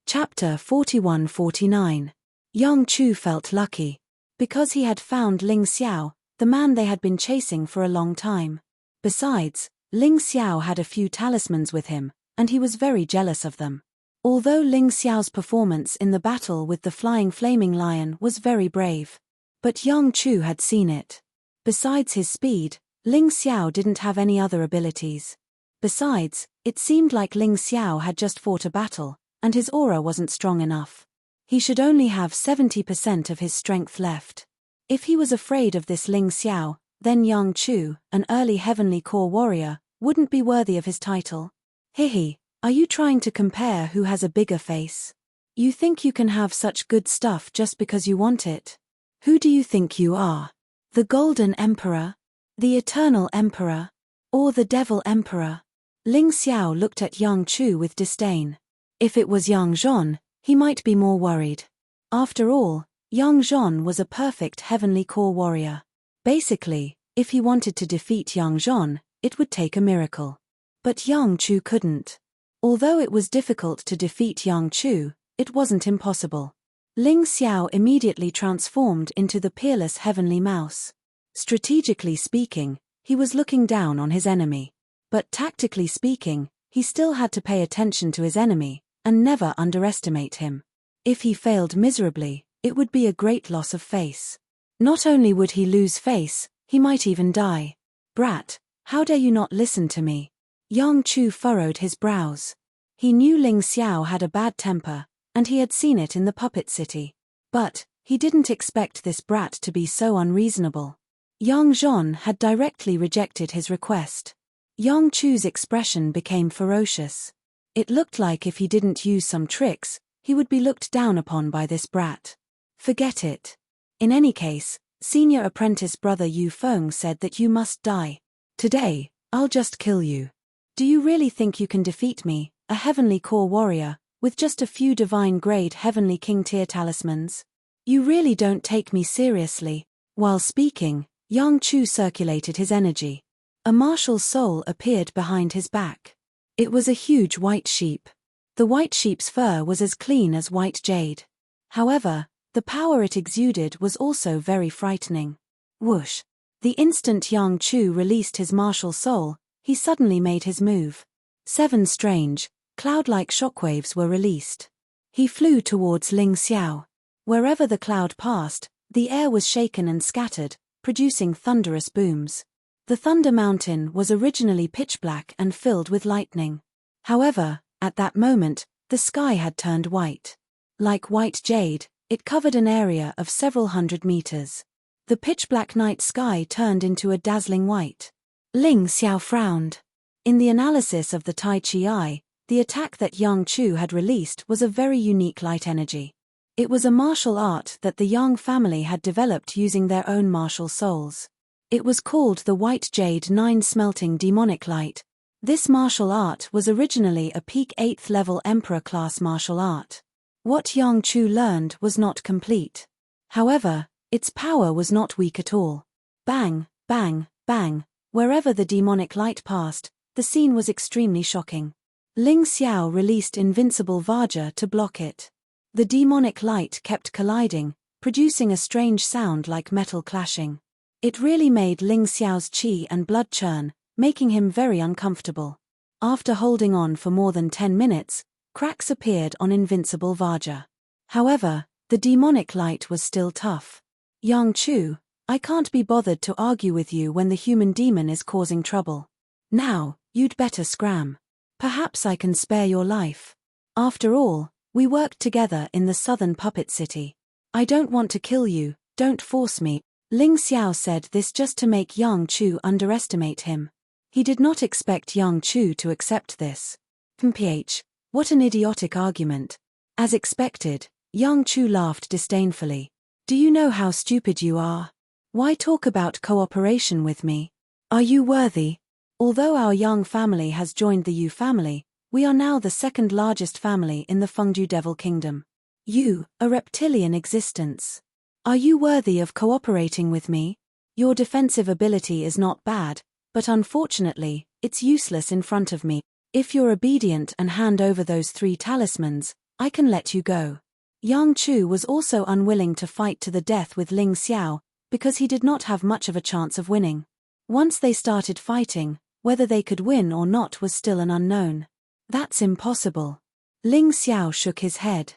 Chapter 41-49. Yang Chu felt lucky. Because he had found Ling Xiao, the man they had been chasing for a long time. Besides, Ling Xiao had a few talismans with him, and he was very jealous of them. Although Ling Xiao's performance in the battle with the flying flaming lion was very brave. But Yang Chu had seen it. Besides his speed, Ling Xiao didn't have any other abilities. Besides, it seemed like Ling Xiao had just fought a battle, and his aura wasn't strong enough. He should only have 70% of his strength left. If he was afraid of this Ling Xiao, then Yang Chu, an early heavenly core warrior, wouldn't be worthy of his title. Hihi, are you trying to compare who has a bigger face? You think you can have such good stuff just because you want it? Who do you think you are? The Golden Emperor? The Eternal Emperor? Or the Devil Emperor? Ling Xiao looked at Yang Chu with disdain. If it was Yang Zhon, he might be more worried. After all, Yang Zhon was a perfect heavenly core warrior. Basically, if he wanted to defeat Yang Zhon, it would take a miracle. But Yang Chu couldn't. Although it was difficult to defeat Yang Chu, it wasn't impossible. Ling Xiao immediately transformed into the peerless heavenly mouse. Strategically speaking, he was looking down on his enemy. But tactically speaking, he still had to pay attention to his enemy, and never underestimate him. If he failed miserably, it would be a great loss of face. Not only would he lose face, he might even die. Brat, how dare you not listen to me? Yang Chu furrowed his brows. He knew Ling Xiao had a bad temper, and he had seen it in the puppet city. But he didn't expect this brat to be so unreasonable. Yang Zhon had directly rejected his request. Yang Chu's expression became ferocious. It looked like if he didn't use some tricks, he would be looked down upon by this brat. Forget it. In any case, senior apprentice brother Yu Feng said that you must die. Today, I'll just kill you. Do you really think you can defeat me, a heavenly core warrior, with just a few divine-grade heavenly king tier talismans? You really don't take me seriously. While speaking, Yang Chu circulated his energy. A martial soul appeared behind his back. It was a huge white sheep. The white sheep's fur was as clean as white jade. However, the power it exuded was also very frightening. Whoosh! The instant Yang Chu released his martial soul, he suddenly made his move. 7 strange, cloud-like shockwaves were released. He flew towards Ling Xiao. Wherever the cloud passed, the air was shaken and scattered, producing thunderous booms. The Thunder Mountain was originally pitch black and filled with lightning. However, at that moment, the sky had turned white. Like white jade, it covered an area of several hundred meters. The pitch-black night sky turned into a dazzling white. Ling Xiao frowned. In the analysis of the Tai Chi Eye, the attack that Yang Chu had released was a very unique light energy. It was a martial art that the Yang family had developed using their own martial souls. It was called the White Jade 9 Smelting Demonic Light. This martial art was originally a peak 8th level Emperor class martial art. What Yang Chu learned was not complete. However, its power was not weak at all. Bang, bang, bang, wherever the demonic light passed, the scene was extremely shocking. Ling Xiao released Invincible Vajra to block it. The demonic light kept colliding, producing a strange sound like metal clashing. It really made Ling Xiao's qi and blood churn, making him very uncomfortable. After holding on for more than 10 minutes, cracks appeared on Invincible Vajra. However, the demonic light was still tough. Yang Chu, I can't be bothered to argue with you when the human demon is causing trouble. Now, you'd better scram. Perhaps I can spare your life. After all, we worked together in the southern puppet city. I don't want to kill you, don't force me. Ling Xiao said this just to make Yang Chu underestimate him. He did not expect Yang Chu to accept this. Mph, what an idiotic argument. As expected, Yang Chu laughed disdainfully. Do you know how stupid you are? Why talk about cooperation with me? Are you worthy? Although our Yang family has joined the Yu family, we are now the second largest family in the Fengdu Devil Kingdom. You, a reptilian existence. Are you worthy of cooperating with me? Your defensive ability is not bad, but unfortunately, it's useless in front of me. If you're obedient and hand over those 3 talismans, I can let you go. Yang Chu was also unwilling to fight to the death with Ling Xiao, because he did not have much of a chance of winning. Once they started fighting, whether they could win or not was still an unknown. That's impossible. Ling Xiao shook his head.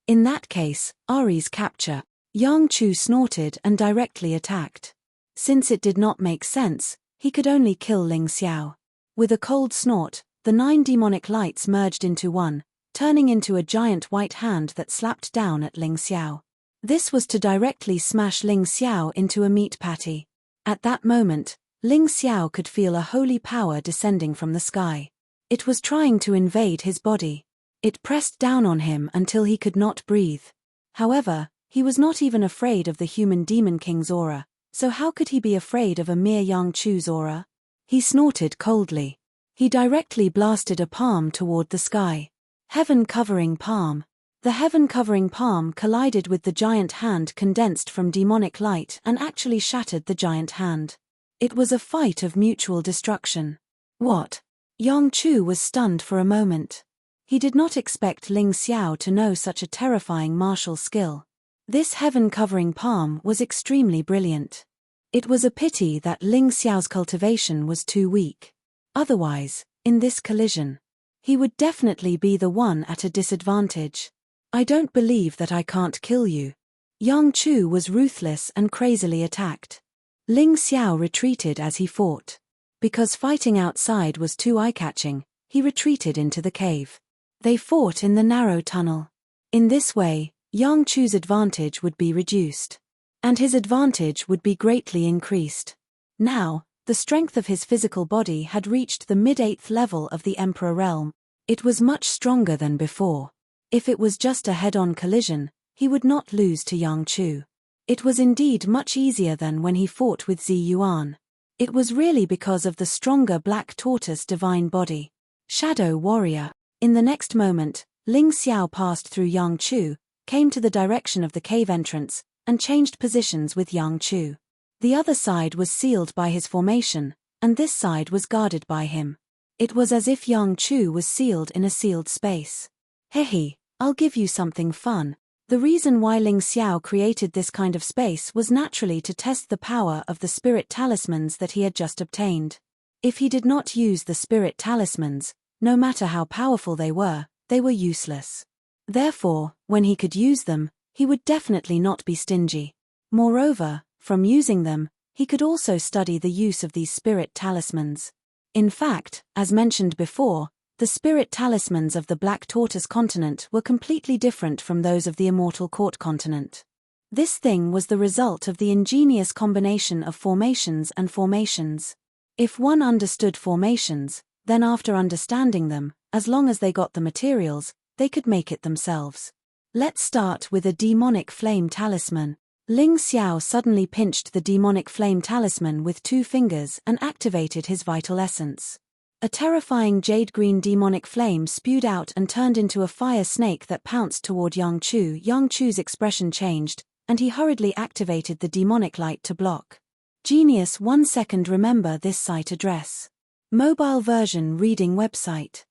In that case, Ari's capture. Yang Chu snorted and directly attacked. Since it did not make sense, he could only kill Ling Xiao. With a cold snort, the 9 demonic lights merged into one, turning into a giant white hand that slapped down at Ling Xiao. This was to directly smash Ling Xiao into a meat patty. At that moment, Ling Xiao could feel a holy power descending from the sky. It was trying to invade his body. It pressed down on him until he could not breathe. However, he was not even afraid of the human demon king's aura, so how could he be afraid of a mere Yang Chu's aura? He snorted coldly. He directly blasted a palm toward the sky. Heaven-covering palm. The heaven-covering palm collided with the giant hand condensed from demonic light and actually shattered the giant hand. It was a fight of mutual destruction. What? Yang Chu was stunned for a moment. He did not expect Ling Xiao to know such a terrifying martial skill. This heaven-covering palm was extremely brilliant. It was a pity that Ling Xiao's cultivation was too weak. Otherwise, in this collision, he would definitely be the one at a disadvantage. I don't believe that I can't kill you. Yang Chu was ruthless and crazily attacked. Ling Xiao retreated as he fought. Because fighting outside was too eye-catching, he retreated into the cave. They fought in the narrow tunnel. In this way, Yang Chu's advantage would be reduced. And his advantage would be greatly increased. Now, the strength of his physical body had reached the mid-8th level of the Emperor realm. It was much stronger than before. If it was just a head-on collision, he would not lose to Yang Chu. It was indeed much easier than when he fought with Zi Yuan. It was really because of the stronger Black Tortoise divine body. Shadow Warrior. In the next moment, Ling Xiao passed through Yang Chu, came to the direction of the cave entrance, and changed positions with Yang Chu. The other side was sealed by his formation, and this side was guarded by him. It was as if Yang Chu was sealed in a sealed space. Hehe, I'll give you something fun. The reason why Ling Xiao created this kind of space was naturally to test the power of the spirit talismans that he had just obtained. If he did not use the spirit talismans, no matter how powerful they were useless. Therefore, when he could use them, he would definitely not be stingy. Moreover, from using them, he could also study the use of these spirit talismans. In fact, as mentioned before, the spirit talismans of the Black Tortoise continent were completely different from those of the Immortal Court continent. This thing was the result of the ingenious combination of formations and formations. If one understood formations, then after understanding them, as long as they got the materials, they could make it themselves. Let's start with a demonic flame talisman. Ling Xiao suddenly pinched the demonic flame talisman with 2 fingers and activated his vital essence. A terrifying jade-green demonic flame spewed out and turned into a fire snake that pounced toward Yang Chu. Yang Chu's expression changed, and he hurriedly activated the demonic light to block. Genius. 1 second. Remember this site address. Mobile version reading website.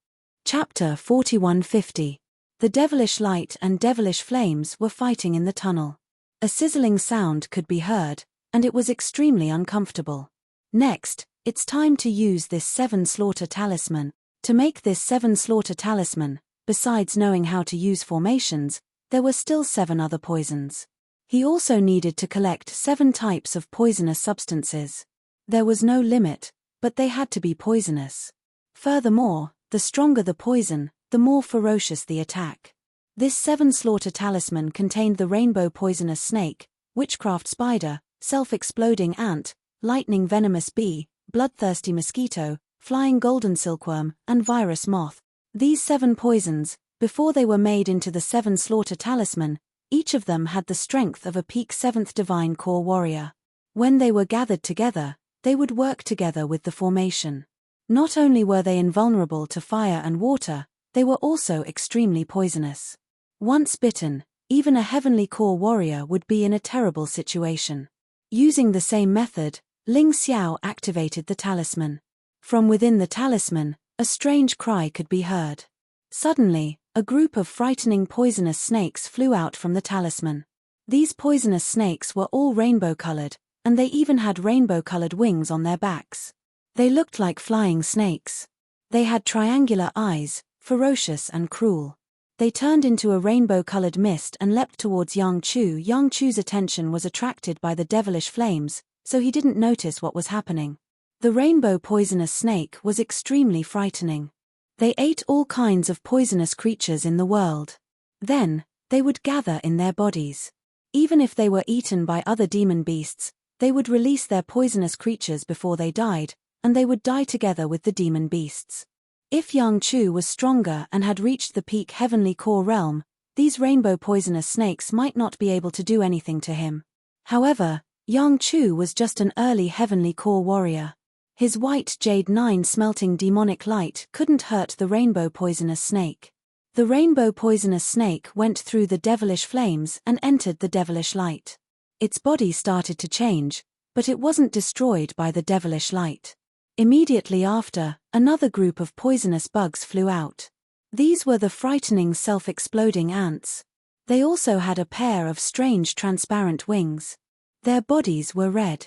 Chapter 4150. The devilish light and devilish flames were fighting in the tunnel. A sizzling sound could be heard, and it was extremely uncomfortable. Next, it's time to use this 7 slaughter talisman. To make this 7 slaughter talisman, besides knowing how to use formations, there were still 7 other poisons. He also needed to collect 7 types of poisonous substances. There was no limit, but they had to be poisonous. Furthermore, the stronger the poison, the more ferocious the attack. This 7 slaughter talisman contained the rainbow poisonous snake, witchcraft spider, self-exploding ant, lightning venomous bee, bloodthirsty mosquito, flying golden silkworm, and virus moth. These 7 poisons, before they were made into the 7 slaughter talisman, each of them had the strength of a peak 7th divine core warrior. When they were gathered together, they would work together with the formation. Not only were they invulnerable to fire and water, they were also extremely poisonous. Once bitten, Even a heavenly core warrior would be in a terrible situation. Using the same method, Ling Xiao activated the talisman. From within the talisman, a strange cry could be heard. Suddenly, a group of frightening poisonous snakes flew out from the talisman. These poisonous snakes were all rainbow-colored, and they even had rainbow-colored wings on their backs. They looked like flying snakes. They had triangular eyes, ferocious and cruel. They turned into a rainbow-colored mist and leapt towards Yang Chu. Yang Chu's attention was attracted by the devilish flames, so he didn't notice what was happening. The rainbow poisonous snake was extremely frightening. They ate all kinds of poisonous creatures in the world. Then, they would gather in their bodies. Even if they were eaten by other demon beasts, they would release their poisonous creatures before they died, and they would die together with the demon beasts. If Yang Chu was stronger and had reached the peak heavenly core realm, these rainbow poisonous snakes might not be able to do anything to him. However, Yang Chu was just an early heavenly core warrior. His white jade 9 smelting demonic light couldn't hurt the rainbow poisonous snake. The rainbow poisonous snake went through the devilish flames and entered the devilish light. Its body started to change, but it wasn't destroyed by the devilish light. Immediately after, another group of poisonous bugs flew out. These were the frightening self-exploding ants. They also had a pair of strange transparent wings. Their bodies were red.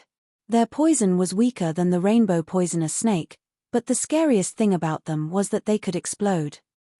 Their poison was weaker than the rainbow poisonous snake, but the scariest thing about them was that they could explode.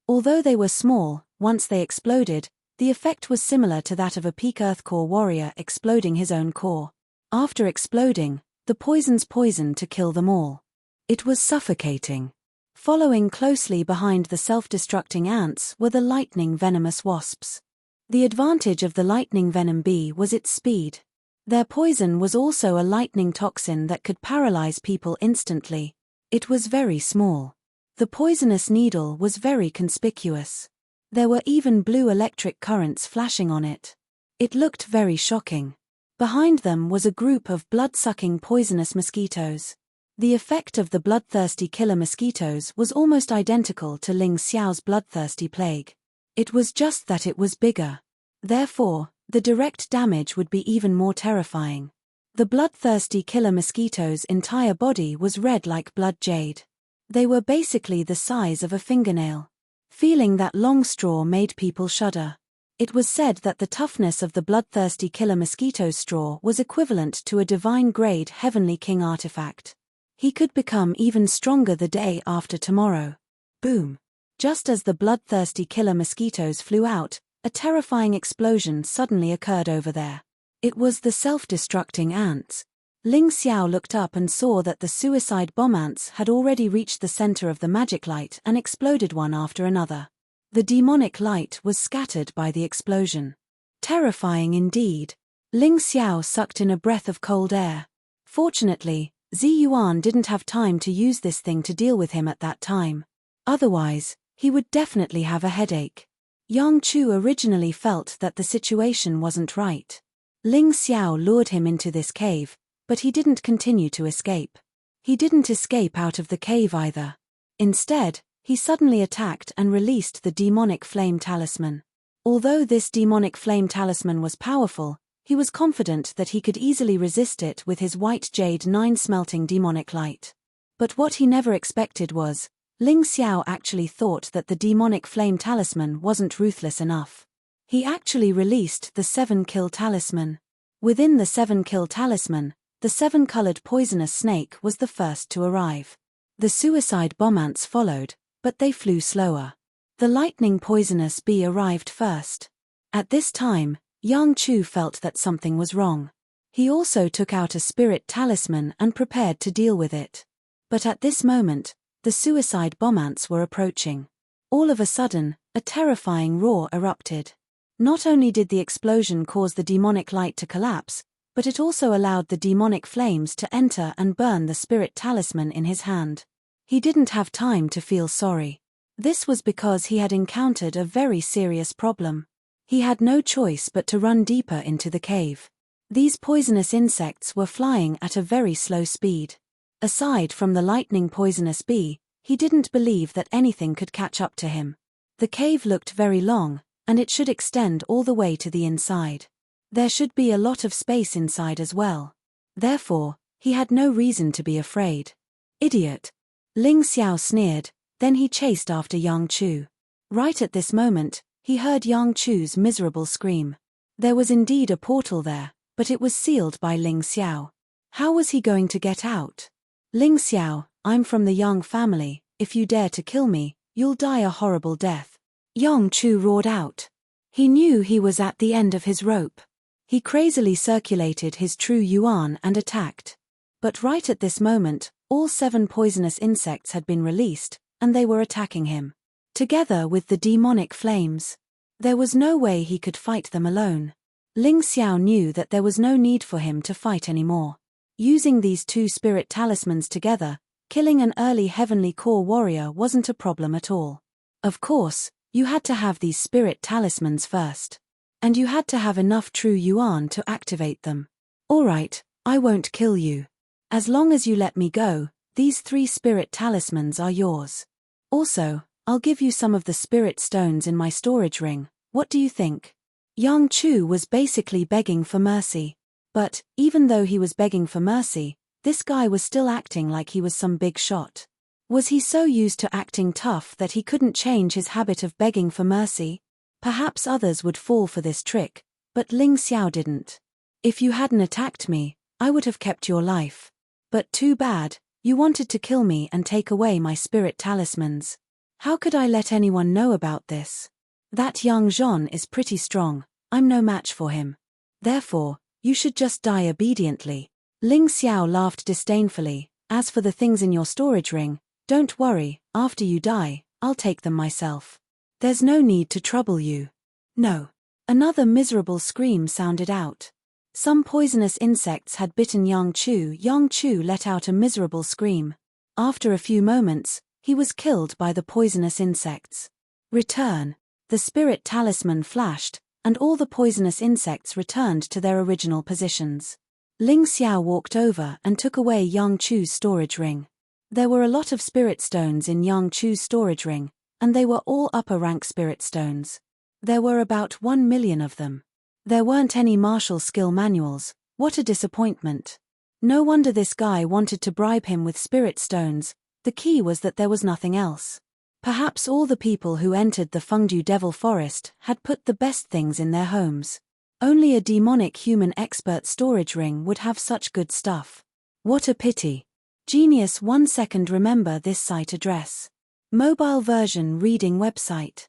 Although they were small, once they exploded, the effect was similar to that of a peak Earth core warrior exploding his own core. After exploding, the poisons poisoned to kill them all. It was suffocating. Following closely behind the self-destructing ants were the lightning venomous wasps. The advantage of the lightning venom bee was its speed. Their poison was also a lightning toxin that could paralyze people instantly. It was very small. The poisonous needle was very conspicuous. There were even blue electric currents flashing on it. It looked very shocking. Behind them was a group of blood-sucking poisonous mosquitoes. The effect of the bloodthirsty killer mosquitoes was almost identical to Ling Xiao's bloodthirsty plague. It was just that it was bigger. Therefore, the direct damage would be even more terrifying. The bloodthirsty killer mosquito's entire body was red like blood jade. They were basically the size of a fingernail. Feeling that long straw made people shudder. It was said that the toughness of the bloodthirsty killer mosquito's straw was equivalent to a divine-grade heavenly king artifact. He could become even stronger the day after tomorrow. Boom! Just as the bloodthirsty killer mosquitoes flew out, a terrifying explosion suddenly occurred over there. It was the self-destructing ants. Ling Xiao looked up and saw that the suicide bomb ants had already reached the center of the magic light and exploded one after another. The demonic light was scattered by the explosion. Terrifying indeed. Ling Xiao sucked in a breath of cold air. Fortunately, Zi Yuan didn't have time to use this thing to deal with him at that time. Otherwise, he would definitely have a headache. Yang Chu originally felt that the situation wasn't right. Ling Xiao lured him into this cave, but he didn't continue to escape. He didn't escape out of the cave either. Instead, he suddenly attacked and released the demonic flame talisman. Although this demonic flame talisman was powerful, he was confident that he could easily resist it with his white jade 9 smelting demonic light. But what he never expected was, Ling Xiao actually thought that the demonic flame talisman wasn't ruthless enough. He actually released the 7-kill talisman. Within the 7-kill talisman, the 7-colored poisonous snake was the first to arrive. The suicide bomb ants followed, but they flew slower. The lightning poisonous bee arrived first. At this time, Yang Chu felt that something was wrong. He also took out a spirit talisman and prepared to deal with it. But at this moment, the suicide bomb ants were approaching. All of a sudden, a terrifying roar erupted. Not only did the explosion cause the demonic light to collapse, but it also allowed the demonic flames to enter and burn the spirit talisman in his hand. He didn't have time to feel sorry. This was because he had encountered a very serious problem. He had no choice but to run deeper into the cave. These poisonous insects were flying at a very slow speed. Aside from the lightning poisonous bee, he didn't believe that anything could catch up to him. The cave looked very long, and it should extend all the way to the inside. There should be a lot of space inside as well. Therefore, he had no reason to be afraid. Idiot! Ling Xiao sneered, then he chased after Yang Chu. Right at this moment, he heard Yang Chu's miserable scream. There was indeed a portal there, but it was sealed by Ling Xiao. How was he going to get out? Ling Xiao, I'm from the Yang family, if you dare to kill me, you'll die a horrible death. Yang Chu roared out. He knew he was at the end of his rope. He crazily circulated his true yuan and attacked. But right at this moment, all 7 poisonous insects had been released, and they were attacking him. Together with the demonic flames. There was no way he could fight them alone. Ling Xiao knew that there was no need for him to fight anymore. Using these 2 spirit talismans together, killing an early heavenly core warrior wasn't a problem at all. Of course, you had to have these spirit talismans first. And you had to have enough true yuan to activate them. Alright, I won't kill you. As long as you let me go, these 3 spirit talismans are yours. Also, I'll give you some of the spirit stones in my storage ring, what do you think? Yang Chu was basically begging for mercy. But, even though he was begging for mercy, this guy was still acting like he was some big shot. Was he so used to acting tough that he couldn't change his habit of begging for mercy? Perhaps others would fall for this trick, but Ling Xiao didn't. If you hadn't attacked me, I would have kept your life. But too bad, you wanted to kill me and take away my spirit talismans. How could I let anyone know about this? That young Zhon is pretty strong, I'm no match for him. Therefore, you should just die obediently. Ling Xiao laughed disdainfully. As for the things in your storage ring, don't worry, after you die, I'll take them myself. There's no need to trouble you. No. Another miserable scream sounded out. Some poisonous insects had bitten Yang Chu. Yang Chu let out a miserable scream. After a few moments, he was killed by the poisonous insects. Return. The spirit talisman flashed, and all the poisonous insects returned to their original positions. Ling Xiao walked over and took away Yang Chu's storage ring. There were a lot of spirit stones in Yang Chu's storage ring, and they were all upper-rank spirit stones. There were about 1 million of them. There weren't any martial skill manuals. What a disappointment. No wonder this guy wanted to bribe him with spirit stones. The key was that there was nothing else. Perhaps all the people who entered the Fengdu Devil Forest had put the best things in their homes. Only a demonic human expert storage ring would have such good stuff. What a pity. Genius 1 second. Remember this site address. Mobile version reading website.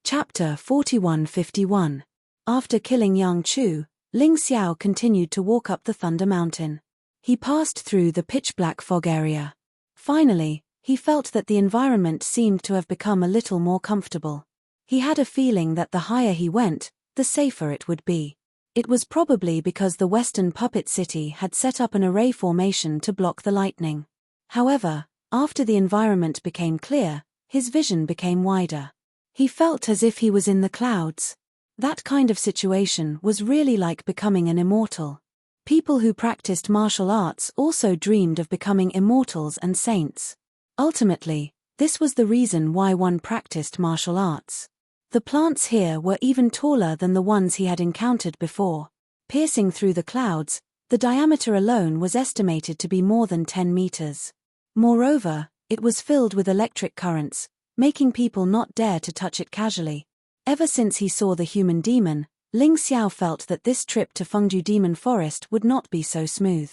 Chapter 4151. After killing Yang Chu, Ling Xiao continued to walk up the Thunder Mountain. He passed through the pitch-black fog area. Finally, he felt that the environment seemed to have become a little more comfortable. He had a feeling that the higher he went, the safer it would be. It was probably because the Western Puppet City had set up an array formation to block the lightning. However, after the environment became clear, his vision became wider. He felt as if he was in the clouds. That kind of situation was really like becoming an immortal. People who practiced martial arts also dreamed of becoming immortals and saints. Ultimately, this was the reason why one practiced martial arts. The plants here were even taller than the ones he had encountered before. Piercing through the clouds, the diameter alone was estimated to be more than 10 meters. Moreover, it was filled with electric currents, making people not dare to touch it casually. Ever since he saw the human demon, Ling Xiao felt that this trip to Fengdu Demon Forest would not be so smooth.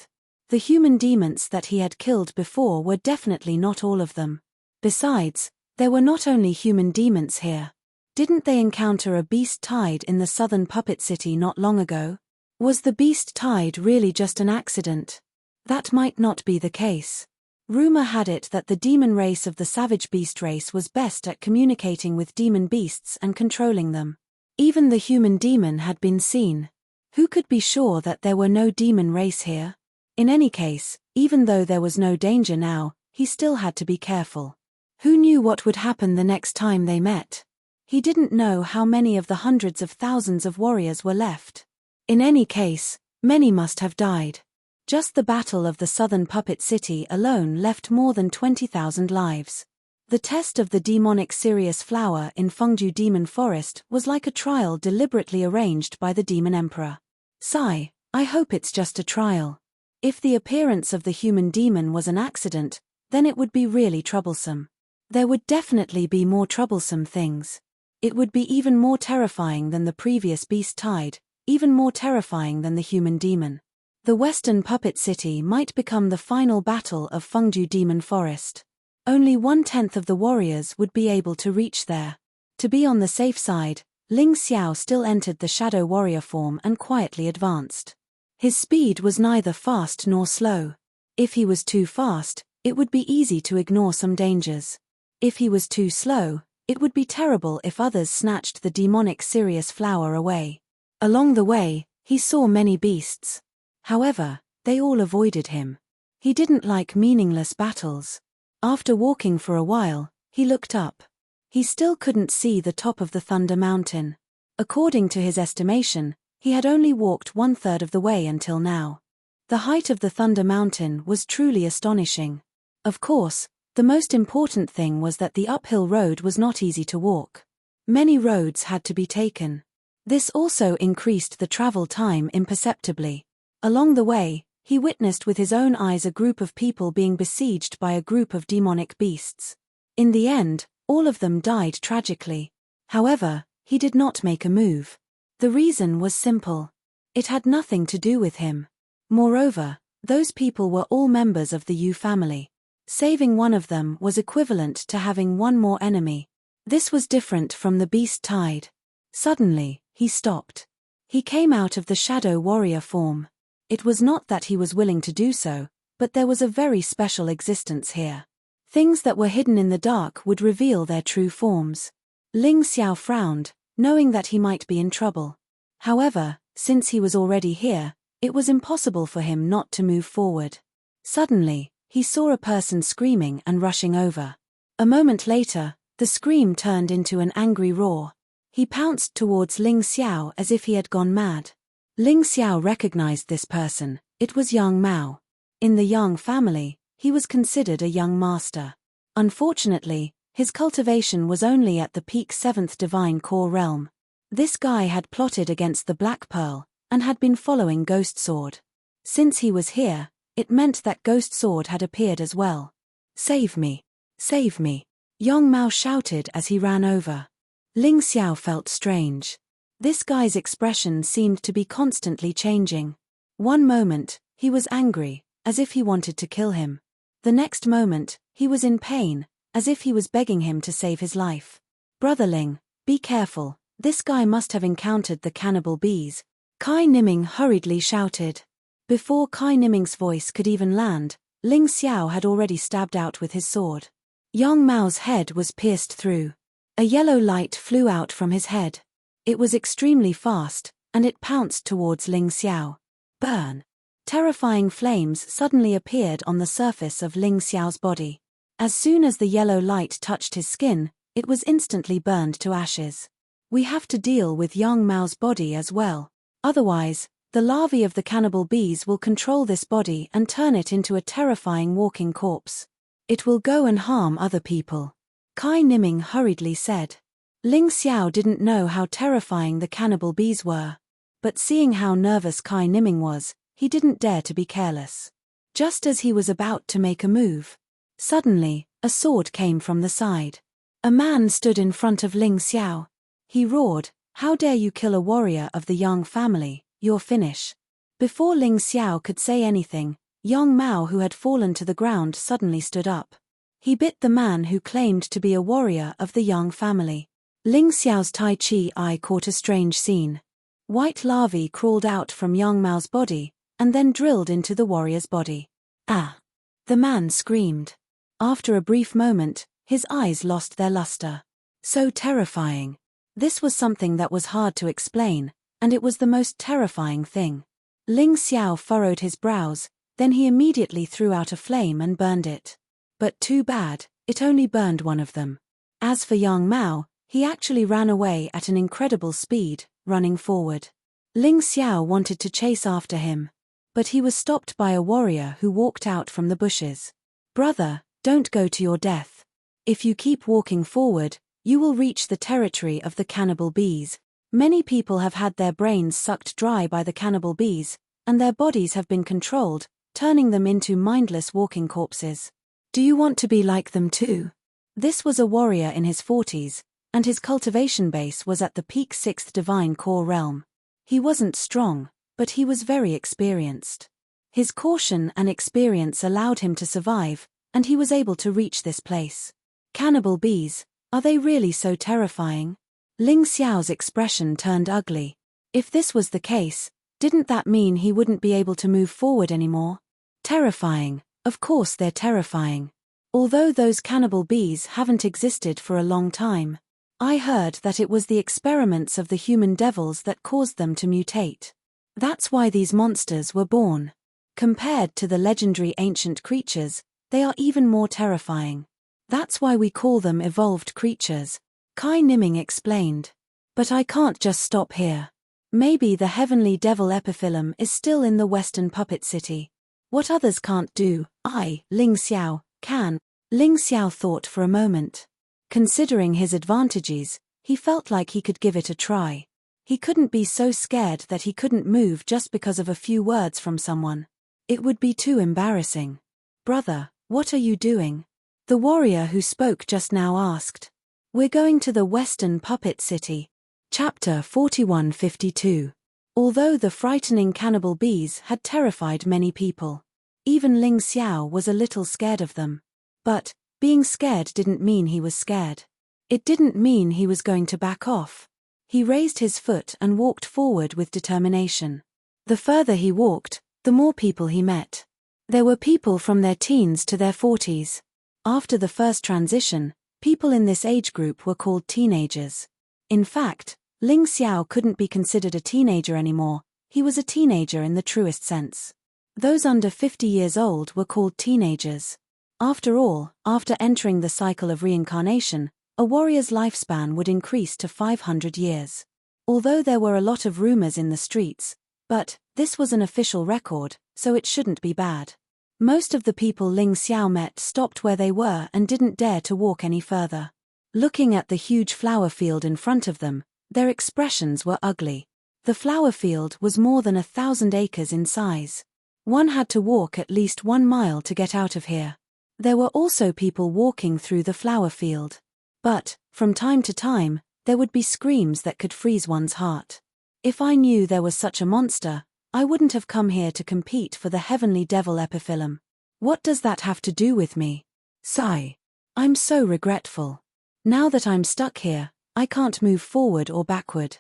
The human demons that he had killed before were definitely not all of them. Besides, there were not only human demons here. Didn't they encounter a beast tide in the southern puppet city not long ago? Was the beast tide really just an accident? That might not be the case. Rumor had it that the demon race of the savage beast race was best at communicating with demon beasts and controlling them. Even the human demon had been seen. Who could be sure that there were no demon race here? In any case, even though there was no danger now, he still had to be careful. Who knew what would happen the next time they met? He didn't know how many of the hundreds of thousands of warriors were left. In any case, many must have died. Just the battle of the southern puppet city alone left more than 20,000 lives. The test of the demonic Sirius flower in Fengdu Demon Forest was like a trial deliberately arranged by the Demon Emperor. Sigh, I hope it's just a trial. If the appearance of the human demon was an accident, then it would be really troublesome. There would definitely be more troublesome things. It would be even more terrifying than the previous beast tide, even more terrifying than the human demon. The Western Puppet City might become the final battle of Fengdu Demon Forest. Only 1/10 of the warriors would be able to reach there. To be on the safe side, Ling Xiao still entered the shadow warrior form and quietly advanced. His speed was neither fast nor slow. If he was too fast, it would be easy to ignore some dangers. If he was too slow, it would be terrible if others snatched the demonic Sirius flower away. Along the way, he saw many beasts. However, they all avoided him. He didn't like meaningless battles. After walking for a while, he looked up. He still couldn't see the top of the Thunder Mountain. According to his estimation, he had only walked 1/3 of the way until now. The height of the Thunder Mountain was truly astonishing. Of course, the most important thing was that the uphill road was not easy to walk. Many roads had to be taken. This also increased the travel time imperceptibly. Along the way, he witnessed with his own eyes a group of people being besieged by a group of demonic beasts. In the end, all of them died tragically. However, he did not make a move. The reason was simple. It had nothing to do with him. Moreover, those people were all members of the Yu family. Saving one of them was equivalent to having one more enemy. This was different from the beast tide. Suddenly, he stopped. He came out of the shadow warrior form. It was not that he was willing to do so, but there was a very special existence here. Things that were hidden in the dark would reveal their true forms. Ling Xiao frowned, knowing that he might be in trouble. However, since he was already here, it was impossible for him not to move forward. Suddenly, he saw a person screaming and rushing over. A moment later, the scream turned into an angry roar. He pounced towards Ling Xiao as if he had gone mad. Ling Xiao recognized this person. It was Yang Mao. In the Yang family, he was considered a young master. Unfortunately, his cultivation was only at the peak 7th divine core realm. This guy had plotted against the Black Pearl, and had been following Ghost Sword. Since he was here, it meant that Ghost Sword had appeared as well. Save me! Save me! Yang Mao shouted as he ran over. Ling Xiao felt strange. This guy's expression seemed to be constantly changing. One moment, he was angry, as if he wanted to kill him. The next moment, he was in pain, as if he was begging him to save his life. Brother Ling, be careful, this guy must have encountered the cannibal bees. Kai Niming hurriedly shouted. Before Kai Niming's voice could even land, Ling Xiao had already stabbed out with his sword. Yang Mao's head was pierced through. A yellow light flew out from his head. It was extremely fast, and it pounced towards Ling Xiao. Burn! Terrifying flames suddenly appeared on the surface of Ling Xiao's body. As soon as the yellow light touched his skin, it was instantly burned to ashes. We have to deal with Yang Mao's body as well. Otherwise, the larvae of the cannibal bees will control this body and turn it into a terrifying walking corpse. It will go and harm other people. Kai Niming hurriedly said. Ling Xiao didn't know how terrifying the cannibal bees were. But seeing how nervous Kai Niming was, he didn't dare to be careless. Just as he was about to make a move, suddenly, a sword came from the side. A man stood in front of Ling Xiao. He roared, "How dare you kill a warrior of the Yang family, your finish." Before Ling Xiao could say anything, Yang Mao, who had fallen to the ground, suddenly stood up. He bit the man who claimed to be a warrior of the Yang family. Ling Xiao's Tai Chi eye caught a strange scene. White larvae crawled out from Yang Mao's body, and then drilled into the warrior's body. Ah! The man screamed. After a brief moment, his eyes lost their luster. So terrifying. This was something that was hard to explain, and it was the most terrifying thing. Ling Xiao furrowed his brows, then he immediately threw out a flame and burned it. But too bad, it only burned one of them. As for Yang Mao, he actually ran away at an incredible speed, running forward. Ling Xiao wanted to chase after him. But he was stopped by a warrior who walked out from the bushes. "Brother, don't go to your death. If you keep walking forward, you will reach the territory of the cannibal bees. Many people have had their brains sucked dry by the cannibal bees, and their bodies have been controlled, turning them into mindless walking corpses. Do you want to be like them too? This was a warrior in his 40s, and his cultivation base was at the peak 6th divine core realm. He wasn't strong, but he was very experienced. His caution and experience allowed him to survive, and he was able to reach this place. Cannibal bees, are they really so terrifying? Ling Xiao's expression turned ugly. If this was the case, didn't that mean he wouldn't be able to move forward anymore? Terrifying, of course they're terrifying. Although those cannibal bees haven't existed for a long time. I heard that it was the experiments of the human devils that caused them to mutate. That's why these monsters were born. Compared to the legendary ancient creatures, they are even more terrifying. That's why we call them evolved creatures, Kai Niming explained. But I can't just stop here. Maybe the heavenly devil epiphyllum is still in the Western Puppet City. What others can't do, I, Ling Xiao, can. Ling Xiao thought for a moment. Considering his advantages, he felt like he could give it a try. He couldn't be so scared that he couldn't move just because of a few words from someone. It would be too embarrassing. Brother, what are you doing? The warrior who spoke just now asked. We're going to the Western Puppet City. Chapter 4152. Although the frightening cannibal bees had terrified many people, even Ling Xiao was a little scared of them. But being scared didn't mean he was scared. It didn't mean he was going to back off. He raised his foot and walked forward with determination. The further he walked, the more people he met. There were people from their teens to their 40s. After the first transition, people in this age group were called teenagers. In fact, Ling Xiao couldn't be considered a teenager anymore, he was a teenager in the truest sense. Those under 50 years old were called teenagers. After all, after entering the cycle of reincarnation, a warrior's lifespan would increase to 500 years. Although there were a lot of rumors in the streets, but this was an official record, so it shouldn't be bad. Most of the people Ling Xiao met stopped where they were and didn't dare to walk any further. Looking at the huge flower field in front of them, their expressions were ugly. The flower field was more than 1,000 acres in size. One had to walk at least 1 mile to get out of here. There were also people walking through the flower field. But, from time to time, there would be screams that could freeze one's heart. If I knew there was such a monster, I wouldn't have come here to compete for the heavenly devil epiphyllum. What does that have to do with me? Sigh. I'm so regretful. Now that I'm stuck here, I can't move forward or backward.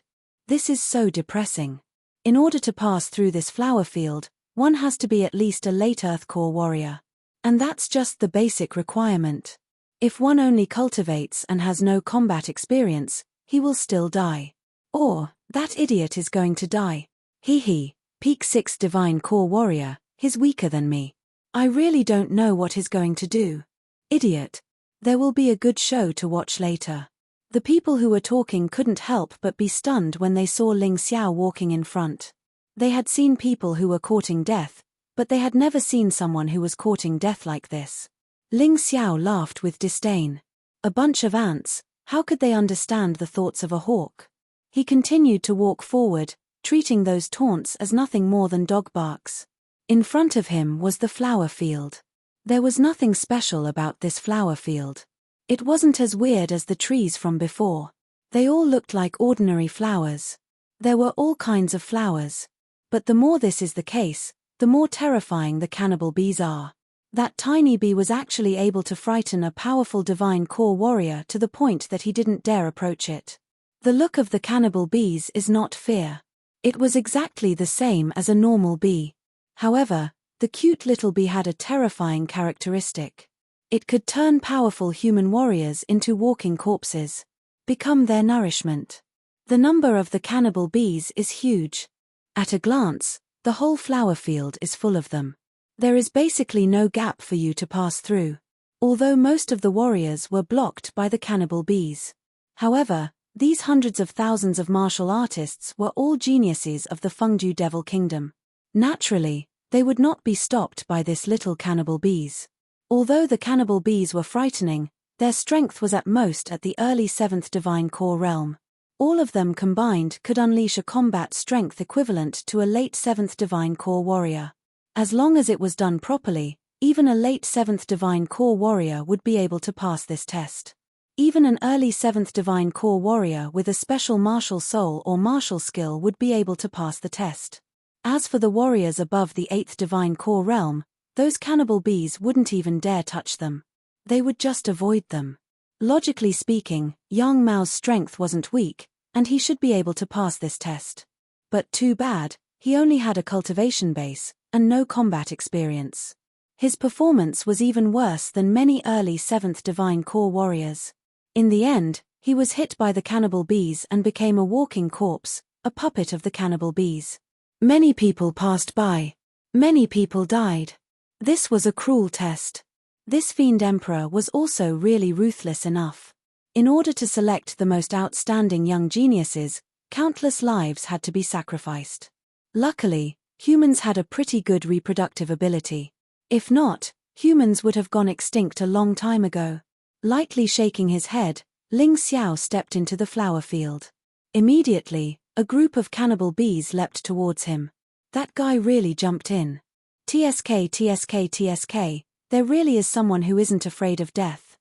This is so depressing. In order to pass through this flower field, one has to be at least a late Earth core warrior. And that's just the basic requirement. If one only cultivates and has no combat experience, he will still die. Or, that idiot is going to die. He, peak 6 divine core warrior, he's weaker than me. I really don't know what he's going to do. Idiot. There will be a good show to watch later. The people who were talking couldn't help but be stunned when they saw Ling Xiao walking in front. They had seen people who were courting death, but they had never seen someone who was courting death like this. Ling Xiao laughed with disdain. A bunch of ants, how could they understand the thoughts of a hawk? He continued to walk forward, treating those taunts as nothing more than dog barks. In front of him was the flower field. There was nothing special about this flower field. It wasn't as weird as the trees from before. They all looked like ordinary flowers. There were all kinds of flowers. But the more this is the case, the more terrifying the cannibal bees are. That tiny bee was actually able to frighten a powerful divine core warrior to the point that he didn't dare approach it. The look of the cannibal bees is not fear. It was exactly the same as a normal bee. However, the cute little bee had a terrifying characteristic. It could turn powerful human warriors into walking corpses. Become their nourishment. The number of the cannibal bees is huge. At a glance, the whole flower field is full of them. There is basically no gap for you to pass through. Although most of the warriors were blocked by the cannibal bees. However, these hundreds of thousands of martial artists were all geniuses of the Fengdu Devil Kingdom. Naturally, they would not be stopped by this little cannibal bees. Although the cannibal bees were frightening, Their strength was at most at the early 7th Divine Core realm. All of them combined could unleash a combat strength equivalent to a late 7th Divine Core warrior. As long as it was done properly, even a late 7th Divine Core warrior would be able to pass this test. Even an early 7th Divine Core warrior with a special martial soul or martial skill would be able to pass the test. As for the warriors above the 8th Divine Core realm, those cannibal bees wouldn't even dare touch them. They would just avoid them. Logically speaking, Yang Mao's strength wasn't weak, and he should be able to pass this test. But too bad, he only had a cultivation base, and no combat experience. His performance was even worse than many early 7th Divine Core warriors. In the end, he was hit by the cannibal bees and became a walking corpse, a puppet of the cannibal bees. Many people passed by. Many people died. This was a cruel test. This fiend emperor was also really ruthless enough. In order to select the most outstanding young geniuses, countless lives had to be sacrificed. Luckily, humans had a pretty good reproductive ability. If not, humans would have gone extinct a long time ago. Lightly shaking his head, Ling Xiao stepped into the flower field. Immediately, a group of cannibal bees leapt towards him. That guy really jumped in. TSK TSK TSK, there really is someone who isn't afraid of death.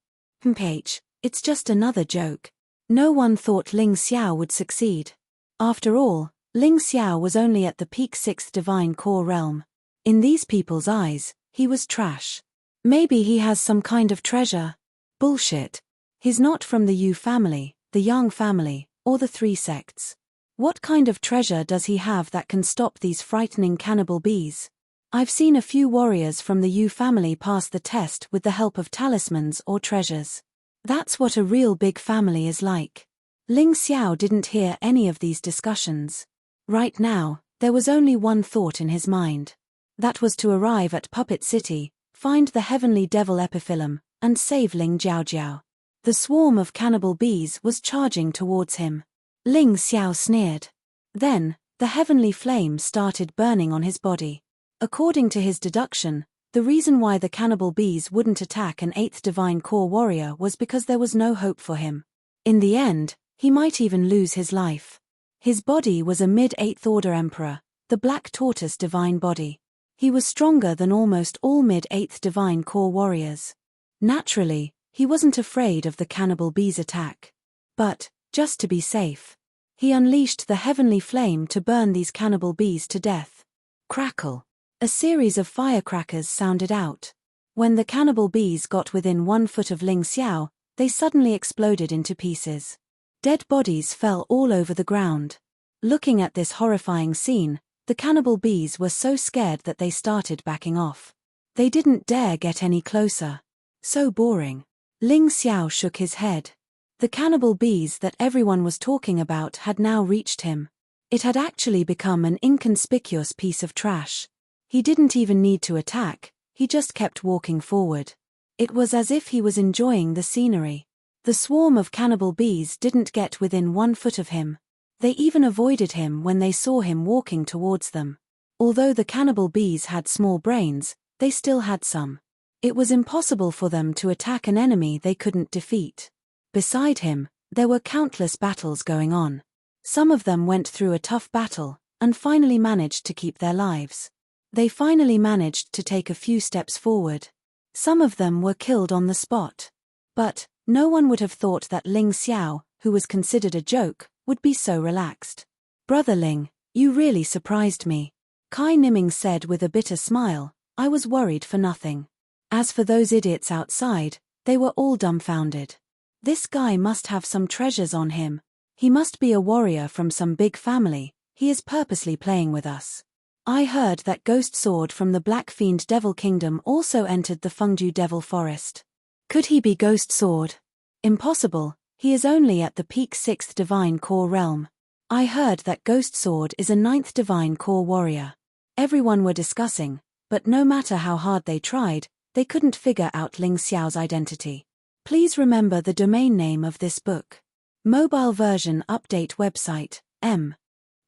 It's just another joke. No one thought Ling Xiao would succeed. After all, Ling Xiao was only at the peak 6th Divine Core realm. In these people's eyes, he was trash. Maybe he has some kind of treasure. Bullshit. He's not from the Yu family, the Yang family, or the 3 sects. What kind of treasure does he have that can stop these frightening cannibal bees? I've seen a few warriors from the Yu family pass the test with the help of talismans or treasures. That's what a real big family is like. Ling Xiao didn't hear any of these discussions. Right now, there was only one thought in his mind. That was to arrive at Puppet City, find the heavenly devil epiphyllum, and save Ling Jiaojiao. The swarm of cannibal bees was charging towards him. Ling Xiao sneered. Then, the heavenly flame started burning on his body. According to his deduction, the reason why the cannibal bees wouldn't attack an 8th Divine Core warrior was because there was no hope for him. In the end, he might even lose his life. His body was a mid-8th Order Emperor, the Black Tortoise Divine Body. He was stronger than almost all mid-8th Divine Core warriors. Naturally, he wasn't afraid of the cannibal bees' attack. But, just to be safe, he unleashed the heavenly flame to burn these cannibal bees to death. Crackle. A series of firecrackers sounded out. When the cannibal bees got within 1 foot of Ling Xiao, they suddenly exploded into pieces. Dead bodies fell all over the ground. Looking at this horrifying scene, the cannibal bees were so scared that they started backing off. They didn't dare get any closer. So boring. Ling Xiao shook his head. The cannibal bees that everyone was talking about had now reached him. It had actually become an inconspicuous piece of trash. He didn't even need to attack, he just kept walking forward. It was as if he was enjoying the scenery. The swarm of cannibal bees didn't get within 1 foot of him. They even avoided him when they saw him walking towards them. Although the cannibal bees had small brains, they still had some. It was impossible for them to attack an enemy they couldn't defeat. Beside him, there were countless battles going on. Some of them went through a tough battle, and finally managed to keep their lives. They finally managed to take a few steps forward. Some of them were killed on the spot. But, no one would have thought that Ling Xiao, who was considered a joke, would be so relaxed. "Brother Ling, you really surprised me," Kai Niming said with a bitter smile. "I was worried for nothing." As for those idiots outside, they were all dumbfounded. This guy must have some treasures on him. He must be a warrior from some big family. He is purposely playing with us. I heard that Ghost Sword from the Black Fiend Devil Kingdom also entered the Fengju Devil Forest. Could he be Ghost Sword? Impossible, he is only at the peak 6th Divine Core realm. I heard that Ghost Sword is a 9th Divine Core warrior. Everyone were discussing, but no matter how hard they tried, they couldn't figure out Ling Xiao's identity. Please remember the domain name of this book. Mobile version update website, M.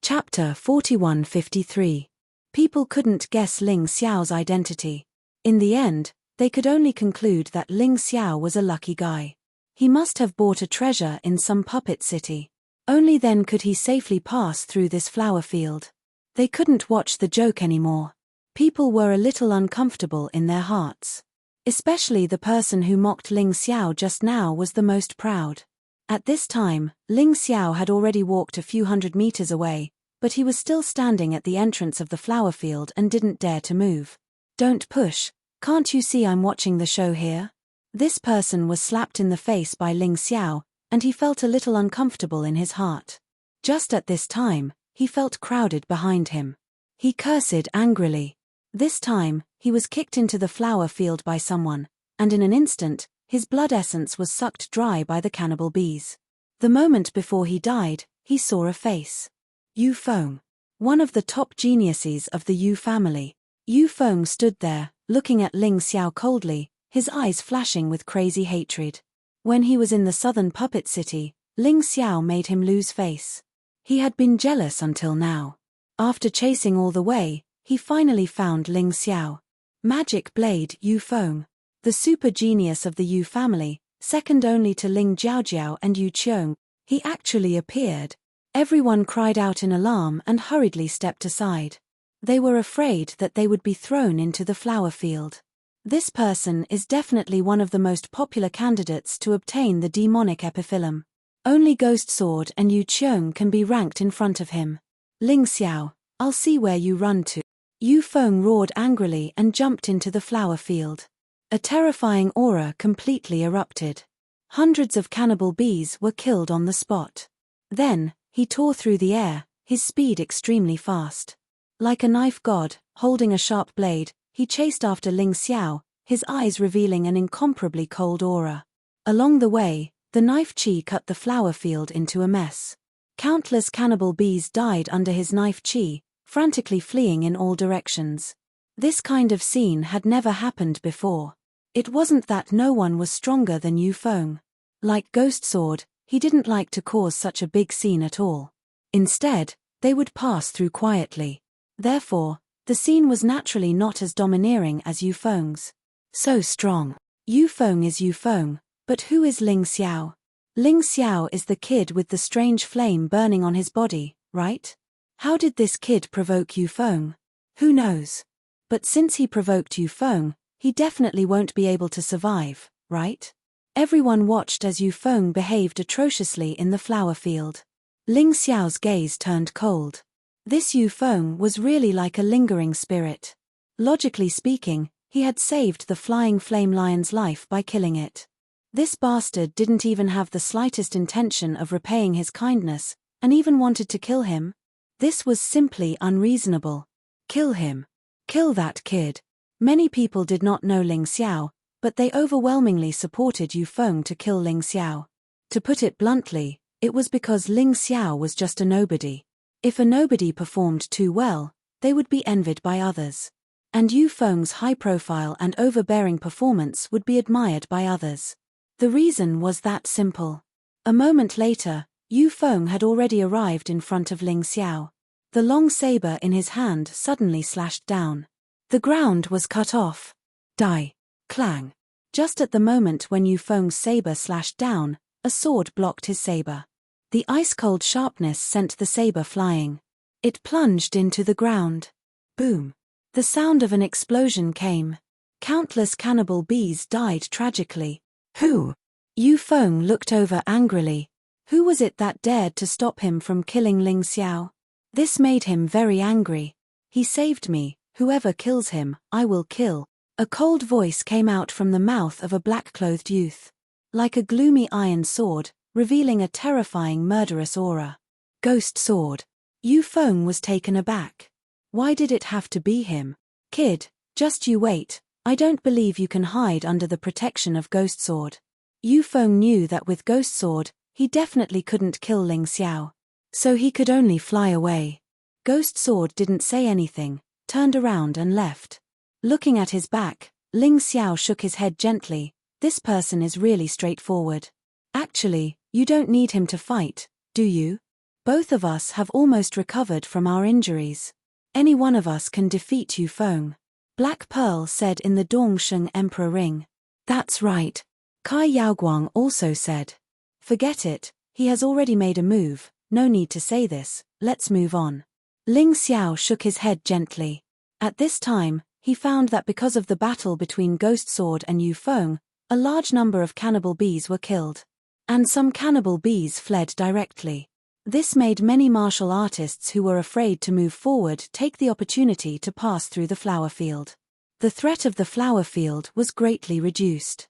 Chapter 4153. People couldn't guess Ling Xiao's identity. In the end, they could only conclude that Ling Xiao was a lucky guy. He must have bought a treasure in some puppet city. Only then could he safely pass through this flower field. They couldn't watch the joke anymore. People were a little uncomfortable in their hearts. Especially the person who mocked Ling Xiao just now was the most proud. At this time, Ling Xiao had already walked a few hundred meters away, but he was still standing at the entrance of the flower field and didn't dare to move. "Don't push, can't you see I'm watching the show here?" This person was slapped in the face by Ling Xiao, and he felt a little uncomfortable in his heart. Just at this time, he felt crowded behind him. He cursed angrily. This time, he was kicked into the flower field by someone, and in an instant, his blood essence was sucked dry by the cannibal bees. The moment before he died, he saw a face. Yu Feng. One of the top geniuses of the Yu family. Yu Feng stood there, looking at Ling Xiao coldly, his eyes flashing with crazy hatred. When he was in the southern puppet city, Ling Xiao made him lose face. He had been jealous until now. After chasing all the way, he finally found Ling Xiao. Magic Blade Yu Feng. The super genius of the Yu family, second only to Ling Jiaojiao and Yu Qiong, he actually appeared. Everyone cried out in alarm and hurriedly stepped aside. They were afraid that they would be thrown into the flower field. This person is definitely one of the most popular candidates to obtain the demonic epiphyllum. Only Ghost Sword and Yu Qiong can be ranked in front of him. "Ling Xiao, I'll see where you run to." Yu Feng roared angrily and jumped into the flower field. A terrifying aura completely erupted. Hundreds of cannibal bees were killed on the spot. Then, he tore through the air, his speed extremely fast. Like a knife god, holding a sharp blade, he chased after Ling Xiao, his eyes revealing an incomparably cold aura. Along the way, the knife chi cut the flower field into a mess. Countless cannibal bees died under his knife chi, frantically fleeing in all directions. This kind of scene had never happened before. It wasn't that no one was stronger than Yu Feng. Like Ghost Sword, he didn't like to cause such a big scene at all. Instead, they would pass through quietly. Therefore, the scene was naturally not as domineering as Yu Feng's. So strong. Yu Feng is Yu Feng, but who is Ling Xiao? Ling Xiao is the kid with the strange flame burning on his body, right? How did this kid provoke Yu Feng? Who knows? But since he provoked Yu Feng, he definitely won't be able to survive, right? Everyone watched as Yu Feng behaved atrociously in the flower field. Ling Xiao's gaze turned cold. This Yu Feng was really like a lingering spirit. Logically speaking, he had saved the flying flame lion's life by killing it. This bastard didn't even have the slightest intention of repaying his kindness, and even wanted to kill him. This was simply unreasonable. Kill him. Kill that kid. Many people did not know Ling Xiao, but they overwhelmingly supported Yu Feng to kill Ling Xiao. To put it bluntly, it was because Ling Xiao was just a nobody. If a nobody performed too well, they would be envied by others. And Yu Feng's high profile and overbearing performance would be admired by others. The reason was that simple. A moment later, Yu Feng had already arrived in front of Ling Xiao. The long saber in his hand suddenly slashed down. The ground was cut off. Die. Clang. Just at the moment when Yu Feng's saber slashed down, a sword blocked his saber. The ice-cold sharpness sent the saber flying. It plunged into the ground. Boom. The sound of an explosion came. Countless cannibal bees died tragically. Who? Yu Feng looked over angrily. Who was it that dared to stop him from killing Ling Xiao? This made him very angry. He saved me. Whoever kills him, I will kill. A cold voice came out from the mouth of a black-clothed youth. Like a gloomy iron sword, revealing a terrifying murderous aura. Ghost Sword. Yu Feng was taken aback. Why did it have to be him? Kid, just you wait, I don't believe you can hide under the protection of Ghost Sword. Yu Feng knew that with Ghost Sword, he definitely couldn't kill Ling Xiao. So he could only fly away. Ghost Sword didn't say anything, turned around and left. Looking at his back, Ling Xiao shook his head gently. This person is really straightforward. Actually, you don't need him to fight, do you? Both of us have almost recovered from our injuries. Any one of us can defeat Yu Feng. Black Pearl said in the Dongsheng Emperor ring. That's right. Kai Yaoguang also said. Forget it, he has already made a move, no need to say this, let's move on. Ling Xiao shook his head gently. At this time, he found that because of the battle between Ghost Sword and Yu Feng, a large number of cannibal bees were killed. And some cannibal bees fled directly. This made many martial artists who were afraid to move forward take the opportunity to pass through the flower field. The threat of the flower field was greatly reduced.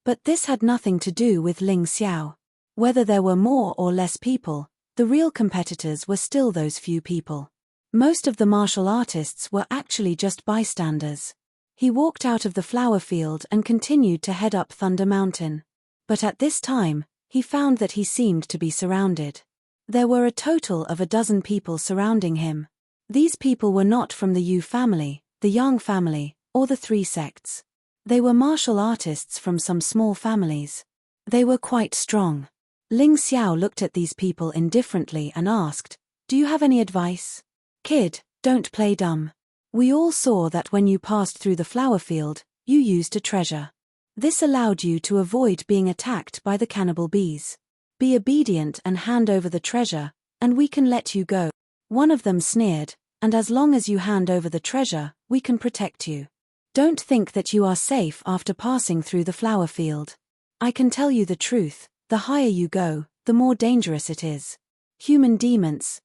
But this had nothing to do with Ling Xiao. Whether there were more or less people, the real competitors were still those few people. Most of the martial artists were actually just bystanders. He walked out of the flower field and continued to head up Thunder Mountain. But at this time, he found that he seemed to be surrounded. There were a total of 12 people surrounding him. These people were not from the Yu family, the Yang family, or the 3 sects. They were martial artists from some small families. They were quite strong. Ling Xiao looked at these people indifferently and asked, "Do you have any advice?" "Kid, don't play dumb. We all saw that when you passed through the flower field, you used a treasure. This allowed you to avoid being attacked by the cannibal bees. Be obedient and hand over the treasure, and we can let you go." One of them sneered, "And as long as you hand over the treasure, we can protect you. Don't think that you are safe after passing through the flower field. I can tell you the truth, the higher you go, the more dangerous it is. Human demons,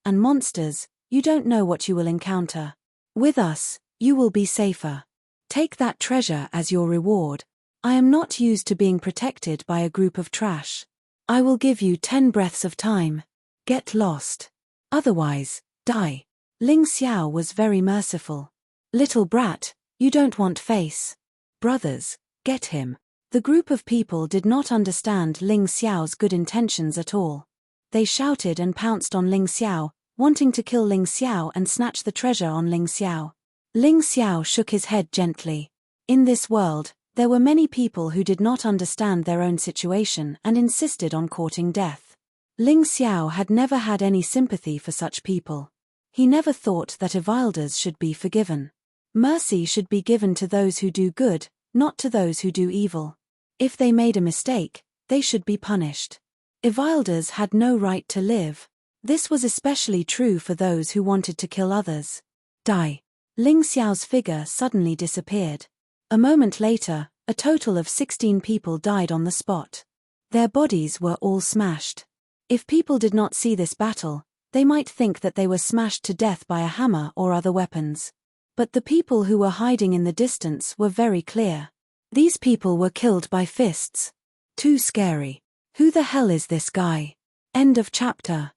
and monsters, you don't know what you will encounter. With us, you will be safer. Take that treasure as your reward. I am not used to being protected by a group of trash. I will give you 10 breaths of time. Get lost. Otherwise, die." Ling Xiao was very merciful. "Little brat, you don't want face. Brothers, get him." The group of people did not understand Ling Xiao's good intentions at all. They shouted and pounced on Ling Xiao, wanting to kill Ling Xiao and snatch the treasure on Ling Xiao. Ling Xiao shook his head gently. In this world, there were many people who did not understand their own situation and insisted on courting death. Ling Xiao had never had any sympathy for such people. He never thought that Evilders should be forgiven. Mercy should be given to those who do good, not to those who do evil. If they made a mistake, they should be punished. Evilders had no right to live. This was especially true for those who wanted to kill others. Die. Ling Xiao's figure suddenly disappeared. A moment later, a total of 16 people died on the spot. Their bodies were all smashed. If people did not see this battle, they might think that they were smashed to death by a hammer or other weapons. But the people who were hiding in the distance were very clear. These people were killed by fists. Too scary. Who the hell is this guy? End of chapter.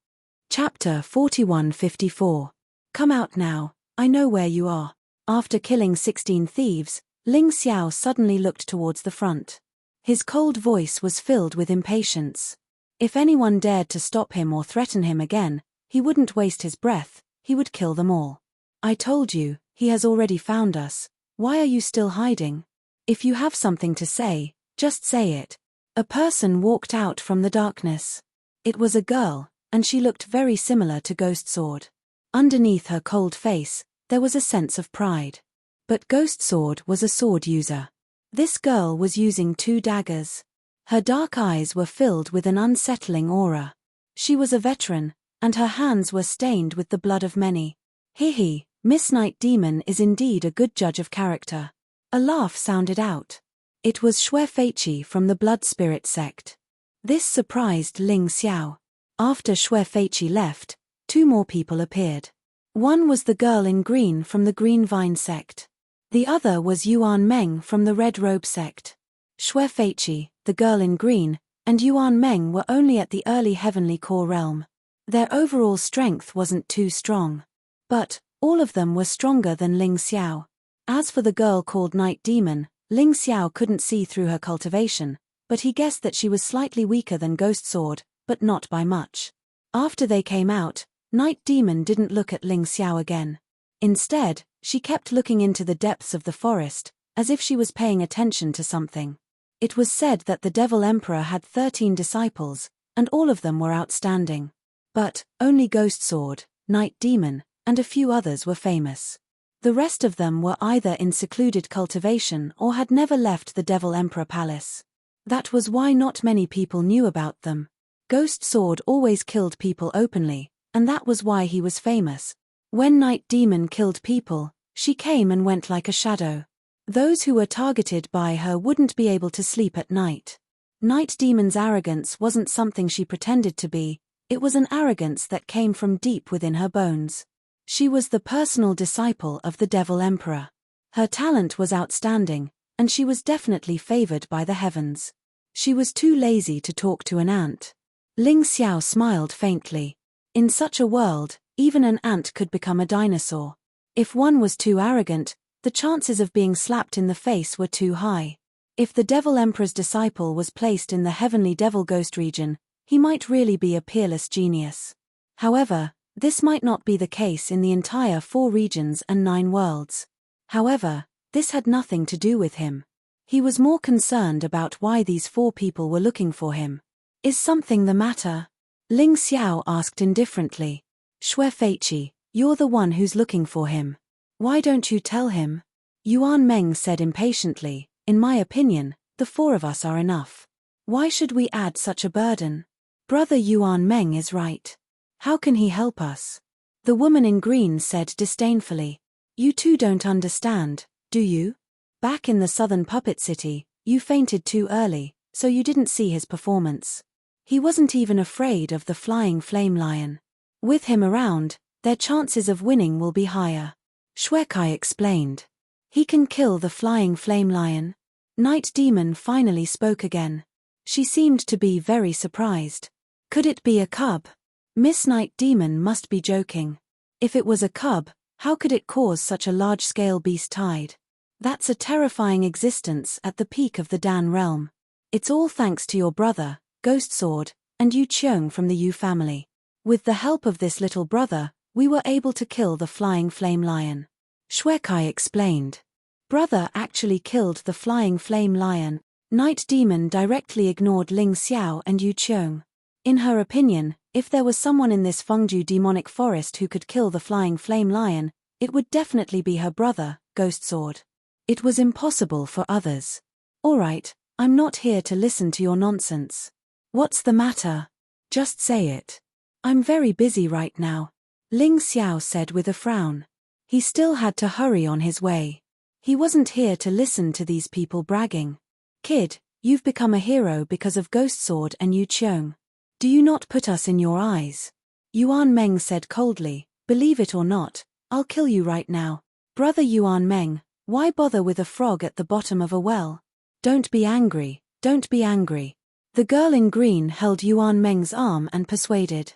Chapter 41-54. Come out now, I know where you are. After killing 16 thieves, Ling Xiao suddenly looked towards the front. His cold voice was filled with impatience. If anyone dared to stop him or threaten him again, he wouldn't waste his breath, he would kill them all. "I told you, he has already found us. Why are you still hiding? If you have something to say, just say it." A person walked out from the darkness. It was a girl, and she looked very similar to Ghost Sword. Underneath her cold face, there was a sense of pride. But Ghost Sword was a sword user. This girl was using 2 daggers. Her dark eyes were filled with an unsettling aura. She was a veteran, and her hands were stained with the blood of many. "Hehe, Miss Night Demon is indeed a good judge of character." A laugh sounded out. It was Xue Feiqi from the Blood Spirit sect. This surprised Ling Xiao. After Xue Feiqi left, 2 more people appeared. One was the girl in green from the Green Vine sect. The other was Yuan Meng from the Red Robe sect. Xue Feiqi, the girl in green, and Yuan Meng were only at the early heavenly core realm. Their overall strength wasn't too strong. But all of them were stronger than Ling Xiao. As for the girl called Night Demon, Ling Xiao couldn't see through her cultivation, but he guessed that she was slightly weaker than Ghost Sword, but not by much. After they came out, Night Demon didn't look at Ling Xiao again. Instead, she kept looking into the depths of the forest, as if she was paying attention to something. It was said that the Devil Emperor had 13 disciples, and all of them were outstanding. But only Ghost Sword, Night Demon, and a few others were famous. The rest of them were either in secluded cultivation or had never left the Devil Emperor Palace. That was why not many people knew about them. Ghost Sword always killed people openly, and that was why he was famous. When Night Demon killed people, she came and went like a shadow. Those who were targeted by her wouldn't be able to sleep at night. Night Demon's arrogance wasn't something she pretended to be, it was an arrogance that came from deep within her bones. She was the personal disciple of the Devil Emperor. Her talent was outstanding, and she was definitely favored by the heavens. She was too lazy to talk to an ant. Ling Xiao smiled faintly. In such a world, even an ant could become a dinosaur. If one was too arrogant, the chances of being slapped in the face were too high. If the Devil Emperor's disciple was placed in the heavenly devil ghost region, he might really be a peerless genius. However, this might not be the case in the entire 4 regions and 9 worlds. However, this had nothing to do with him. He was more concerned about why these 4 people were looking for him. Is something the matter? Ling Xiao asked indifferently. Shui Feiqi, you're the one who's looking for him. Why don't you tell him? Yuan Meng said impatiently, in my opinion, the 4 of us are enough. Why should we add such a burden? Brother Yuan Meng is right. How can he help us? The woman in green said disdainfully. You two don't understand, do you? Back in the southern puppet city, you fainted too early, so you didn't see his performance. He wasn't even afraid of the flying flame lion. With him around, their chances of winning will be higher. Shuekai explained. He can kill the flying flame lion. Night Demon finally spoke again. She seemed to be very surprised. Could it be a cub? Miss Night Demon must be joking. If it was a cub, how could it cause such a large-scale beast tide? That's a terrifying existence at the peak of the Dan realm. It's all thanks to your brother, Ghost Sword, and Yu Cheung from the Yu family. With the help of this little brother, we were able to kill the flying flame lion. Shuekai explained. Brother actually killed the flying flame lion. Night Demon directly ignored Ling Xiao and Yu Cheung. In her opinion, if there was someone in this Fengju demonic forest who could kill the flying flame lion, it would definitely be her brother, Ghost Sword. It was impossible for others. Alright, I'm not here to listen to your nonsense. What's the matter? Just say it. I'm very busy right now, Ling Xiao said with a frown. He still had to hurry on his way. He wasn't here to listen to these people bragging. Kid, you've become a hero because of Ghost Sword and Yu Cheung. Do you not put us in your eyes? Yuan Meng said coldly, believe it or not, I'll kill you right now. Brother Yuan Meng, why bother with a frog at the bottom of a well? Don't be angry, don't be angry. The girl in green held Yuan Meng's arm and persuaded.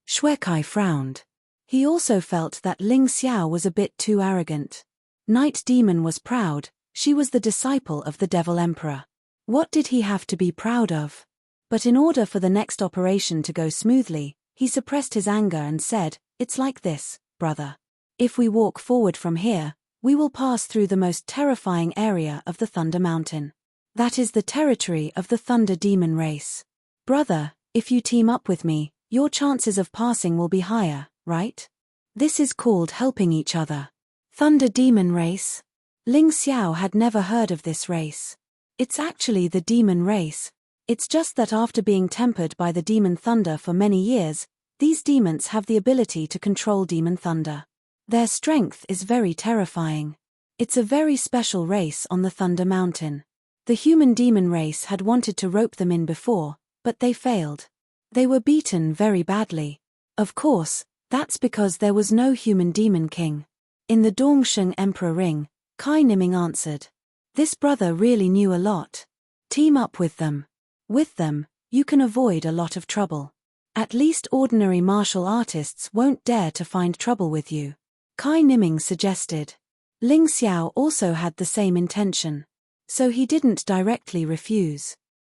Shuekai frowned. He also felt that Ling Xiao was a bit too arrogant. Night Demon was proud, she was the disciple of the Devil Emperor. What did he have to be proud of? But in order for the next operation to go smoothly, he suppressed his anger and said, it's like this, brother. If we walk forward from here, we will pass through the most terrifying area of the Thunder Mountain. That is the territory of the Thunder Demon race. Brother, if you team up with me, your chances of passing will be higher, right? This is called helping each other. Thunder Demon race? Ling Xiao had never heard of this race. It's actually the demon race. It's just that after being tempered by the demon thunder for many years, these demons have the ability to control demon thunder. Their strength is very terrifying. It's a very special race on the Thunder Mountain. The human demon race had wanted to rope them in before, but they failed. They were beaten very badly. Of course, that's because there was no human demon king. In the Dongsheng Emperor Ring, Kai Niming answered. This brother really knew a lot. Team up with them. With them, you can avoid a lot of trouble. At least ordinary martial artists won't dare to find trouble with you. Kai Niming suggested. Ling Xiao also had the same intention. So he didn't directly refuse.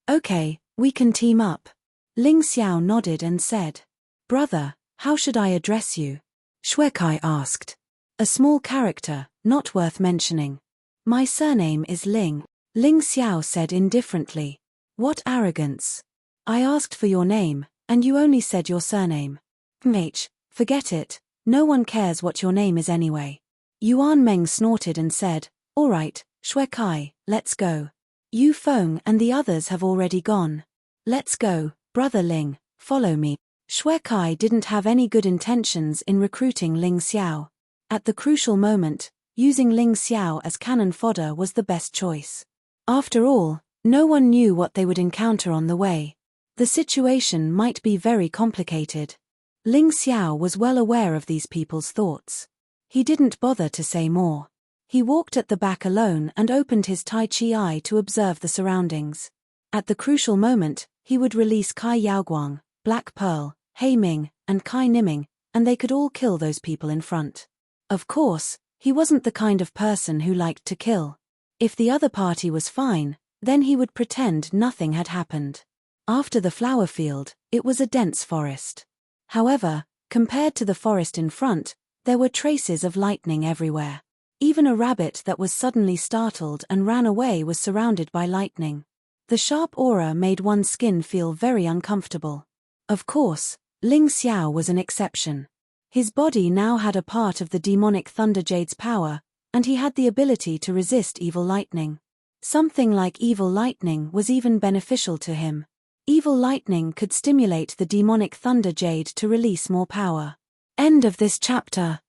Okay, we can team up. Ling Xiao nodded and said. Brother, how should I address you? Shuekai asked. A small character, not worth mentioning. My surname is Ling. Ling Xiao said indifferently. What arrogance. I asked for your name, and you only said your surname. Forget it, no one cares what your name is anyway. Yuan Meng snorted and said, alright, Shuekai, let's go. Yu Feng and the others have already gone. Let's go, Brother Ling, follow me. Shui Kai didn't have any good intentions in recruiting Ling Xiao. At the crucial moment, using Ling Xiao as cannon fodder was the best choice. After all, no one knew what they would encounter on the way. The situation might be very complicated. Ling Xiao was well aware of these people's thoughts. He didn't bother to say more. He walked at the back alone and opened his Tai Chi eye to observe the surroundings. At the crucial moment, he would release Kai Yaoguang, Black Pearl, Hei Ming, and Kai Niming, and they could all kill those people in front. Of course, he wasn't the kind of person who liked to kill. If the other party was fine, then he would pretend nothing had happened. After the flower field, it was a dense forest. However, compared to the forest in front, there were traces of lightning everywhere. Even a rabbit that was suddenly startled and ran away was surrounded by lightning. The sharp aura made one's skin feel very uncomfortable. Of course, Ling Xiao was an exception. His body now had a part of the demonic Thunder Jade's power, and he had the ability to resist evil lightning. Something like evil lightning was even beneficial to him. Evil lightning could stimulate the demonic Thunder Jade to release more power. End of this chapter.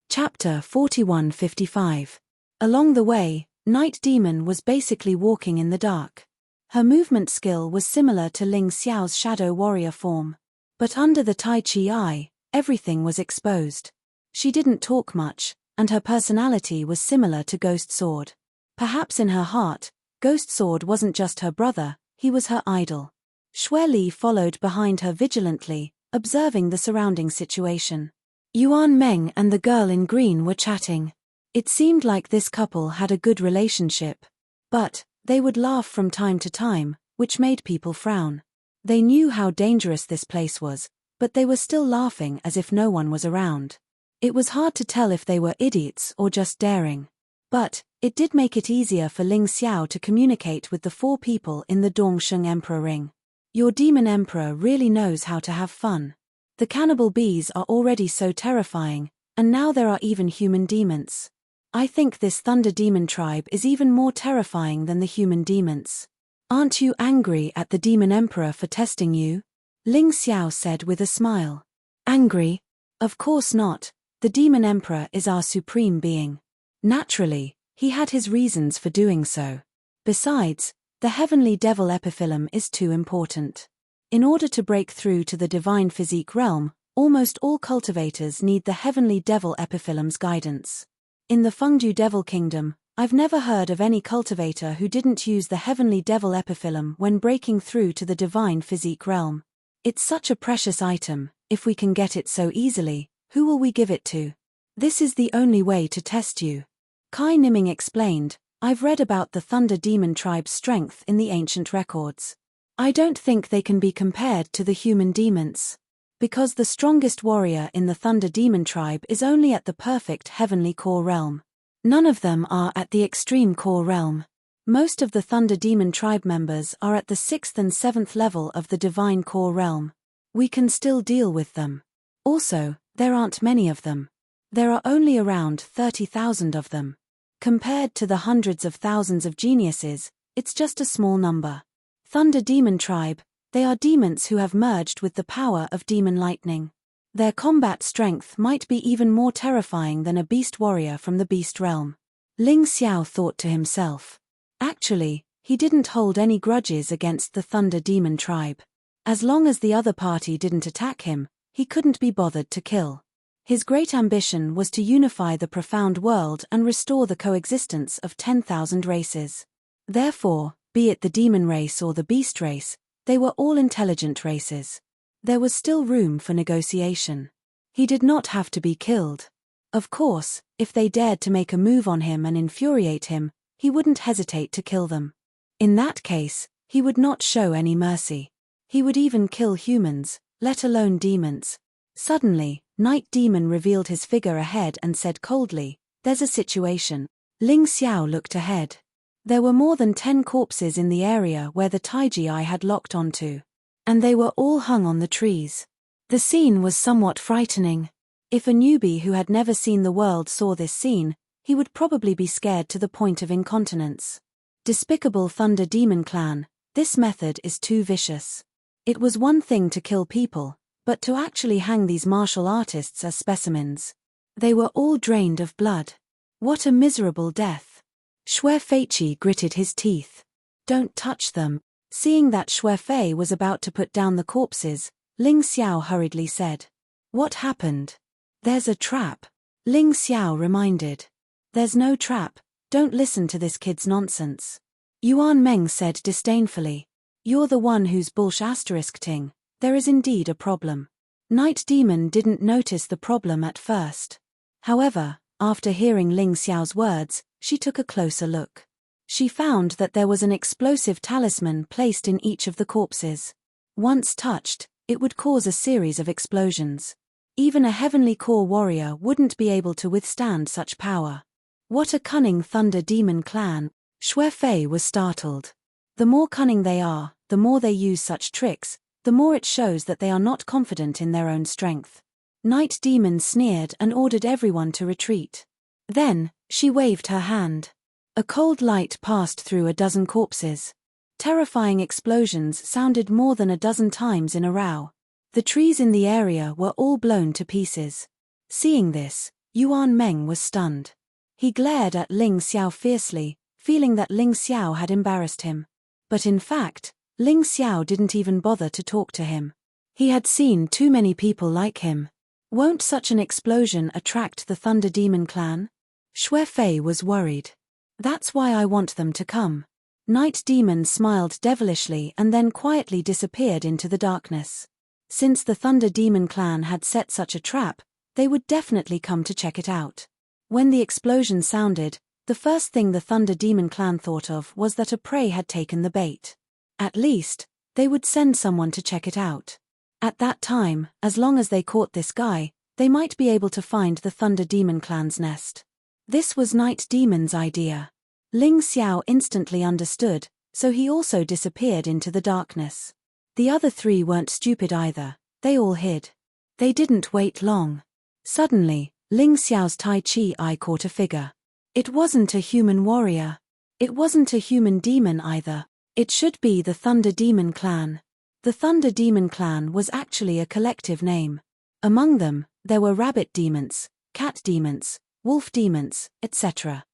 Chapter 41-55. Along the way, Night Demon was basically walking in the dark. Her movement skill was similar to Ling Xiao's shadow warrior form. But under the Tai Chi eye, everything was exposed. She didn't talk much, and her personality was similar to Ghost Sword. Perhaps in her heart, Ghost Sword wasn't just her brother, he was her idol. Xue Li followed behind her vigilantly, observing the surrounding situation. Yuan Meng and the girl in green were chatting. It seemed like this couple had a good relationship. But they would laugh from time to time, which made people frown. They knew how dangerous this place was, but they were still laughing as if no one was around. It was hard to tell if they were idiots or just daring. But it did make it easier for Ling Xiao to communicate with the 4 people in the Dongsheng Emperor Ring. Your demon emperor really knows how to have fun. The cannibal bees are already so terrifying, and now there are even human demons. I think this Thunder Demon tribe is even more terrifying than the human demons. Aren't you angry at the demon emperor for testing you? Ling Xiao said with a smile. Angry? Of course not. The demon emperor is our supreme being. Naturally, he had his reasons for doing so. Besides, the heavenly devil epiphyllum is too important. In order to break through to the divine physique realm, almost all cultivators need the heavenly devil epiphyllum's guidance. In the Fengdu Devil Kingdom, I've never heard of any cultivator who didn't use the heavenly devil epiphyllum when breaking through to the divine physique realm. It's such a precious item. If we can get it so easily, who will we give it to? This is the only way to test you. Kai Niming explained, I've read about the Thunder Demon tribe's strength in the ancient records. I don't think they can be compared to the human demons. Because the strongest warrior in the Thunder Demon tribe is only at the perfect heavenly core realm. None of them are at the extreme core realm. Most of the Thunder Demon tribe members are at the 6th and 7th level of the divine core realm. We can still deal with them. Also, there aren't many of them. There are only around 30,000 of them. Compared to the hundreds of thousands of geniuses, it's just a small number. Thunder Demon tribe, they are demons who have merged with the power of demon lightning. Their combat strength might be even more terrifying than a beast warrior from the beast realm. Ling Xiao thought to himself. Actually, he didn't hold any grudges against the Thunder Demon tribe. As long as the other party didn't attack him, he couldn't be bothered to kill. His great ambition was to unify the profound world and restore the coexistence of 10,000 races. Therefore, be it the demon race or the beast race, they were all intelligent races. There was still room for negotiation. He did not have to be killed. Of course, if they dared to make a move on him and infuriate him, he wouldn't hesitate to kill them. In that case, he would not show any mercy. He would even kill humans, let alone demons. Suddenly, Night Demon revealed his figure ahead and said coldly, "There's a situation." Ling Xiao looked ahead. There were more than 10 corpses in the area where the Taiji eye had locked onto. And they were all hung on the trees. The scene was somewhat frightening. If a newbie who had never seen the world saw this scene, he would probably be scared to the point of incontinence. Despicable Thunder Demon Clan, this method is too vicious. It was one thing to kill people, but to actually hang these martial artists as specimens. They were all drained of blood. What a miserable death. Xue Feiqi gritted his teeth. Don't touch them. Seeing that Xue Fei was about to put down the corpses, Ling Xiao hurriedly said. What happened? There's a trap. Ling Xiao reminded. There's no trap, don't listen to this kid's nonsense. Yuan Meng said disdainfully. You're the one who's bullsh*ting. There is indeed a problem. Night Demon didn't notice the problem at first. However, after hearing Ling Xiao's words, she took a closer look. She found that there was an explosive talisman placed in each of the corpses. Once touched, it would cause a series of explosions. Even a heavenly core warrior wouldn't be able to withstand such power. What a cunning Thunder Demon Clan! Xue Fei was startled. The more cunning they are, the more they use such tricks, the more it shows that they are not confident in their own strength. Night Demon sneered and ordered everyone to retreat. Then, she waved her hand. A cold light passed through a dozen corpses. Terrifying explosions sounded more than a dozen times in a row. The trees in the area were all blown to pieces. Seeing this, Yuan Meng was stunned. He glared at Ling Xiao fiercely, feeling that Ling Xiao had embarrassed him. But in fact, Ling Xiao didn't even bother to talk to him. He had seen too many people like him. Won't such an explosion attract the Thunder Demon Clan? Xue Fei was worried. That's why I want them to come. Night Demon smiled devilishly and then quietly disappeared into the darkness. Since the Thunder Demon Clan had set such a trap, they would definitely come to check it out. When the explosion sounded, the first thing the Thunder Demon Clan thought of was that a prey had taken the bait. At least, they would send someone to check it out. At that time, as long as they caught this guy, they might be able to find the Thunder Demon Clan's nest. This was Night Demon's idea. Ling Xiao instantly understood, so he also disappeared into the darkness. The other three weren't stupid either, they all hid. They didn't wait long. Suddenly, Ling Xiao's Tai Chi eye caught a figure. It wasn't a human warrior. It wasn't a human demon either. It should be the Thunder Demon Clan. The Thunder Demon Clan was actually a collective name. Among them, there were rabbit demons, cat demons, wolf demons, etc.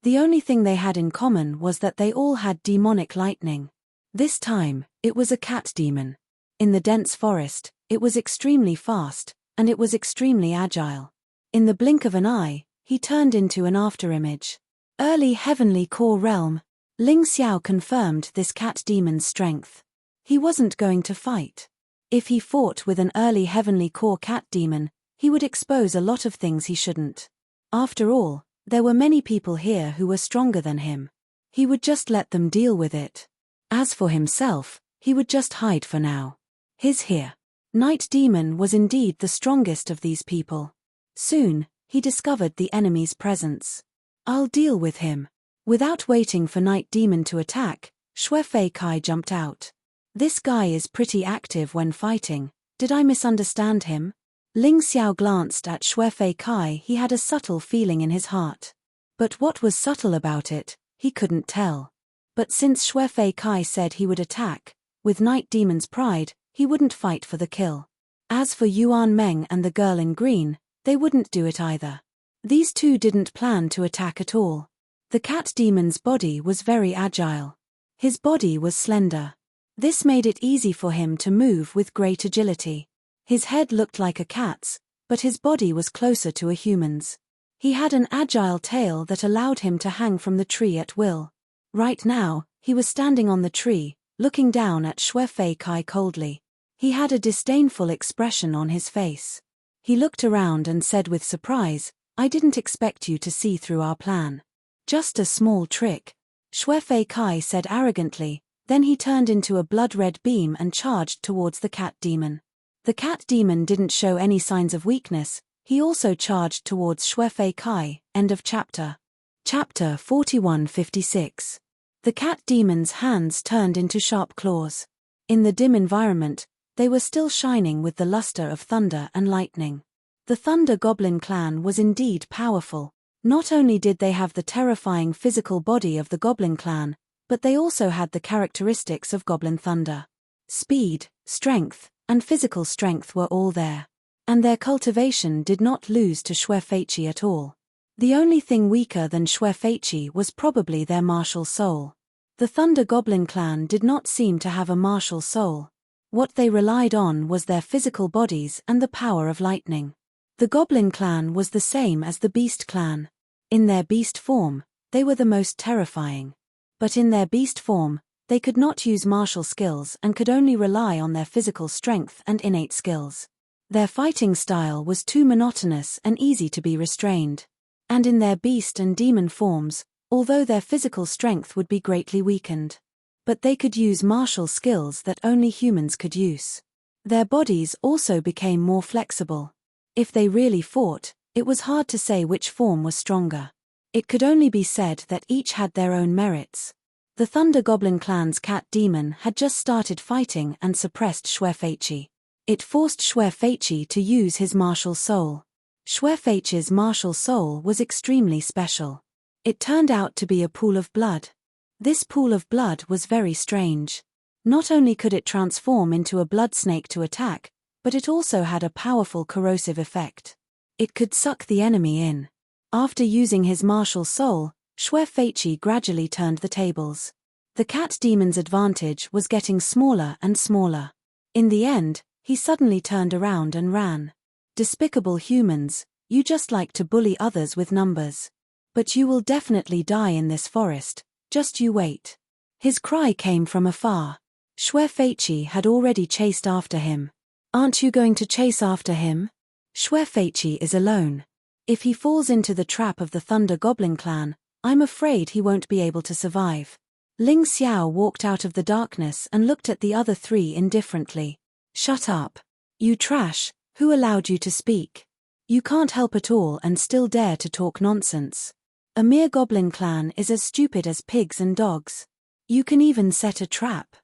The only thing they had in common was that they all had demonic lightning. This time, it was a cat demon. In the dense forest, it was extremely fast, and it was extremely agile. In the blink of an eye, he turned into an afterimage. Early heavenly core realm. Ling Xiao confirmed this cat demon's strength. He wasn't going to fight. If he fought with an early heavenly core cat demon, he would expose a lot of things he shouldn't. After all, there were many people here who were stronger than him. He would just let them deal with it. As for himself, he would just hide for now. His here. Night Demon was indeed the strongest of these people. Soon, he discovered the enemy's presence. I'll deal with him. Without waiting for Night Demon to attack, Xue Fei Kai jumped out. This guy is pretty active when fighting. Did I misunderstand him? Ling Xiao glanced at Xue Fei Kai. He had a subtle feeling in his heart. But what was subtle about it, he couldn't tell. But since Xue Fei Kai said he would attack, with Night Demon's pride, he wouldn't fight for the kill. As for Yuan Meng and the girl in green, they wouldn't do it either. These two didn't plan to attack at all. The cat demon's body was very agile. His body was slender. This made it easy for him to move with great agility. His head looked like a cat's, but his body was closer to a human's. He had an agile tail that allowed him to hang from the tree at will. Right now, he was standing on the tree, looking down at Xue Fei Kai coldly. He had a disdainful expression on his face. He looked around and said with surprise, I didn't expect you to see through our plan. Just a small trick. Xue Fei Kai said arrogantly, then he turned into a blood-red beam and charged towards the cat demon. The cat demon didn't show any signs of weakness, he also charged towards Xue Fei Kai. End of chapter. Chapter 4156. The cat demon's hands turned into sharp claws. In the dim environment, they were still shining with the luster of thunder and lightning. The Thunder Goblin Clan was indeed powerful. Not only did they have the terrifying physical body of the Goblin Clan, but they also had the characteristics of goblin thunder. Speed, strength, and physical strength were all there. And their cultivation did not lose to Shuefeiqi at all. The only thing weaker than Shuefeiqi was probably their martial soul. The Thunder Goblin clan did not seem to have a martial soul. What they relied on was their physical bodies and the power of lightning. The Goblin clan was the same as the Beast clan. In their beast form, they were the most terrifying. But in their beast form, they could not use martial skills and could only rely on their physical strength and innate skills. Their fighting style was too monotonous and easy to be restrained. And in their beast and demon forms, although their physical strength would be greatly weakened, but they could use martial skills that only humans could use. Their bodies also became more flexible. If they really fought, it was hard to say which form was stronger. It could only be said that each had their own merits. The Thunder Goblin clan's cat demon had just started fighting and suppressed Shuefeiqi. It forced Shuefeiqi to use his martial soul. Shuefeiqi's martial soul was extremely special. It turned out to be a pool of blood. This pool of blood was very strange. Not only could it transform into a blood snake to attack, but it also had a powerful corrosive effect. It could suck the enemy in. After using his martial soul, Shuefeiqi gradually turned the tables. The cat demon's advantage was getting smaller and smaller. In the end, he suddenly turned around and ran. Despicable humans, you just like to bully others with numbers. But you will definitely die in this forest, just you wait. His cry came from afar. Shuefeiqi had already chased after him. Aren't you going to chase after him? Shuefeiqi is alone. If he falls into the trap of the Thunder Goblin clan, I'm afraid he won't be able to survive. Ling Xiao walked out of the darkness and looked at the other three indifferently. Shut up. You trash. Who allowed you to speak? You can't help at all and still dare to talk nonsense. A mere goblin clan is as stupid as pigs and dogs. You can even set a trap.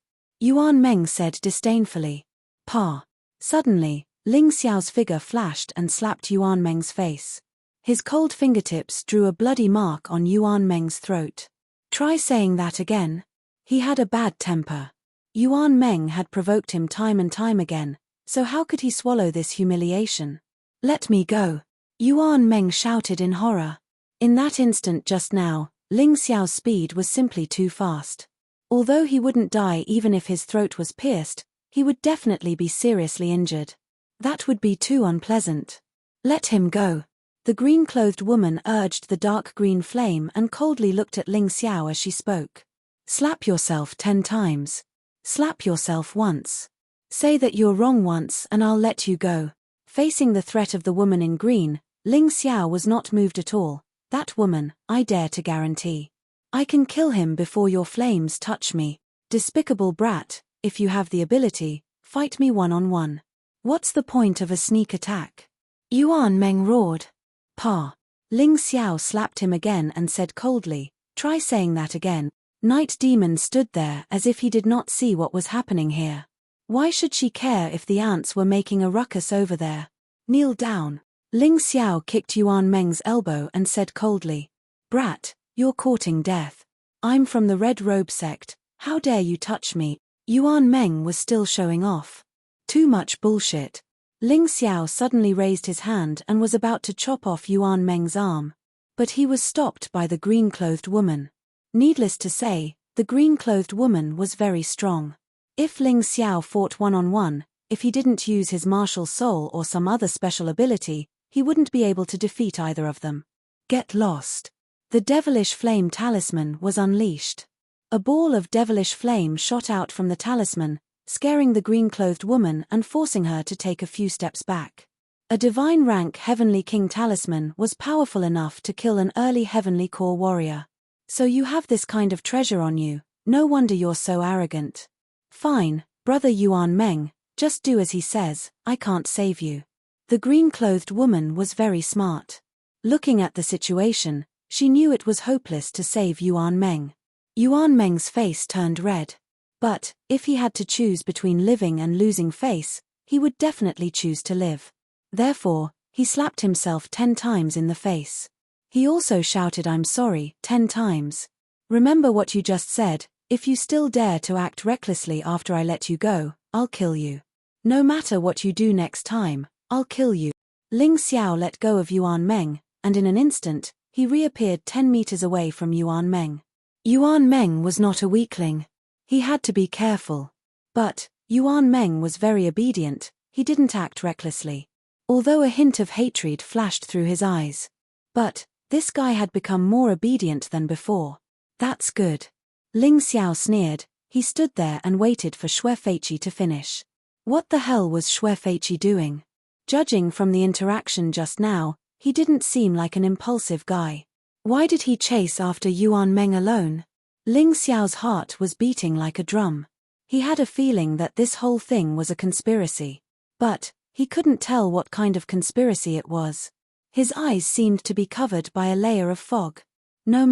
Yuan Meng said disdainfully. Pa. Suddenly, Ling Xiao's figure flashed and slapped Yuan Meng's face. His cold fingertips drew a bloody mark on Yuan Meng's throat. Try saying that again. He had a bad temper. Yuan Meng had provoked him time and time again, so how could he swallow this humiliation? Let me go. Yuan Meng shouted in horror. In that instant just now, Ling Xiao's speed was simply too fast. Although he wouldn't die even if his throat was pierced, he would definitely be seriously injured. That would be too unpleasant. Let him go. The green-clothed woman urged the dark green flame and coldly looked at Ling Xiao as she spoke. Slap yourself 10 times. Slap yourself once. Say that you're wrong once and I'll let you go. Facing the threat of the woman in green, Ling Xiao was not moved at all. That woman, I dare to guarantee. I can kill him before your flames touch me. Despicable brat, if you have the ability, fight me one-on-one. What's the point of a sneak attack? Yuan Meng roared. Pa. Ling Xiao slapped him again and said coldly, try saying that again. Night Demon stood there as if he did not see what was happening here. Why should she care if the ants were making a ruckus over there? Kneel down. Ling Xiao kicked Yuan Meng's elbow and said coldly, brat, you're courting death. I'm from the Red Robe sect, how dare you touch me? Yuan Meng was still showing off. Too much bullshit. Ling Xiao suddenly raised his hand and was about to chop off Yuan Meng's arm. But he was stopped by the green-clothed woman. Needless to say, the green-clothed woman was very strong. If Ling Xiao fought one-on-one, if he didn't use his martial soul or some other special ability, he wouldn't be able to defeat either of them. Get lost. The devilish flame talisman was unleashed. A ball of devilish flame shot out from the talisman, scaring the green-clothed woman and forcing her to take a few steps back. A divine rank Heavenly King talisman was powerful enough to kill an early Heavenly Core warrior. So you have this kind of treasure on you, no wonder you're so arrogant. Fine, brother Yuan Meng, just do as he says, I can't save you. The green-clothed woman was very smart. Looking at the situation, she knew it was hopeless to save Yuan Meng. Yuan Meng's face turned red. But, if he had to choose between living and losing face, he would definitely choose to live. Therefore, he slapped himself 10 times in the face. He also shouted I'm sorry 10 times. Remember what you just said, if you still dare to act recklessly after I let you go, I'll kill you. No matter what you do next time, I'll kill you. Ling Xiao let go of Yuan Meng, and in an instant, he reappeared 10 meters away from Yuan Meng. Yuan Meng was not a weakling. He had to be careful. But Yuan Meng was very obedient, he didn't act recklessly. Although a hint of hatred flashed through his eyes. But this guy had become more obedient than before. That's good. Ling Xiao sneered. He stood there and waited for Xue Feiqi to finish. What the hell was Xue Feiqi doing? Judging from the interaction just now, he didn't seem like an impulsive guy. Why did he chase after Yuan Meng alone? Ling Xiao's heart was beating like a drum. He had a feeling that this whole thing was a conspiracy. But he couldn't tell what kind of conspiracy it was. His eyes seemed to be covered by a layer of fog. No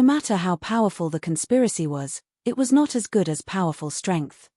matter how powerful the conspiracy was, it was not as good as powerful strength.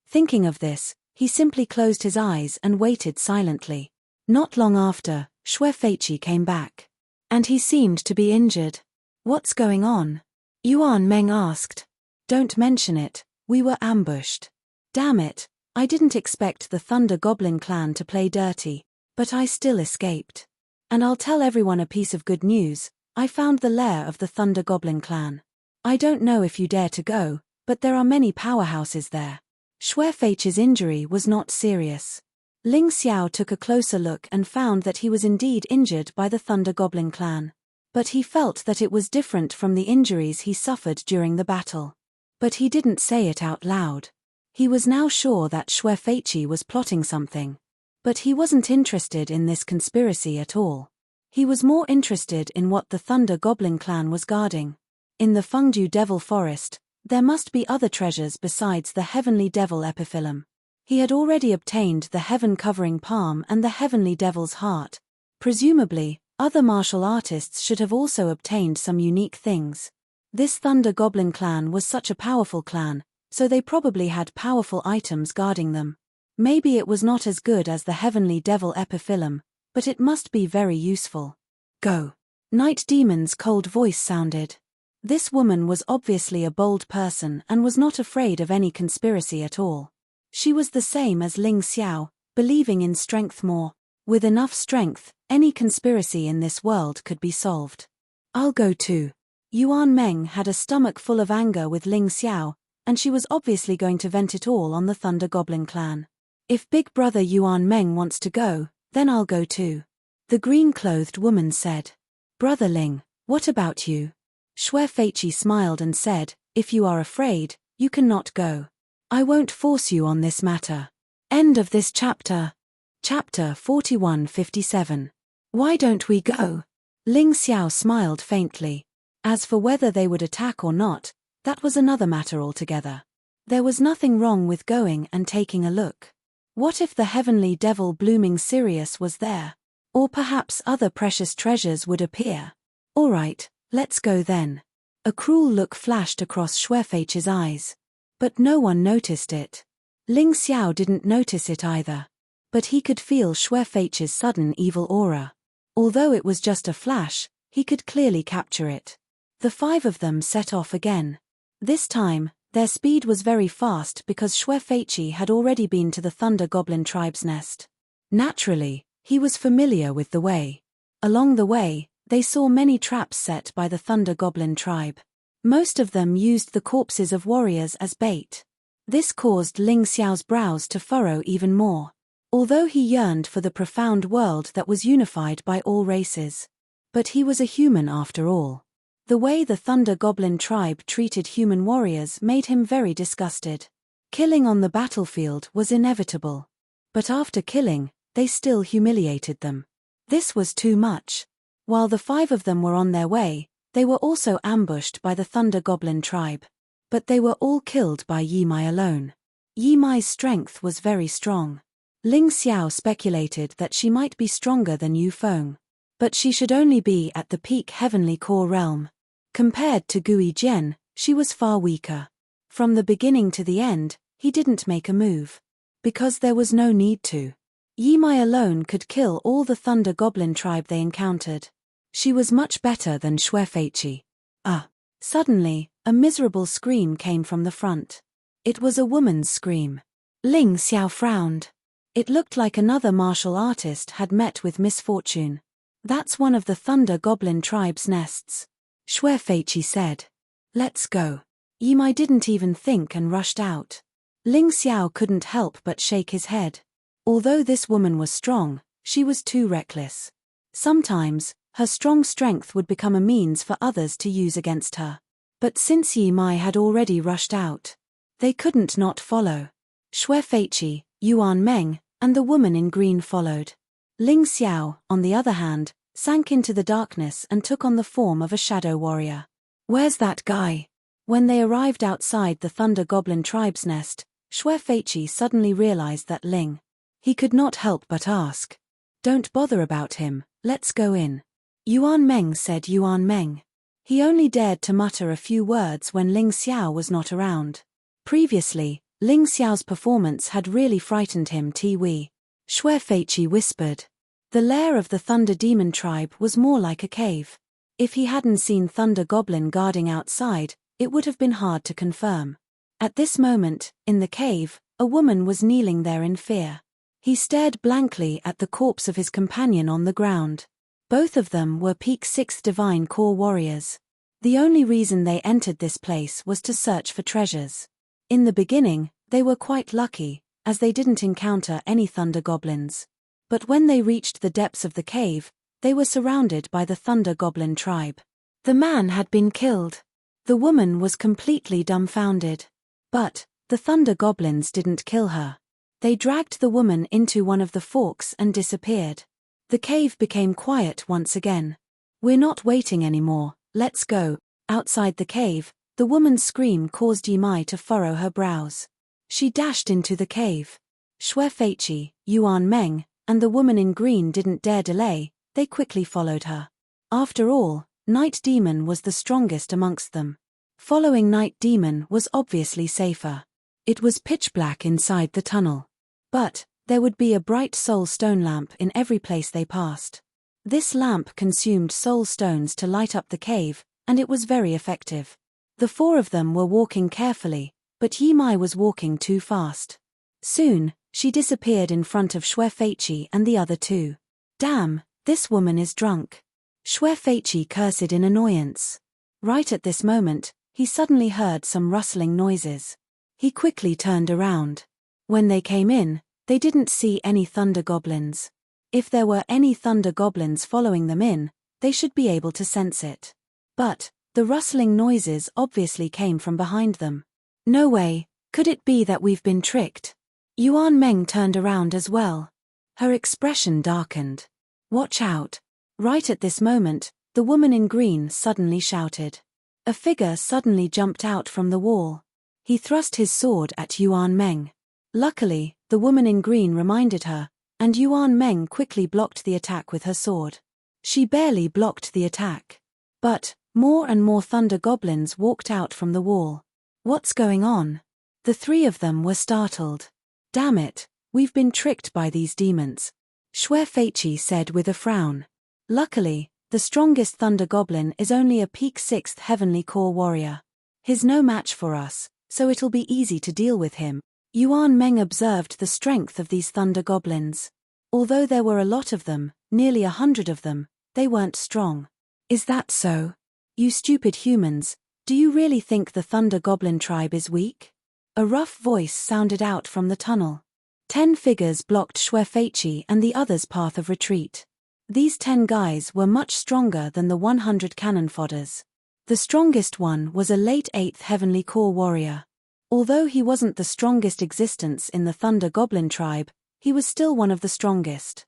Thinking of this, he simply closed his eyes and waited silently. Not long after, Xue Feiqi came back. And he seemed to be injured. What's going on? Yuan Meng asked. Don't mention it, we were ambushed. Damn it, I didn't expect the Thunder Goblin clan to play dirty, but I still escaped. And I'll tell everyone a piece of good news. I found the lair of the Thunder Goblin clan. I don't know if you dare to go, but there are many powerhouses there. Xue Feiqi's injury was not serious. Ling Xiao took a closer look and found that he was indeed injured by the Thunder Goblin clan. But he felt that it was different from the injuries he suffered during the battle. But he didn't say it out loud. He was now sure that Xue Feiqi was plotting something. But he wasn't interested in this conspiracy at all. He was more interested in what the Thunder Goblin clan was guarding. In the Fengdu Devil Forest, there must be other treasures besides the Heavenly Devil Epiphyllum. He had already obtained the Heaven-Covering Palm and the Heavenly Devil's Heart. Presumably, other martial artists should have also obtained some unique things. This Thunder Goblin clan was such a powerful clan, so they probably had powerful items guarding them. Maybe it was not as good as the Heavenly Devil Epiphyllum, but it must be very useful. Go. Night Demon's cold voice sounded. This woman was obviously a bold person and was not afraid of any conspiracy at all. She was the same as Ling Xiao, believing in strength more. With enough strength, any conspiracy in this world could be solved. I'll go too. Yuan Meng had a stomach full of anger with Ling Xiao, and she was obviously going to vent it all on the Thunder Goblin clan. If big brother Yuan Meng wants to go, then I'll go too. The green-clothed woman said. Brother Ling, what about you? Xue Feiqi smiled and said, if you are afraid, you cannot go. I won't force you on this matter. End of this chapter. Chapter 4157. Why don't we go? Ling Xiao smiled faintly. As for whether they would attack or not, that was another matter altogether. There was nothing wrong with going and taking a look. What if the Heavenly Devil blooming Sirius was there? Or perhaps other precious treasures would appear. All right, let's go then. A cruel look flashed across Xue Feiqi's eyes. But no one noticed it. Ling Xiao didn't notice it either. But he could feel Xue Feiqi's sudden evil aura. Although it was just a flash, he could clearly capture it. The five of them set off again. This time, their speed was very fast because Xue Feiqi had already been to the Thunder Goblin tribe's nest. Naturally, he was familiar with the way. Along the way, they saw many traps set by the Thunder Goblin tribe. Most of them used the corpses of warriors as bait. This caused Ling Xiao's brows to furrow even more. Although he yearned for the profound world that was unified by all races. But he was a human after all. The way the Thunder Goblin tribe treated human warriors made him very disgusted. Killing on the battlefield was inevitable. But after killing, they still humiliated them. This was too much. While the five of them were on their way, they were also ambushed by the Thunder Goblin tribe. But they were all killed by Yi Mai alone. Yi Mai's strength was very strong. Ling Xiao speculated that she might be stronger than Yu Feng. But she should only be at the peak Heavenly Core realm. Compared to Gui Jian, she was far weaker. From the beginning to the end, he didn't make a move. Because there was no need to. Yi Mai alone could kill all the Thunder Goblin tribe they encountered. She was much better than Xue Feiqi. Suddenly, a miserable scream came from the front. It was a woman's scream. Ling Xiao frowned. It looked like another martial artist had met with misfortune. That's one of the Thunder Goblin tribe's nests, Xue Feiqi said. Let's go. Yimai didn't even think and rushed out. Ling Xiao couldn't help but shake his head. Although this woman was strong, she was too reckless. Sometimes, her strong strength would become a means for others to use against her. But since Yimai had already rushed out, they couldn't not follow. Xue Feiqi, Yuan Meng, and the woman in green followed. Ling Xiao, on the other hand, sank into the darkness and took on the form of a shadow warrior. Where's that guy? When they arrived outside the Thunder Goblin tribe's nest, Xue Feiqi suddenly realized that Ling. He could not help but ask. Don't bother about him, let's go in. Yuan Meng said Yuan Meng. He only dared to mutter a few words when Ling Xiao was not around. Previously, Ling Xiao's performance had really frightened him. Xue Feiqi whispered. The lair of the Thunder Demon tribe was more like a cave. If he hadn't seen Thunder Goblin guarding outside, it would have been hard to confirm. At this moment, in the cave, a woman was kneeling there in fear. He stared blankly at the corpse of his companion on the ground. Both of them were Peak 6th Divine Core warriors. The only reason they entered this place was to search for treasures. In the beginning, they were quite lucky, as they didn't encounter any Thunder Goblins. But when they reached the depths of the cave, they were surrounded by the Thunder Goblin tribe. The man had been killed. The woman was completely dumbfounded. But the Thunder Goblins didn't kill her. They dragged the woman into one of the forks and disappeared. The cave became quiet once again. We're not waiting anymore, let's go. Outside the cave, the woman's scream caused Yimai to furrow her brows. She dashed into the cave. Xue Feiqi, Yuan Meng, and the woman in green didn't dare delay, they quickly followed her. After all, Night Demon was the strongest amongst them. Following Night Demon was obviously safer. It was pitch black inside the tunnel. But there would be a bright soul stone lamp in every place they passed. This lamp consumed soul stones to light up the cave, and it was very effective. The four of them were walking carefully, but Yimai was walking too fast. Soon, she disappeared in front of Xue Feiqi and the other two. Damn, this woman is drunk. Xue Feiqi cursed in annoyance. Right at this moment, he suddenly heard some rustling noises. He quickly turned around. When they came in, they didn't see any Thunder Goblins. If there were any Thunder Goblins following them in, they should be able to sense it. But the rustling noises obviously came from behind them. No way, could it be that we've been tricked? Yuan Meng turned around as well. Her expression darkened. Watch out. Right at this moment, the woman in green suddenly shouted. A figure suddenly jumped out from the wall. He thrust his sword at Yuan Meng. Luckily, the woman in green reminded her, and Yuan Meng quickly blocked the attack with her sword. She barely blocked the attack. But more and more Thunder Goblins walked out from the wall. What's going on? The three of them were startled. Damn it, we've been tricked by these demons, Xue Feiqi said with a frown. Luckily, the strongest Thunder Goblin is only a Peak 6th Heavenly Core warrior. He's no match for us, so it'll be easy to deal with him. Yuan Meng observed the strength of these Thunder Goblins. Although there were a lot of them, nearly 100 of them, they weren't strong. Is that so? You stupid humans, do you really think the Thunder Goblin tribe is weak? A rough voice sounded out from the tunnel. 10 figures blocked Xue Feiqi and the others' path of retreat. These 10 guys were much stronger than the 100 cannon fodders. The strongest one was a late 8th Heavenly Core warrior. Although he wasn't the strongest existence in the Thunder Goblin tribe, he was still one of the strongest.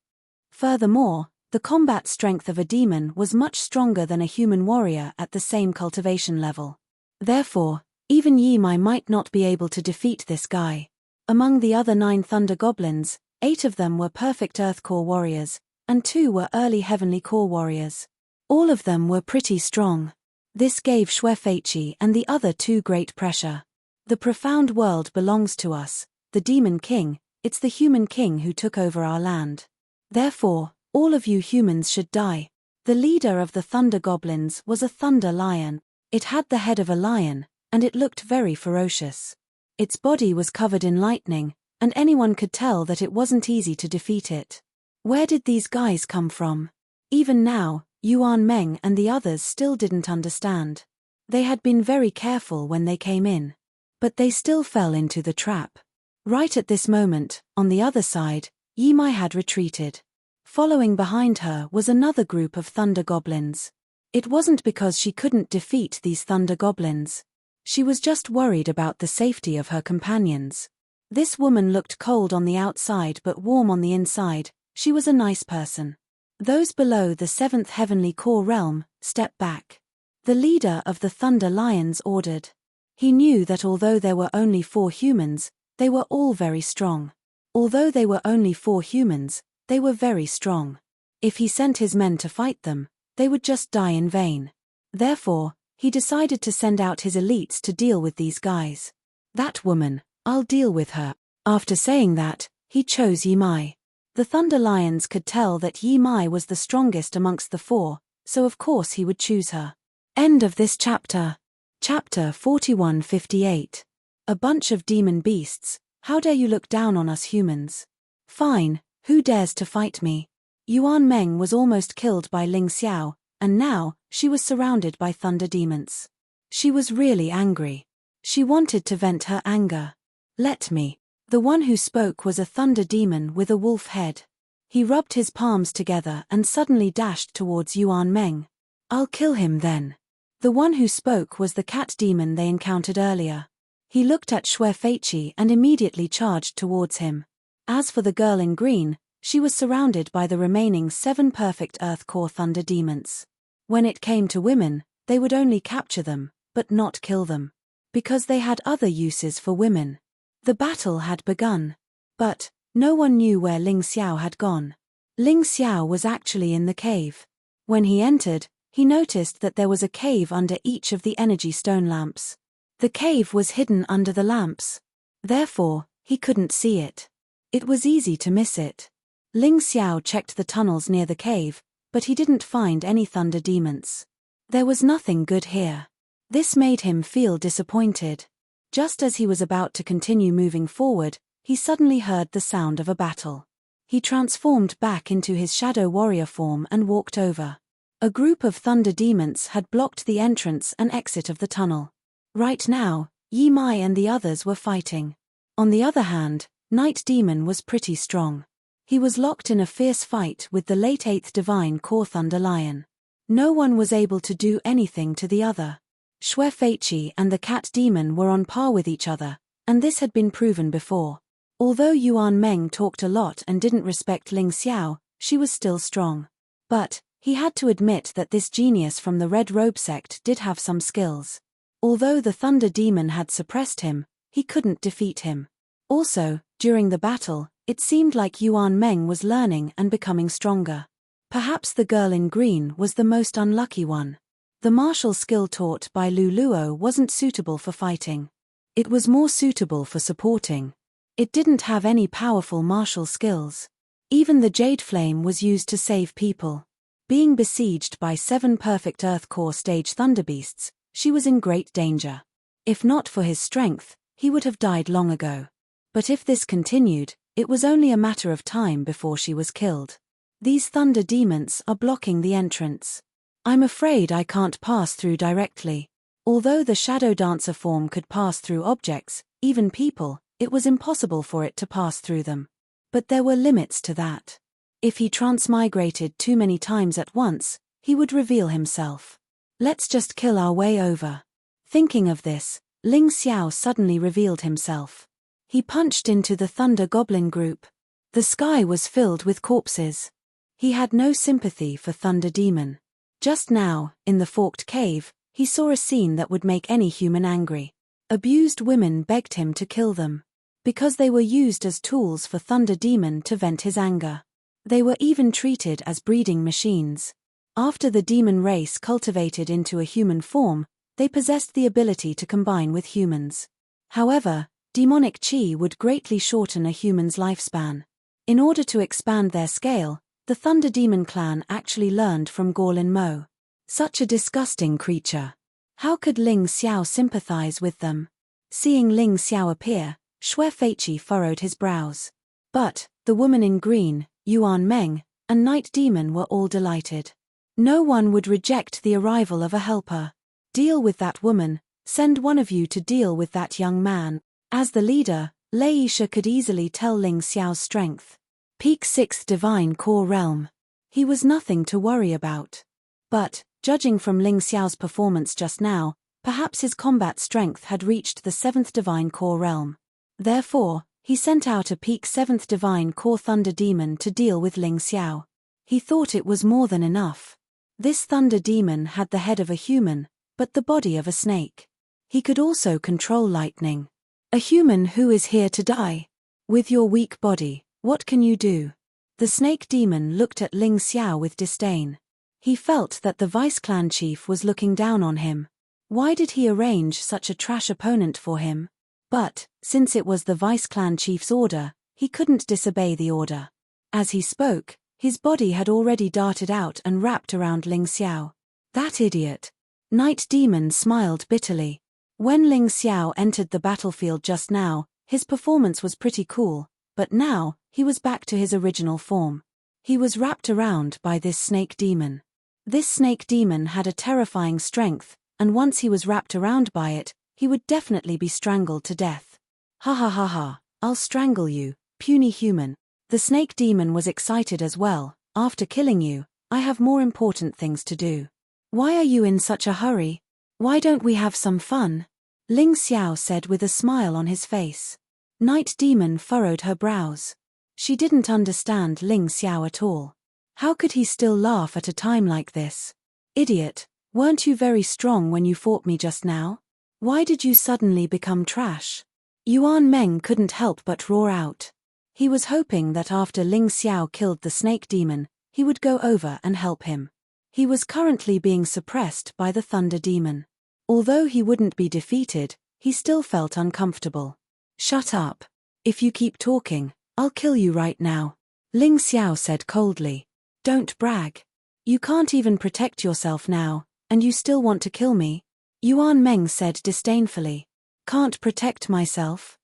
Furthermore, the combat strength of a demon was much stronger than a human warrior at the same cultivation level. Therefore, even Yimai might not be able to defeat this guy. Among the other 9 Thunder Goblins, 8 of them were perfect Earth Core warriors, and 2 were early Heavenly Core warriors. All of them were pretty strong. This gave Xue Feiqi and the other 2 great pressure. The profound world belongs to us, the Demon King, it's the Human King who took over our land. Therefore, all of you humans should die. The leader of the Thunder Goblins was a Thunder Lion. It had the head of a lion, and it looked very ferocious. Its body was covered in lightning, and anyone could tell that it wasn't easy to defeat it. Where did these guys come from? Even now, Yuan Meng and the others still didn't understand. They had been very careful when they came in. But they still fell into the trap. Right at this moment, on the other side, Yi Mai had retreated. Following behind her was another group of thunder goblins. It wasn't because she couldn't defeat these thunder goblins. She was just worried about the safety of her companions. This woman looked cold on the outside but warm on the inside. She was a nice person. Those below the 7th Heavenly Core Realm, step back. The leader of the Thunder Lions ordered. He knew that although there were only 4 humans, they were all very strong. Although they were only 4 humans, they were very strong. If he sent his men to fight them, they would just die in vain. Therefore, he decided to send out his elites to deal with these guys. That woman, I'll deal with her. After saying that, he chose Yi Mai. The Thunder Lions could tell that Yi Mai was the strongest amongst the 4, so of course he would choose her. End of this chapter. Chapter 4158. A bunch of demon beasts, how dare you look down on us humans? Fine, who dares to fight me? Yuan Meng was almost killed by Ling Xiao, and now, she was surrounded by thunder demons. She was really angry. She wanted to vent her anger. Let me. The one who spoke was a thunder demon with a wolf head. He rubbed his palms together and suddenly dashed towards Yuan Meng. I'll kill him then. The one who spoke was the cat demon they encountered earlier. He looked at Xue Feiqi and immediately charged towards him. As for the girl in green, she was surrounded by the remaining 7 perfect Earth Core Thunder demons. When it came to women, they would only capture them, but not kill them. Because they had other uses for women. The battle had begun. But, no one knew where Ling Xiao had gone. Ling Xiao was actually in the cave. When he entered, he noticed that there was a cave under each of the energy stone lamps. The cave was hidden under the lamps. Therefore, he couldn't see it. It was easy to miss it. Ling Xiao checked the tunnels near the cave, but he didn't find any thunder demons. There was nothing good here. This made him feel disappointed. Just as he was about to continue moving forward, he suddenly heard the sound of a battle. He transformed back into his shadow warrior form and walked over. A group of thunder demons had blocked the entrance and exit of the tunnel. Right now, Yi Mai and the others were fighting. On the other hand, Night Demon was pretty strong. He was locked in a fierce fight with the late 8th Divine Core Thunder Lion. No one was able to do anything to the other. Xue Feiqi and the cat demon were on par with each other, and this had been proven before. Although Yuan Meng talked a lot and didn't respect Ling Xiao, she was still strong. But, he had to admit that this genius from the Red Robe sect did have some skills. Although the Thunder Demon had suppressed him, he couldn't defeat him. Also, during the battle, it seemed like Yuan Meng was learning and becoming stronger. Perhaps the girl in green was the most unlucky one. The martial skill taught by Lu Luo wasn't suitable for fighting. It was more suitable for supporting. It didn't have any powerful martial skills. Even the Jade Flame was used to save people. Being besieged by 7 perfect Earth Core stage Thunderbeasts, she was in great danger. If not for his strength, he would have died long ago. But if this continued, it was only a matter of time before she was killed. These thunder demons are blocking the entrance. I'm afraid I can't pass through directly. Although the Shadow Dancer form could pass through objects, even people, it was impossible for it to pass through them. But there were limits to that. If he transmigrated too many times at once, he would reveal himself. Let's just kill our way over. Thinking of this, Ling Xiao suddenly revealed himself. He punched into the Thunder Goblin group. The sky was filled with corpses. He had no sympathy for Thunder Demon. Just now, in the forked cave, he saw a scene that would make any human angry. Abused women begged him to kill them. Because they were used as tools for Thunder Demon to vent his anger. They were even treated as breeding machines. After the demon race cultivated into a human form, they possessed the ability to combine with humans. However, demonic chi would greatly shorten a human's lifespan. In order to expand their scale, the Thunder Demon clan actually learned from Gorlin Mo. Such a disgusting creature. How could Ling Xiao sympathize with them? Seeing Ling Xiao appear, Xue Feiqi furrowed his brows. But the woman in green, Yuan Meng, and Night Demon were all delighted. No one would reject the arrival of a helper. Deal with that woman, send one of you to deal with that young man. As the leader, Lei Yisha could easily tell Ling Xiao's strength. Peak 6th Divine Core Realm. He was nothing to worry about. But, judging from Ling Xiao's performance just now, perhaps his combat strength had reached the 7th Divine Core Realm. Therefore, he sent out a Peak 7th Divine Core Thunder Demon to deal with Ling Xiao. He thought it was more than enough. This Thunder Demon had the head of a human, but the body of a snake. He could also control lightning. A human who is here to die. With your weak body, what can you do? The snake demon looked at Ling Xiao with disdain. He felt that the vice clan chief was looking down on him. Why did he arrange such a trash opponent for him? But, since it was the vice clan chief's order, he couldn't disobey the order. As he spoke, his body had already darted out and wrapped around Ling Xiao. That idiot. Night Demon smiled bitterly. When Ling Xiao entered the battlefield just now, his performance was pretty cool, but now, he was back to his original form. He was wrapped around by this snake demon. This snake demon had a terrifying strength, and once he was wrapped around by it, he would definitely be strangled to death. Ha ha ha ha, I'll strangle you, puny human. The snake demon was excited as well. After killing you, I have more important things to do. Why are you in such a hurry? Why don't we have some fun? Ling Xiao said with a smile on his face. Night Demon furrowed her brows. She didn't understand Ling Xiao at all. How could he still laugh at a time like this? Idiot, weren't you very strong when you fought me just now? Why did you suddenly become trash? Yuan Meng couldn't help but roar out. He was hoping that after Ling Xiao killed the snake demon, he would go over and help him. He was currently being suppressed by the thunder demon. Although he wouldn't be defeated, he still felt uncomfortable. Shut up. If you keep talking, I'll kill you right now. Ling Xiao said coldly. Don't brag. You can't even protect yourself now, and you still want to kill me? Yuan Meng said disdainfully. Can't protect myself?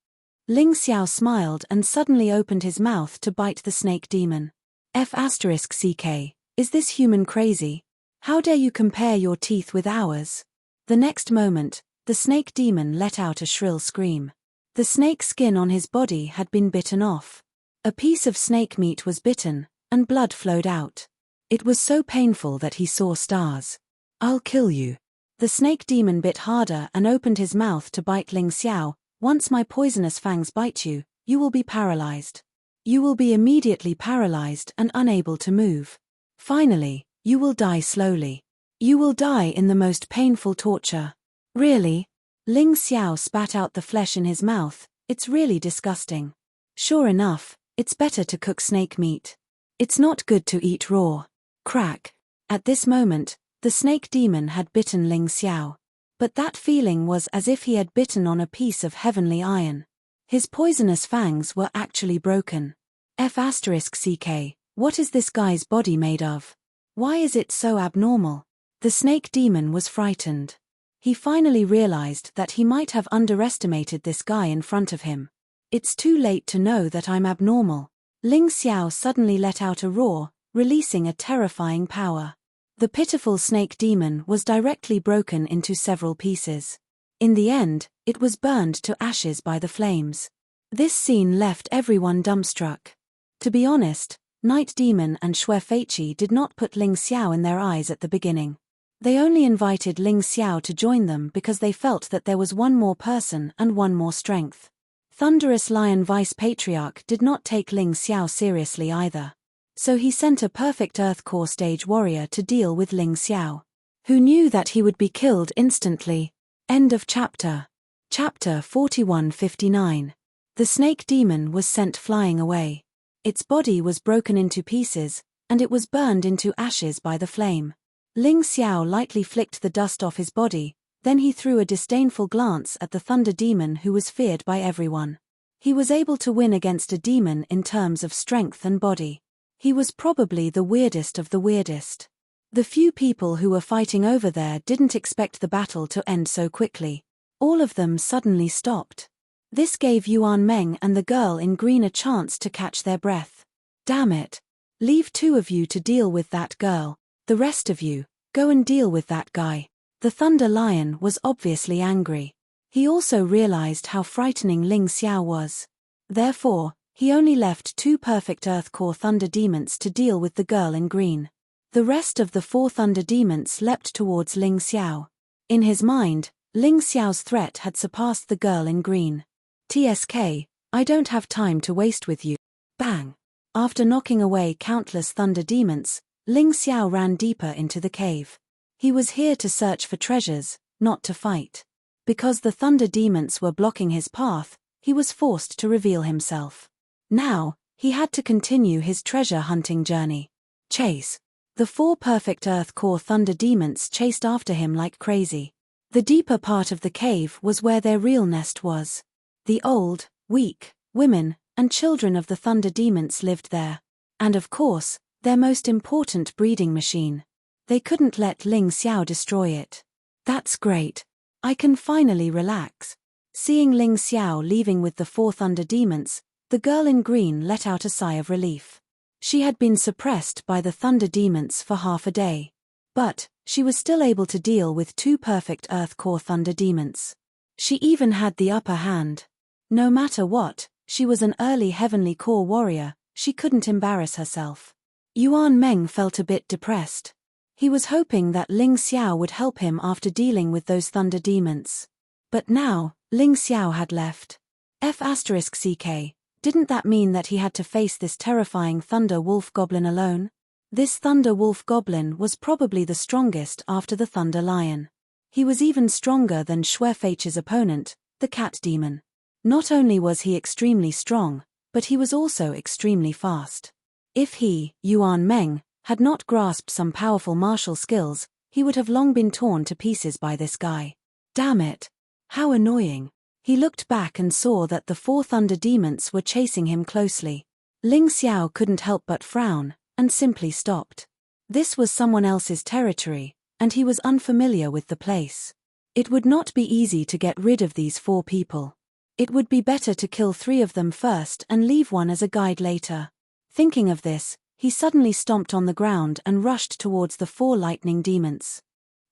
Ling Xiao smiled and suddenly opened his mouth to bite the snake demon. F***CK, is this human crazy? How dare you compare your teeth with ours? The next moment, the snake demon let out a shrill scream. The snake skin on his body had been bitten off. A piece of snake meat was bitten, and blood flowed out. It was so painful that he saw stars. I'll kill you. The snake demon bit harder and opened his mouth to bite Ling Xiao. Once my poisonous fangs bite you, you will be paralyzed. You will be immediately paralyzed and unable to move. Finally, you will die slowly. You will die in the most painful torture. Really? Ling Xiao spat out the flesh in his mouth. It's really disgusting. Sure enough, it's better to cook snake meat. It's not good to eat raw. Crack. At this moment, the snake demon had bitten Ling Xiao. But that feeling was as if he had bitten on a piece of heavenly iron. His poisonous fangs were actually broken. F***CK, what is this guy's body made of? Why is it so abnormal? The snake demon was frightened. He finally realized that he might have underestimated this guy in front of him. It's too late to know that I'm abnormal. Ling Xiao suddenly let out a roar, releasing a terrifying power. The pitiful snake demon was directly broken into several pieces. In the end, it was burned to ashes by the flames. This scene left everyone dumbstruck. To be honest, Night Demon and Xue Feiqi did not put Ling Xiao in their eyes at the beginning. They only invited Ling Xiao to join them because they felt that there was one more person and one more strength. Thunderous Lion Vice Patriarch did not take Ling Xiao seriously either. So he sent a perfect Earth Core stage warrior to deal with Ling Xiao, who knew that he would be killed instantly. End of chapter. Chapter 4159. The snake demon was sent flying away. Its body was broken into pieces, and it was burned into ashes by the flame. Ling Xiao lightly flicked the dust off his body, then he threw a disdainful glance at the thunder demon who was feared by everyone. He was able to win against a demon in terms of strength and body. He was probably the weirdest of the weirdest. The few people who were fighting over there didn't expect the battle to end so quickly. All of them suddenly stopped. This gave Yuan Meng and the girl in green a chance to catch their breath. Damn it. Leave 2 of you to deal with that girl. The rest of you, go and deal with that guy. The Thunder Lion was obviously angry. He also realized how frightening Ling Xiao was. Therefore, he only left 2 perfect Earth Core Thunder Demons to deal with the girl in green. The rest of the 4 Thunder Demons leapt towards Ling Xiao. In his mind, Ling Xiao's threat had surpassed the girl in green. TSK, I don't have time to waste with you. Bang! After knocking away countless Thunder Demons, Ling Xiao ran deeper into the cave. He was here to search for treasures, not to fight. Because the Thunder Demons were blocking his path, he was forced to reveal himself. Now, he had to continue his treasure hunting journey. Chase. The 4 perfect Earth Core Thunder Demons chased after him like crazy. The deeper part of the cave was where their real nest was. The old, weak, women, and children of the Thunder Demons lived there. And of course, their most important breeding machine. They couldn't let Ling Xiao destroy it. That's great. I can finally relax. Seeing Ling Xiao leaving with the 4 Thunder Demons, the girl in green let out a sigh of relief. She had been suppressed by the Thunder Demons for half a day. But, she was still able to deal with 2 perfect Earth Core Thunder Demons. She even had the upper hand. No matter what, she was an early Heavenly Core warrior, she couldn't embarrass herself. Yuan Meng felt a bit depressed. He was hoping that Ling Xiao would help him after dealing with those Thunder Demons. But now, Ling Xiao had left. F***CK, didn't that mean that he had to face this terrifying Thunder Wolf Goblin alone? This Thunder Wolf Goblin was probably the strongest after the Thunder Lion. He was even stronger than Xuefei's opponent, the Cat Demon. Not only was he extremely strong, but he was also extremely fast. If he, Yuan Meng, had not grasped some powerful martial skills, he would have long been torn to pieces by this guy. Damn it. How annoying. He looked back and saw that the 4 Thunder Demons were chasing him closely. Ling Xiao couldn't help but frown, and simply stopped. This was someone else's territory, and he was unfamiliar with the place. It would not be easy to get rid of these 4 people. It would be better to kill 3 of them first and leave one as a guide later. Thinking of this, he suddenly stomped on the ground and rushed towards the 4 Lightning Demons.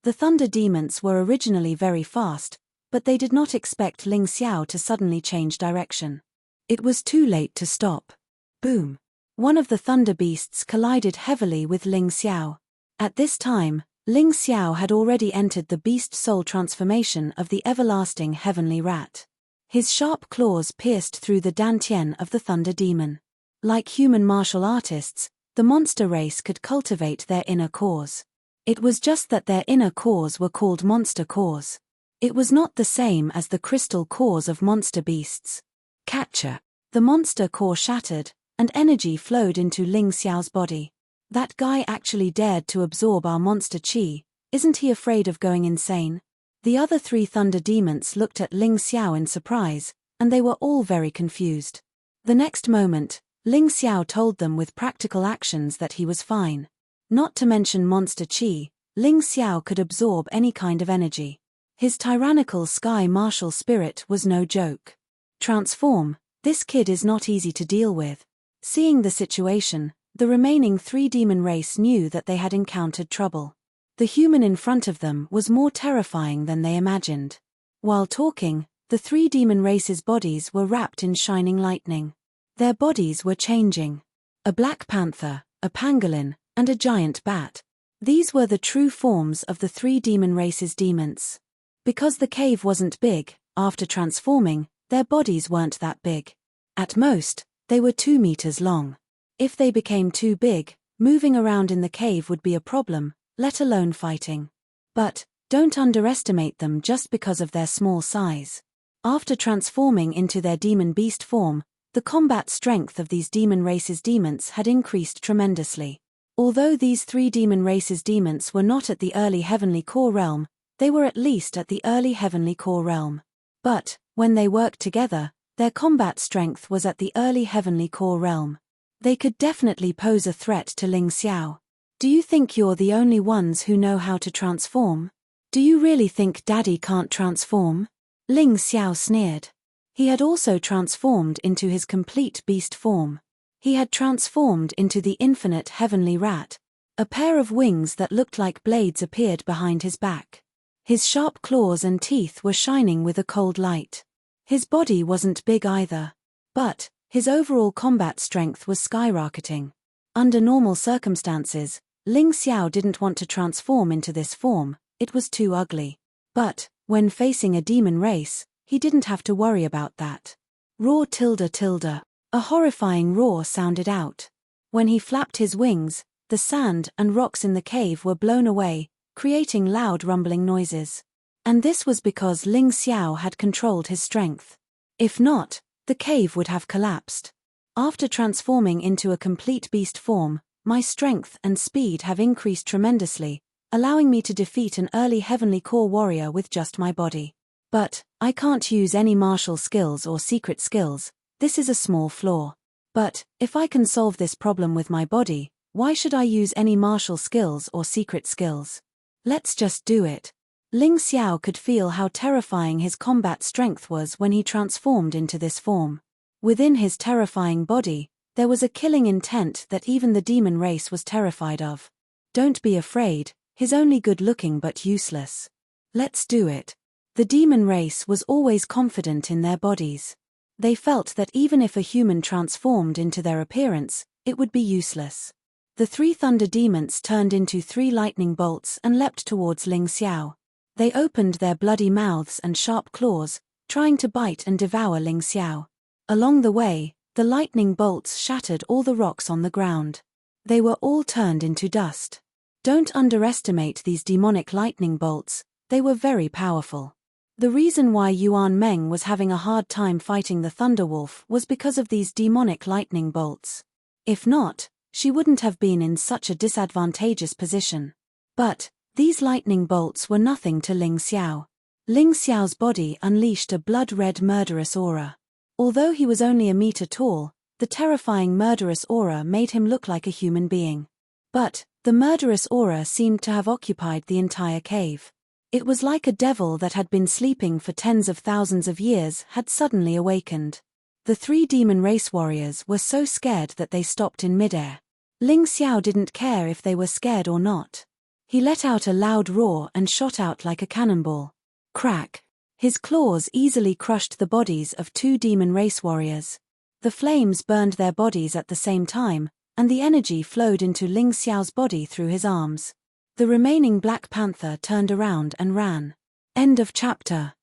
The Thunder Demons were originally very fast, but they did not expect Ling Xiao to suddenly change direction. It was too late to stop. Boom! One of the Thunder Beasts collided heavily with Ling Xiao. At this time, Ling Xiao had already entered the beast soul transformation of the everlasting heavenly rat. His sharp claws pierced through the dantian of the Thunder Demon. Like human martial artists, the monster race could cultivate their inner cores. It was just that their inner cores were called monster cores. It was not the same as the crystal cores of monster beasts. Catcher. The monster core shattered, and energy flowed into Ling Xiao's body. That guy actually dared to absorb our monster chi, isn't he afraid of going insane? The other 3 Thunder Demons looked at Ling Xiao in surprise, and they were all very confused. The next moment, Ling Xiao told them with practical actions that he was fine. Not to mention monster chi, Ling Xiao could absorb any kind of energy. His tyrannical sky martial spirit was no joke. Transform, this kid is not easy to deal with. Seeing the situation, the remaining 3 demon race knew that they had encountered trouble. The human in front of them was more terrifying than they imagined. While talking, the 3 demon races' bodies were wrapped in shining lightning. Their bodies were changing. A black panther, a pangolin, and a giant bat. These were the true forms of the 3 demon races' demons. Because the cave wasn't big, after transforming, their bodies weren't that big. At most, they were 2 meters long. If they became too big, moving around in the cave would be a problem, let alone fighting. But, don't underestimate them just because of their small size. After transforming into their demon beast form, the combat strength of these demon races' demons had increased tremendously. Although these 3 demon races' demons were not at the early heavenly core realm, they were at least at the early heavenly core realm. But, when they worked together, their combat strength was at the early heavenly core realm. They could definitely pose a threat to Ling Xiao. Do you think you're the only ones who know how to transform? Do you really think Daddy can't transform? Ling Xiao sneered. He had also transformed into his complete beast form. He had transformed into the infinite heavenly rat. A pair of wings that looked like blades appeared behind his back. His sharp claws and teeth were shining with a cold light. His body wasn't big either. But his overall combat strength was skyrocketing. Under normal circumstances, Ling Xiao didn't want to transform into this form, it was too ugly. But when facing a demon race, he didn't have to worry about that. Roar tilde tilde. A horrifying roar sounded out. When he flapped his wings, the sand and rocks in the cave were blown away, creating loud rumbling noises. And this was because Ling Xiao had controlled his strength. If not, the cave would have collapsed. After transforming into a complete beast form, my strength and speed have increased tremendously, allowing me to defeat an early heavenly core warrior with just my body. But I can't use any martial skills or secret skills. This is a small flaw. But if I can solve this problem with my body, why should I use any martial skills or secret skills? Let's just do it. Ling Xiao could feel how terrifying his combat strength was when he transformed into this form. Within his terrifying body, there was a killing intent that even the demon race was terrified of. Don't be afraid, he's only good-looking but useless. Let's do it. The demon race was always confident in their bodies. They felt that even if a human transformed into their appearance, it would be useless. The 3 thunder demons turned into 3 lightning bolts and leapt towards Ling Xiao. They opened their bloody mouths and sharp claws, trying to bite and devour Ling Xiao. Along the way, the lightning bolts shattered all the rocks on the ground. They were all turned into dust. Don't underestimate these demonic lightning bolts, they were very powerful. The reason why Yuan Meng was having a hard time fighting the Thunderwolf was because of these demonic lightning bolts. If not, she wouldn't have been in such a disadvantageous position. But these lightning bolts were nothing to Ling Xiao. Ling Xiao's body unleashed a blood-red murderous aura. Although he was only a meter tall, the terrifying murderous aura made him look like a human being. But the murderous aura seemed to have occupied the entire cave. It was like a devil that had been sleeping for tens of thousands of years had suddenly awakened. The 3 demon race warriors were so scared that they stopped in midair. Ling Xiao didn't care if they were scared or not. He let out a loud roar and shot out like a cannonball. Crack! His claws easily crushed the bodies of 2 demon race warriors. The flames burned their bodies at the same time, and the energy flowed into Ling Xiao's body through his arms. The remaining Black Panther turned around and ran. End of chapter.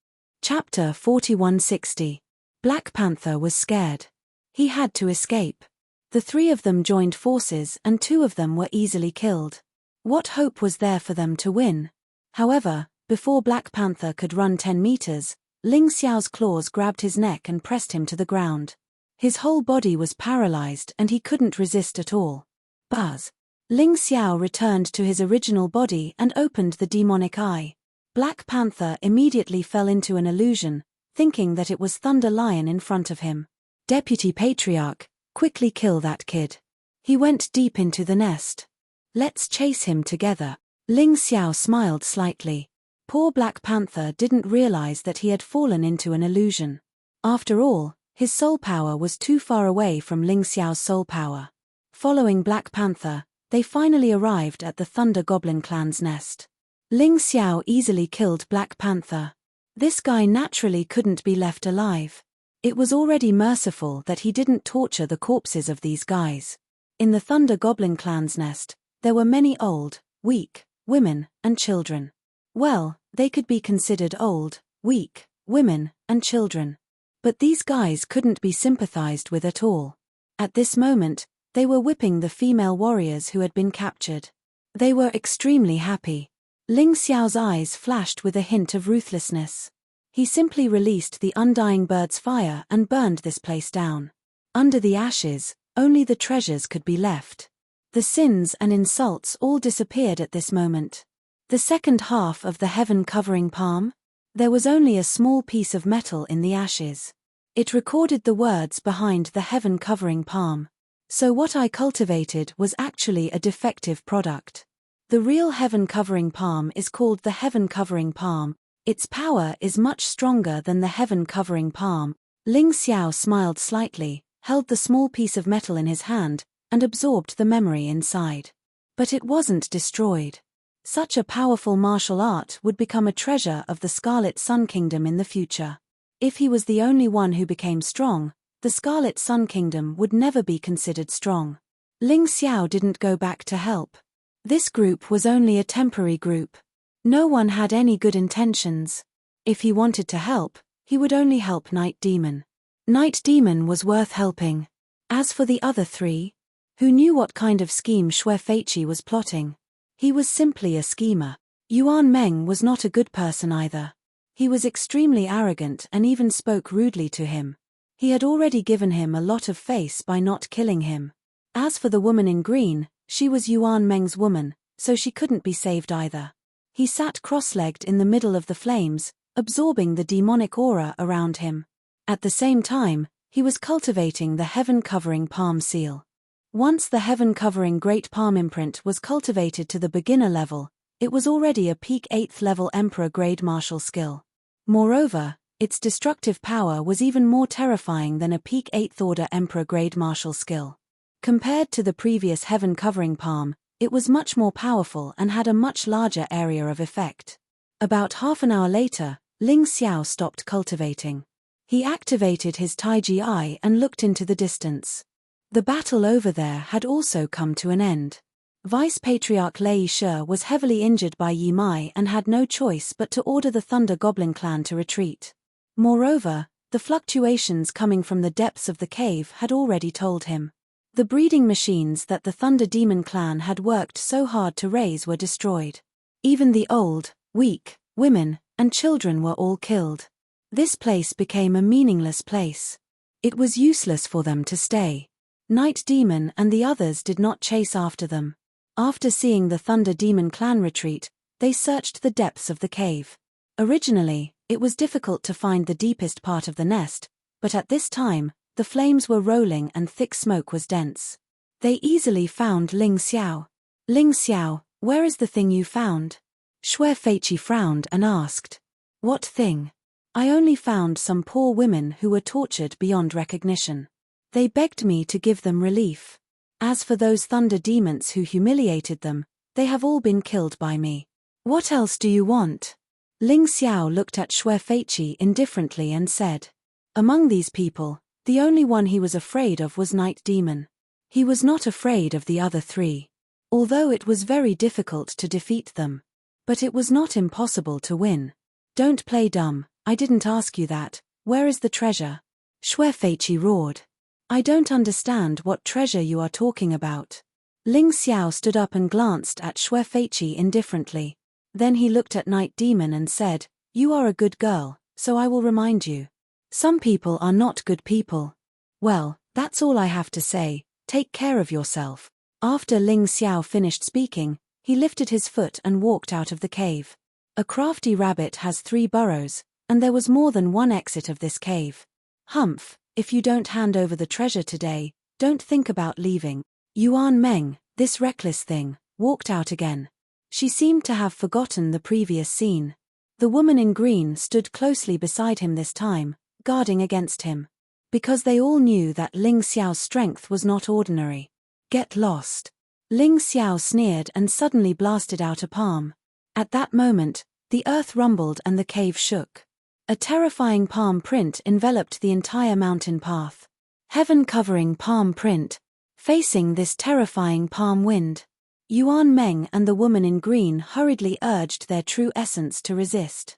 Chapter 4160. Black Panther was scared. He had to escape. The 3 of them joined forces and 2 of them were easily killed. What hope was there for them to win? However, before Black Panther could run 10 meters, Ling Xiao's claws grabbed his neck and pressed him to the ground. His whole body was paralyzed and he couldn't resist at all. Buzz! Ling Xiao returned to his original body and opened the demonic eye. Black Panther immediately fell into an illusion, thinking that it was Thunder Lion in front of him. Deputy Patriarch, quickly kill that kid. He went deep into the nest. Let's chase him together. Ling Xiao smiled slightly. Poor Black Panther didn't realize that he had fallen into an illusion. After all, his soul power was too far away from Ling Xiao's soul power. Following Black Panther, they finally arrived at the Thunder Goblin clan's nest. Ling Xiao easily killed Black Panther. This guy naturally couldn't be left alive. It was already merciful that he didn't torture the corpses of these guys. In the Thunder Goblin clan's nest, there were many old, weak, women, and children. Well, they could be considered old, weak, women, and children. But these guys couldn't be sympathized with at all. At this moment, they were whipping the female warriors who had been captured. They were extremely happy. Ling Xiao's eyes flashed with a hint of ruthlessness. He simply released the undying bird's fire and burned this place down. Under the ashes, only the treasures could be left. The sins and insults all disappeared at this moment. The second half of the heaven-covering palm? There was only a small piece of metal in the ashes. It recorded the words behind the heaven-covering palm. So what I cultivated was actually a defective product. The real heaven-covering palm is called the heaven-covering palm. Its power is much stronger than the heaven-covering palm. Ling Xiao smiled slightly, held the small piece of metal in his hand, and absorbed the memory inside. But it wasn't destroyed. Such a powerful martial art would become a treasure of the Scarlet Sun Kingdom in the future. If he was the only one who became strong, the Scarlet Sun Kingdom would never be considered strong. Ling Xiao didn't go back to help. This group was only a temporary group. No one had any good intentions. If he wanted to help, he would only help Night Demon. Night Demon was worth helping. As for the other three, who knew what kind of scheme Xue Feiqi was plotting? He was simply a schemer. Yuan Meng was not a good person either. He was extremely arrogant and even spoke rudely to him. He had already given him a lot of face by not killing him. As for the woman in green, she was Yuan Meng's woman, so she couldn't be saved either. He sat cross-legged in the middle of the flames, absorbing the demonic aura around him. At the same time, he was cultivating the heaven-covering palm seal. Once the heaven-covering great palm imprint was cultivated to the beginner level, it was already a peak 8th level Emperor grade martial skill. Moreover, its destructive power was even more terrifying than a peak 8th order Emperor grade martial skill. Compared to the previous heaven-covering palm, it was much more powerful and had a much larger area of effect. About half an hour later, Ling Xiao stopped cultivating. He activated his Taiji eye and looked into the distance. The battle over there had also come to an end. Vice-Patriarch Lei Shi was heavily injured by Yi Mai and had no choice but to order the Thunder Goblin clan to retreat. Moreover, the fluctuations coming from the depths of the cave had already told him. The breeding machines that the Thunder Demon clan had worked so hard to raise were destroyed. Even the old, weak, women, and children were all killed. This place became a meaningless place. It was useless for them to stay. Night Demon and the others did not chase after them. After seeing the Thunder Demon clan retreat, they searched the depths of the cave. Originally, it was difficult to find the deepest part of the nest, but at this time, the flames were rolling and thick smoke was dense. They easily found Ling Xiao. Ling Xiao, where is the thing you found? Xue Feiqi frowned and asked. What thing? I only found some poor women who were tortured beyond recognition. They begged me to give them relief. As for those thunder demons who humiliated them, they have all been killed by me. What else do you want? Ling Xiao looked at Xue Feiqi indifferently and said. Among these people, the only one he was afraid of was Night Demon. He was not afraid of the other three. Although it was very difficult to defeat them. But it was not impossible to win. Don't play dumb, I didn't ask you that. Where is the treasure? Xue Feiqi roared. I don't understand what treasure you are talking about. Ling Xiao stood up and glanced at Xue Feiqi indifferently. Then he looked at Night Demon and said, You are a good girl, so I will remind you. Some people are not good people. Well, that's all I have to say, take care of yourself. After Ling Xiao finished speaking, he lifted his foot and walked out of the cave. A crafty rabbit has 3 burrows, and there was more than one exit of this cave. Humph, if you don't hand over the treasure today, don't think about leaving. Yuan Meng, this reckless thing, walked out again. She seemed to have forgotten the previous scene. The woman in green stood closely beside him this time, guarding against him. Because they all knew that Ling Xiao's strength was not ordinary. Get lost. Ling Xiao sneered and suddenly blasted out a palm. At that moment, the earth rumbled and the cave shook. A terrifying palm print enveloped the entire mountain path. Heaven-covering palm print. Facing this terrifying palm wind, Yuan Meng and the woman in green hurriedly urged their true essence to resist.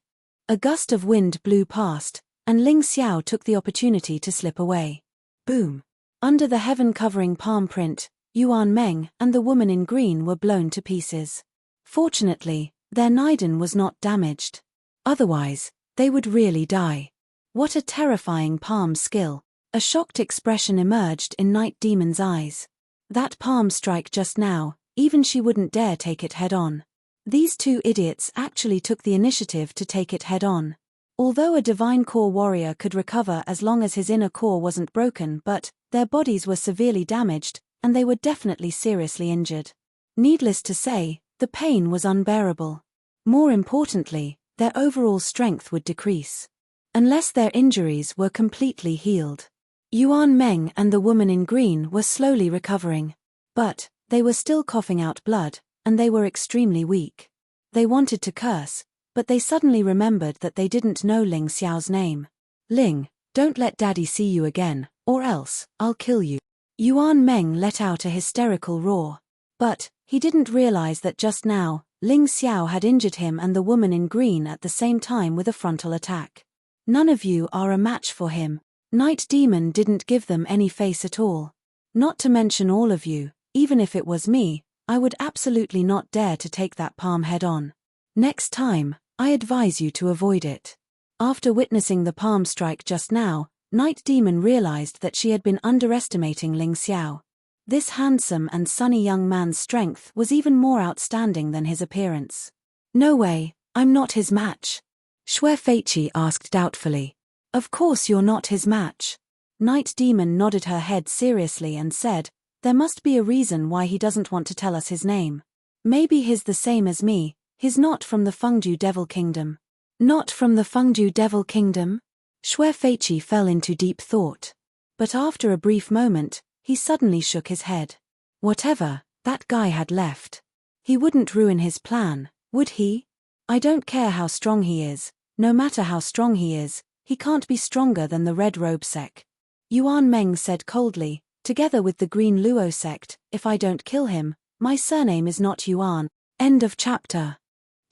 A gust of wind blew past, and Ling Xiao took the opportunity to slip away. Boom! Under the heaven-covering palm print, Yuan Meng and the woman in green were blown to pieces. Fortunately, their Naiden was not damaged. Otherwise, they would really die. What a terrifying palm skill! A shocked expression emerged in Night Demon's eyes. That palm strike just now, even she wouldn't dare take it head-on. These 2 idiots actually took the initiative to take it head-on. Although a divine core warrior could recover as long as his inner core wasn't broken, but their bodies were severely damaged, and they were definitely seriously injured. Needless to say, the pain was unbearable. More importantly, their overall strength would decrease. Unless their injuries were completely healed. Yuan Meng and the woman in green were slowly recovering. But they were still coughing out blood, and they were extremely weak. They wanted to curse, but they suddenly remembered that they didn't know Ling Xiao's name. Ling, don't let Daddy see you again, or else, I'll kill you. Yuan Meng let out a hysterical roar. But he didn't realize that just now, Ling Xiao had injured him and the woman in green at the same time with a frontal attack. None of you are a match for him. Night Demon didn't give them any face at all. Not to mention all of you, even if it was me, I would absolutely not dare to take that palm head on. Next time, I advise you to avoid it. After witnessing the palm strike just now, Night Demon realized that she had been underestimating Ling Xiao. This handsome and sunny young man's strength was even more outstanding than his appearance. No way, I'm not his match. Xue Feiqi asked doubtfully. Of course you're not his match. Night Demon nodded her head seriously and said, there must be a reason why he doesn't want to tell us his name. Maybe he's the same as me, he's not from the Fengju Devil Kingdom. Not from the Fengju Devil Kingdom? Xue Feiqi fell into deep thought. But after a brief moment, he suddenly shook his head. Whatever, that guy had left. He wouldn't ruin his plan, would he? I don't care how strong he is, no matter how strong he can't be stronger than the Red Robe sect. Yuan Meng said coldly, together with the Green Luo sect, if I don't kill him, my surname is not Yuan. End of chapter.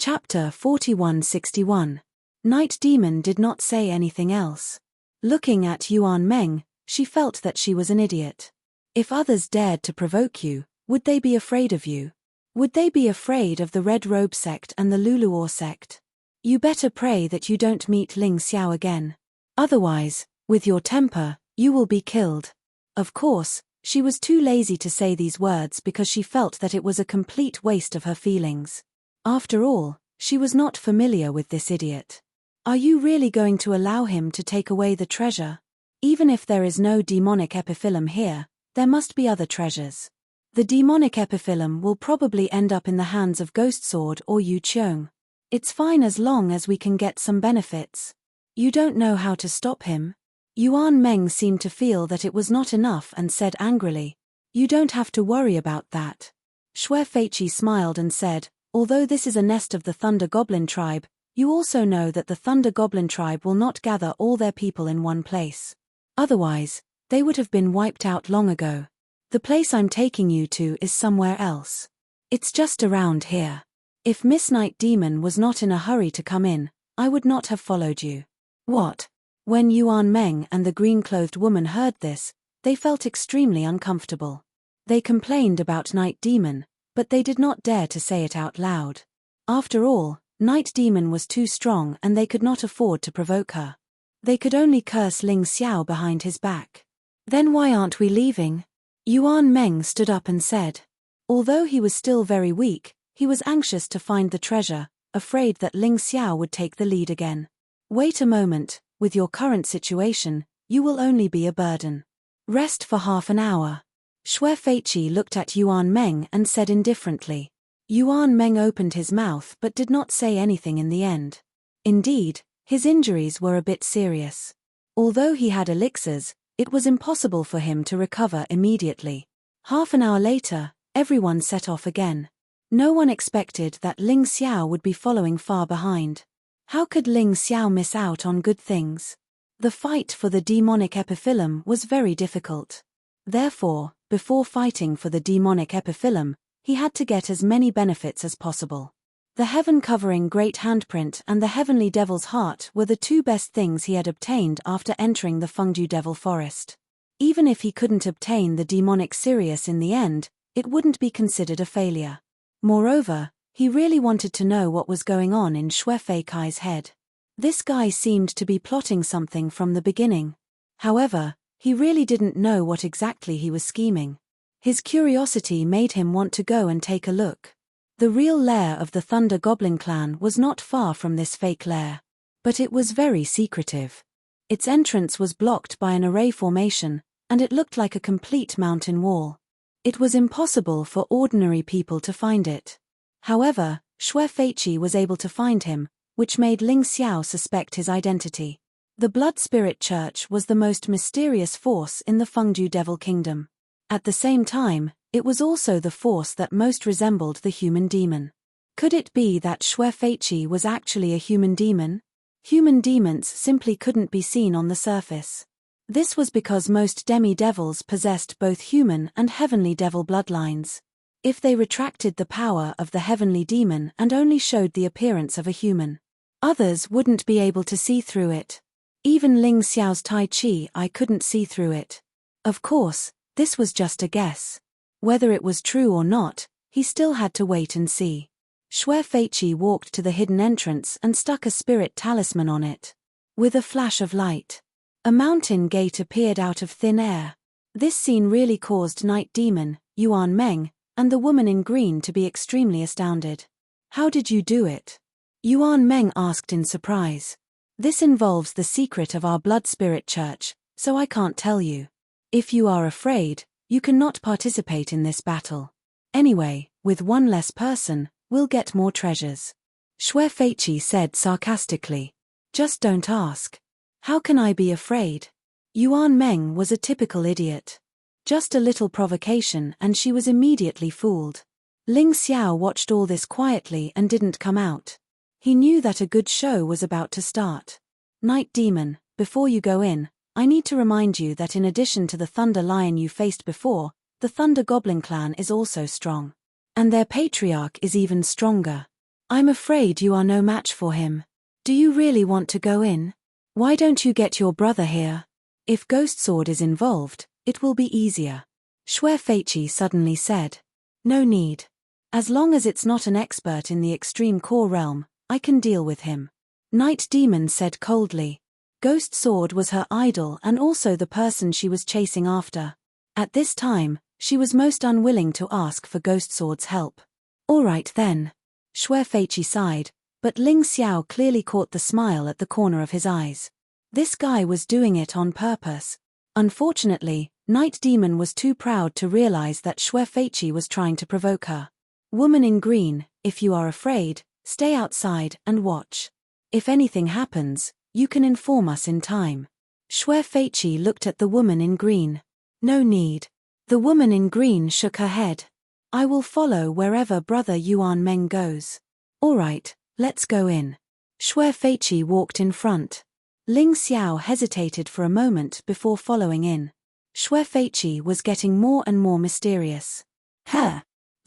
Chapter 4161. Night Demon did not say anything else. Looking at Yuan Meng, she felt that she was an idiot. If others dared to provoke you, would they be afraid of you? Would they be afraid of the Red Robe sect and the Luluor sect? You better pray that you don't meet Ling Xiao again. Otherwise, with your temper, you will be killed. Of course, she was too lazy to say these words because she felt that it was a complete waste of her feelings. After all, she was not familiar with this idiot. Are you really going to allow him to take away the treasure? Even if there is no demonic epiphyllum here, there must be other treasures. The demonic epiphyllum will probably end up in the hands of Ghost Sword or Yu Qiong. It's fine as long as we can get some benefits. You don't know how to stop him? Yuan Meng seemed to feel that it was not enough and said angrily, you don't have to worry about that. Xue Feiqi smiled and said, although this is a nest of the Thunder Goblin tribe, you also know that the Thunder Goblin tribe will not gather all their people in one place. Otherwise, they would have been wiped out long ago. The place I'm taking you to is somewhere else. It's just around here. If Miss Night Demon was not in a hurry to come in, I would not have followed you. What? When Yuan Meng and the green-clothed woman heard this, they felt extremely uncomfortable. They complained about Night Demon, but they did not dare to say it out loud. After all, Night Demon was too strong and they could not afford to provoke her. They could only curse Ling Xiao behind his back. Then why aren't we leaving? Yuan Meng stood up and said. Although he was still very weak, he was anxious to find the treasure, afraid that Ling Xiao would take the lead again. Wait a moment, with your current situation, you will only be a burden. Rest for half an hour. Xue Feiqi looked at Yuan Meng and said indifferently. Yuan Meng opened his mouth but did not say anything in the end. Indeed, his injuries were a bit serious. Although he had elixirs, it was impossible for him to recover immediately. Half an hour later, everyone set off again. No one expected that Ling Xiao would be following far behind. How could Ling Xiao miss out on good things? The fight for the demonic epiphyllum was very difficult. Therefore, before fighting for the demonic epiphyllum, he had to get as many benefits as possible. The heaven-covering great handprint and the heavenly devil's heart were the two best things he had obtained after entering the Fengju Devil Forest. Even if he couldn't obtain the demonic Sirius in the end, it wouldn't be considered a failure. Moreover, he really wanted to know what was going on in Xue Feiqi's head. This guy seemed to be plotting something from the beginning. However, he really didn't know what exactly he was scheming. His curiosity made him want to go and take a look. The real lair of the Thunder Goblin clan was not far from this fake lair. But it was very secretive. Its entrance was blocked by an array formation, and it looked like a complete mountain wall. It was impossible for ordinary people to find it. However, Xue Feiqi was able to find him, which made Ling Xiao suspect his identity. The Blood Spirit Church was the most mysterious force in the Fengdu Devil Kingdom. At the same time, it was also the force that most resembled the human demon. Could it be that Xue Feiqi was actually a human demon? Human demons simply couldn't be seen on the surface. This was because most demi-devils possessed both human and heavenly devil bloodlines. If they retracted the power of the heavenly demon and only showed the appearance of a human, others wouldn't be able to see through it. Even Ling Xiao's Tai Chi I couldn't see through it. Of course, this was just a guess. Whether it was true or not, he still had to wait and see. Xue Feiqi walked to the hidden entrance and stuck a spirit talisman on it. With a flash of light, a mountain gate appeared out of thin air. This scene really caused Night Demon, Yuan Meng, and the woman in green to be extremely astounded. How did you do it? Yuan Meng asked in surprise. This involves the secret of our Blood Spirit Church, so I can't tell you. If you are afraid, you cannot participate in this battle. Anyway, with one less person, we'll get more treasures. Xue Feiqi said sarcastically. Just don't ask. How can I be afraid? Yuan Meng was a typical idiot. Just a little provocation and she was immediately fooled. Ling Xiao watched all this quietly and didn't come out. He knew that a good show was about to start. Night Demon, before you go in, I need to remind you that in addition to the Thunder Lion you faced before, the Thunder Goblin clan is also strong. And their patriarch is even stronger. I'm afraid you are no match for him. Do you really want to go in? Why don't you get your brother here? If Ghost Sword is involved, it will be easier. Xue Feiqi suddenly said. No need. As long as it's not an expert in the extreme core realm, I can deal with him. Night Demon said coldly. Ghost Sword was her idol and also the person she was chasing after. At this time, she was most unwilling to ask for Ghost Sword's help. All right then. Xue Feiqi sighed, but Ling Xiao clearly caught the smile at the corner of his eyes. This guy was doing it on purpose. Unfortunately, Night Demon was too proud to realize that Xue Feiqi was trying to provoke her. Woman in green, if you are afraid, stay outside and watch. If anything happens, you can inform us in time. Xue Feiqi looked at the woman in green. No need. The woman in green shook her head. I will follow wherever Brother Yuan Meng goes. All right, let's go in. Xue Feiqi walked in front. Ling Xiao hesitated for a moment before following in. Xue Feiqi was getting more and more mysterious. The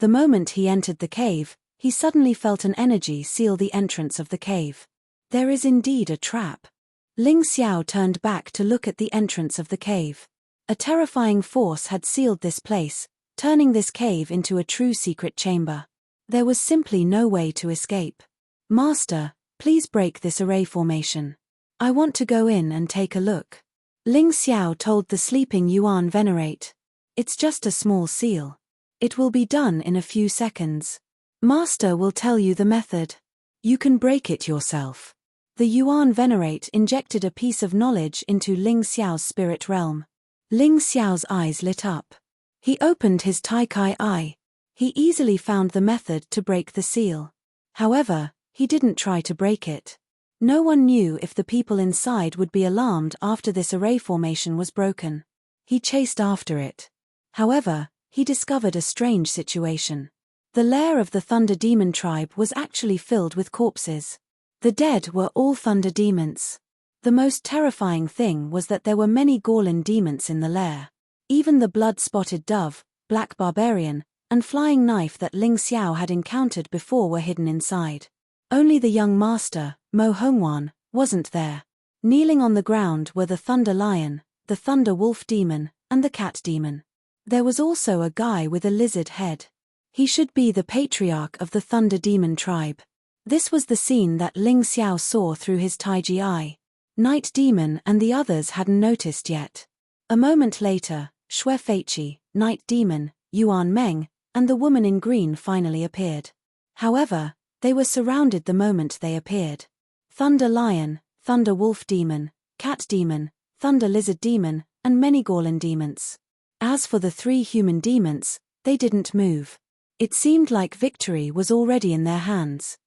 moment he entered the cave, he suddenly felt an energy seal the entrance of the cave. There is indeed a trap. Ling Xiao turned back to look at the entrance of the cave. A terrifying force had sealed this place, turning this cave into a true secret chamber. There was simply no way to escape. Master, please break this array formation. I want to go in and take a look. Ling Xiao told the sleeping Yuan Venerate. It's just a small seal. It will be done in a few seconds. Master will tell you the method. You can break it yourself. The Yuan Venerate injected a piece of knowledge into Ling Xiao's spirit realm. Ling Xiao's eyes lit up. He opened his Tai Kai eye. He easily found the method to break the seal. However, he didn't try to break it. No one knew if the people inside would be alarmed after this array formation was broken. He chased after it. However, he discovered a strange situation. The lair of the Thunder Demon tribe was actually filled with corpses. The dead were all Thunder Demons. The most terrifying thing was that there were many Gorlin demons in the lair. Even the blood-spotted dove, black barbarian, and flying knife that Ling Xiao had encountered before were hidden inside. Only the young master, Mo Hongwan, wasn't there. Kneeling on the ground were the Thunder Lion, the Thunder Wolf Demon, and the Cat Demon. There was also a guy with a lizard head. He should be the patriarch of the Thunder Demon tribe. This was the scene that Ling Xiao saw through his Taiji eye. Night Demon and the others hadn't noticed yet. A moment later, Xue Feiqi, Night Demon, Yuan Meng, and the woman in green finally appeared. However, they were surrounded the moment they appeared. Thunder Lion, thunder wolf demon, cat demon, thunder lizard demon, and many Gorlin demons. As for the 3 human demons, they didn't move. It seemed like victory was already in their hands.